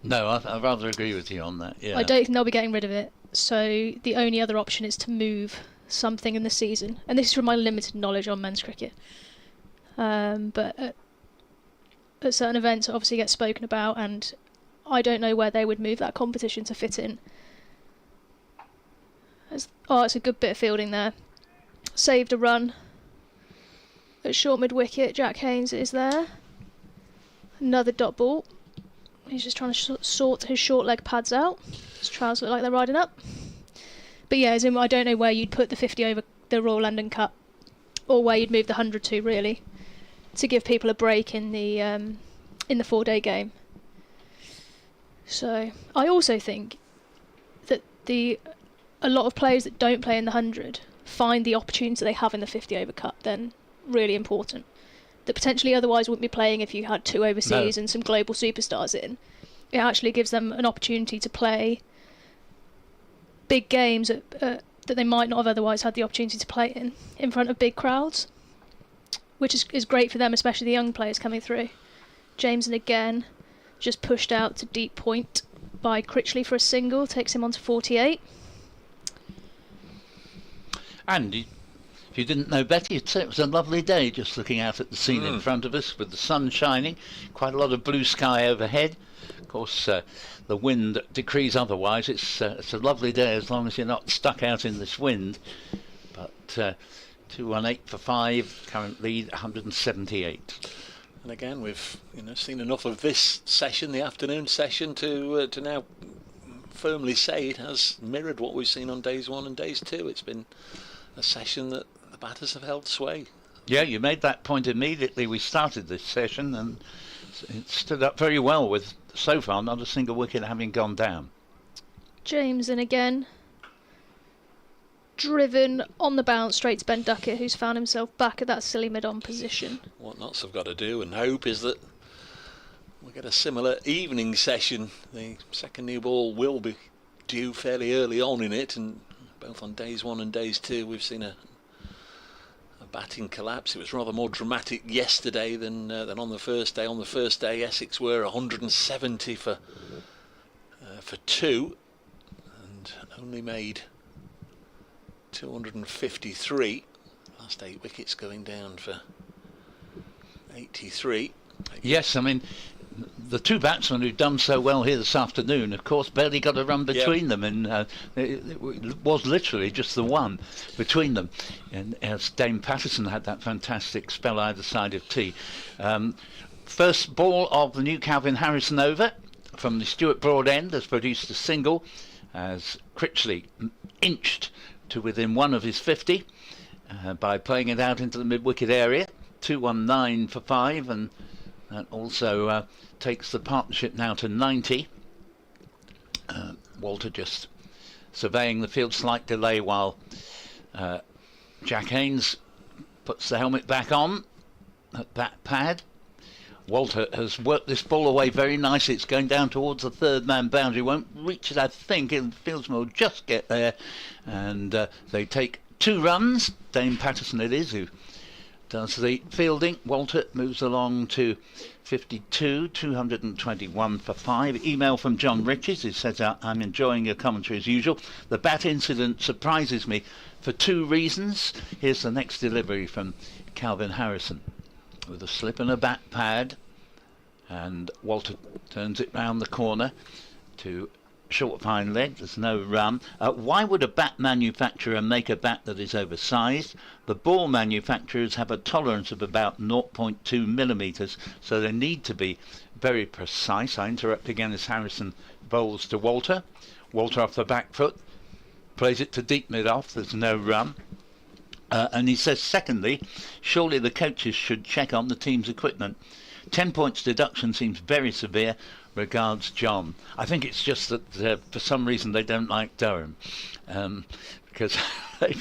No, I rather agree with you on that, yeah. I don't think they'll be getting rid of it. So the only other option is to move something in the season. And this is from my limited knowledge on men's cricket. But at certain events it obviously gets spoken about, and I don't know where they would move that competition to fit in. It's a good bit of fielding there. Saved a run. At short mid-wicket, Jack Haynes is there. Another dot ball. He's just trying to sort his short leg pads out. His trousers look like they're riding up. But yeah, as in, I don't know where you'd put the 50 over the Royal London Cup, or where you'd move the 100 to, really, to give people a break in the 4-day game. So I also think that a lot of players that don't play in the 100 find the opportunity they have in the 50 over cup then really important, that potentially otherwise wouldn't be playing if you had 2 overseas and some global superstars in. It actually gives them an opportunity to play big games that they might not have otherwise had the opportunity to play in front of big crowds, which is great for them, especially the young players coming through. Jameson again just pushed out to deep point by Critchley for a single, takes him on to 48. And if you didn't know better, you'd say it was a lovely day, just looking out at the scene in front of us with the sun shining, quite a lot of blue sky overhead. Of course, the wind decrees otherwise. It's a lovely day as long as you're not stuck out in this wind. But 218 for 5, current lead 178. And again, we've seen enough of this session, the afternoon session, to now firmly say it has mirrored what we've seen on days 1 and days 2. It's been a session that the batters have held sway. Yeah, you made that point immediately we started this session, and it stood up very well with, so far, not a single wicket having gone down. James in again. Driven on the bounce straight to Ben Duckett, who's found himself back at that silly mid-on position. What Notts have got to do and hope is that we'll get a similar evening session. The second new ball will be due fairly early on in it, and both on days 1 and days 2 we've seen a batting collapse. It was rather more dramatic yesterday than on the first day. On the first day, Essex were 170 for 2 and only made 253. Last 8 wickets going down for 83. Yes, I mean, the 2 batsmen who've done so well here this afternoon, of course, barely got a run between them, and it was literally just the one between them. And as Dame Patterson had that fantastic spell either side of tee. First ball of the new Calvin Harrison over from the Stuart Broad end has produced a single, as Critchley inched to within 1 of his 50 by playing it out into the mid-wicket area. 219 for 5, and that also takes the partnership now to 90. Walter just surveying the field, slight delay while Jack Haynes puts the helmet back on at that pad. Walter has worked this ball away very nicely. It's going down towards the third man boundary. Won't reach it, I think. The fieldsman will just get there. And they take 2 runs. Dame Patterson it is who does the fielding. Walter moves along to 52, 221 for 5. Email from John Riches, who says, I'm enjoying your commentary as usual. The bat incident surprises me for 2 reasons. Here's the next delivery from Calvin Harrison. With a slip and a bat pad, and Walter turns it round the corner to short fine leg. There's no run. Why would a bat manufacturer make a bat that is oversized? The ball manufacturers have a tolerance of about 0.2 millimetres, so they need to be very precise. I interrupt again as Harrison bowls to Walter. Walter off the back foot, plays it to deep mid off. There's no run. And he says, secondly, surely the coaches should check on the team's equipment. 10 points deduction seems very severe. Regards, John. I think it's just that for some reason they don't like Durham, because they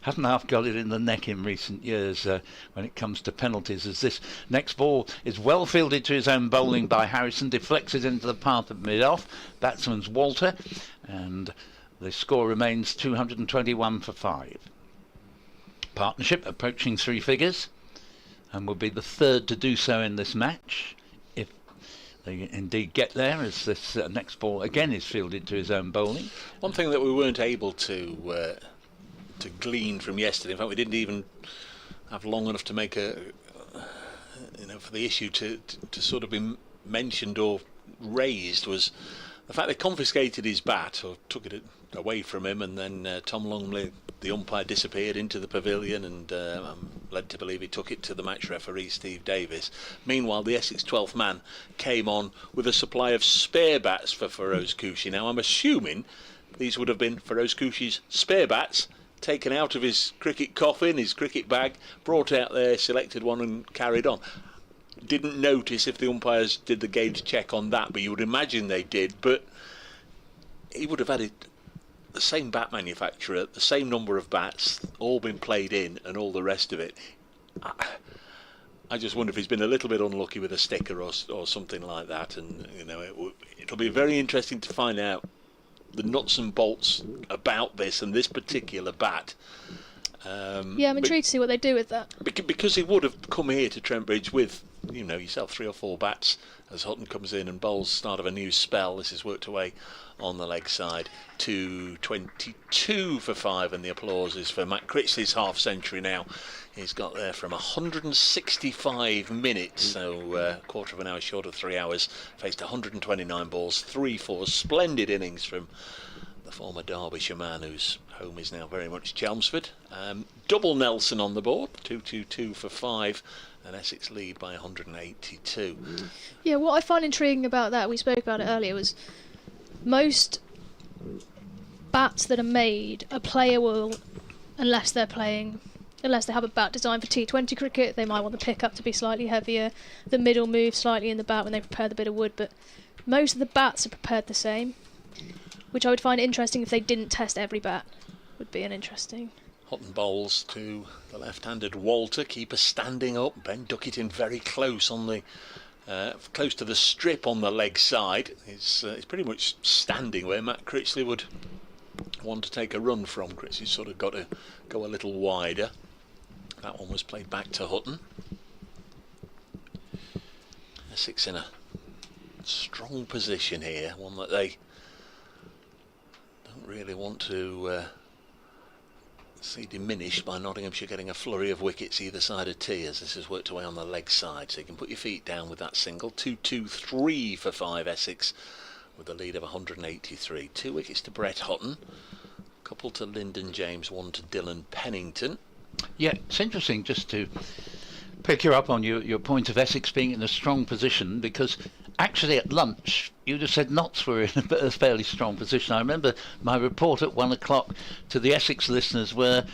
haven't half got it in the neck in recent years when it comes to penalties. As this next ball is well fielded to his own bowling by Harrison, deflects it into the path of mid-off. Batsman's Walter, and the score remains 221 for 5. Partnership approaching 3 figures, and will be the 3rd to do so in this match. They indeed get there, as this next ball again is fielded to his own bowling. One thing that we weren't able to glean from yesterday, in fact we didn't even have long enough to make for the issue to sort of be mentioned or raised, was the fact they confiscated his bat, or took it away from him, and then Tom Longley, the umpire, disappeared into the pavilion, and I'm led to believe he took it to the match referee, Steve Davis. Meanwhile, the Essex 12th man came on with a supply of spare bats for Feroz Koushi. Now, I'm assuming these would have been Feroz Koushi's spare bats, taken out of his cricket coffin, his cricket bag, brought out there, selected one and carried on. Didn't notice if the umpires did the gauge check on that, but you would imagine they did. But he would have had it, the same bat manufacturer, the same number of bats, all been played in and all the rest of it. I just wonder if he's been a little bit unlucky with a sticker or something like that, and it'll be very interesting to find out the nuts and bolts about this and this particular bat. Yeah, I'm intrigued to see what they do with that. Because he would have come here to Trent Bridge with, yourself 3 or 4 bats as Hutton comes in and bowls start of a new spell. This has worked away on the leg side to 22 for 5, and the applause is for Matt Critchley's half century now. He's got there from 165 minutes, so a quarter of an hour short of 3 hours, faced 129 balls, 3 fours, splendid innings from the former Derbyshire man whose home is now very much Chelmsford. Double Nelson on the board, 222 for 5, and Essex lead by 182. Yeah, what I find intriguing about that, we spoke about it earlier, was most bats that are made, a player will, unless they have a bat designed for T20 cricket, they might want the pickup to be slightly heavier, the middle move slightly in the bat when they prepare the bit of wood, but most of the bats are prepared the same, which I would find interesting if they didn't test every bat. Would be an interesting. Hutton bowls to the left-handed Walter, keeper standing up. Ben Duckett in very close on the close to the strip on the leg side. He's pretty much standing where Matt Critchley would want to take a run from. Critchley's sort of got to go a little wider. That one was played back to Hutton. Essex in a strong position here, one that they don't really want to see diminished by Nottinghamshire getting a flurry of wickets either side of tee, as this has worked away on the leg side. So you can put your feet down with that single. 223 for 5 Essex with a lead of 183. 2 wickets to Brett Hutton, a couple to Lyndon James, 1 to Dylan Pennington. Yeah, it's interesting just to pick you up on your point of Essex being in a strong position, because actually at lunch you'd have said Notts were in a fairly strong position. I remember my report at 1 o'clock to the Essex listeners were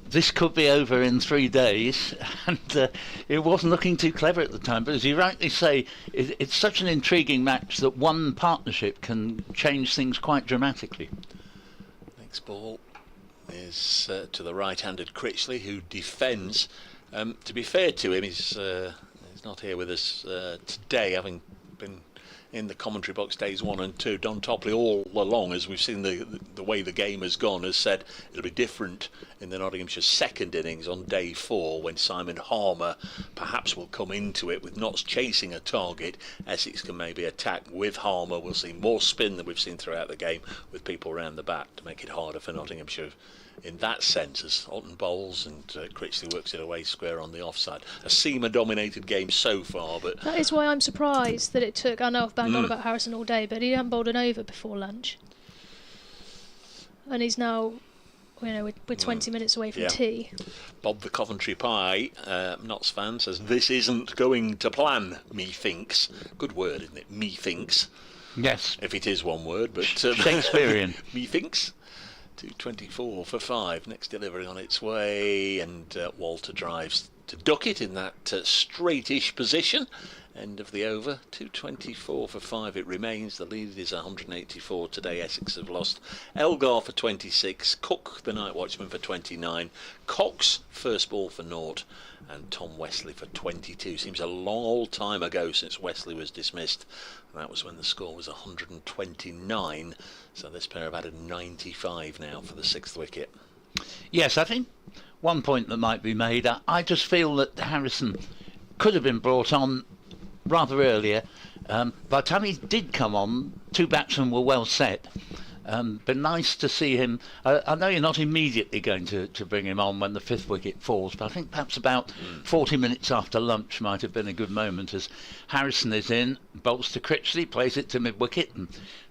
this could be over in 3 days, and it wasn't looking too clever at the time. But as you rightly say, it's such an intriguing match that one partnership can change things quite dramatically. Next ball is to the right-handed Critchley, who defends. To be fair to him, he's not here with us today, having been in the commentary box days 1 and 2, Don Topley all along, as we've seen the way the game has gone, has said it'll be different in the Nottinghamshire second innings on day 4, when Simon Harmer perhaps will come into it with Notts chasing a target. Essex can maybe attack with Harmer. We'll see more spin than we've seen throughout the game, with people around the bat to make it harder for Nottinghamshire in that sense, as Alton bowls and Critchley works it away square on the offside. A seamer-dominated game so far, but That is why I'm surprised that it took. I know I've banged on about Harrison all day, but he hadn't bowled an over before lunch, and he's now, we're 20 minutes away from tea. Bob the Coventry Pie, Notts fan, says this isn't going to plan, methinks. Good word, isn't it? Methinks. Yes. If it is one word, but Shakespearean. methinks. 224 for 5. Next delivery on its way, and Walter drives to duck it in that straightish position. End of the over. 224 for 5 it remains. The lead is 184 today. Essex have lost. Elgar for 26. Cook, the night watchman, for 29. Cox, first ball for 0. And Tom Wesley for 22. Seems a long old time ago since Wesley was dismissed. And that was when the score was 129. So this pair have added 95 now for the 6th wicket. Yes, I think one point that might be made, I just feel that Harrison could have been brought on rather earlier. By the time he did come on, 2 batsmen were well set. But nice to see him. I know you're not immediately going to bring him on when the 5th wicket falls, but I think perhaps about 40 minutes after lunch might have been a good moment, as Harrison is in, bowls to Critchley, plays it to mid-wicket, and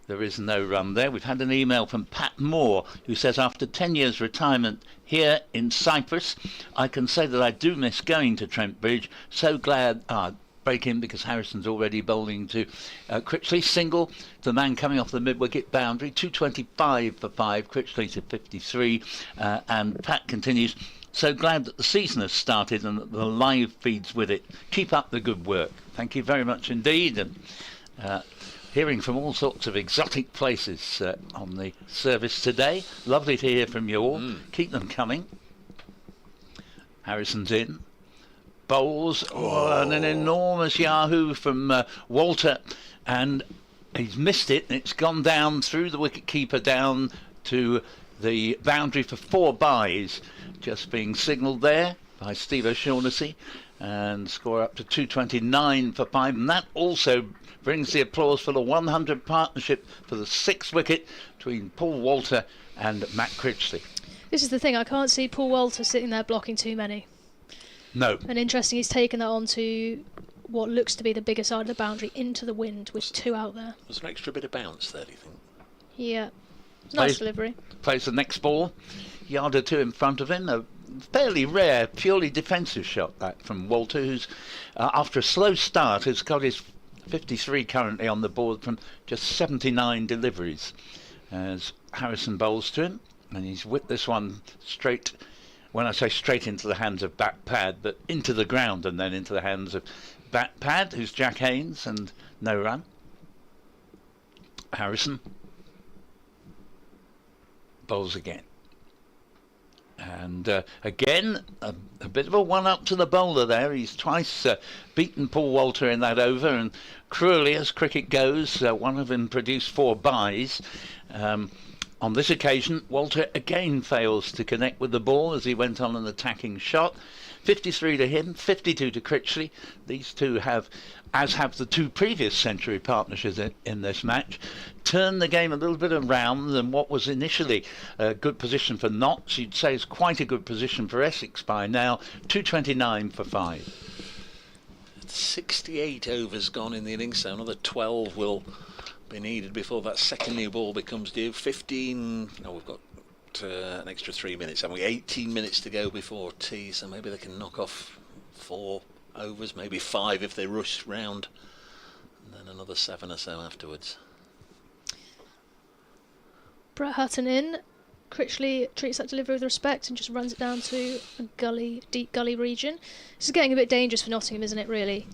there is no run there. We've had an email from Pat Moore, who says, after 10 years retirement here in Cyprus, I can say that I do miss going to Trent Bridge. So glad break in, because Harrison's already bowling to Critchley. Single, the man coming off the mid-wicket boundary. 225 for 5, Critchley to 53. And Pat continues, so glad that the season has started and that the live feeds with it. Keep up the good work. Thank you very much indeed. And hearing from all sorts of exotic places on the service today. Lovely to hear from you all. Keep them coming. Harrison's in. Bowls, and an enormous yahoo from Walter, and he's missed it, and it's gone down through the wicket-keeper down to the boundary for 4 byes, just being signalled there by Steve O'Shaughnessy, and score up to 229 for 5, and that also brings the applause for the 100 partnership for the 6th wicket between Paul Walter and Matt Critchley. This is the thing, I can't see Paul Walter sitting there blocking too many. No. And interesting, he's taken that onto what looks to be the bigger side of the boundary into the wind with 2 out there. Was there an extra bit of bounce there, do you think? Yeah. Nice delivery. Plays the next ball, yard or 2 in front of him. A fairly rare, purely defensive shot, that from Walter, who's, after a slow start, has got his 53 currently on the board from just 79 deliveries. As Harrison bowls to him, and he's whipped this one straight. When I say straight into the hands of Bat Pad, but into the ground and then into the hands of Bat Pad, who's Jack Haynes, and no run. Harrison bowls again. And again, a bit of a one-up to the bowler there. He's twice beaten Paul Walter in that over, and cruelly, as cricket goes, one of them produced 4 byes. On this occasion, Walter again fails to connect with the ball as he went on an attacking shot. 53 to him, 52 to Critchley. These two have, as have the 2 previous century partnerships in this match, turned the game a little bit around than what was initially a good position for Notts. You'd say is quite a good position for Essex by now. 229 for 5. 68 overs gone in the innings, so another 12 will be needed before that second new ball becomes due. 15, no, we've got an extra 3 minutes, haven't we? 18 minutes to go before tea, so maybe they can knock off 4 overs, maybe 5 if they rush round, and then another 7 or so afterwards. Brett Hutton in. Critchley treats that delivery with respect and just runs it down to a gully, deep gully region. This is getting a bit dangerous for Nottingham, isn't it, really?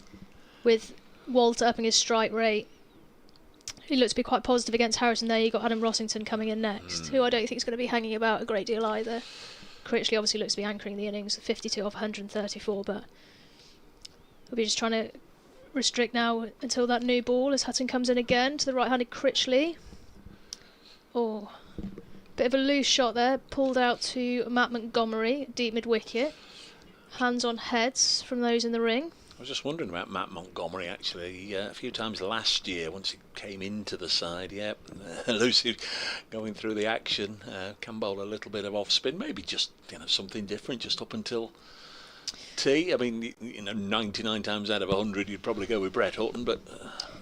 With Walter upping his strike rate. He looks to be quite positive against Harrison there. You've got Adam Rossington coming in next, who I don't think is going to be hanging about a great deal either. Critchley obviously looks to be anchoring the innings, 52 off 134, but we'll be just trying to restrict now until that new ball as Hutton comes in again to the right-handed Critchley. Oh, bit of a loose shot there, pulled out to Matt Montgomery, deep mid-wicket. Hands on heads from those in the ring. I was just wondering about Matt Montgomery actually. A few times last year, once he came into the side, Lucy going through the action, can bowl a little bit of off spin, maybe just something different just up until tea. I mean, 99 times out of 100, you'd probably go with Brett Hutton, but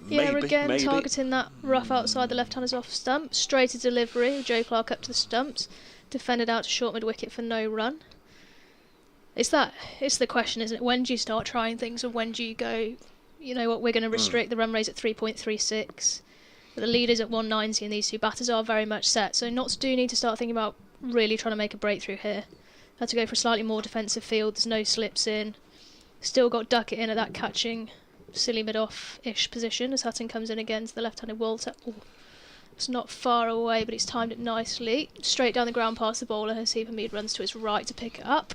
maybe. Targeting that rough outside the left-hander's off stump, straight to delivery. Joe Clark up to the stumps, defended out to short mid-wicket for no run. It's the question, isn't it? When do you start trying things, and when do you go, you know what, we're going to restrict the run rates at 3.36. The lead is at 190 and these two batters are very much set. So Notts do need to start thinking about really trying to make a breakthrough here. Had to go for a slightly more defensive field. There's no slips in. Still got Duckett in at that catching, silly mid-off-ish position as Hutton comes in again to the left-handed Walter. Ooh, it's not far away, but he's timed it nicely. Straight down the ground past the bowler. Haseeb Hameed runs to his right to pick it up.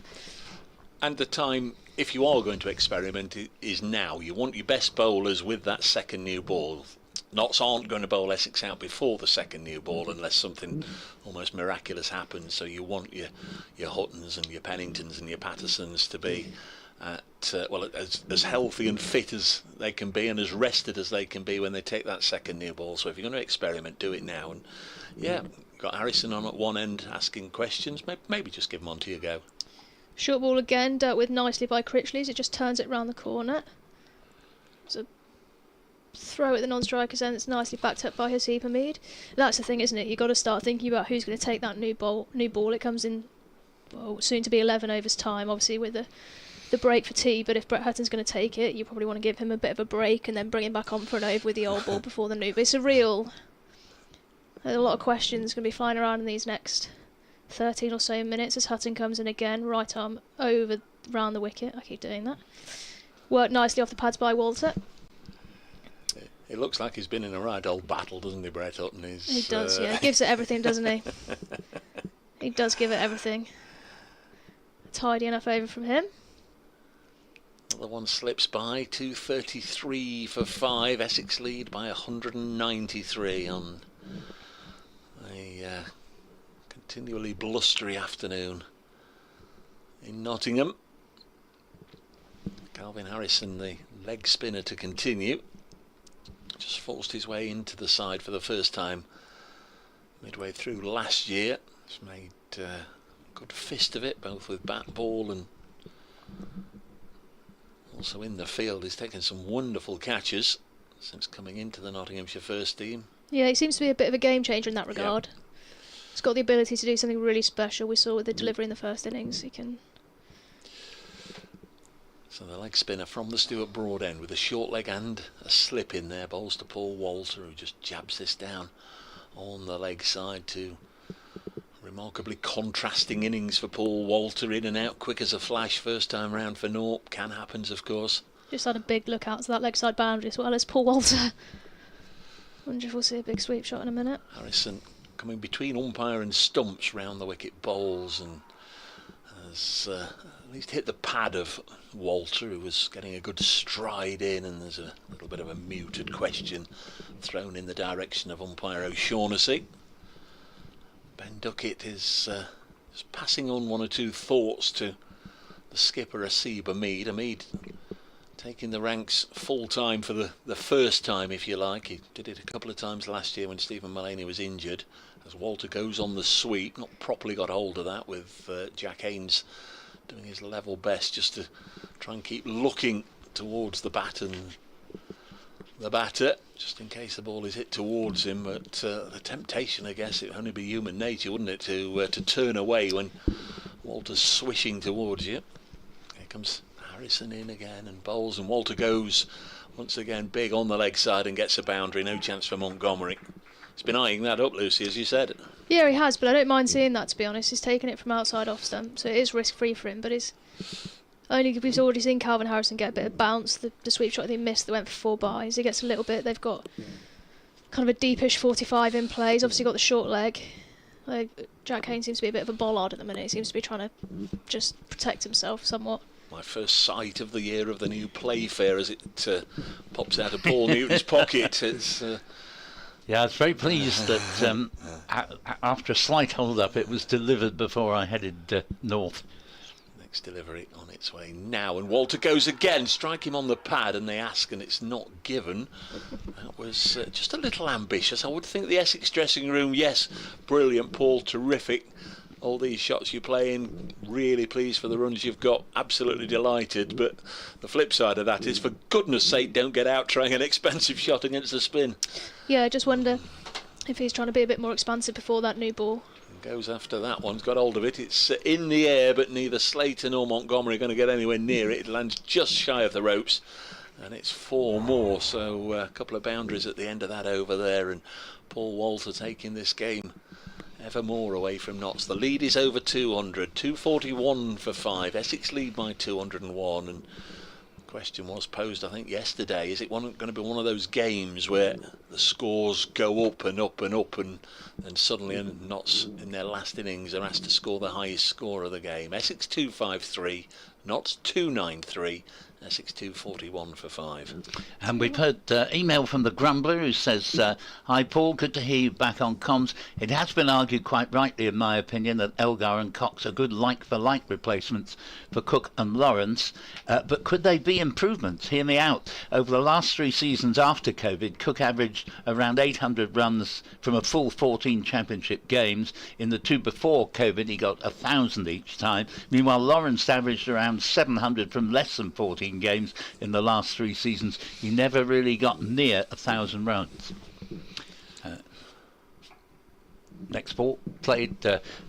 And the time, if you are going to experiment, is now. You want your best bowlers with that second new ball. Notts aren't going to bowl Essex out before the second new ball unless something almost miraculous happens. So you want your Huttons and your Penningtons and your Pattersons to be as healthy and fit as they can be and as rested as they can be when they take that second new ball. So if you're going to experiment, do it now. And got Harrison on at one end asking questions. Maybe just give them on to your go. Short ball again, dealt with nicely by Critchley as it just turns it round the corner. It's a throw at the non-striker's end that's nicely backed up by Haseeb Hameed. That's the thing, isn't it? You've got to start thinking about who's going to take that new ball. It comes in, soon to be 11 overs time, obviously with the break for tea. But if Brett Hutton's going to take it, you probably want to give him a bit of a break and then bring him back on for an over with the old ball before the new. But it's there's a lot of questions going to be flying around in these next 13 or so minutes as Hutton comes in again, right arm over round the wicket. I keep doing that. Worked nicely off the pads by Walter. It looks like he's been in a right old battle, doesn't he, Brett Hutton? He does, yeah. He gives it everything, doesn't he? He does give it everything. Tidy enough over from him. The one slips by, 233 for 5. Essex lead by 193 on a continually blustery afternoon in Nottingham. Calvin Harrison, the leg spinner, to continue. Just forced his way into the side for the first time midway through last year. He's made a good fist of it, both with bat, ball and also in the field. He's taken some wonderful catches since coming into the Nottinghamshire first team. Yeah, he seems to be a bit of a game changer in that regard. Yep. He's got the ability to do something really special. We saw with the delivery in the first innings. He can. So the leg spinner from the Stuart Broad end with a short leg and a slip in there. Bowls to Paul Walter, who just jabs this down on the leg side. To remarkably contrasting innings for Paul Walter. In and out quick as a flash first time round for naught. Can happens, of course. Just had a big look out to that leg side boundary as well as Paul Walter. Wonder if we'll see a big sweep shot in a minute. Harrison coming between umpire and stumps round the wicket, bowls, and has at least hit the pad of Walter, who was getting a good stride in, and there's a little bit of a muted question thrown in the direction of umpire O'Shaughnessy. Ben Duckett is passing on one or two thoughts to the skipper Haseeb Hameed. Hameed taking the ranks full time for the first time, if you like. He did it a couple of times last year when Stephen Mullaney was injured. As Walter goes on the sweep, not properly got hold of that, with Jack Haynes doing his level best just to try and keep looking towards the bat and the batter, just in case the ball is hit towards him. But the temptation, I guess, it would only be human nature, wouldn't it, to turn away when Walter's swishing towards you. Here comes Harrison in again and bowls, and Walter goes once again big on the leg side and gets a boundary. No chance for Montgomery. He's been eyeing that up, Lucy, as you said. Yeah, he has, but I don't mind seeing that, to be honest. He's taken it from outside off stump, so it is risk-free for him, but it's only we've already seen Calvin Harrison get a bit of bounce. The sweep shot they missed that went for 4 byes. He gets a little bit. They've got kind of a deepish 45 in play. He's obviously got the short leg. Jack Haynes seems to be a bit of a bollard at the minute. He seems to be trying to just protect himself somewhat. My first sight of the year of the new Playfair as it pops out of Paul Newton's pocket. It's yeah, I was very pleased that after a slight hold-up, it was delivered before I headed north. Next delivery on its way now, and Walter goes again, strike him on the pad, and they ask, and it's not given. That was just a little ambitious. I would think the Essex dressing room, yes, brilliant, Paul, terrific. All these shots you play in, really pleased for the runs you've got, absolutely delighted, but the flip side of that is, for goodness sake, don't get out trying an expensive shot against the spin. Yeah, I just wonder if he's trying to be a bit more expansive before that new ball. Goes after that one, got hold of it, it's in the air, but neither Slater nor Montgomery are going to get anywhere near it. It lands just shy of the ropes, and it's 4 more, so a couple of boundaries at the end of that over there, and Paul Walter taking this game ever more away from Notts. The lead is over 200, 241 for 5. Essex lead by 201, and the question was posed, I think, yesterday, is it going to be one of those games where the scores go up and up and up, and suddenly Notts in their last innings are asked to score the highest score of the game? Essex 253, Notts 293, Essex 241 for 5. And we've heard email from the Grumbler who says, hi Paul, good to hear you back on comms. It has been argued quite rightly, in my opinion, that Elgar and Cox are good like-for-like replacements for Cook and Lawrence, but could they be improvements? Hear me out. Over the last 3 seasons after COVID, Cook averaged around 800 runs from a full 14 championship games. In the 2 before COVID, he got 1,000 each time. Meanwhile, Lawrence averaged around 700 from less than 14 games in the last 3 seasons. He never really got near 1,000 runs. Next ball played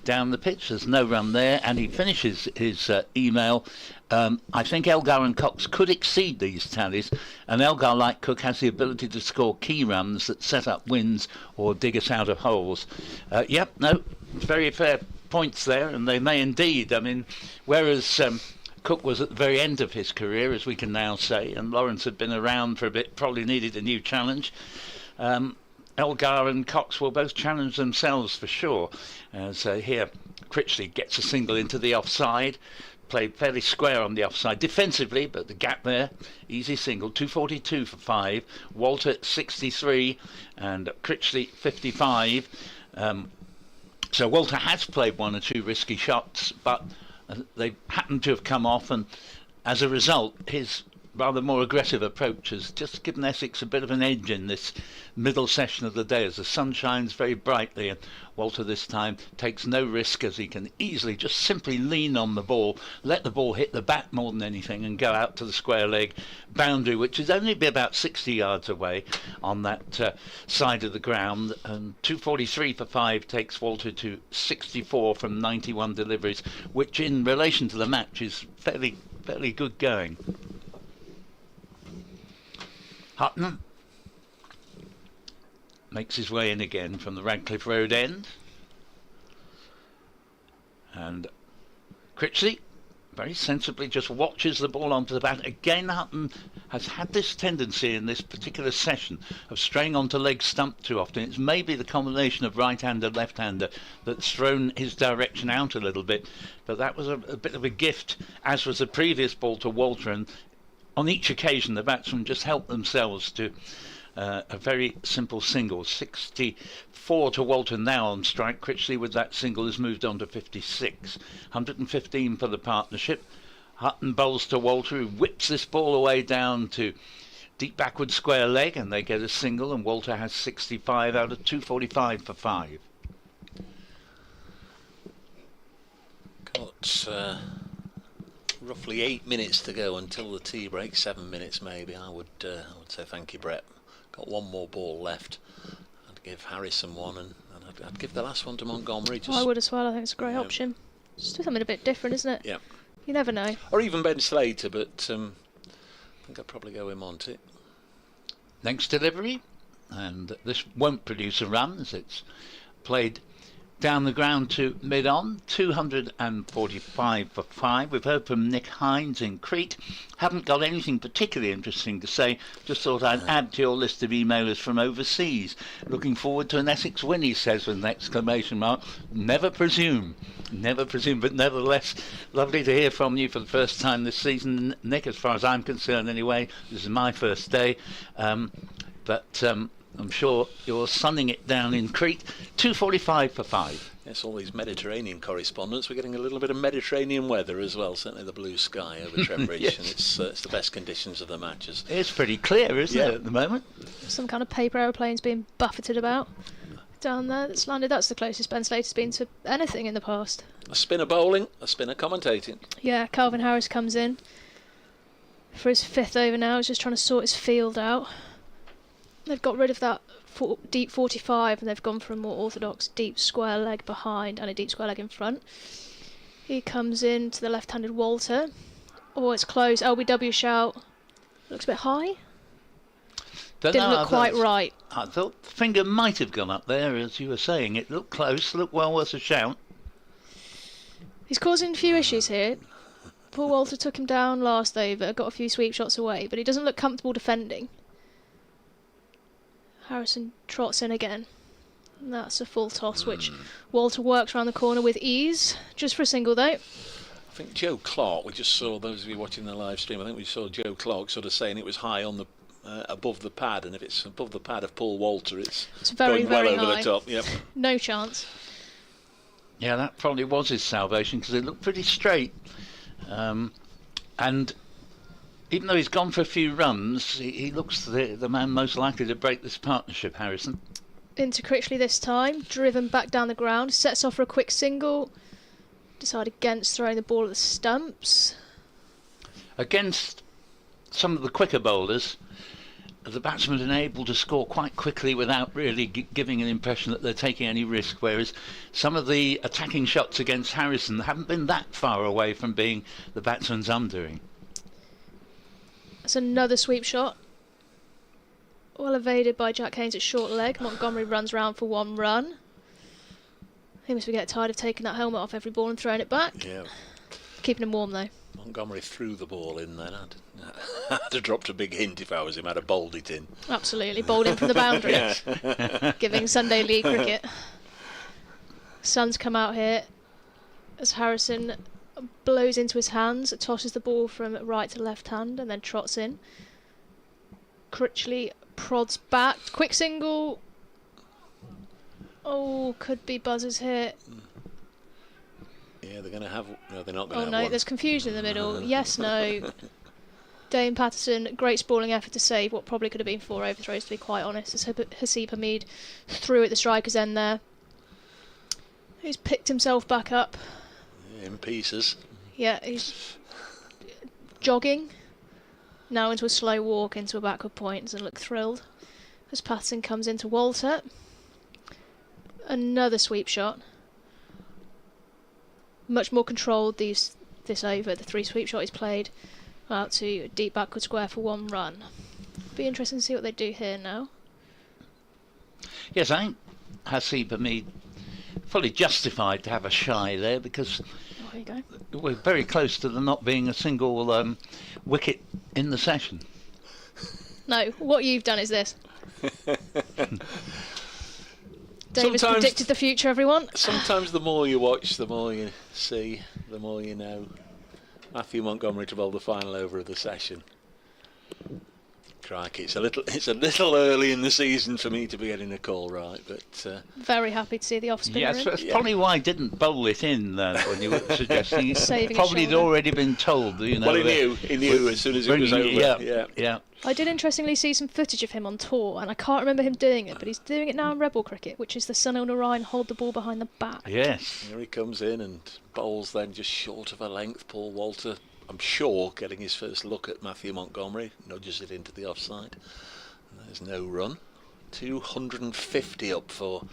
down the pitch. There's no run there, and he finishes his email. I think Elgar and Cox could exceed these tallies, and Elgar, like Cook, has the ability to score key runs that set up wins or dig us out of holes. Yep, no, very fair points there, and they may indeed. I mean, whereas Cook was at the very end of his career, as we can now say, and Lawrence had been around for a bit, probably needed a new challenge. Elgar and Cox will both challenge themselves for sure. So here, Critchley gets a single into the offside, played fairly square on the offside defensively, but the gap there, easy single, 242 for 5. Walter 63 and Critchley 55. So Walter has played 1 or 2 risky shots, but they happen to have come off, and as a result, his rather more aggressive approach has just given Essex a bit of an edge in this middle session of the day as the sun shines very brightly, and Walter this time takes no risk as he can easily just simply lean on the ball, let the ball hit the bat more than anything, and go out to the square leg boundary, which is only be about 60 yards away on that side of the ground. And 243 for 5 takes Walter to 64 from 91 deliveries, which in relation to the match is fairly good going. Hutton makes his way in again from the Radcliffe Road end, and Critchley very sensibly just watches the ball onto the bat. Again, Hutton has had this tendency in this particular session of straying onto leg stump too often. It's maybe the combination of right-hander, left-hander that's thrown his direction out a little bit, but that was a bit of a gift, as was the previous ball to Walter, and on each occasion the batsmen just helped themselves to a very simple single. 64 to Walter now on strike. Critchley with that single has moved on to 56. 115 for the partnership. Hutton bowls to Walter, who whips this ball away down to deep backward square leg, and they get a single, and Walter has 65 out of 245 for 5. Got roughly 8 minutes to go until the tea break. 7 minutes maybe. I would say thank you, Brett. Got 1 more ball left. I'd give Harrison 1, and I'd give the last one to Montgomery. Just, I would as well. I think it's a great option. Just do something a bit different, isn't it? Yeah. You never know. Or even Ben Slater, but I think I'd probably go with Monty. Next delivery, and this won't produce a run as it's played down the ground to mid-on, 245 for 5. We've heard from Nick Haynes in Crete. Haven't got anything particularly interesting to say. Just thought I'd add to your list of emailers from overseas. Looking forward to an Essex win, he says with an exclamation mark. Never presume. Never presume, but nevertheless, lovely to hear from you for the first time this season, Nick, as far as I'm concerned anyway. This is my first day. But I'm sure you're sunning it down in Crete. 245 for 5. Yes, all these Mediterranean correspondents. We're getting a little bit of Mediterranean weather as well. Certainly the blue sky over Trent Bridge. Yes. And it's the best conditions of the matches. It's pretty clear, isn't it, at the moment? Some kind of paper aeroplanes being buffeted about down there that's landed. That's the closest Ben Slater's been to anything in the past. A spinner bowling, a spinner commentating. Yeah, Calvin Harris comes in for his 5th over now. He's just trying to sort his field out. They've got rid of that deep 45 and they've gone for a more orthodox deep square leg behind and a deep square leg in front. He comes in to the left-handed Walter. Oh, it's close. LBW shout. Looks a bit high. Didn't look quite right. I thought the finger might have gone up there, as you were saying. It looked close, looked well worth a shout. He's causing a few issues here. Paul Walter took him down last over, got a few sweep shots away, but he doesn't look comfortable defending. Harrison trots in again. And that's a full toss, which Walter works around the corner with ease. Just for a single, though. I think Joe Clark, we just saw, those of you watching the live stream, I think we saw Joe Clark sort of saying it was high on the above the pad, and if it's above the pad of Paul Walter, it's very, going well very over high. the top. Yep. No chance. Yeah, that probably was his salvation, because it looked pretty straight. And even though he's gone for a few runs, he looks the man most likely to break this partnership, Harrison. Into Critchley this time, driven back down the ground, sets off for a quick single. Decide against throwing the ball at the stumps. Against some of the quicker bowlers, the batsmen are able to score quite quickly without really giving an impression that they're taking any risk, whereas some of the attacking shots against Harrison haven't been that far away from being the batsman's undoing. That's another sweep shot. Well evaded by Jack Haynes at short leg. Montgomery runs round for 1 run. He must be getting tired of taking that helmet off every ball and throwing it back. Yeah. Keeping him warm though. Montgomery threw the ball in then. I'd have dropped a big hint if I was him. I'd have bowled it in. Absolutely, bowled in from the boundary. Yeah. Giving Sunday League cricket. Sun's come out here as Harrison blows into his hands, tosses the ball from right to left hand and then trots in. Critchley prods back, quick single. Oh, could be buzzers here. Yeah, they're going to have. No, they're not going to Oh have no, one. there's confusion in the middle. Yes, no. Dane Patterson, great sprawling effort to save what probably could have been 4 overthrows, to be quite honest, as Haseeb Hamid threw at the striker's end there. He's picked himself back up. In pieces. Yeah, he's jogging. Now into a slow walk into a backward point. Doesn't look thrilled. As Patterson comes into Walter. Another sweep shot. Much more controlled this over. The 3 sweep shot he's played out to deep backward square for 1 run. Be interesting to see what they do here now. Yes, I think Haseeb Hamid fully justified to have a shy there, because There you go. we're very close to there not being a single wicket in the session. No, what you've done is this. Davis Sometimes- predicted the future, everyone. Sometimes the more you watch, the more you see, the more you know. Matthew Montgomery to bowl the final over of the session. Crikey, it's a little early in the season for me to be getting a call right, but Very happy to see the off spinner Yes, in. that's probably why I didn't bowl it in when you were suggesting it. Saving his Probably had shoulder. already been told, you know. well, he knew as soon as it was over. Yeah. I did interestingly see some footage of him on tour, and I can't remember him doing it, but he's doing it now in Rebel cricket, which is the Sunil Narayan hold the ball behind the back. Yes. Here he comes in and bowls then just short of a length. Paul Walter, I'm sure, getting his first look at Matthew Montgomery, nudges it into the offside. And there's no run. 250 up for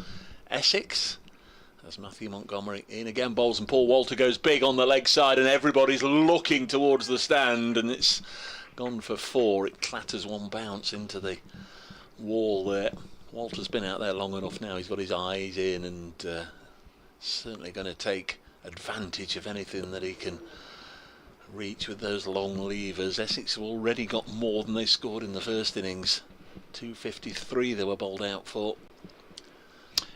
Essex. As Matthew Montgomery in again, bowls, and Paul Walter goes big on the leg side, and everybody's looking towards the stand, and it's gone for 4. It clatters 1 bounce into the wall there. Walter's been out there long enough now. He's got his eyes in, and certainly going to take advantage of anything that he can reach with those long levers. Essex have already got more than they scored in the first innings. 253 they were bowled out for.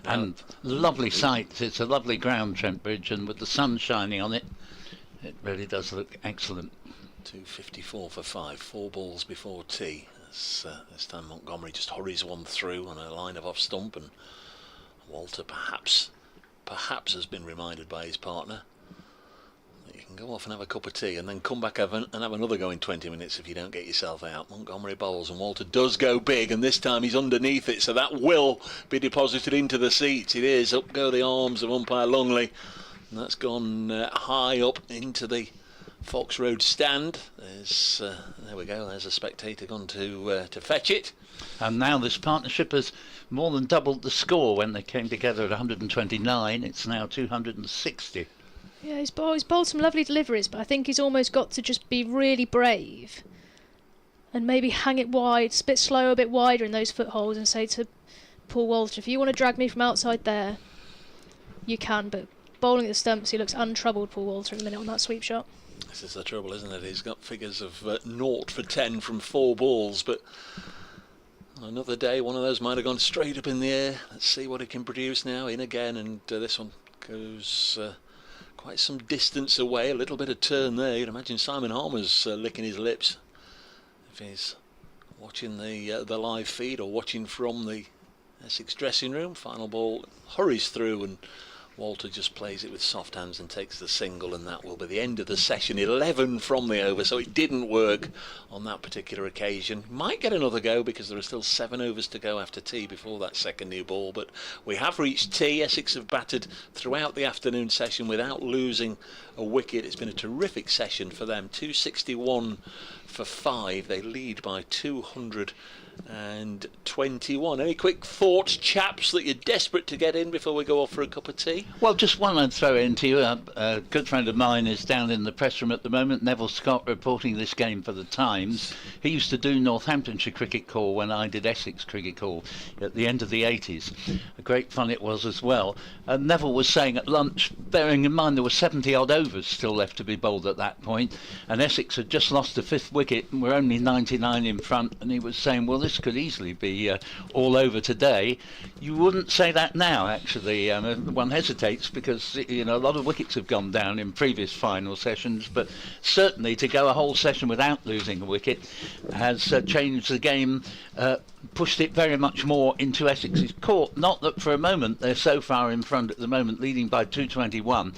And lovely sight. It's a lovely ground, Trent Bridge, and with the sun shining on it, it really does look excellent. 254 for 5, 4 balls before tea. This time Montgomery just hurries one through on a line of off stump, and Walter perhaps has been reminded by his partner that you can go off and have a cup of tea and then come back and have another go in 20 minutes if you don't get yourself out. Montgomery bowls and Walter does go big, and this time he's underneath it, so that will be deposited into the seats. It is. Up go the arms of umpire Longley, and that's gone high up into the Fox Road stand. There we go, there's a spectator gone to fetch it. And now this partnership has more than doubled the score. When they came together at 129, it's now 260. Yeah, he's bowled some lovely deliveries, but I think he's almost got to just be really brave and maybe hang it wide, a bit slower, a bit wider in those footholds, and say to Paul Walter, if you want to drag me from outside there, you can, but bowling at the stumps, he looks untroubled, Paul Walter, at the minute on that sweep shot. This is the trouble, isn't it? He's got figures of 0 for 10 from 4 balls, but on another day one of those might have gone straight up in the air. Let's see what he can produce now. In again, and this one goes quite some distance away. A little bit of turn there. You'd imagine Simon Harmer's licking his lips if he's watching the live feed or watching from the Essex dressing room. Final ball hurries through, and Walter just plays it with soft hands and takes the single, and that will be the end of the session. 11 from the over, so it didn't work on that particular occasion. Might get another go because there are still 7 overs to go after tea before that second new ball, but we have reached tea. Essex have batted throughout the afternoon session without losing a wicket. It's been a terrific session for them. 261 for 5. They lead by 221. Any quick thoughts, chaps, that you're desperate to get in before we go off for a cup of tea? Well, just one I'd throw into you. A good friend of mine is down in the press room at the moment, Neville Scott, reporting this game for the Times. He used to do Northamptonshire cricket call when I did Essex cricket call at the end of the 80s. A great fun it was as well. And Neville was saying at lunch, bearing in mind there were 70 odd overs still left to be bowled at that point, and Essex had just lost the 5th wicket and were only 99 in front, and he was saying, well, this could easily be all over today. You wouldn't say that now, actually. One hesitates because, you know, a lot of wickets have gone down in previous final sessions, but certainly to go a whole session without losing a wicket has changed the game, pushed it very much more into Essex's court. Not that for a moment they're so far in front at the moment, leading by 221.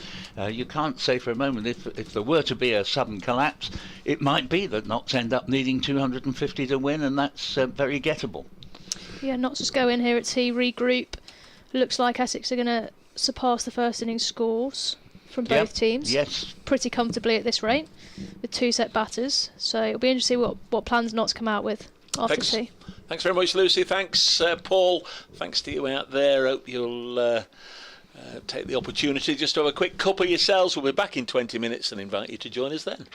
You can't say for a moment if there were to be a sudden collapse, it might be that Notts end up needing 250 to win, and that's very gettable. Yeah, Notts just go in here at tea, regroup. Looks like Essex are going to surpass the first innings scores from both teams. Yes. Pretty comfortably at this rate, with 2 set batters. So it'll be interesting to see what plans Notts come out with after tea. Thanks very much, Lucy. Thanks, Paul. Thanks to you out there. Hope you'll take the opportunity just to have a quick cup of yourselves. We'll be back in 20 minutes and invite you to join us then.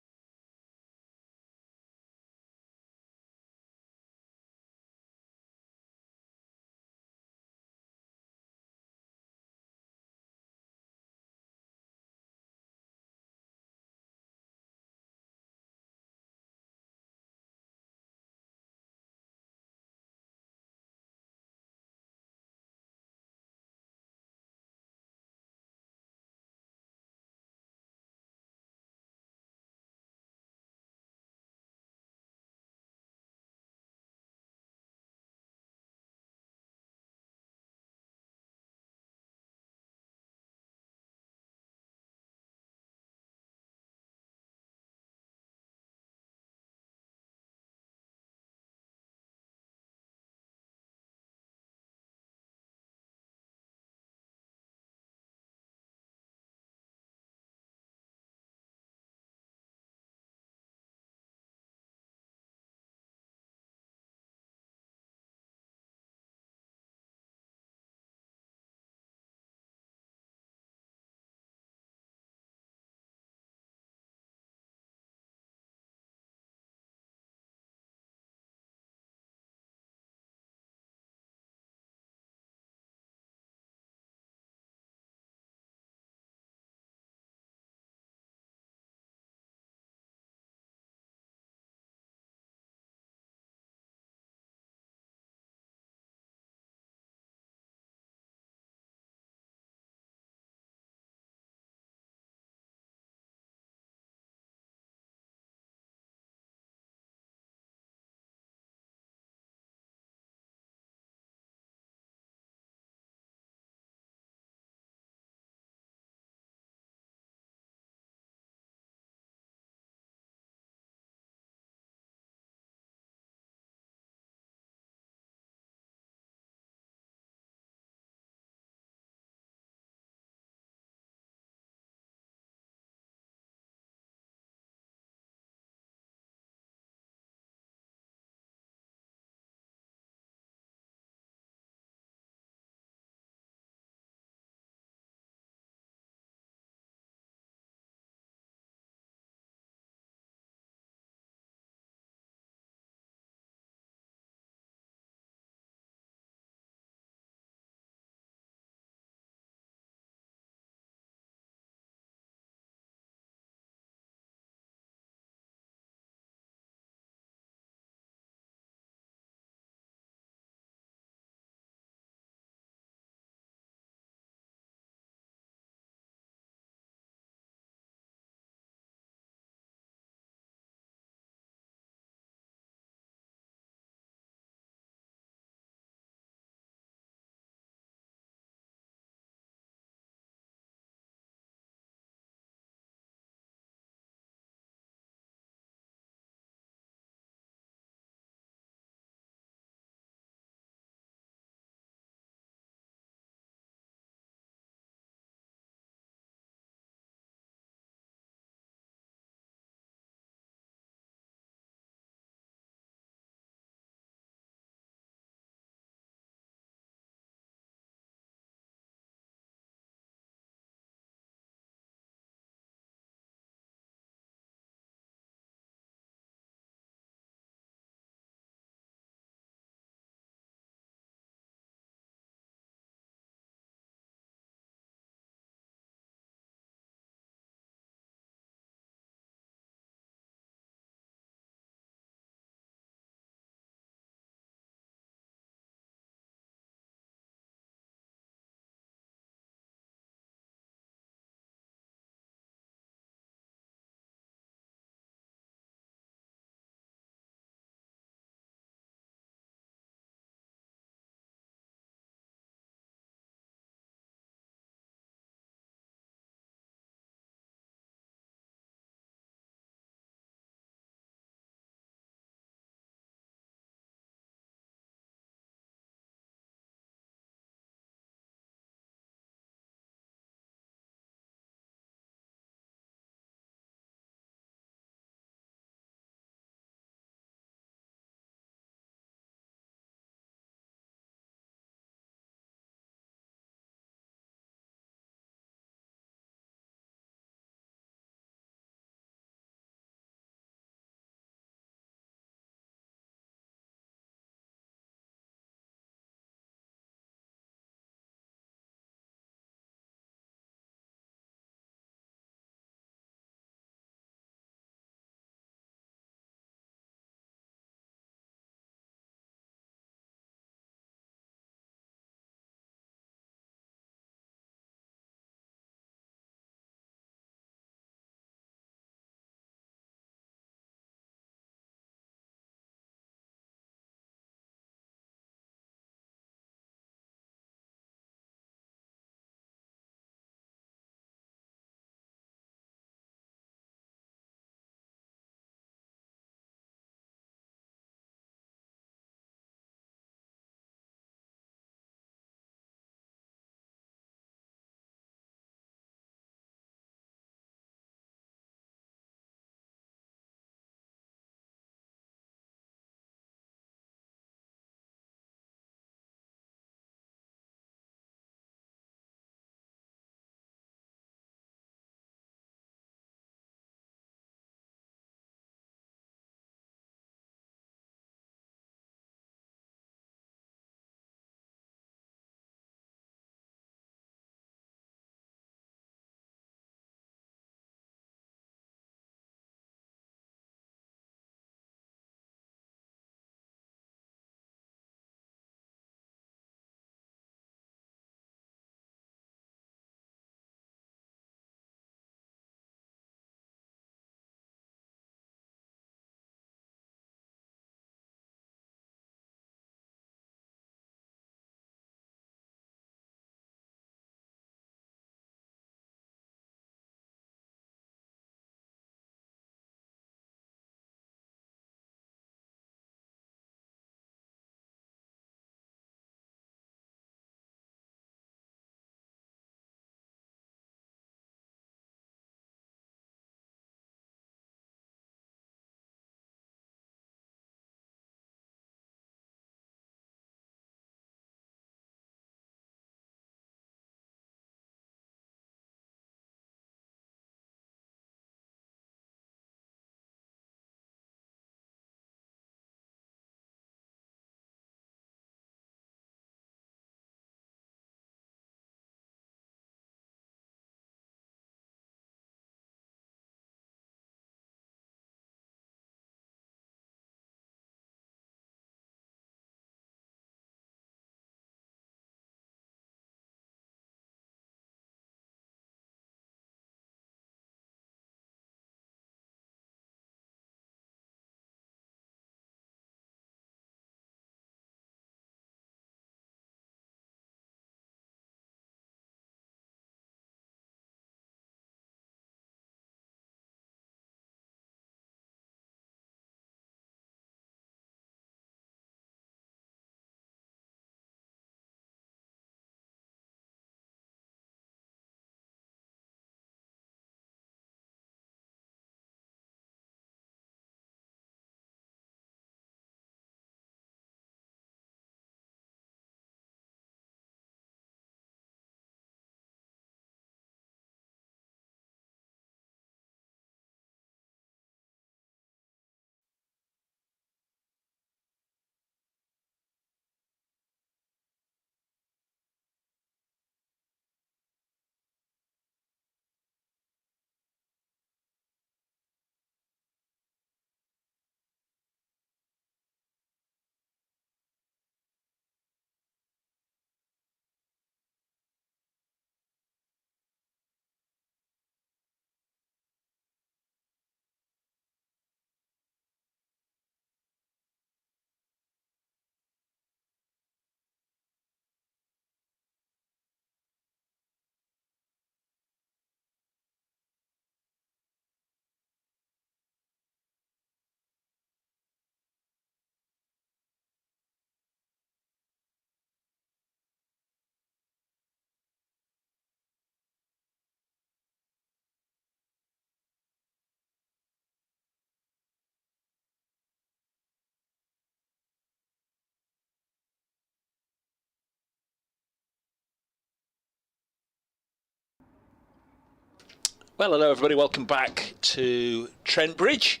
Well, hello everybody, welcome back to Trent Bridge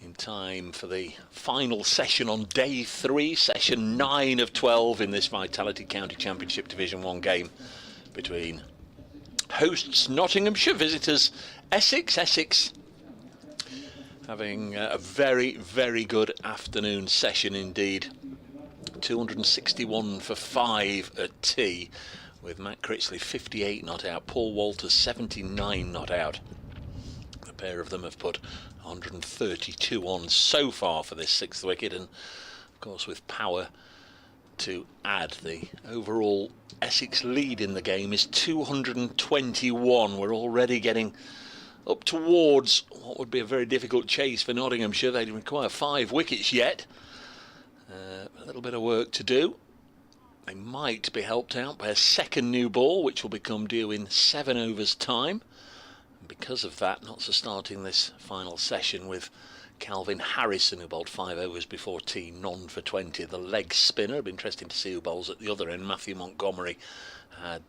in time for the final session on day 3, session 9 of 12 in this Vitality County Championship Division 1 game between hosts Nottinghamshire, visitors Essex. Essex having a very, very good afternoon session indeed. 261 for 5 at tea, with Matt Critchley 58 not out, Paul Walters 79 not out. The pair of them have put 132 on so far for this 6th wicket, and of course with power to add, the overall Essex lead in the game is 221. We're already getting up towards what would be a very difficult chase for Nottinghamshire. They require 5 wickets yet. A little bit of work to do. They might be helped out by a second new ball, which will become due in 7 overs time. And because of that, not so starting this final session with Calvin Harrison, who bowled 5 overs before tea, none for 20. The leg spinner, it'll be interesting to see who bowls at the other end. Matthew Montgomery had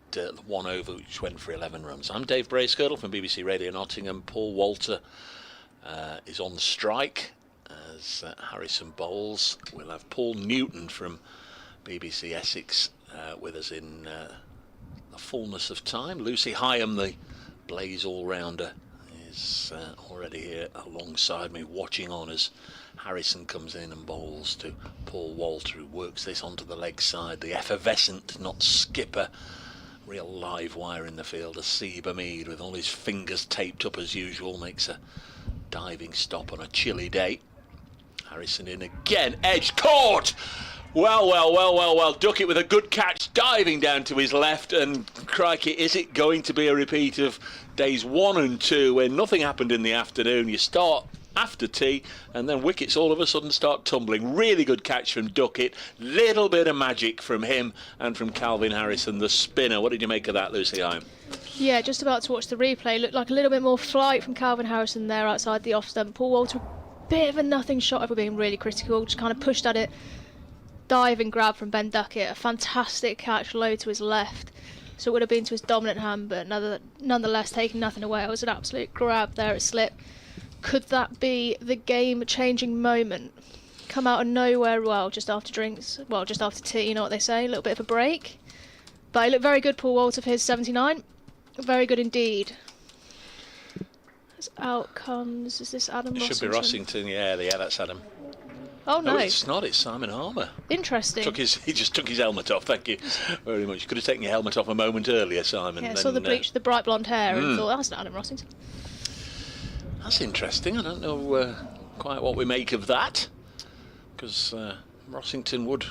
1 over, which went for 11 runs. I'm Dave Bracegirdle from BBC Radio Nottingham. Paul Walter is on strike as Harrison bowls. We'll have Paul Newton from BBC Essex with us in the fullness of time. Lucy Hyam, the Blaze all-rounder, is already here alongside me, watching on as Harrison comes in and bowls to Paul Walter, who works this onto the leg side. The effervescent, not skipper, real live wire in the field, Asib Hamid, with all his fingers taped up as usual, makes a diving stop on a chilly day. Harrison in again, edge caught! Well, Duckett with a good catch, diving down to his left, and crikey, is it going to be a repeat of days 1 and 2 where nothing happened in the afternoon? You start after tea and then wickets all of a sudden start tumbling. Really good catch from Duckett, little bit of magic from him and from Calvin Harrison, the spinner. What did you make of that, Lucy Hyam? Yeah, just about to watch the replay. Looked like a little bit more flight from Calvin Harrison there outside the off stump. Paul Walter, bit of a nothing shot, if we're being really critical, just kind of pushed at it. Diving grab from Ben Duckett, a fantastic catch low to his left, so it would have been to his dominant hand, but nonetheless taking nothing away. It was an absolute grab there at slip. Could that be the game-changing moment? Come out of nowhere, well, just after drinks, well, just after tea, you know what they say, a little bit of a break. But it looked very good, Paul Walter, for his 79. Very good indeed. As out comes, is this Adam Rossington? Should be Rossington, yeah, that's Adam. Oh no, it's not, it's Simon Harmer. Interesting. He just took his helmet off, thank you very much. You could have taken your helmet off a moment earlier, Simon. Yeah, I saw the bright blonde hair and thought, that's not Adam Rossington. That's interesting. I don't know quite what we make of that, because Rossington would,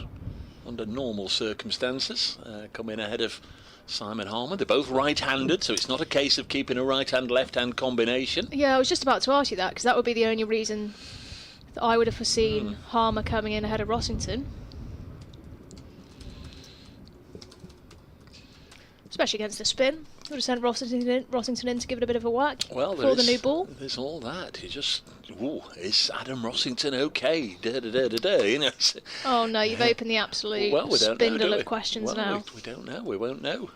under normal circumstances, come in ahead of Simon Harmer. They're both right-handed, so it's not a case of keeping a right-hand, left-hand combination. Yeah, I was just about to ask you that, because that would be the only reason that I would have foreseen Harmer coming in ahead of Rossington. Especially against the spin. Would have sent Rossington in to give it a bit of a whack for the new ball. There's all that. You just, is Adam Rossington okay? You know. Oh no, you've opened the absolute spindle of questions now. We don't know. We won't know.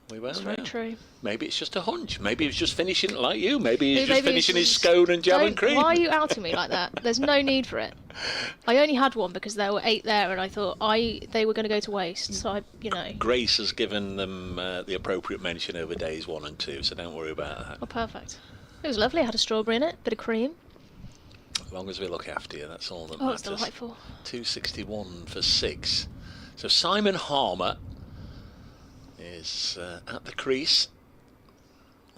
That's very true. Maybe it's just a hunch. Maybe he's just finishing like you. Maybe he's just finishing his scone and jam and cream. Why are you outing me like that? There's no need for it. I only had one because there were 8 there, and I thought they were going to go to waste. So Grace has given them the appropriate mention over days 1 and 2, so don't worry about that. Oh, perfect. It was lovely. It had a strawberry in it, bit of cream. As long as we look after you, that's all that matters. It's delightful. 261 for 6. So Simon Harmer is at the crease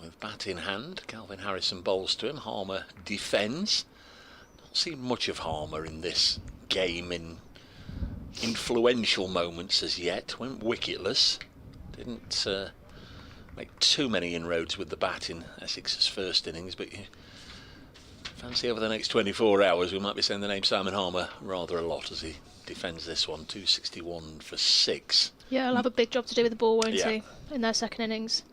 with bat in hand. Calvin Harrison bowls to him. Harmer defends. Not seen much of Harmer in this game in influential moments as yet. Went wicketless. Didn't make too many inroads with the bat in Essex's first innings, but you fancy over the next 24 hours we might be saying the name Simon Harmer rather a lot as he defends this one. 261 for 6. Yeah, he'll have a big job to do with the ball, won't he, in their second innings.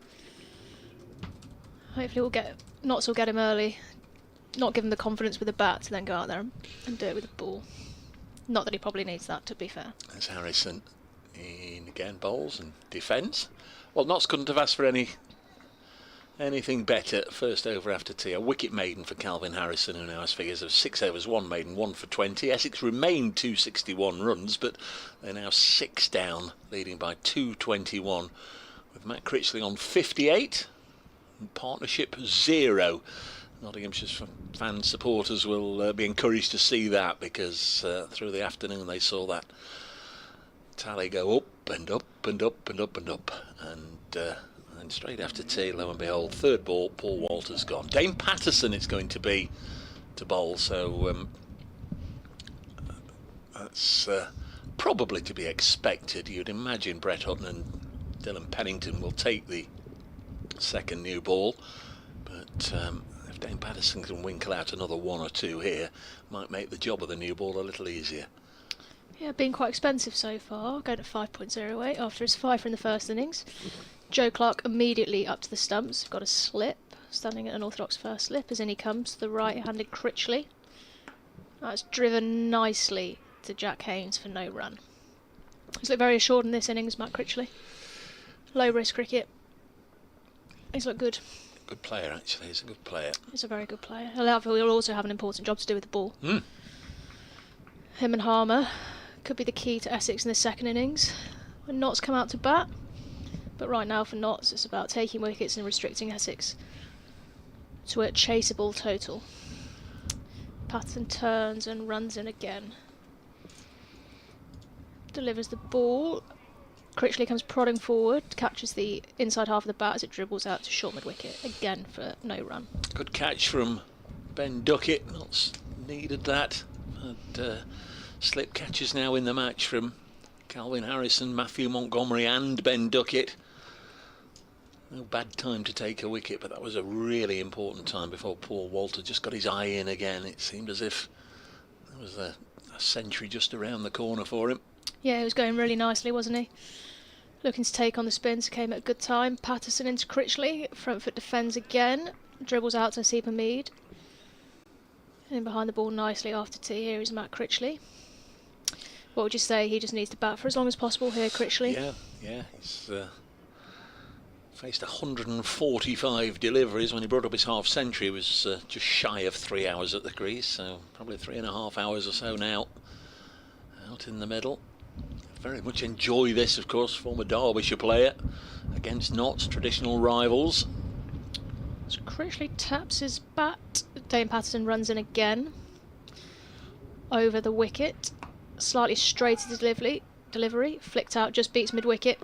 Hopefully we'll get him early, not give him the confidence with the bat to then go out there and do it with the ball. Not that he probably needs that, to be fair. There's Harrison in again, bowls and defends. Well, Notts couldn't have asked for any anything better first over after tea. A wicket maiden for Calvin Harrison, who now has figures of 6 overs, 1 maiden, 1 for 20. Essex remained 261 runs, but they're now 6 down, leading by 221, with Matt Critchley on 58 and partnership 0. Nottinghamshire's fan supporters will be encouraged to see that, because through the afternoon they saw that tally go up and up and up and up and up, and straight after tea, lo and behold, third ball, Paul Walter's gone. Dane Patterson it's going to be to bowl, so that's probably to be expected. You'd imagine Brett Hutton and Dylan Pennington will take the second new ball, but if Dane Patterson can winkle out another 1 or 2 here, might make the job of the new ball a little easier. Yeah, been quite expensive so far, going at 5.08 after his 5 in the first innings. Joe Clark immediately up to the stumps, got a slip, standing at an orthodox first slip, as in he comes to the right-handed Critchley. That's driven nicely to Jack Haynes for no run. He's looked very assured in this innings, Matt Critchley. Low risk cricket. He's looked good. Good player, actually. He's a good player. He's a very good player. He'll also have an important job to do with the ball. Him and Harmer could be the key to Essex in the second innings when Notts come out to bat. But right now for Notts, it's about taking wickets and restricting Essex to a chaseable total. Patterson turns and runs in again. Delivers the ball. Critchley comes prodding forward, catches the inside half of the bat as it dribbles out to short mid-wicket, again for no run. Good catch from Ben Duckett. Notts needed that. And slip catches now in the match from Calvin Harrison, Matthew Montgomery and Ben Duckett. No bad time to take a wicket, but that was a really important time before Paul Walter just got his eye in again. It seemed as if there was a century just around the corner for him. Yeah, he was going really nicely, wasn't he? Looking to take on the spins, came at a good time. Patterson into Critchley, front foot defends again, dribbles out to Seeper Mead. In behind the ball nicely after tea, here is Matt Critchley. What would you say? He just needs to bat for as long as possible here, Critchley? Yeah, he's faced 145 deliveries. When he brought up his half century, he was just shy of 3 hours at the crease, so probably 3.5 hours or so now out in the middle. Very much enjoy this, of course, former Derbyshire player against Notts, traditional rivals. So Critchley taps his bat. Dane Patterson runs in again over the wicket, slightly straighter delivery, flicked out, just beats mid-wicket.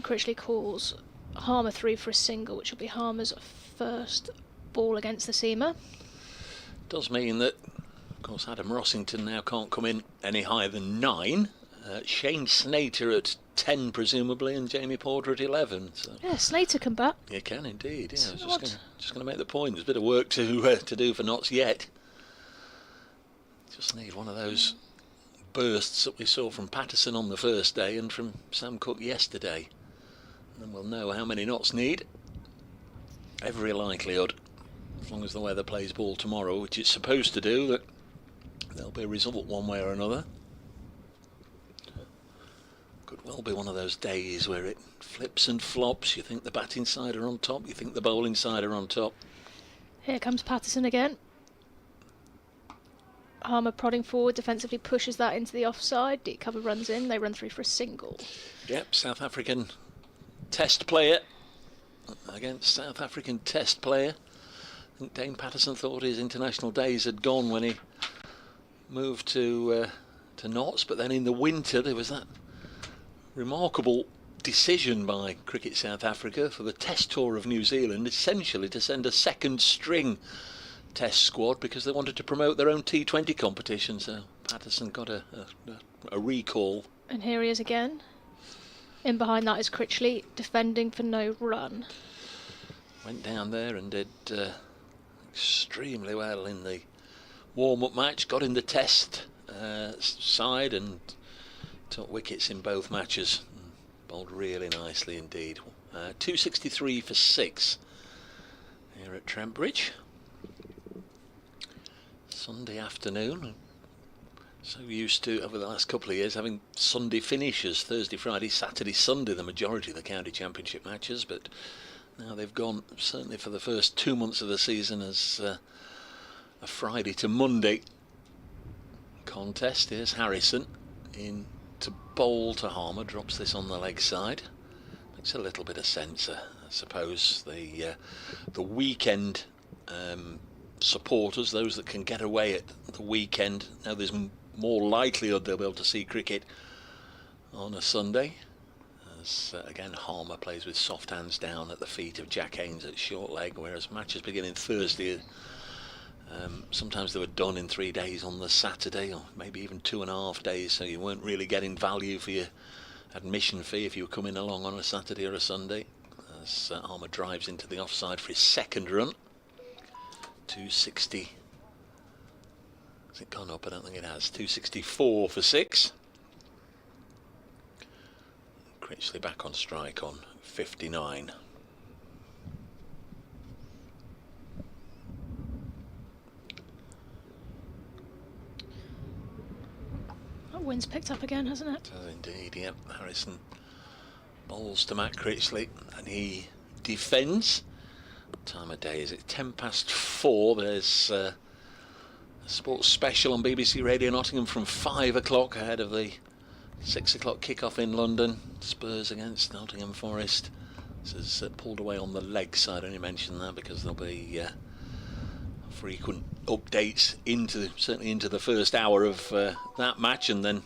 Critchley calls Harmer 3 for a single, which will be Harmer's first ball against the seamer. Does mean that, of course, Adam Rossington now can't come in any higher than 9. Shane Snater at 10 presumably, and Jamie Porter at 11. So. Yeah, Snater can bat. He can indeed. Yeah, I was just going to make the point. There's a bit of work to do for Notts yet. Just need one of those bursts that we saw from Patterson on the first day and from Sam Cook yesterday. And then we'll know how many Notts need. Every likelihood, as long as the weather plays ball tomorrow, which it's supposed to do, that there'll be a result one way or another. Could well be one of those days where it flips and flops. You think the batting side are on top, you think the bowling side are on top. Here comes Patterson again. Harmer prodding forward, defensively pushes that into the offside. Deep cover runs in, they run through for a single. Yep, South African test player against South African test player. I think Dane Patterson thought his international days had gone when he moved to Notts, but then in the winter there was that remarkable decision by Cricket South Africa for the Test Tour of New Zealand, essentially to send a second string Test squad because they wanted to promote their own T20 competition. So Patterson got a recall. And here he is again. In behind that is Critchley, defending for no run. Went down there and did extremely well in the warm-up match, got in the Test side and took wickets in both matches. Bowled really nicely indeed. 263 for 6 here at Trent Bridge. Sunday afternoon. So used to, over the last couple of years, having Sunday finishes, Thursday, Friday, Saturday, Sunday, the majority of the county championship matches, but Now they've gone, certainly for the first 2 months of the season, as a Friday to Monday contest. Here's Harrison in to bowl to Harmer, drops this on the leg side. Makes a little bit of sense, I suppose. The weekend supporters, those that can get away at the weekend, now there's more likelihood they'll be able to see cricket on a Sunday. As again, Harmer plays with soft hands down at the feet of Jack Haynes at short leg, whereas matches beginning Thursday, sometimes they were done in 3 days on the Saturday, or maybe even 2.5 days, so you weren't really getting value for your admission fee if you were coming along on a Saturday or a Sunday. As Harmer drives into the offside for his second run. 260. Has it gone up? I don't think it has. 264 for 6. Critchley back on strike on 59. That wind's picked up again, hasn't it? It does indeed, yep. Harrison bowls to Matt Critchley and he defends. What time of day is it? 4:10. There's a sports special on BBC Radio Nottingham from 5 o'clock ahead of the 6 o'clock kickoff in London. Spurs against Nottingham Forest. This is pulled away on the leg side. I only mention that because there'll be frequent updates certainly into the first hour of that match, and then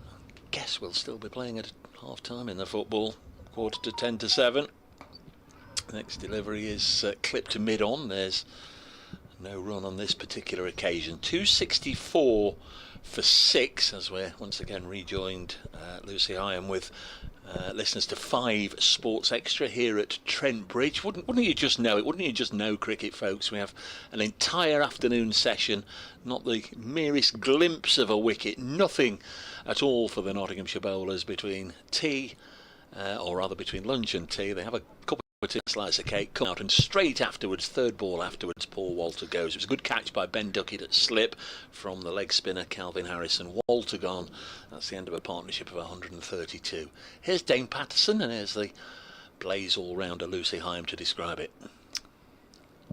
I guess we'll still be playing at half time in the football, 7:45. Next delivery is clipped to mid-on. There's no run on this particular occasion. 264 for 6, as we're once again rejoined, Lucy Hyam, with listeners to 5 Sports Extra here at Trent Bridge. Wouldn't you just know it? Wouldn't you just know cricket, folks? We have an entire afternoon session, not the merest glimpse of a wicket, nothing at all for the Nottinghamshire bowlers between tea, or rather between lunch and tea. They have a couple of slice of cake, come out, and straight afterwards, third ball afterwards, Paul Walter goes. It was a good catch by Ben Duckett at slip from the leg spinner Calvin Harrison. Walter gone. That's the end of a partnership of 132. Here's Dane Patterson, and here's the blaze all-rounder Lucy Hyam to describe it.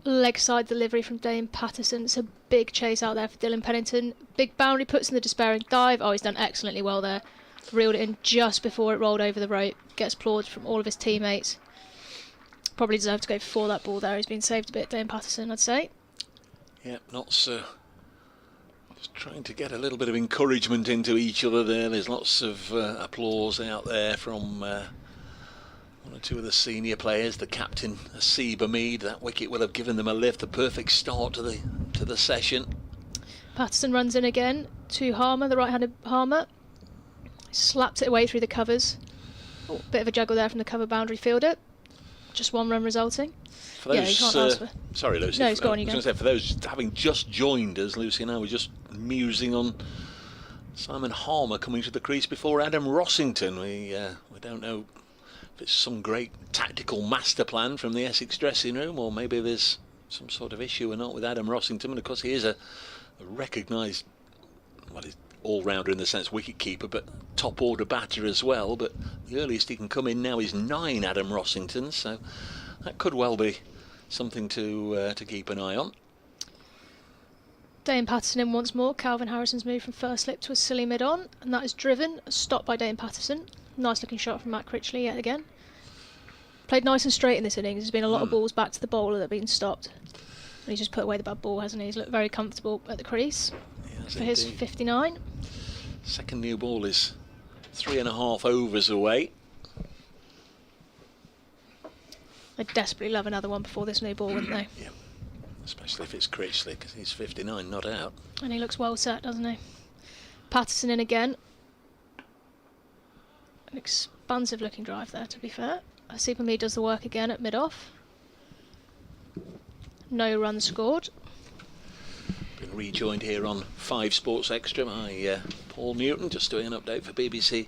Leg side delivery from Dane Patterson. It's a big chase out there for Dylan Pennington. Big boundary, puts in the despairing dive. Oh, he's done excellently well there. Reeled it in just before it rolled over the rope. Gets applauded from all of his teammates. Probably deserved to go for that ball there. He's been saved a bit, Dane Patterson, I'd say. Yep, not so. Just trying to get a little bit of encouragement into each other there. There's lots of applause out there from one or two of the senior players. The captain, Asib Hamid. That wicket will have given them a lift. The perfect start to the session. Patterson runs in again to Harmer, the right-handed Harmer. Slaps it away through the covers. Oh, bit of a juggle there from the cover boundary fielder. Just 1 run resulting. For those, yeah, you can't ask for... Sorry, Lucy. No, go on, you go. I was going to say, for those having just joined us, Lucy and I were just musing on Simon Harmer coming to the crease before Adam Rossington. We don't know if it's some great tactical master plan from the Essex dressing room, or maybe there's some sort of issue or not with Adam Rossington. And of course, he is a recognised, well, he's all-rounder in the sense wicket-keeper, but top-order batter as well. But the earliest he can come in now is 9, Adam Rossington, so that could well be something to keep an eye on. Dane Patterson in once more. Calvin Harrison's moved from first slip to a silly mid-on, and that is driven, stopped by Dane Patterson. Nice looking shot from Matt Critchley yet again. Played nice and straight in this innings. There's been a lot of balls back to the bowler that have been stopped. And he's just put away the bad ball, hasn't he? He's looked very comfortable at the crease. Yes, for his 59. Second new ball is 3.5 overs away. They'd desperately love another one before this new ball, wouldn't they? Yeah, especially if it's Critchley, because he's 59, not out. And he looks well set, doesn't he? Patterson in again. An expansive looking drive there, to be fair. Asib does the work again at mid-off. No runs scored. Been rejoined here on 5 Sports Extra by Paul Newton, just doing an update for BBC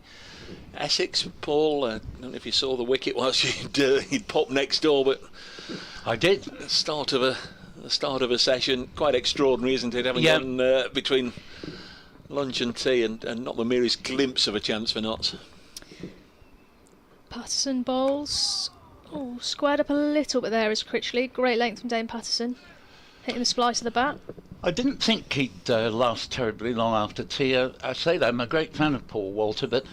Essex. Paul, I don't know if you saw the wicket whilst he'd popped next door, but I did. The start of a session, quite extraordinary, isn't it? Having gone between lunch and tea, and not the merest glimpse of a chance for Notts. Patterson bowls Oh, squared up a little bit there is Critchley. Great length from Dane Patterson. Hitting the splice of the bat. I didn't think he'd last terribly long after tea. I say that I'm a great fan of Paul Walter, but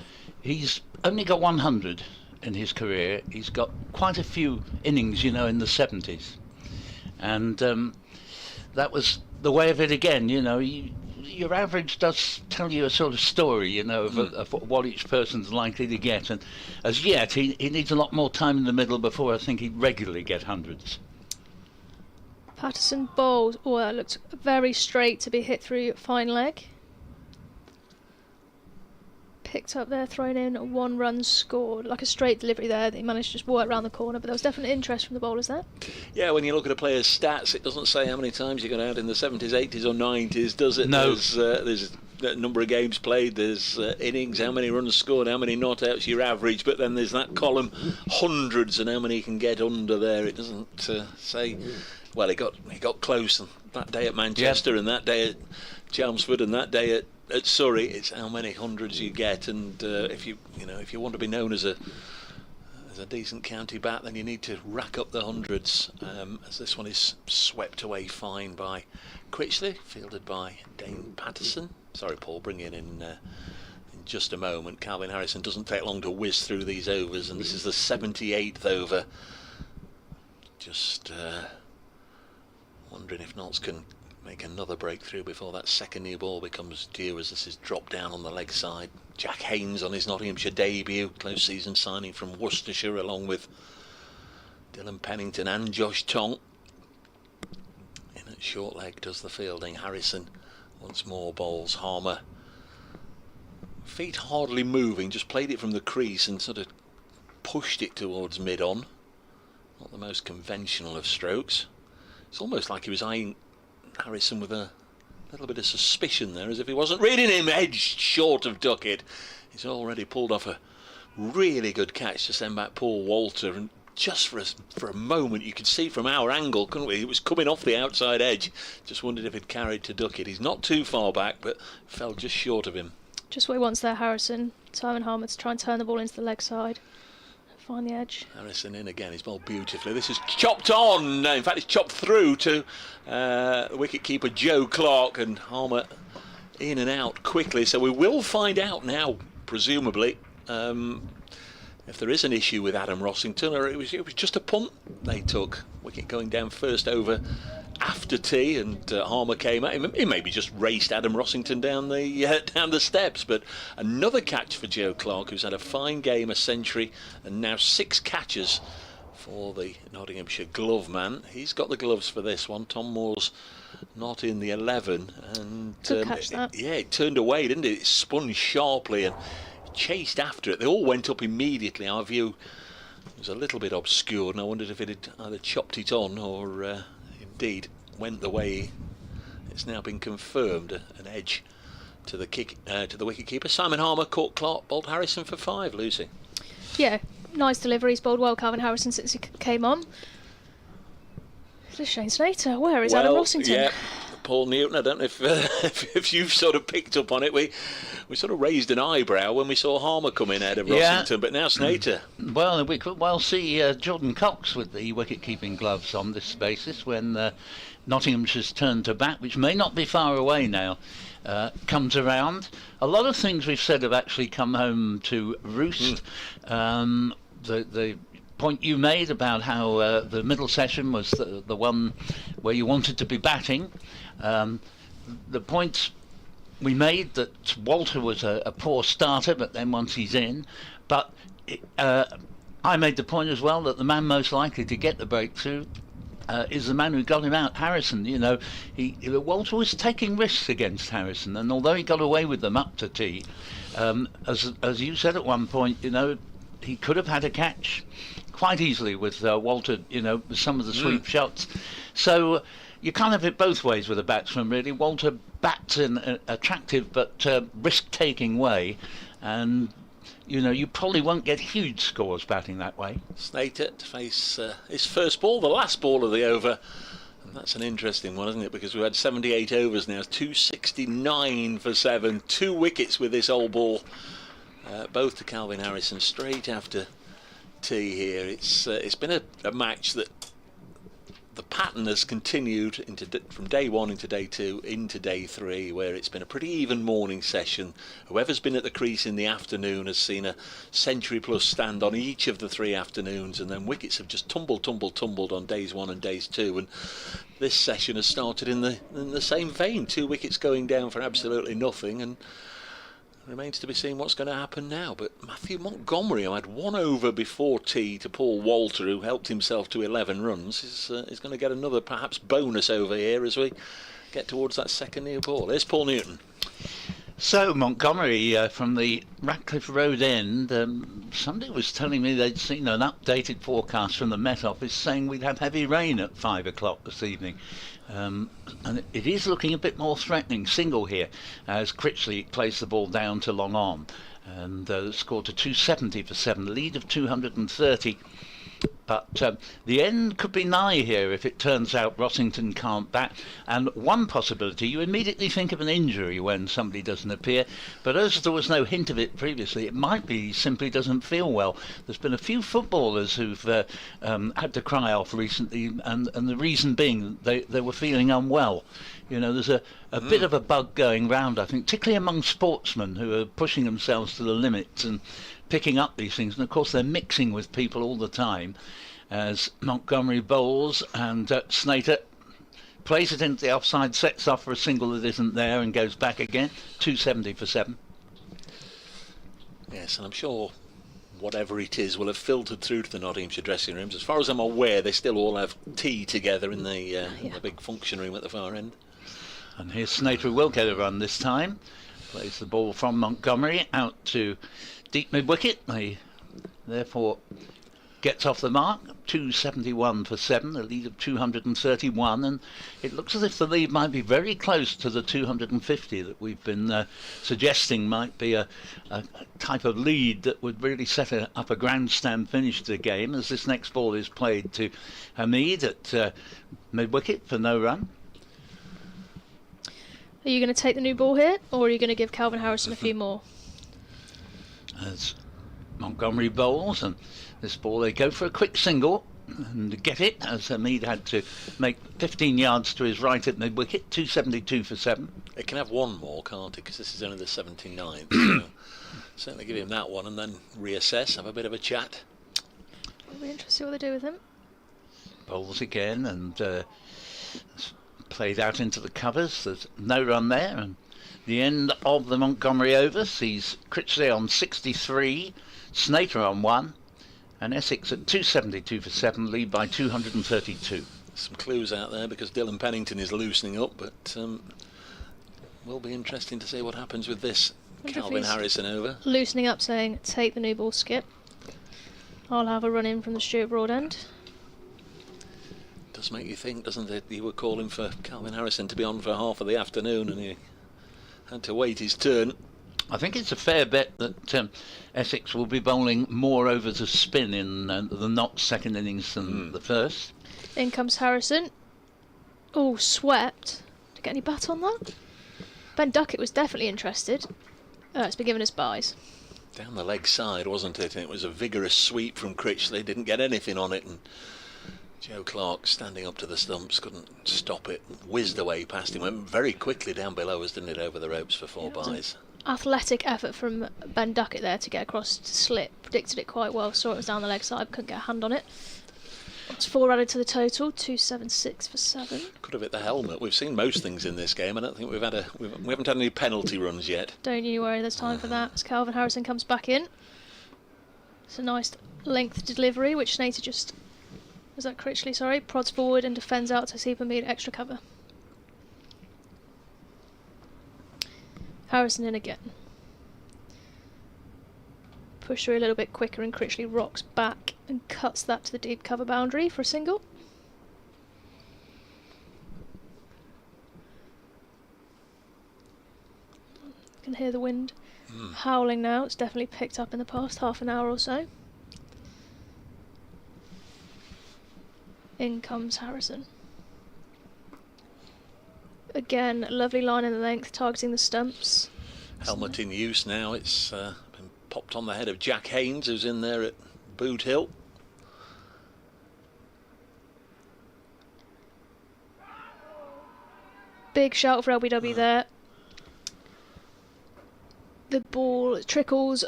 he's only got 100 in his career. He's got quite a few innings, you know, in the 70s. And that was the way of it again, you know. Your average does tell you a sort of story, you know, of what each person's likely to get. And as yet, he needs a lot more time in the middle before I think he'd regularly get hundreds. Patterson bowled. Oh, that looked very straight to be hit through fine leg. Picked up there, thrown in, 1 run scored. Like a straight delivery there. He managed to just work around the corner, but there was definite interest from the bowlers there. Yeah, when you look at a player's stats, it doesn't say how many times you got out in the 70s, 80s or 90s, does it? No. There's a number of games played, there's innings, how many runs scored, how many not outs, your average, but then there's that column, hundreds, and how many you can get under there. It doesn't say... Well, he got close that day at Manchester, and that day at Chelmsford, and that day at Surrey. It's how many hundreds you get, and if you want to be known as a decent county bat, then you need to rack up the hundreds. As this one is swept away fine by Critchley, fielded by Dane Patterson. Sorry, Paul, bring it in just a moment. Calvin Harrison doesn't take long to whiz through these overs, and this is the 78th over. Just wondering if Notts can make another breakthrough before that second new ball becomes due, as this is dropped down on the leg side. Jack Haynes on his Nottinghamshire debut, close season signing from Worcestershire, along with Dylan Pennington and Josh Tonk. In at short leg does the fielding. Harrison once more bowls. Harmer, feet hardly moving, just played it from the crease and sort of pushed it towards mid-on. Not the most conventional of strokes. It's almost like he was eyeing Harrison with a little bit of suspicion there, as if he wasn't reading him edged short of Duckett. He's already pulled off a really good catch to send back Paul Walter, and just for a moment you could see from our angle, couldn't we? It was coming off the outside edge. Just wondered if it carried to Duckett. He's not too far back, but fell just short of him. Just what he wants there, Harrison. Simon Harmer to try and turn the ball into the leg side. Find the edge. Harrison in again. He's bowled beautifully. This is chopped on. In fact, it's chopped through to the wicket-keeper Joe Clark, and Harmer in and out quickly. So we will find out now, presumably, if there is an issue with Adam Rossington, or it was just a punt they took. Wicket going down first over after tea, and Harmer came at him. He maybe just raced Adam Rossington down the steps, but another catch for Joe Clark, who's had a fine game, a century, and now 6 catches for the Nottinghamshire glove man. He's got the gloves for this one. Tom Moore's not in the 11, and good catch that. Yeah, it turned away, didn't it? It spun sharply and chased after it. They all went up immediately. Our view was a little bit obscured, and I wondered if it had either chopped it on or indeed went the way it's now been confirmed. An edge to the wicket-keeper. Simon Harmer caught Clark, bowled Harrison for 5. Lucy. Yeah, nice delivery. He's bowled well, Calvin Harrison, since he came on. It's a Shane Slater. Where is Adam Rossington? Yeah, Paul Newton. I don't know if you've sort of picked up on it. We sort of raised an eyebrow when we saw Harmer come in ahead of Rossington, but now Slater. Well, we could well see Jordan Cox with the wicket-keeping gloves on this basis when Nottinghamshire's turn to bat, which may not be far away now, comes around. A lot of things we've said have actually come home to roost. The point you made about how the middle session was the one where you wanted to be batting. The point we made that Walter was a poor starter, but then once he's in. But I made the point as well that the man most likely to get the breakthrough is the man who got him out, Harrison. You know, Walter was taking risks against Harrison, and although he got away with them up to tea, as you said at one point, you know, he could have had a catch quite easily with Walter, you know, with some of the sweep shots. So you can't have it both ways with a batsman, really. Walter bats in an attractive but risk-taking way, and you know, you probably won't get huge scores batting that way. Slater to face his first ball, the last ball of the over. And that's an interesting one, isn't it? Because we've had 78 overs now, 269 for 7, 2 wickets with this old ball. Both to Calvin Harrison straight after tee here. It's been a match that the pattern has continued from day one into day two into day three, where it's been a pretty even morning session. Whoever's been at the crease in the afternoon has seen a century plus stand on each of the 3 afternoons, and then wickets have just tumbled on days 1 and days 2, and this session has started in the same vein. 2 wickets going down for absolutely nothing, and remains to be seen what's going to happen now. But Matthew Montgomery, who had 1 over before tea to Paul Walter, who helped himself to 11 runs, is going to get another perhaps bonus over here as we get towards that second new ball. Here's Paul Newton. So Montgomery from the Ratcliffe Road end, somebody was telling me they'd seen an updated forecast from the Met Office saying we'd have heavy rain at 5 o'clock this evening. And it is looking a bit more threatening. Single here as Critchley plays the ball down to long on, and scored to 270 for 7, lead of 230. But the end could be nigh here if it turns out Rossington can't bat. And one possibility, you immediately think of an injury when somebody doesn't appear, but as there was no hint of it previously, it might be he simply doesn't feel well. There's been a few footballers who've had to cry off recently, and the reason being they were feeling unwell. You know, there's a bit of a bug going round, I think, particularly among sportsmen who are pushing themselves to the limits and picking up these things. And of course they're mixing with people all the time, as Montgomery bowls, and Snater plays it into the offside, sets off for a single that isn't there and goes back again. 270 for 7. Yes, and I'm sure whatever it is will have filtered through to the Nottinghamshire dressing rooms. As far as I'm aware, they still all have tea together in the big function room at the far end. And here's Snater, who will get a run this time. Plays the ball from Montgomery out to deep mid-wicket. He therefore gets off the mark. 271 for 7, a lead of 231, and it looks as if the lead might be very close to the 250 that we've been suggesting might be a type of lead that would really set up a grandstand finish to the game, as this next ball is played to Hamid at mid-wicket for no run. Are you going to take the new ball here, or are you going to give Calvin Harrison a few more? As Montgomery bowls, and this ball they go for a quick single and get it, as Hamid had to make 15 yards to his right at mid-wicket. 272 for 7. It can have one more, can't it? Because this is only the 79th. So certainly give him that one and then reassess, have a bit of a chat. It'll be interesting to see what they do with him. Bowls again, and played out into the covers. There's no run there, and the end of the Montgomery over sees Critchley on 63, Snater on 1, and Essex at 272 for 7, lead by 232. Some clues out there because Dylan Pennington is loosening up, but will be interesting to see what happens with this Calvin Harrison over. Loosening up, saying take the new ball, Skip. I'll have a run in from the Stuart Broad end. Does make you think, doesn't it? You were calling for Calvin Harrison to be on for half of the afternoon, and he had to wait his turn. I think it's a fair bet that Essex will be bowling more over to spin in the not second innings than the first. In comes Harrison. Oh, swept. Did you get any bat on that? Ben Duckett was definitely interested. It's been given us byes. Down the leg side, wasn't it? And it was a vigorous sweep from Critchley. Didn't get anything on it, and Joe Clark, standing up to the stumps, couldn't stop it. Whizzed away past him. Went very quickly down below us, didn't it, over the ropes for 4 byes. Athletic effort from Ben Duckett there to get across to slip. Predicted it quite well. Saw it was down the leg side, couldn't get a hand on it. It's 4 added to the total. 276 for 7. Could have hit the helmet. We've seen most things in this game. I don't think we haven't had any penalty runs yet. Don't you worry, there's time for that. As Calvin Harrison comes back in. It's a nice length delivery, which Snater just... Was that Critchley, sorry? Prods forward and defends out to Seeper Mead extra cover. Harrison in again. Push through a little bit quicker, and Critchley rocks back and cuts that to the deep cover boundary for a single. You can hear the wind howling now. It's definitely picked up in the past half an hour or so. In comes Harrison. Again, lovely line in the length, targeting the stumps. Helmet in use now. It's been popped on the head of Jack Haynes, who's in there at Boot Hill. Big shout for LBW there. The ball trickles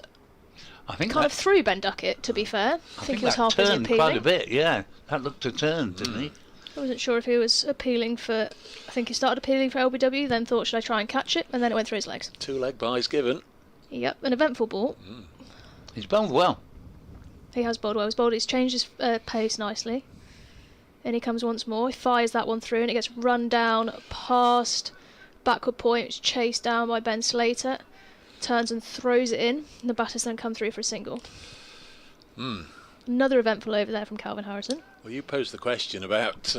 I think kind that, of through Ben Duckett, to be fair. I think he was that half busy turned appealing. quite a bit, yeah. That looked to turn, didn't he? I wasn't sure if he was appealing for... I think he started appealing for LBW, then thought, should I try and catch it? And then it went through his legs. 2 leg byes given. Yep, an eventful ball. He's bowled well. He has bowled well. He's changed his pace nicely. And he comes once more. He fires that one through and it gets run down past backward point. It's chased down by Ben Slater. Turns and throws it in. And the batters then come through for a single. Another eventful over there from Calvin Harrison. Well, you posed the question about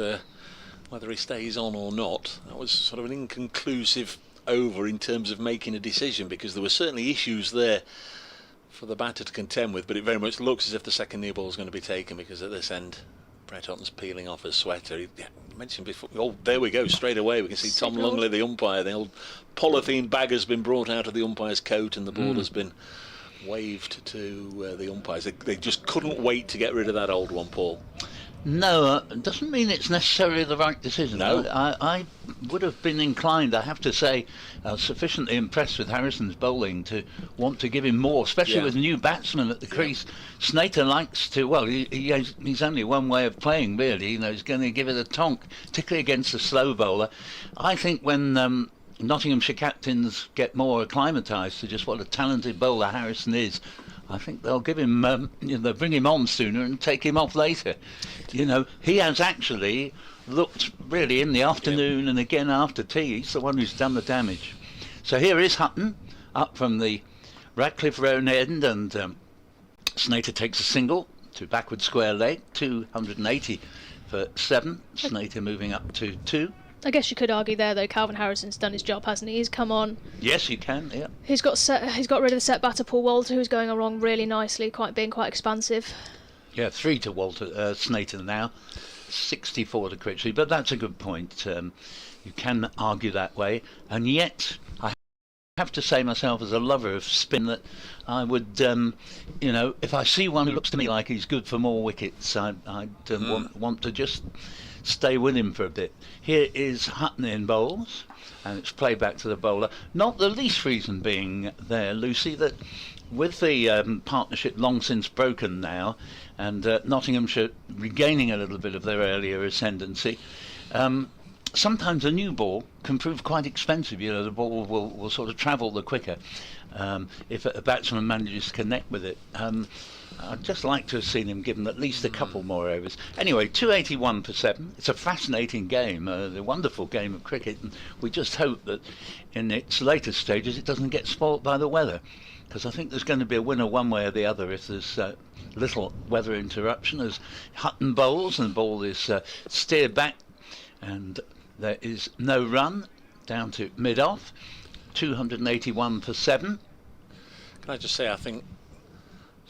whether he stays on or not. That was sort of an inconclusive over in terms of making a decision, because there were certainly issues there for the batter to contend with, but it very much looks as if the second near ball is going to be taken, because at this end Brett Hutton's peeling off a sweater. He mentioned before, oh, there we go, straight away we can see Tom Lungley, the umpire. The old polythene bag has been brought out of the umpire's coat and the ball has been waved to the umpires. They just couldn't wait to get rid of that old one, Paul. No, it doesn't mean it's necessarily the right decision. No. I would have been inclined, I have to say, sufficiently impressed with Harrison's bowling to want to give him more, especially with new batsmen at the crease. Snater likes to, well, he's only one way of playing, really. You know, he's going to give it a tonk, particularly against a slow bowler. I think when Nottinghamshire captains get more acclimatised to just what a talented bowler Harrison is, I think they'll give him, they'll bring him on sooner and take him off later. You know, he has actually looked really in the afternoon and again after tea. He's the one who's done the damage. So here is Hutton up from the Radcliffe Road end, and Snater takes a single to backward square leg, 280 for 7. Snater moving up to 2. I guess you could argue there, though, Calvin Harrison's done his job, hasn't he? He's come on. Yes, you can, yeah. He's got rid of the set batter Paul Walter, who's going along really nicely, being quite expansive. Yeah, 3 to Walter Snater now, 64 to Critchley, but that's a good point. You can argue that way, and yet I have to say myself, as a lover of spin, that I would, if I see one who looks to me like he's good for more wickets, I'd want to just stay with him for a bit. Here is Hutton in bowls, and it's played back to the bowler. Not the least reason being there, Lucy, that with the partnership long since broken now, and Nottinghamshire regaining a little bit of their earlier ascendancy, sometimes a new ball can prove quite expensive. You know, the ball will sort of travel the quicker if a batsman manages to connect with it. I'd just like to have seen him given at least a couple more overs. Anyway, 281 for 7. It's a fascinating game, a wonderful game of cricket, and we just hope that in its later stages it doesn't get spoilt by the weather, because I think there's going to be a winner one way or the other if there's little weather interruption, as Hutton bowls and the ball is steered back, and there is no run down to mid-off. 281 for 7. Can I just say, I think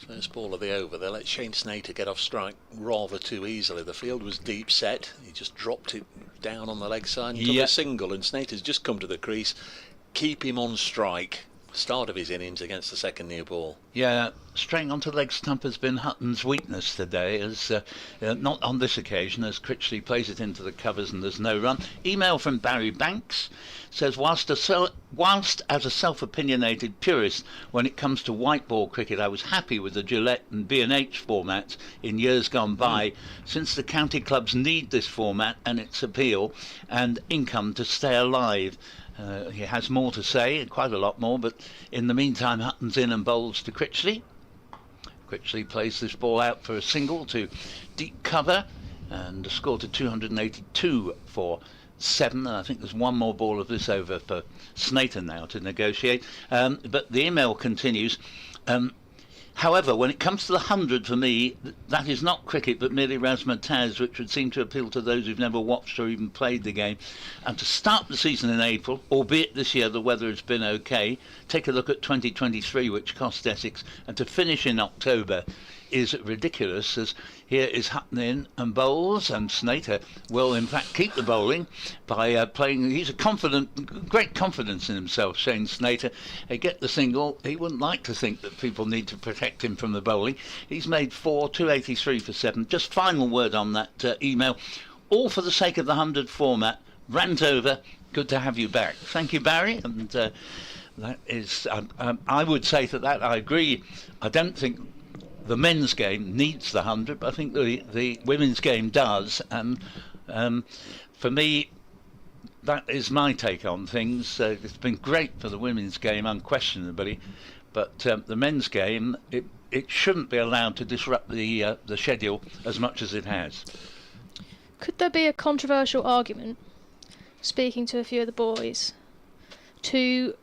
first ball of the over, they let Shane Snater get off strike rather too easily. The field was deep set, he just dropped it down on the leg side and took a single, and Snater's just come to the crease. Keep him on strike. Start of his innings against the second near ball. Yeah, straying onto leg stump has been Hutton's weakness today, as not on this occasion, as Critchley plays it into the covers and there's no run. Email from Barry Banks says, whilst as a self-opinionated purist when it comes to white ball cricket, I was happy with the Gillette and B&H formats in years gone by, since the county clubs need this format and its appeal and income to stay alive. He has more to say, quite a lot more, but in the meantime Hutton's in and bowls to Critchley. Critchley plays this ball out for a single to deep cover and a score to 282 for 7, and I think there's one more ball of this over for Snater now to negotiate. But the email continues. However, when it comes to the 100, for me, that is not cricket but merely razzmatazz, which would seem to appeal to those who've never watched or even played the game. And to start the season in April, albeit this year the weather has been okay, take a look at 2023, which cost Essex, and to finish in October, is ridiculous, as here is Hutton in and bowls, and Snater will in fact keep the bowling by playing. He's a great confidence in himself, Shane Snater. He get the single. He wouldn't like to think that people need to protect him from the bowling. He's made 4, 283 for 7. Just final word on that email. All for the sake of the 100 format. Rant over. Good to have you back. Thank you, Barry. And that is, I would say to that, I agree. I don't think the men's game needs the 100, but I think the women's game does. And for me, that is my take on things. It's been great for the women's game, unquestionably, but the men's game, it shouldn't be allowed to disrupt the schedule as much as it has. Could there be a controversial argument, speaking to a few of the boys, to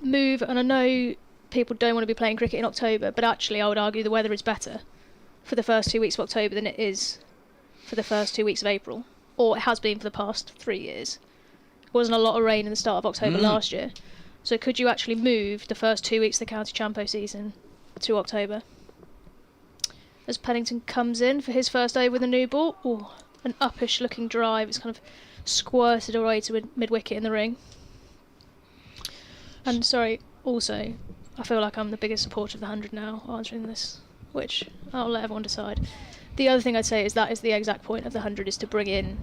move, and I know people don't want to be playing cricket in October, but actually I would argue the weather is better for the first 2 weeks of October than it is for the first 2 weeks of April, or it has been for the past 3 years. There wasn't a lot of rain in the start of October last year, so could you actually move the first 2 weeks of the County Champo season to October? As Pennington comes in for his first over with a new ball, an uppish looking drive, it's kind of squirted away to mid-wicket in the ring. And sorry, also, I feel like I'm the biggest supporter of the 100 now, answering this, which I'll let everyone decide. The other thing I'd say is that is the exact point of the 100, is to bring in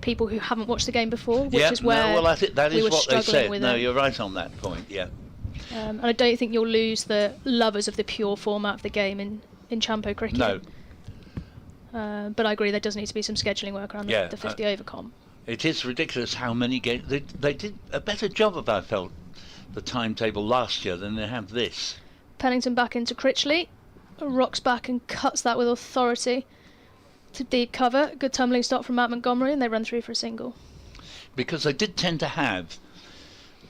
people who haven't watched the game before, which is where I think that is we were what they struggling said. with No, it. you're right on that point, yeah. And I don't think you'll lose the lovers of the pure format of the game in Champo cricket. No. But I agree there does need to be some scheduling work around the 50 over comp. It is ridiculous how many games. They did a better job of, I felt, the timetable last year than they have this. Pennington back into Critchley, rocks back and cuts that with authority to deep cover. Good tumbling stop from Matt Montgomery, and they run through for a single. Because they did tend to have,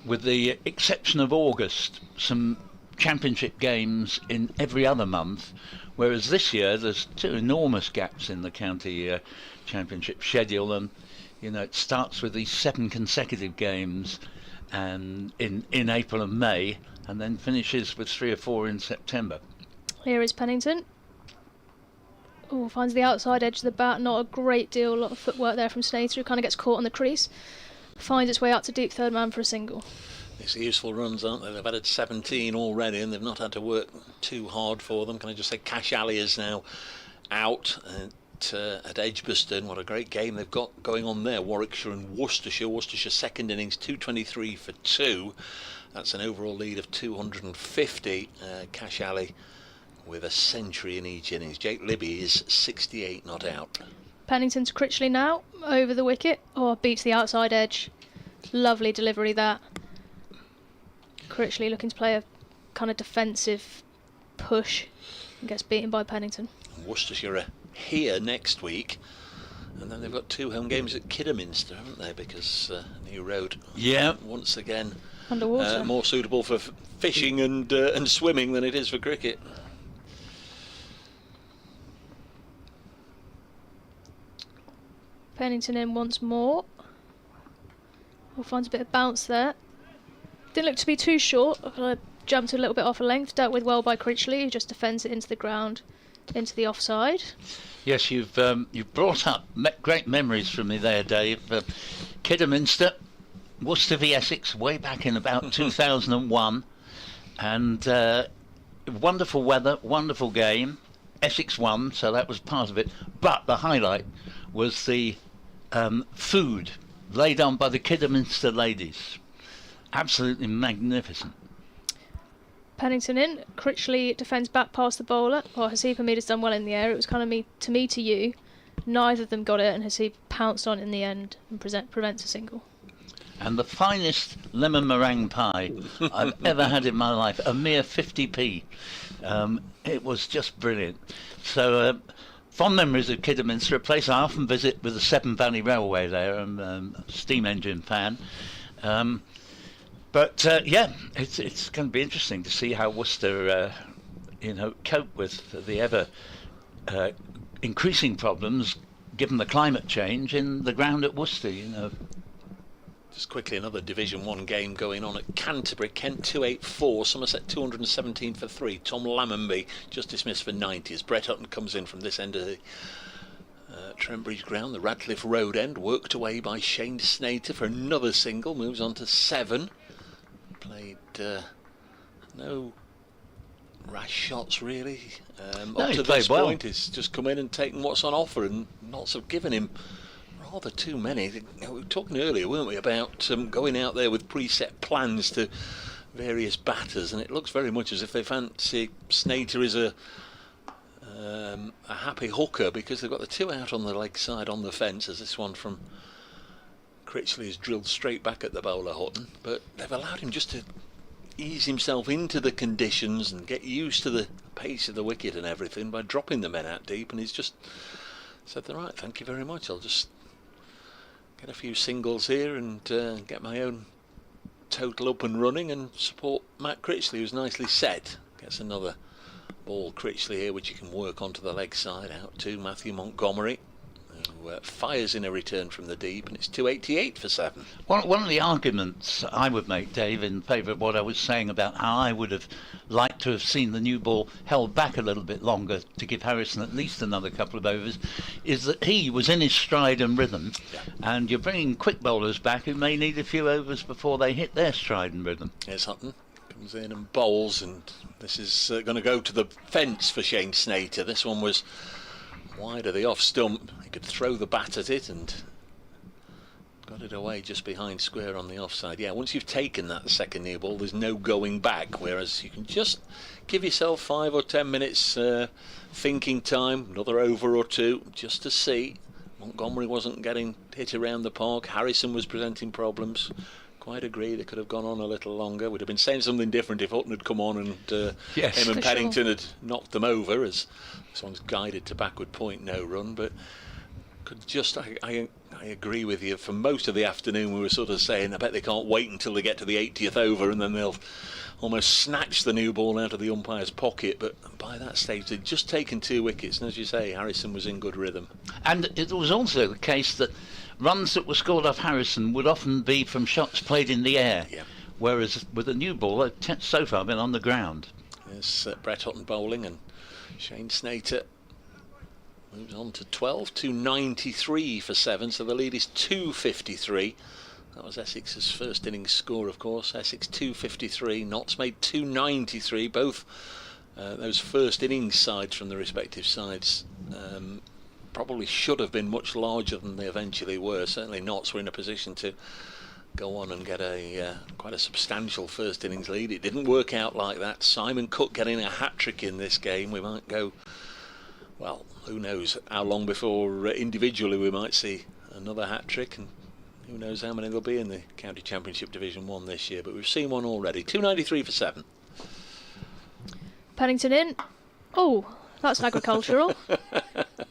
with the exception of August, some championship games in every other month, whereas this year there's 2 enormous gaps in the county championship schedule, and it starts with these 7 consecutive games and in April and May, and then finishes with 3 or 4 in September. Here is Pennington. Finds the outside edge of the bat. Not a great deal, a lot of footwork there from Snater, who kind of gets caught on the crease. Finds its way out to deep third man for a single. It's useful runs, aren't they? They've added 17 already, and they've not had to work too hard for them. Can I just say, Cash Alley is now out at Edgbaston. What a great game they've got going on there. Warwickshire and Worcestershire. Worcestershire second innings, 223 for 2. That's an overall lead of 250. Cash Alley with a century in each innings. Jake Libby is 68 not out. Pennington to Critchley now, over the wicket. Beats the outside edge. Lovely delivery that. Critchley looking to play a kind of defensive push and gets beaten by Pennington. Worcestershire are here next week, and then they've got 2 home games at Kidderminster, haven't they? Because New Road, once again, underwater, more suitable for fishing and swimming than it is for cricket. Pennington in once more. Finds a bit of bounce there. Didn't look to be too short. Jumped a little bit off a length. Dealt with well by Critchley, who just defends it into the ground, into the offside. Yes, you've brought up great memories from me there, Dave. Kidderminster, Worcester v Essex, way back in about 2001, and wonderful weather, wonderful game. Essex won, so that was part of it. But the highlight was the food laid on by the Kidderminster ladies. Absolutely magnificent. Pennington in. Critchley defends back past the bowler. Haseeb Hamid has done well in the air. It was kind of me to you. Neither of them got it, and Haseeb pounced on it in the end and prevents a single. And the finest lemon meringue pie I've ever had in my life, a mere 50p. It was just brilliant. So, fond memories of Kidderminster, a place I often visit with the Severn Valley Railway there. I'm a steam engine fan. But it's going to be interesting to see how Worcester, cope with the ever increasing problems given the climate change in the ground at Worcester. Just quickly, another Division 1 game going on at Canterbury. Kent 284, Somerset 217 for 3. Tom Lammonby just dismissed for 90 as Brett Hutton comes in from this end of the Trent Bridge ground. The Radcliffe Road end, worked away by Shane Snater for another single, moves on to 7. Played no rash shots really. Up to this point, he's just come in and taken what's on offer, and Notts have given him rather too many. We were talking earlier, weren't we, about going out there with preset plans to various batters, and it looks very much as if they fancy Snater is a happy hooker, because they've got the 2 out on the leg side on the fence, as this one from Critchley is drilled straight back at the bowler Hutton, but they've allowed him just to ease himself into the conditions and get used to the pace of the wicket and everything by dropping the men out deep, and he's just said, right, thank you very much, I'll just get a few singles here and get my own total up and running and support Matt Critchley, who's nicely set. Gets another ball Critchley here, which he can work onto the leg side, out to Matthew Montgomery, who fires in a return from the deep, and it's 288 for 7. One of the arguments I would make, Dave, in favour of what I was saying about how I would have liked to have seen the new ball held back a little bit longer to give Harrison at least another couple of overs, is that he was in his stride and rhythm, and you're bringing quick bowlers back who may need a few overs before they hit their stride and rhythm. Here's Hutton, comes in and bowls, and this is going to go to the fence for Shane Snater. This one was wide of the off stump. He could throw the bat at it and got it away just behind square on the offside. Yeah, once you've taken that second new ball, there's no going back, whereas you can just give yourself 5 or 10 minutes thinking time, another over or 2, just to see. Montgomery wasn't getting hit around the park, Harrison was presenting problems. Quite agree, they could have gone on a little longer. Would have been saying something different if Hutton had come on and yes, him and Pennington had knocked them over, as this one's guided to backward point, no run. But could just, I agree with you. For most of the afternoon, we were sort of saying, I bet they can't wait until they get to the 80th over, and then they'll almost snatch the new ball out of the umpire's pocket. But by that stage, they'd just taken 2 wickets, and as you say, Harrison was in good rhythm. And it was also the case that runs that were scored off Harrison would often be from shots played in the air, whereas with a new ball, they've so far been on the ground. There's Brett Hutton bowling, and Shane Snater moves on to 12, 293 for 7, so the lead is 253. That was Essex's first innings score, of course. Essex 253, Notts made 293. Both those first innings sides from the respective sides probably should have been much larger than they eventually were. Certainly Notts were in a position to go on and get a quite a substantial first innings lead. It didn't work out like that. Simon Cook getting a hat-trick in this game. We might go, well, who knows how long before individually we might see another hat-trick, and who knows how many there'll be in the County Championship Division 1 this year, but we've seen one already. 293 for 7. Pennington in. Oh, that's agricultural.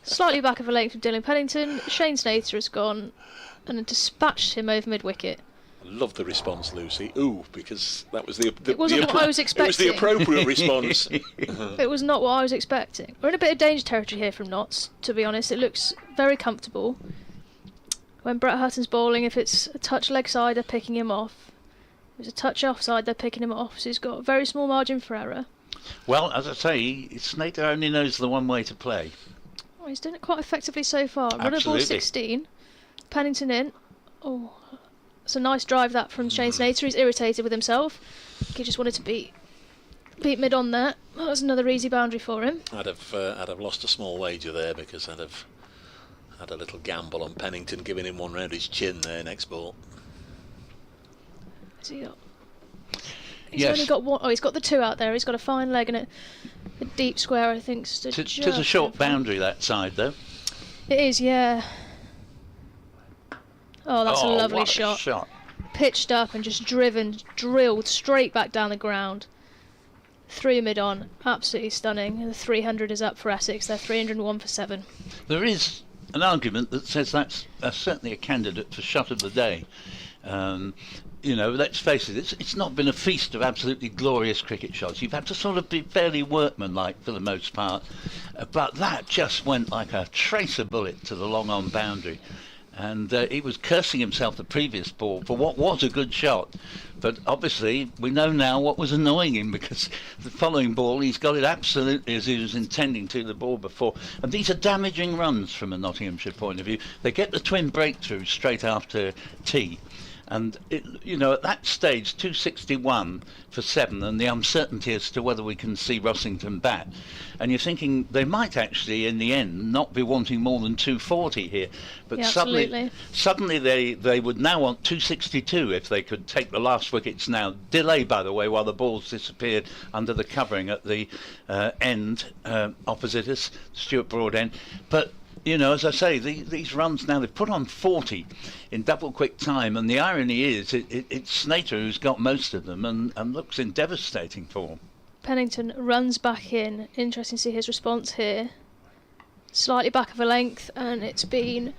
Slightly back of a length from Dylan Pennington. Shane Snater has gone and dispatched him over mid-wicket. I love the response, Lucy. Ooh, because that was the it wasn't what I was expecting. It was the appropriate response. It was not what I was expecting. We're in a bit of danger territory here from Notts, to be honest. It looks very comfortable. When Brett Hutton's bowling, if it's a touch leg side, they're picking him off. If it's a touch offside, they're picking him off. So he's got a very small margin for error. Well, as I say, Snater only knows the one way to play. Oh, he's done it quite effectively so far. Run of ball 16. Pennington in. Oh, it's a nice drive that from Shane Snater. He's irritated with himself. He just wanted to beat mid on there. That was another easy boundary for him. I'd have lost a small wager there, because I'd have had a little gamble on Pennington giving him one round his chin there next ball. Has he got? He's only got one. Oh, he's got the 2 out there. He's got a fine leg and a deep square, I think. It's a short boundary that side, though. It is, yeah. Oh, that's a lovely shot. Pitched up and just drilled straight back down the ground. 3 mid on, absolutely stunning. The 300 is up for Essex. They're 301 for 7. There is an argument that says that's certainly a candidate for shot of the day. You know, let's face it, it's not been a feast of absolutely glorious cricket shots. You've had to sort of be fairly workmanlike for the most part, but that just went like a tracer bullet to the long-on boundary. and he was cursing himself the previous ball for what was a good shot. But obviously we know now what was annoying him, because the following ball he's got it absolutely as he was intending to the ball before. And these are damaging runs from a Nottinghamshire point of view. They get the twin breakthrough straight after tee. And, at that stage, 261 for 7, and the uncertainty as to whether we can see Rossington bat. And you're thinking they might actually, in the end, not be wanting more than 240 here. But Yeah, suddenly they would now want 262 if they could take the last wickets now. Delay, by the way, while the ball's disappeared under the covering at the end opposite us, Stuart Broad end. But as I say, these runs now, they've put on 40 in double quick time, and the irony is it's Snater who's got most of them and looks in devastating form. Pennington runs back in. Interesting to see his response here. Slightly back of a length, and it's been...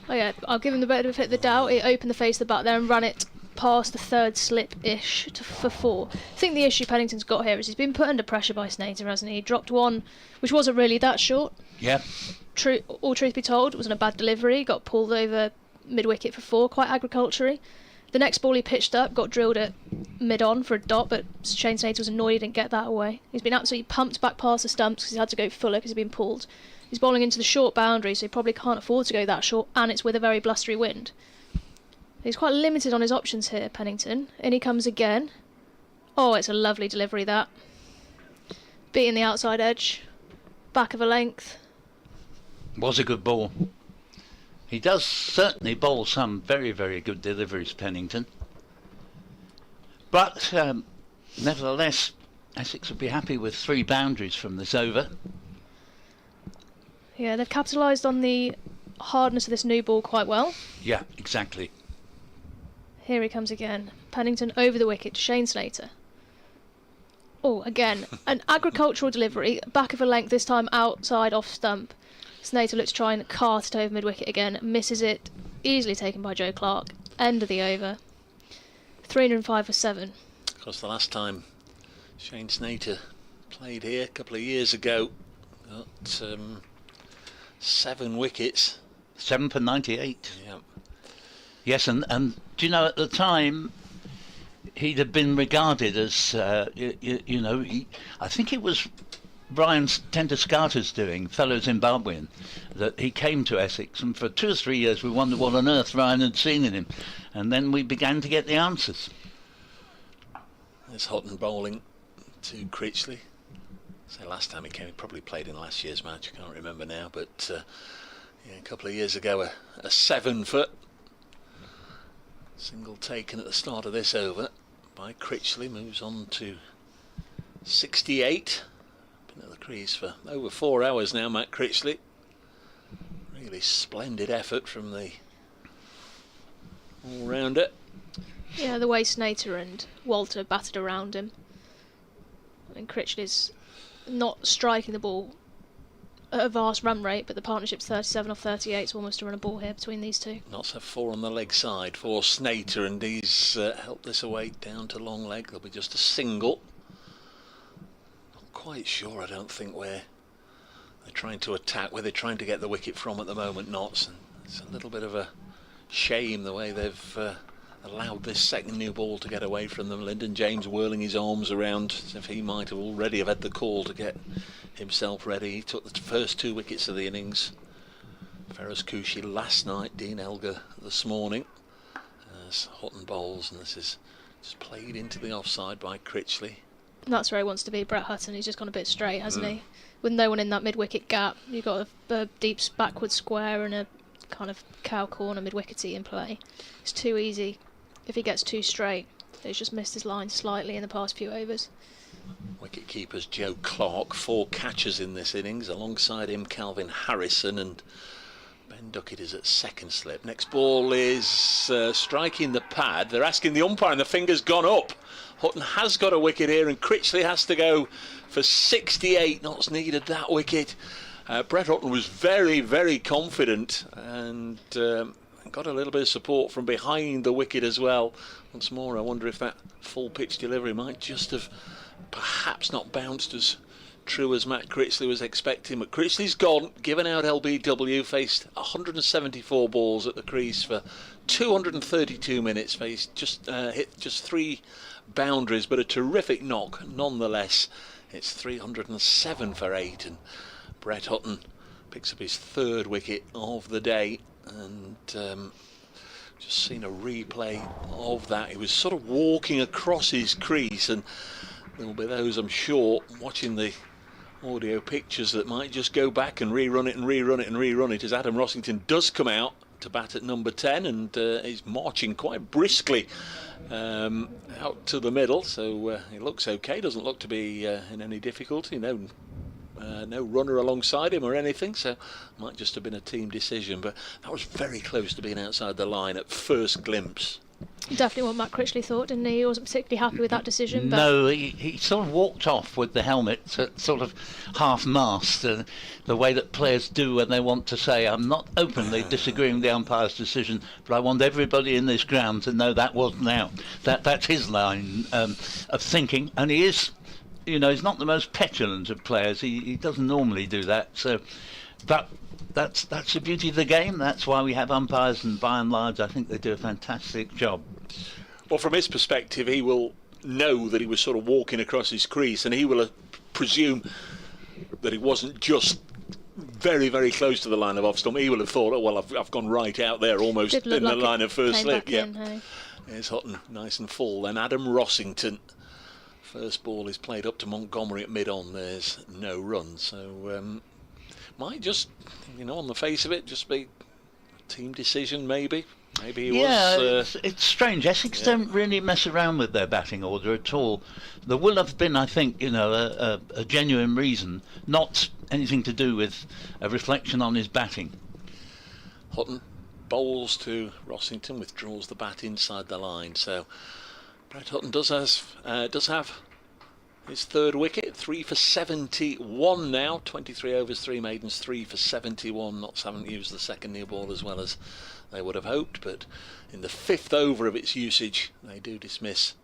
Oh yeah, I'll give him the benefit of the doubt. He opened the face of the bat there and ran it past the third slip-ish for 4. I think the issue Pennington's got here is he's been put under pressure by Snater, hasn't he? He dropped one, which wasn't really that short. Yeah. All truth be told, it wasn't a bad delivery. Got pulled over mid-wicket for 4, quite agriculturally. The next ball he pitched up, got drilled at mid-on for a dot, but Shane Snater was annoyed he didn't get that away. He's been absolutely pumped back past the stumps because he had to go fuller because he'd been pulled. He's bowling into the short boundary, so he probably can't afford to go that short, and it's with a very blustery wind. He's quite limited on his options here, Pennington. In he comes again. Oh, it's a lovely delivery, that. Beating the outside edge. Back of a length. Was a good ball. He does certainly bowl some very, very good deliveries, Pennington. But nevertheless, Essex would be happy with 3 boundaries from this over. Yeah, they've capitalised on the hardness of this new ball quite well. Yeah, exactly. Here he comes again. Pennington over the wicket to Shane Snater. Oh, again, an agricultural delivery, back of a length, this time outside off stump. Snater looks to try and cart it over mid-wicket again, misses it, easily taken by Joe Clark. End of the over. 305 for 7. Of course, the last time Shane Snater played here a couple of years ago, got 7 wickets. 7 for 98. Yeah. Yes, and do you know, at the time, he'd have been regarded as, I think it was Brian Tendescata's doing, fellow Zimbabwean, that he came to Essex, and for 2 or 3 years we wondered what on earth Ryan had seen in him, and then we began to get the answers. There's Houghton bowling to Critchley. So last time he came, he probably played in last year's match, I can't remember now, but a couple of years ago, a 7-foot single taken at the start of this over by Critchley, moves on to 68. Been at the crease for over 4 hours now, Matt Critchley. Really splendid effort from the all-rounder. Yeah, the way Snater and Walter battered around him. I mean, Critchley's not striking the ball at a vast run rate, but the partnership's 37 off 38, so almost a run a ball here between these two. Knots have 4 on the leg side for Snater, and he's helped this away down to long leg. There'll be just a single. Not quite sure, I don't think, where they're trying to attack, where they're trying to get the wicket from at the moment, Knots. And it's a little bit of a shame the way they've allowed this second new ball to get away from them. Lyndon James whirling his arms around as if he might have already have had the call to get himself ready. He took the first 2 wickets of the innings. Ferris Kushi last night, Dean Elgar this morning. As Houghton bowls, and this is just played into the offside by Critchley. That's where he wants to be, Brett Hutton. He's just gone a bit straight, hasn't he? With no one in that mid-wicket gap, you've got a deep backward square and a kind of cow corner mid-wickety in play. It's too easy if he gets too straight. He's just missed his line slightly in the past few overs. Wicket keeper's Joe Clark, 4 catches in this innings. Alongside him, Calvin Harrison, and Ben Duckett is at second slip. Next ball is striking the pad. They're asking the umpire, and the finger's gone up. Houghton has got a wicket here, and Critchley has to go for 68. Not needed that wicket. Brett Houghton was very, very confident, and got a little bit of support from behind the wicket as well. Once more, I wonder if that full pitch delivery might just have perhaps not bounced as true as Matt Critchley was expecting. But Critchley's gone, given out LBW, faced 174 balls at the crease for 232 minutes, faced hit just 3 boundaries, but a terrific knock nonetheless. It's 307 for 8, and Brett Hutton picks up his 3rd wicket of the day. And just seen a replay of that. He was sort of walking across his crease, and there will be those, I'm sure, watching the audio pictures that might just go back and rerun it and rerun it and rerun it, as Adam Rossington does come out to bat at number 10 and is marching quite briskly out to the middle, so he looks okay, doesn't look to be in any difficulty. No runner alongside him or anything, so might just have been a team decision, but that was very close to being outside the line at first glimpse. Definitely what Matt Critchley thought, didn't he? He wasn't particularly happy with that decision. But no, he sort of walked off with the helmet sort of half-mast, the way that players do when they want to say, I'm not openly disagreeing with the umpire's decision, but I want everybody in this ground to know that wasn't out. That's his line of thinking, and he is, he's not the most petulant of players. He doesn't normally do that, so that's the beauty of the game. That's why we have umpires, and by and large I think they do a fantastic job. Well, from his perspective, he will know that he was sort of walking across his crease, and he will presume that it wasn't just very, very close to the line of off stump. He will have thought, oh well, I've gone right out there, almost in the line of first slip. Here's Hutton, nice and full. Then Adam Rossington. First ball is played up to Montgomery at mid-on. There's no run, so might just, on the face of it, just be a team decision, maybe. Maybe he was. It's strange. Essex don't really mess around with their batting order at all. There will have been, I think, a genuine reason, not anything to do with a reflection on his batting. Hutton bowls to Rossington, withdraws the bat inside the line. So Brett Hutton does have his 3rd wicket, 3 for 71 now, 23 overs, 3 maidens, 3 for 71. Notts haven't used the second near ball as well as they would have hoped, but in the 5th over of its usage, they do dismiss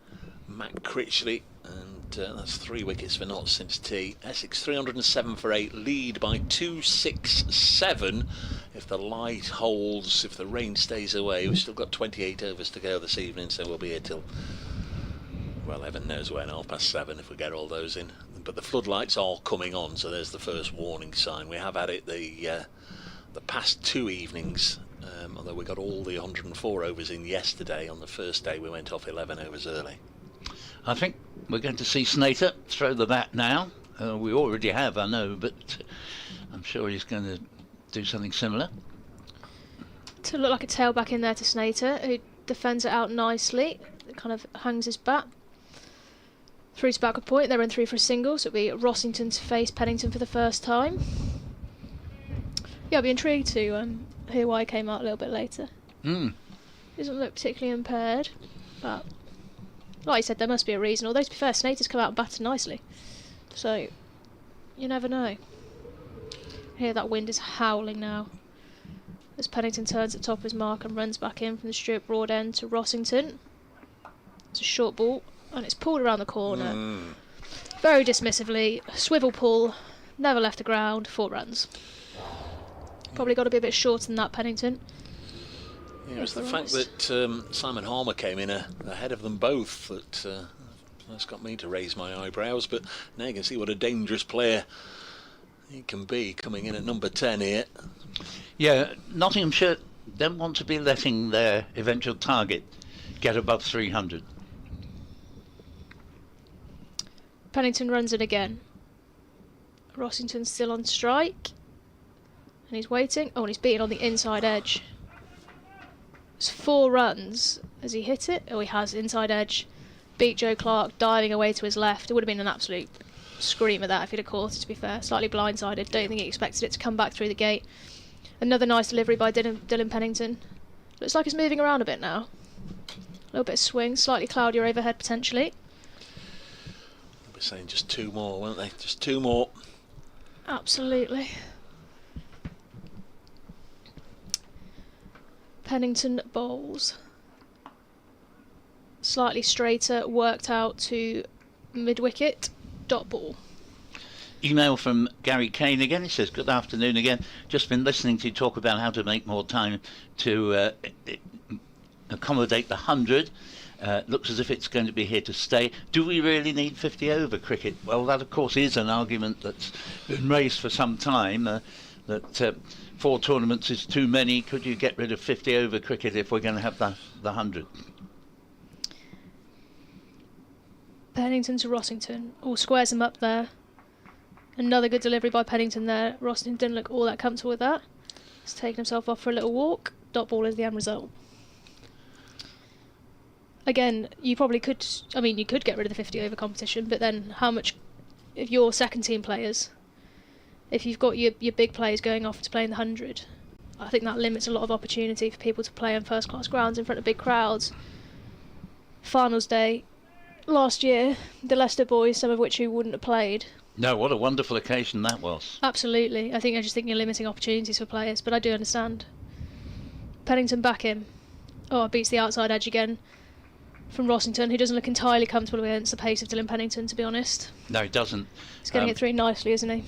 Matt Critchley, and that's 3 wickets for Notts since tea. Essex 307 for 8, lead by 267. If the light holds, if the rain stays away, we've still got 28 overs to go this evening, so we'll be here till, well, heaven knows when, 7:30 if we get all those in. But the floodlights are coming on, so there's the first warning sign. We have had it the past 2 evenings, although we got all the 104 overs in yesterday. On the first day we went off 11 overs early. I think we're going to see Snater throw the bat now. We already have, I know, but I'm sure he's going to do something similar. To look like a tailback in there to Snater, who defends it out nicely. Kind of hangs his bat. Through to backward point, they're in 3 for a single, so it'll be Rossington to face Pennington for the first time. Yeah, I'll be intrigued to hear why he came out a little bit later. Doesn't look particularly impaired, but like I said, there must be a reason. Although to be fair, Snater's come out and batted nicely, so you never know. Here that wind is howling now as Pennington turns at top of his mark and runs back in from the Stuart Broad end to Rossington. It's a short ball and it's pulled around the corner very dismissively. Swivel pull, never left the ground, 4 runs. Probably got to be a bit shorter than that, Pennington. Yeah, it was the fact that Simon Harmer came in ahead of them both that's got me to raise my eyebrows. But now you can see what a dangerous player he can be coming in at number 10 here. Yeah, Nottinghamshire don't want to be letting their eventual target get above 300. Pennington runs it again. Rossington's still on strike. And he's waiting. Oh, and he's beaten on the inside edge. It's 4 runs. Has he hit it? Oh, he has. Inside edge. Beat Joe Clark, diving away to his left. It would have been an absolute screamer that if he'd have caught it, to be fair. Slightly blindsided. Don't think he expected it to come back through the gate. Another nice delivery by Dylan Pennington. Looks like it's moving around a bit now. A little bit of swing. Slightly cloudier overhead, potentially. They were saying just 2 more, weren't they? Just 2 more. Absolutely. Pennington bowls. Slightly straighter, worked out to mid-wicket, dot ball. email from Gary Kane again. He says, good afternoon again. Just been listening to you talk about how to make more time to accommodate the 100. Looks as if it's going to be here to stay. Do we really need 50 over cricket? Well, that of course is an argument that's been raised for some time, that 4 tournaments is too many. Could you get rid of 50 over cricket if we're going to have the 100? Pennington to Rossington. All squares him up there. Another good delivery by Pennington there. Rossington didn't look all that comfortable with that. He's taken himself off for a little walk. Dot ball is the end result. Again, you probably could, I mean, you could get rid of the 50 over competition, but then how much, if your second team players, if you've got your big players going off to play in the 100, I think that limits a lot of opportunity for people to play on first class grounds in front of big crowds. Finals day, last year, the Leicester boys, some of which who wouldn't have played. No, what a wonderful occasion that was. Absolutely. I just think you're limiting opportunities for players, but I do understand. Pennington back in. Oh, it beats the outside edge again from Rossington, who doesn't look entirely comfortable against the pace of Dylan Pennington, to be honest. No, he doesn't. He's getting it through nicely, isn't he?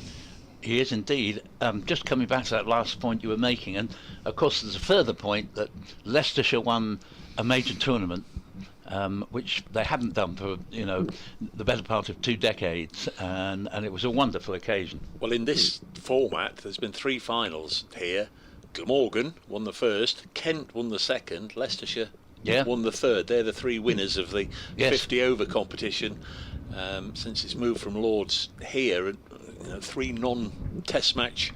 He is indeed. Just coming back to that last point you were making, and of course there's a further point that Leicestershire won a major tournament, which they hadn't done for the better part of 2 decades, and it was a wonderful occasion. Well, in this format, there's been 3 finals here. Glamorgan won the first, Kent won the second, Leicestershire won the third. They're the 3 winners of the 50 over competition since it's moved from Lord's here. 3 non-test match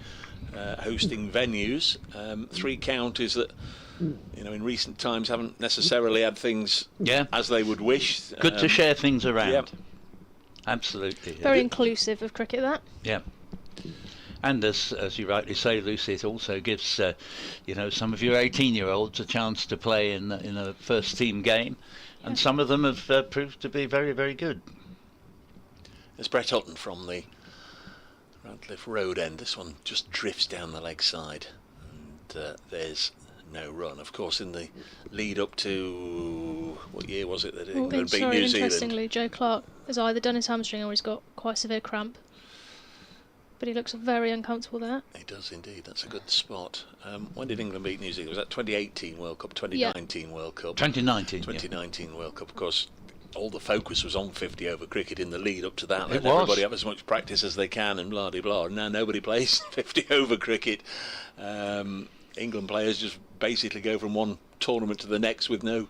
hosting venues, 3 counties that in recent times haven't necessarily had things as they would wish. Good to share things around. Absolutely. Very inclusive of cricket, that. Yeah. And as you rightly say, Lucy, it also gives some of your 18-year-olds a chance to play in a first team game, and some of them have proved to be very, very good. There's Brett Hutton from the Radcliffe Road end. This one just drifts down the leg side, and there's no run. Of course, in the lead up to what year was it that England beat New Zealand? Interestingly, Joe Clark has either done his hamstring or he's got quite severe cramp. But he looks very uncomfortable there. He does indeed. That's a good spot. When did England beat New Zealand? Was that 2018 World Cup, 2019 World Cup? 2019 World Cup. Of course, all the focus was on 50 over cricket in the lead up to that. Let everybody have as much practice as they can and blah de blah. Now nobody plays 50 over cricket. England players just basically go from one tournament to the next with no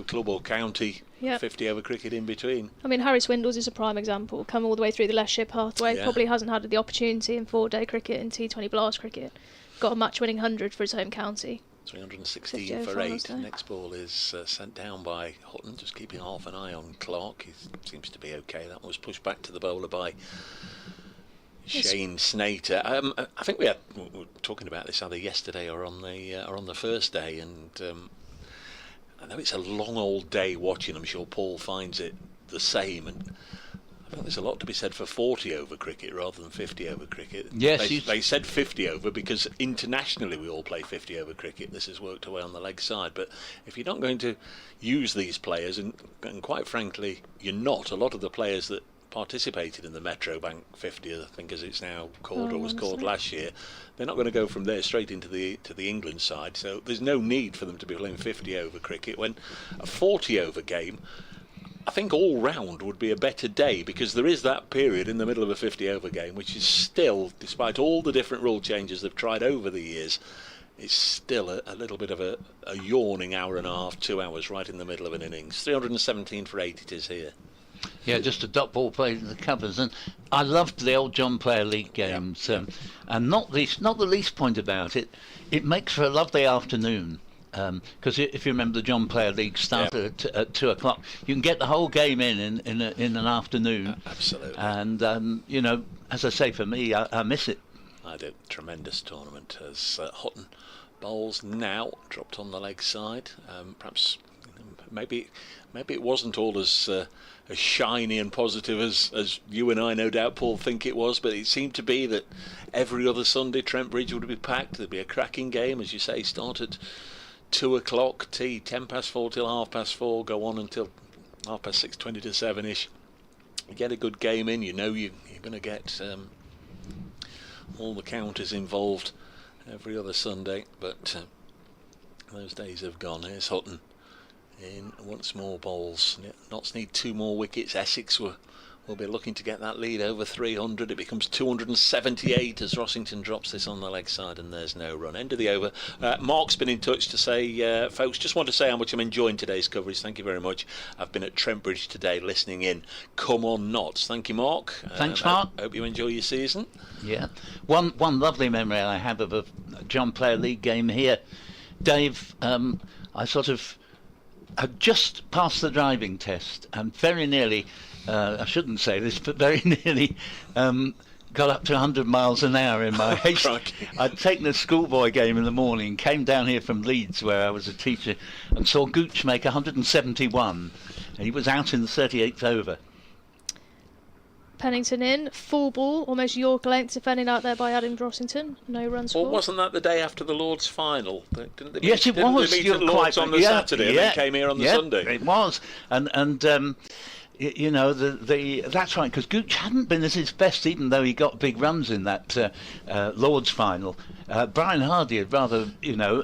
club or county 50 over cricket in between. I mean, Harry Swindles is a prime example. Come all the way through the Leicestershire pathway. Probably hasn't had the opportunity in 4-day cricket and T20 blast cricket. Got a match-winning 100 for his home county. 316 for 8. Next ball is sent down by Hutton, just keeping half an eye on Clark. He seems to be okay. That one was pushed back to the bowler by Shane Snater. I think we were talking about this either yesterday or on the first day, and I know it's a long old day watching. I'm sure Paul finds it the same, and I think there's a lot to be said for 40 over cricket rather than 50 over cricket. Yes, they said 50 over because internationally we all play 50 over cricket. This has worked away on the leg side, but if you're not going to use these players, and quite frankly you're not, a lot of the players that participated in the Metro Bank 50, I think as it's now called, or was called last year, they're not going to go from there straight into the England side, so there's no need for them to be playing 50 over cricket, when a 40 over game I think all round would be a better day, because there is that period in the middle of a 50 over game which is still, despite all the different rule changes they've tried over the years, it's still a little bit of a yawning hour and a half, 2 hours right in the middle of an innings. 317 for 8 it is here. Yeah, just a dot ball played in the covers, and I loved the old John Player League games, and not the least point about it, it makes for a lovely afternoon, because if you remember the John Player League started at 2 o'clock, you can get the whole game in an afternoon. Absolutely. And as I say, for me, I miss it. I do. Tremendous tournament as Hutton bowls now, dropped on the leg side. Perhaps maybe it wasn't all as shiny and positive as you and I, no doubt, Paul, think it was, but it seemed to be that every other Sunday Trent Bridge would be packed. There'd be a cracking game, as you say, start at 2 o'clock, tea 4:10 till 4:30, go on until 6:30, 20 to 7ish. You get a good game in, you're going to get all the counties involved every other Sunday, but those days have gone. Here's Hutton in once more bowls. Notts need 2 more wickets. Essex will be looking to get that lead over 300. It becomes 278 as Rossington drops this on the leg side, and there's no run. End of the over. Mark's been in touch to say, folks, just want to say how much I'm enjoying today's coverage. Thank you very much. I've been at Trent Bridge today listening in. Come on, Notts. Thank you, Mark. Thanks, Mark. Hope you enjoy your season. Yeah. One lovely memory I have of a John Player League game here. Dave, I sort of had just passed the driving test and very nearly, I shouldn't say this, but very nearly got up to 100 miles an hour in my haste. I'd taken a schoolboy game in the morning, came down here from Leeds where I was a teacher, and saw Gooch make 171. And he was out in the 38th over. Pennington in, full ball, almost York length, defending out there by Adam Rossington. No runs for. Well, wasn't that the day after the Lord's final? Didn't they yes, it was. They meet at Lord's on the Saturday and then came here on the Sunday? It was. And you know, that's right, because Gooch hadn't been at his best, even though he got big runs in that Lord's final. Brian Hardy had rather,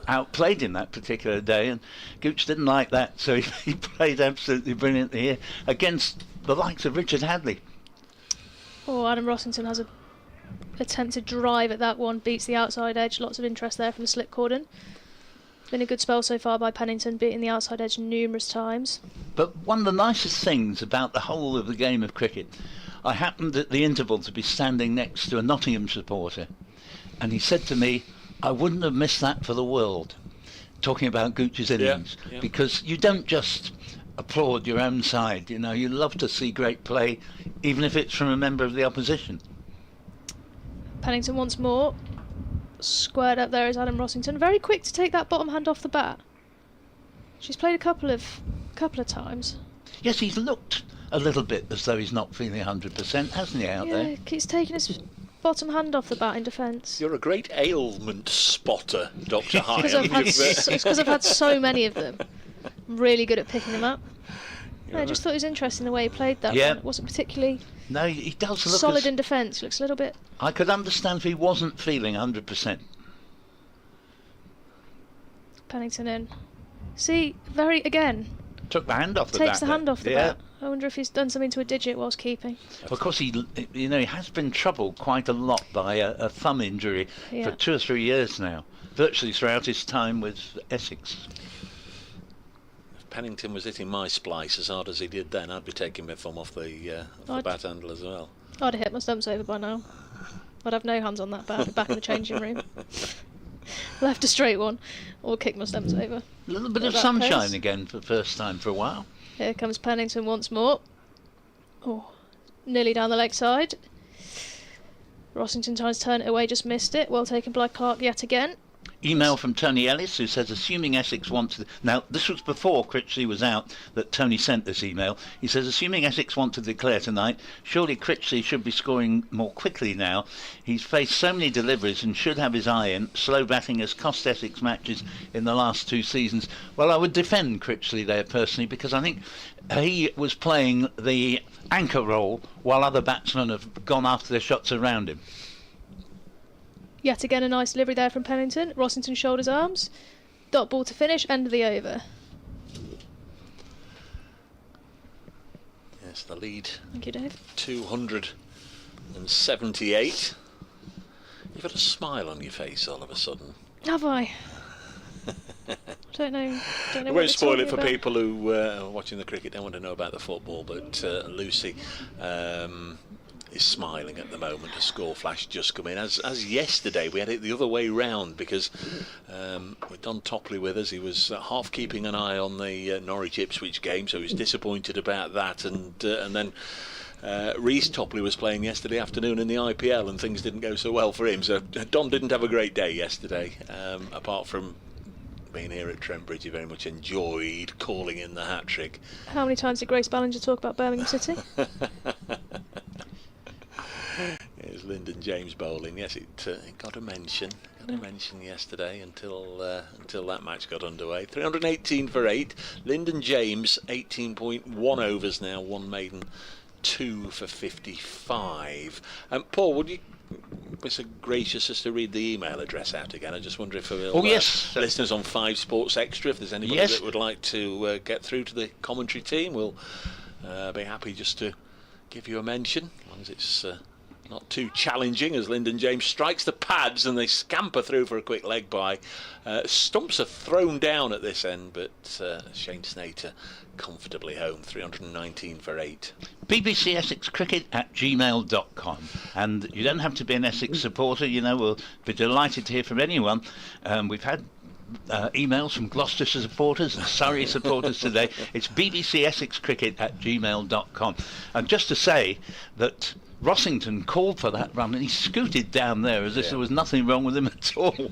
outplayed him that particular day, and Gooch didn't like that, so he played absolutely brilliantly here against the likes of Richard Hadley. Oh, Adam Rossington has a attempted drive at that one, beats the outside edge. Lots of interest there from the slip cordon. Been a good spell so far by Pennington, beating the outside edge numerous times. But one of the nicest things about the whole of the game of cricket, I happened at the interval to be standing next to a Nottingham supporter, and he said to me, I wouldn't have missed that for the world, talking about Gooch's innings, because you don't just applaud your own side, you love to see great play, even if it's from a member of the opposition. Pennington once more. Squared up there is Adam Rossington. Very quick to take that bottom hand off the bat. She's played a couple of times. Yes, he's looked a little bit as though he's not feeling 100%, hasn't he, out there? Yeah, he's taken his bottom hand off the bat in defence. You're a great ailment spotter, Dr. High. It's because I've had so many of them. I'm really good at picking them up. I just thought it was interesting the way he played that one. It wasn't particularly he does look solid in defence. Looks a little bit... I could understand if he wasn't feeling 100%. Pennington in. See, again... Took the hand off the bat. Takes the hand off the bat. I wonder if he's done something to a digit whilst keeping. Of course, he has been troubled quite a lot by a thumb injury for 2 or 3 years now, virtually throughout his time with Essex. If Pennington was hitting my splice as hard as he did then, I'd be taking my thumb off the bat handle as well. I'd have hit my stumps over by now. I'd have no hands on that bat, back in the changing room. Left a straight one, or kick my stumps over. A little bit of sunshine again for the first time for a while. Here comes Pennington once more. Oh, nearly down the leg side. Rossington tries to turn it away, just missed it. Well taken by Clark yet again. Email from Tony Ellis, who says, assuming Essex want to... Now, this was before Critchley was out that Tony sent this email. He says, assuming Essex want to declare tonight, surely Critchley should be scoring more quickly now. He's faced so many deliveries and should have his eye in. Slow batting has cost Essex matches in the last 2 seasons. Well, I would defend Critchley there personally, because I think he was playing the anchor role while other batsmen have gone after their shots around him. Yet again a nice delivery there from Pennington. Rossington shoulders arms. Dot ball to finish, end of the over. Yes, the lead. Thank you, Dave. 278. You've got a smile on your face all of a sudden. Have I? I don't know we won't spoil it for people who are watching the cricket, don't want to know about the football, but Lucy is smiling at the moment. A score flash just come in. As yesterday, we had it the other way round, because with Don Topley with us, he was half keeping an eye on the Norwich Ipswich game, so he was disappointed about that, and then Reece Topley was playing yesterday afternoon in the IPL, and things didn't go so well for him, so Don didn't have a great day yesterday, apart from being here at Trent Bridge. He very much enjoyed calling in the hat-trick. How many times did Grace Ballinger talk about Birmingham City? Here's Lyndon James bowling. Yes, it got a mention. Yesterday until that match got underway. 318 for 8. Lyndon James 18.1 overs now, 1 maiden, 2 for 55. Paul, would you be so gracious as to read the email address out again? I just wonder if yes, listeners on 5 Sports Extra, if there's anybody that would like to get through to the commentary team, we'll be happy just to give you a mention, as long as it's not too challenging, as Lyndon James strikes the pads and they scamper through for a quick leg by. Stumps are thrown down at this end, but Shane Snater comfortably home, 319 for 8. BBC Essex Cricket at gmail.com. And you don't have to be an Essex supporter, you know, we'll be delighted to hear from anyone. We've had emails from Gloucester supporters and Surrey supporters today. It's BBC Essex Cricket at gmail.com. And just to say that Rossington called for that run and he scooted down there as if there was nothing wrong with him at all.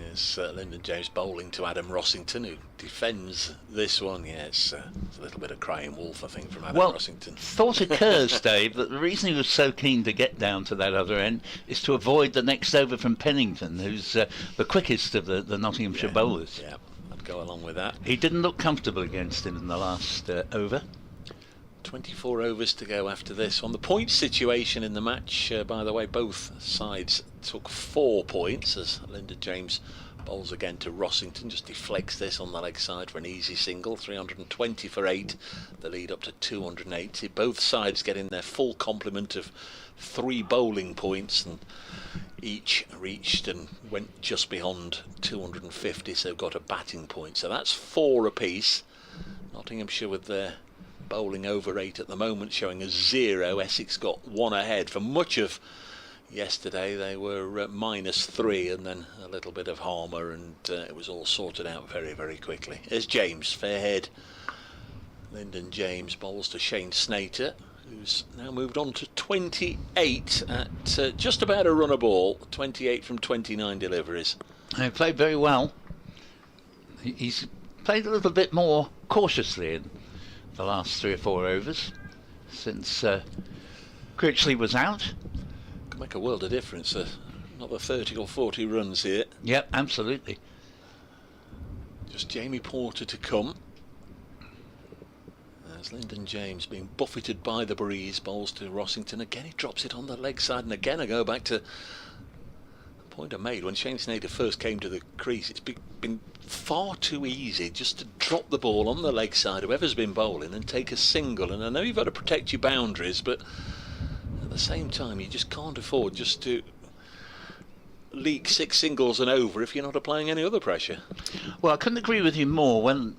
Yes, Lyndon James bowling to Adam Rossington, who defends this one. Yes, it's a little bit of crying wolf, I think, from Adam Rossington. Thought occurs, Dave, that the reason he was so keen to get down to that other end is to avoid the next over from Pennington, who's the quickest of the Nottinghamshire bowlers. Yeah, I'd go along with that. He didn't look comfortable against him in the last over. 24 overs to go after this. On the point situation in the match, by the way, both sides took 4 points as Lyndon James bowls again to Rossington, just deflects this on the leg side for an easy single. 320 for 8, the lead up to 280. Both sides getting their full complement of 3 bowling points, and each reached and went just beyond 250, so got a batting point. So that's 4 apiece. Nottinghamshire with their bowling over 8 at the moment, showing a 0. Essex got 1 ahead. For much of yesterday they were -3, and then a little bit of harmer, and it was all sorted out very, very quickly. Here's James, fair head. Lyndon James bowls to Shane Snater, who's now moved on to 28 at just about a run a ball. 28 from 29 deliveries. He played very well. He's played a little bit more cautiously in the last 3 or 4 overs since Critchley was out. Could make a world of difference. Another 30 or 40 runs here. Yep, absolutely. Just Jamie Porter to come. As Lyndon James being buffeted by the breeze, bowls to Rossington. Again he drops it on the leg side, and again I go back to the point I made when Shane Snater first came to the crease. It's been far too easy just to drop the ball on the leg side, whoever's been bowling, and take a single. And I know you've got to protect your boundaries, but at the same time you just can't afford just to leak 6 singles and over if you're not applying any other pressure. Well, I couldn't agree with you more when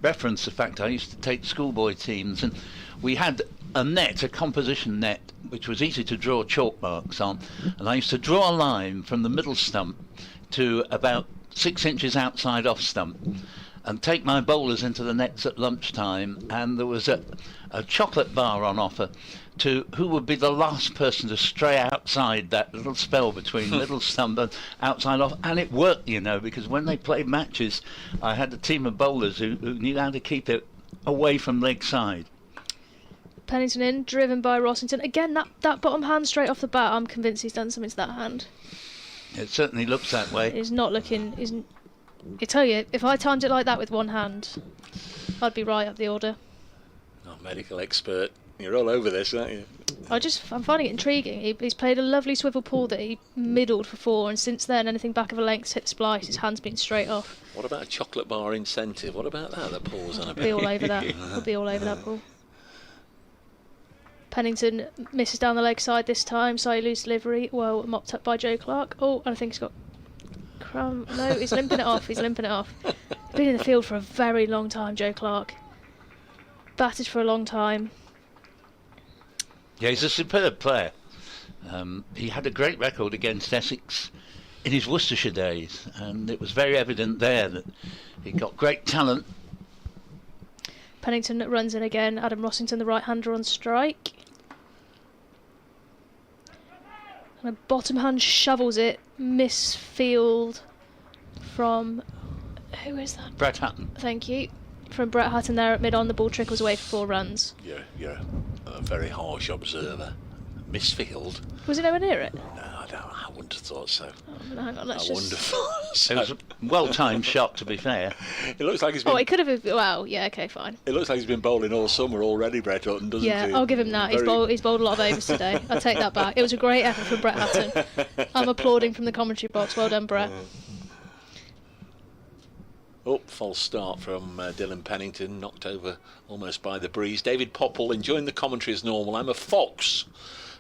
reference the fact I used to take schoolboy teams, and we had a net, a composition net, which was easy to draw chalk marks on, and I used to draw a line from the middle stump to about 6 inches outside off stump and take my bowlers into the nets at lunchtime, and there was a chocolate bar on offer to who would be the last person to stray outside that little spell between middle stump and outside off. And it worked, you know, because when they played matches I had a team of bowlers who knew how to keep it away from leg side. Pennington in, driven by Rossington. Again, that bottom hand straight off the bat, I'm convinced he's done something to that hand. It certainly looks that way. It's not looking... I tell you, if I timed it like that with one hand, I'd be right up the order. Not a medical expert. You're all over this, aren't you? I'm finding it intriguing. He's played a lovely swivel pull that he middled for 4, and since then anything back of a length hit the splice, his hand's been straight off. What about a chocolate bar incentive? What about that Paul's on about? Be all over that. We'll be all over that, Paul. Pennington misses down the leg side this time, side loose delivery, well mopped up by Joe Clark. Oh, and I think he's got no, he's limping it off. He's limping it off. Been in the field for a very long time, Joe Clark. Batted for a long time. Yeah, he's a superb player. He had a great record against Essex in his Worcestershire days, and it was very evident there that he got great talent. Pennington runs in again. Adam Rossington, the right-hander, on strike. And a bottom hand shovels it. Misfield from... Who is that? Brett Hutton. Thank you. From Brett Hutton there at mid-on. The ball trickles away for 4 runs. You're a very harsh observer. Misfield. Was he nowhere near it? No, I I wouldn't have thought so. Oh, hang on, let's I just... wouldn't have thought so. It was a well-timed shot, to be fair. It looks like he's been... Oh, he could have... Well, yeah, okay, fine. It looks like he's been bowling all summer already, Brett Hutton, doesn't Yeah, he? I'll give him that. He's bowled a lot of overs today. I'll take that back. It was a great effort from Brett Hutton. I'm applauding from the commentary box. Well done, Brett. Oh, false start from Dylan Pennington, knocked over almost by the breeze. David Popple enjoying the commentary as normal. I'm a fox,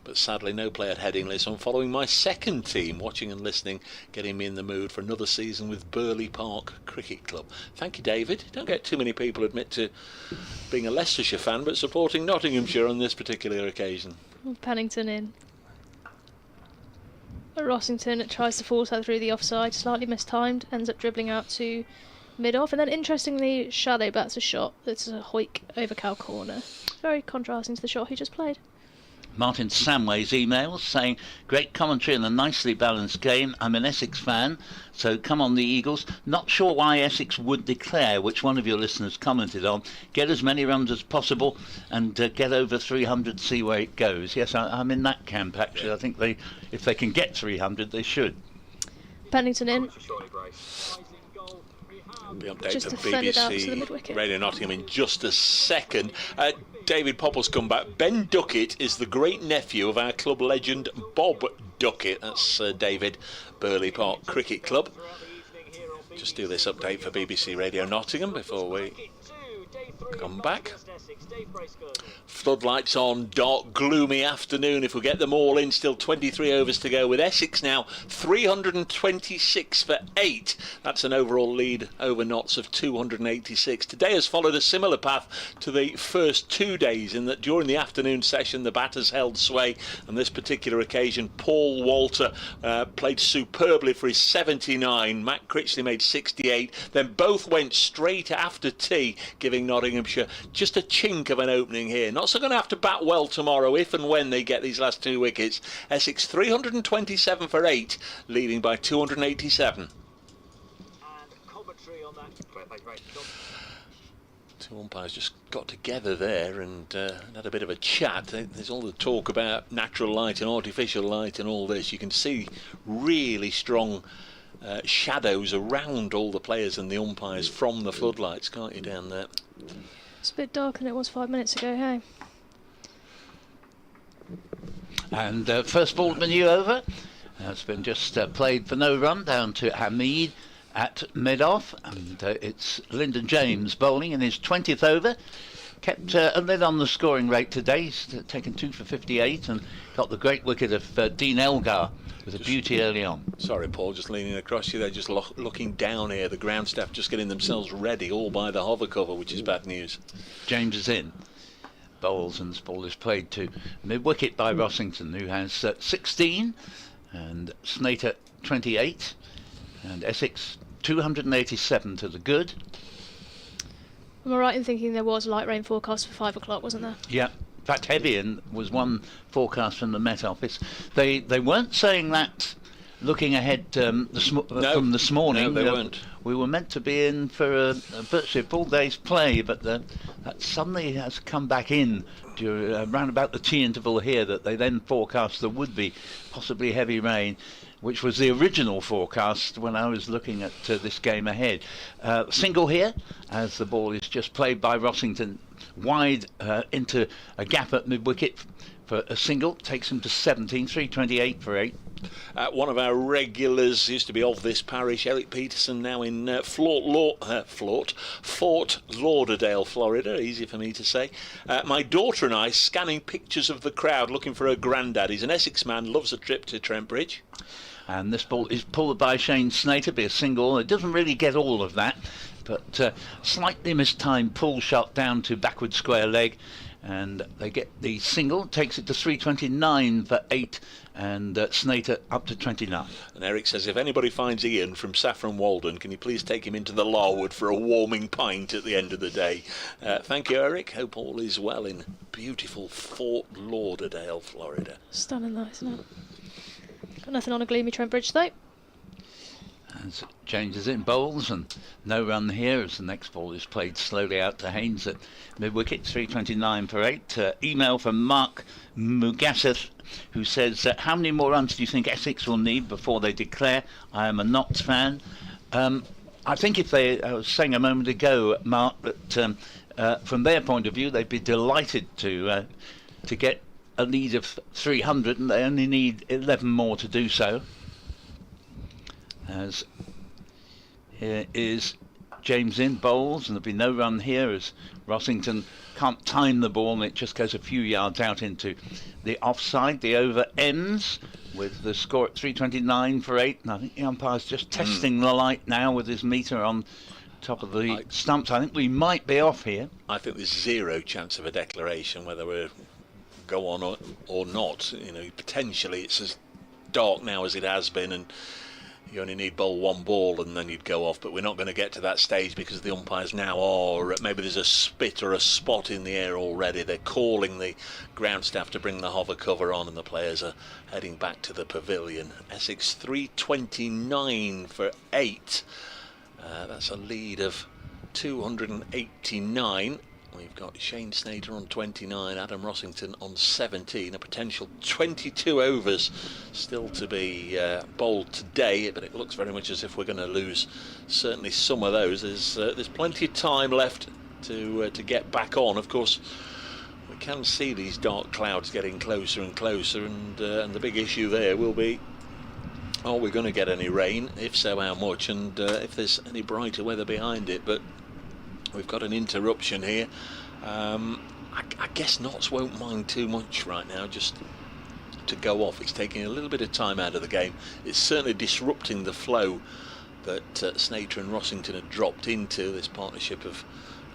but sadly no play at Headingley, so I'm following my second team, watching and listening, getting me in the mood for another season with Burley Park Cricket Club. Thank you, David. Don't get too many people admit to being a Leicestershire fan, but supporting Nottinghamshire on this particular occasion. Pennington in. Rossington tries to force that through the offside, slightly mistimed, ends up dribbling out to mid-off, and then interestingly Shadow bats a shot that's a hoik over cow corner. Very contrasting to the shot he just played. Martin Samway's emails saying, great commentary and a nicely balanced game. I'm an Essex fan, so come on the Eagles. Not sure why Essex would declare, which one of your listeners commented on. Get as many runs as possible and get over 300, see where it goes. Yes, I'm in that camp actually. I think if they can get 300, they should. Pennington in. Be update Just for defended out to the BBC mid-wicket. Radio Nottingham in just a second. David Popple's come back. Ben Duckett is the great nephew of our club legend Bob Duckett. That's David, Burley Park Cricket Club. Just do this update for BBC Radio Nottingham before we come back. Floodlights on, dark, gloomy afternoon. If we get them all in, still 23 overs to go with Essex now 326 for 8. That's an overall lead over Notts of 286. Today has followed a similar path to the first 2 days in that during the afternoon session the batters held sway. On this particular occasion, Paul Walter played superbly for his 79. Matt Critchley made 68. Then both went straight after tea, giving Nottinghamshire just a chink of an opening here. Notts are going to have to bat well tomorrow if and when they get these last 2 wickets. Essex 327 for 8, leading by 287. Two umpires just got together there and had a bit of a chat. There's all the talk about natural light and artificial light and all this. You can see really strong shadows around all the players and the umpires from the floodlights, can't you, down there? It's a bit darker than it was 5 minutes ago, hey? And first ball menu over. It's been just played for no run down to Hamid at mid-off, and it's Lyndon James bowling in his 20th over. Kept a lid on the scoring rate today. He's taken 2 for 58 and got the great wicket of Dean Elgar with a beauty early on. Sorry, Paul, just leaning across you there, just looking down here. The ground staff just getting themselves ready, all by the hover cover, which is bad news. James is in. Bowls, and this ball is played to mid-wicket by Rossington, who has 16, and Snater 28, and Essex 287 to the good. Am I right in thinking there was light rain forecast for 5 o'clock, wasn't there? Yeah. In fact, heavy in was one forecast from the Met Office. They weren't saying that looking ahead from this morning. No, they weren't. We were meant to be in for a virtually a full day's play, but that suddenly has come back in around about the tea interval here, that they then forecast there would be possibly heavy rain, which was the original forecast when I was looking at this game ahead. Single here, as the ball is just played by Rossington wide into a gap at mid-wicket for a single, takes him to 17, 328 for 8. One of our regulars used to be of this parish, Eric Peterson, now in Fort Lauderdale, Florida, easy for me to say. My daughter and I scanning pictures of the crowd looking for her granddad. He's an Essex man, loves a trip to Trent Bridge. And this ball is pulled by Shane Snater, be a single. It doesn't really get all of that, but slightly mistimed pull shot down to backward square leg, and they get the single, takes it to 329 for 8, and Snater up to 29. And Eric says, if anybody finds Ian from Saffron Walden, can you please take him into the Larwood for a warming pint at the end of the day? Thank you, Eric. Hope all is well in beautiful Fort Lauderdale, Florida. Stunning that, isn't it? Got nothing on a gloomy Trent Bridge though. as changes in bowls, and no run here as the next ball is played slowly out to Haynes at mid-wicket, 3:29 for 8. Email from Mark Mugasseth, who says, how many more runs do you think Essex will need before they declare? I am a Notts fan. I think if they, I was saying a moment ago, Mark, that from their point of view, they'd be delighted to get a lead of 300, and they only need 11 more to do so. As here is James in bowls, and there'll be no run here as Rossington can't time the ball, and it just goes a few yards out into the offside. The over ends with the score at 3:29 for 8, and I think the umpire's just testing the light now with his meter on top of the stumps. I think we might be off here. I think there's zero chance of a declaration whether we go on or not. You know, potentially it's as dark now as it has been, and you only need bowl one ball and then you'd go off, but we're not going to get to that stage because the umpires now are, maybe there's a spit or a spot in the air already. They're calling the ground staff to bring the hover cover on, and the players are heading back to the pavilion. Essex 3:29 for 8. That's a lead of 289. We've got Shane Snater on 29, Adam Rossington on 17, a potential 22 overs still to be bowled today, but it looks very much as if we're going to lose certainly some of those. There's plenty of time left to get back on. Of course, we can see these dark clouds getting closer and closer, and the big issue there will be, are we going to get any rain? If so, how much? And if there's any brighter weather behind it. But we've got an interruption here. I guess Notts won't mind too much right now just to go off. It's taking a little bit of time out of the game. It's certainly disrupting the flow that Snater and Rossington had dropped into, this partnership of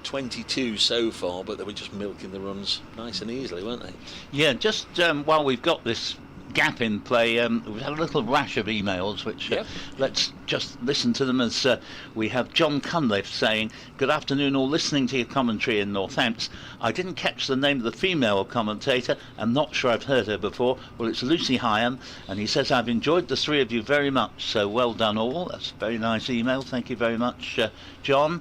22 so far, but they were just milking the runs nice and easily, weren't they? Yeah, just while we've got this gap in play, we've had a little rash of emails, which let's just listen to them, as we have John Cunliffe saying, good afternoon, all listening to your commentary in Northampton. I didn't catch the name of the female commentator. I'm not sure I've heard her before. Well, it's Lucy Hyam, and he says, I've enjoyed the three of you very much, so well done all. That's a very nice email, thank you very much, John.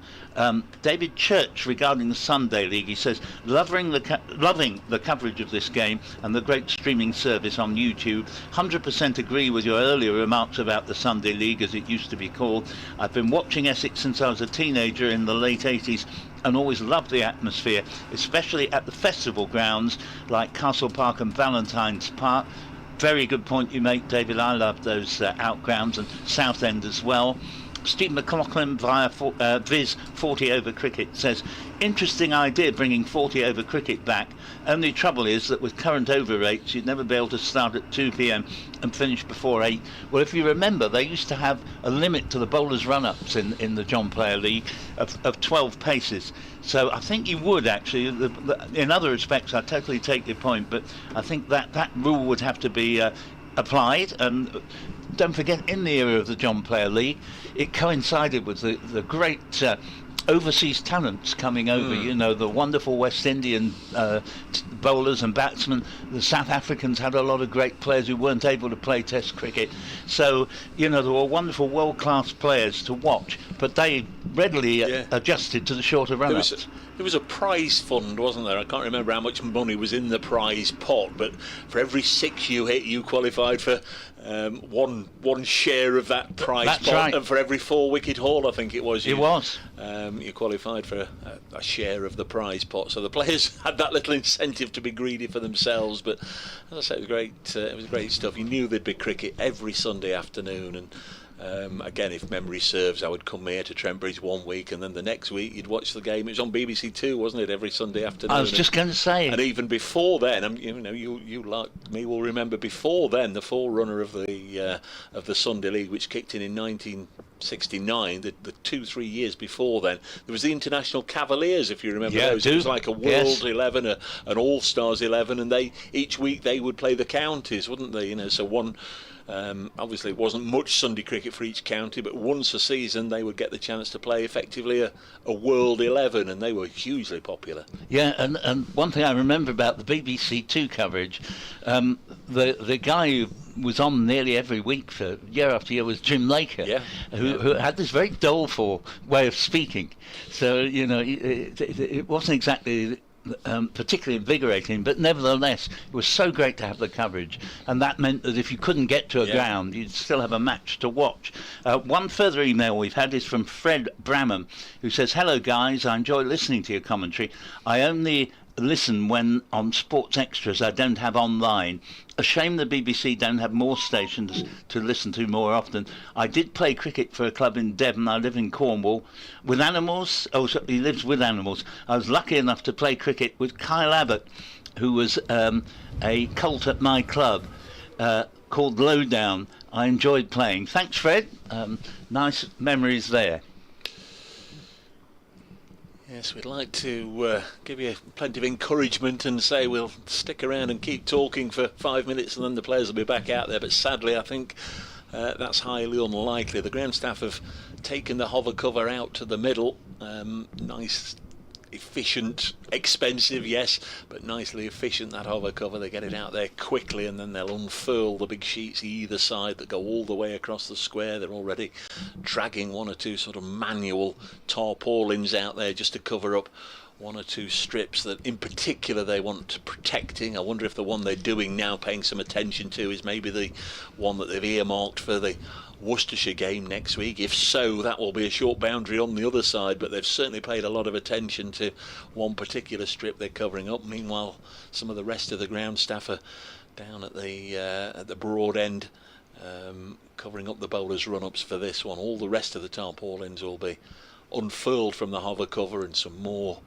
David Church regarding the Sunday League, he says, loving the coverage of this game and the great streaming service on YouTube. 100% agree with your earlier remarks about the Sunday League, as it used to be called. I've been watching Essex since I was a teenager in the late 80s and always loved the atmosphere, especially at the festival grounds like Castle Park and Valentine's Park. Very good point you make, David. I love those outgrounds, and Southend as well. Steve McLaughlin via Viz 40 over cricket says, interesting idea bringing 40 over cricket back. Only trouble is that with current over rates you'd never be able to start at 2 p.m. and finish before 8. Well, if you remember, they used to have a limit to the bowlers run-ups in the John Player League of 12 paces. So I think you would actually, in other respects I totally take your point, but I think that rule would have to be applied. And don't forget, in the era of the John Player League, it coincided with the great overseas talents coming over, you know, the wonderful West Indian bowlers and batsmen. The South Africans had a lot of great players who weren't able to play Test cricket. So, you know, there were wonderful world-class players to watch, but they readily adjusted to the shorter run-ups. There was a prize fund, wasn't there? I can't remember how much money was in the prize pot, but for every 6 you hit, you qualified for one share of that prize pot. Right. And for every 4-wicket haul, I think it was. You qualified for a share of the prize pot. So the players had that little incentive to be greedy for themselves. But as I say, it was great. It was great stuff. You knew there'd be cricket every Sunday afternoon, and again, if memory serves, I would come here to Trent Bridge one week, and then the next week you'd watch the game. It was on BBC Two, wasn't it, every Sunday afternoon? I was just going to say. And even before then, you know, you like me will remember before then, the forerunner of the Sunday League, which kicked in 1969. The 2-3 years before then, there was the International Cavaliers, if you remember those. It was like a World 11, an All Stars 11, and each week they would play the counties, wouldn't they? You know, so one Obviously it wasn't much Sunday cricket for each county, but once a season they would get the chance to play effectively a World 11, and they were hugely popular. Yeah, and one thing I remember about the BBC Two coverage, the guy who was on nearly every week for year after year was Jim Laker, who had this very doleful way of speaking. So, you know, it wasn't exactly particularly invigorating, but nevertheless it was so great to have the coverage, and that meant that if you couldn't get to a ground, you'd still have a match to watch. One further email we've had is from Fred Bramham, who says, "Hello guys, I enjoy listening to your commentary. I only listen when on Sports Extras I don't have online. A shame the BBC don't have more stations to listen to more often. I did play cricket for a club in Devon. I live in Cornwall. With animals, he lives with animals. I was lucky enough to play cricket with Kyle Abbott, who was a colt at my club called Lowdown. I enjoyed playing." Thanks, Fred. Nice memories there. Yes, we'd like to give you plenty of encouragement and say we'll stick around and keep talking for 5 minutes and then the players will be back out there, but sadly I think that's highly unlikely. The ground staff have taken the hover cover out to the middle. Nice, efficient, expensive, yes, but nicely efficient, that hover cover. They get it out there quickly and then they'll unfurl the big sheets either side that go all the way across the square. They're already dragging one or two sort of manual tarpaulins out there just to cover up one or two strips that in particular they want protecting. I wonder if the one they're doing now, paying some attention to, is maybe the one that they've earmarked for the Worcestershire game next week. If so, that will be a short boundary on the other side, but they've certainly paid a lot of attention to one particular strip they're covering up. Meanwhile, some of the rest of the ground staff are down at the broad end, covering up the bowlers' run-ups for this one. All the rest of the tarpaulins will be unfurled from the hover cover and some more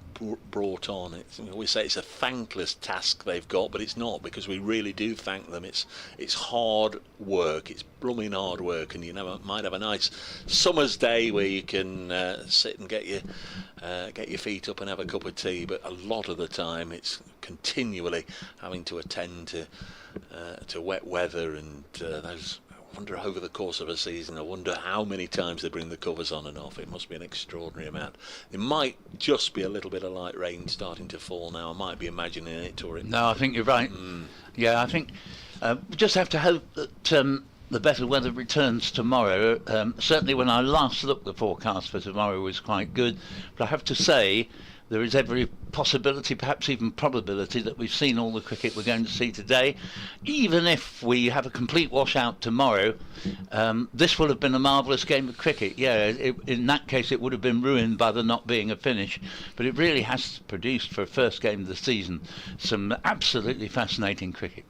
brought on. We say it's a thankless task they've got, but it's not, because we really do thank them. It's hard work. It's blooming hard work, and you might have a nice summer's day where you can sit and get your feet up and have a cup of tea, but a lot of the time it's continually having to attend to wet weather and those. I wonder over the course of a season, I wonder how many times they bring the covers on and off. It must be an extraordinary amount. It might just be a little bit of light rain starting to fall now. I might be imagining it, or No, I think you're right. Yeah, I think we just have to hope that the better weather returns tomorrow. Certainly when I last looked, the forecast for tomorrow was quite good, but I have to say there is every possibility, perhaps even probability, that we've seen all the cricket we're going to see today. Even if we have a complete washout tomorrow, this will have been a marvellous game of cricket. Yeah, in that case it would have been ruined by there not being a finish, but it really has produced, for a first game of the season, some absolutely fascinating cricket.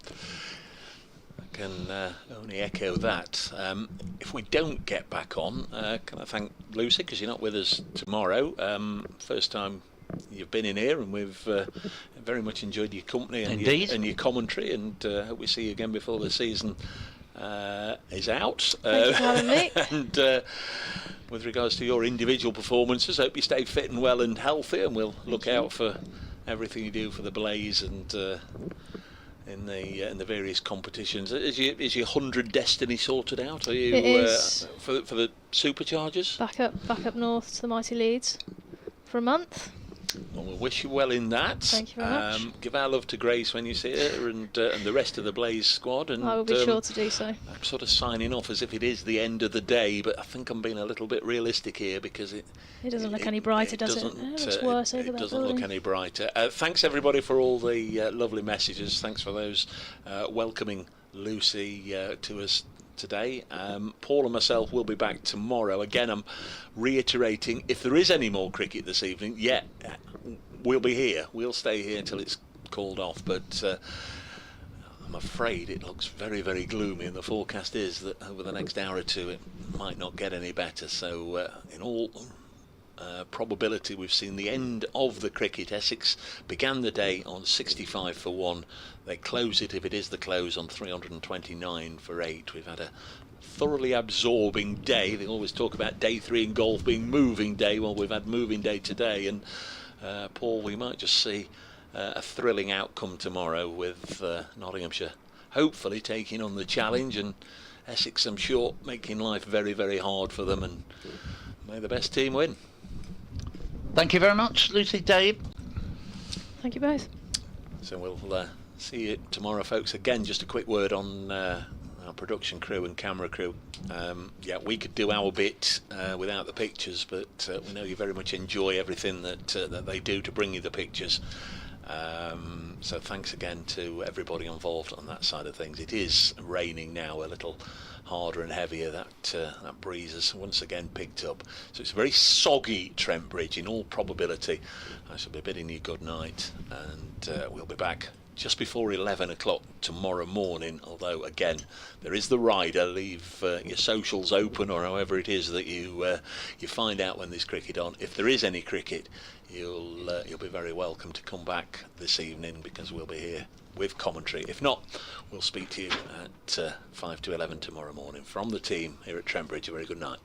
I can only echo that. If we don't get back on, can I thank Lucy, because you're not with us tomorrow. First time you've been in here, and we've very much enjoyed your company and your commentary, and hope we see you again before the season is out. Thank you for having me. And with regards to your individual performances, hope you stay fit and well and healthy, and we'll look out for everything you do for the Blaze and in the various competitions. Is your 100 destiny sorted out? Are you It is. For the Superchargers? Back up north to the mighty Leeds for a month. Well, we'll wish you well in that. Thank you very much. Give our love to Grace when you see her, and the rest of the Blaze squad. And I will be sure to do so. I'm sort of signing off as if it is the end of the day, but I think I'm being a little bit realistic here, because it doesn't look any brighter, does it? It looks worse over that building. It doesn't look any brighter. Thanks everybody for all the lovely messages. Thanks for those welcoming Lucy to us today. Paul and myself will be back tomorrow. Again, I'm reiterating, if there is any more cricket this evening, we'll be here. We'll stay here until it's called off, but I'm afraid it looks very, very gloomy, and the forecast is that over the next hour or two it might not get any better. So in all probability, we've seen the end of the cricket. Essex began the day on 65 for 1. They close it, if it is the close, on 329 for 8. We've had a thoroughly absorbing day. They always talk about day 3 in golf being moving day. Well, we've had moving day today, and Paul, we might just see a thrilling outcome tomorrow with Nottinghamshire hopefully taking on the challenge, and Essex, I'm sure, making life very, very hard for them, and may the best team win. Thank you very much, Lucy, Dave. Thank you both. So we'll see you tomorrow, folks. Again, just a quick word on our production crew and camera crew. Yeah, we could do our bit without the pictures, but we know you very much enjoy everything that they do to bring you the pictures. So thanks again to everybody involved on that side of things. It is raining now, a little harder and heavier. That breeze has once again picked up. So it's a very soggy Trent Bridge in all probability. I shall be bidding you good night, and we'll be back just before 11 o'clock tomorrow morning, although again there is the rider. Leave your socials open, or however it is that you find out when there's cricket on. If there is any cricket, you'll be very welcome to come back this evening, because we'll be here with commentary. If not, we'll speak to you at 5 to 11 tomorrow morning. From the team here at Trent Bridge, a very good night.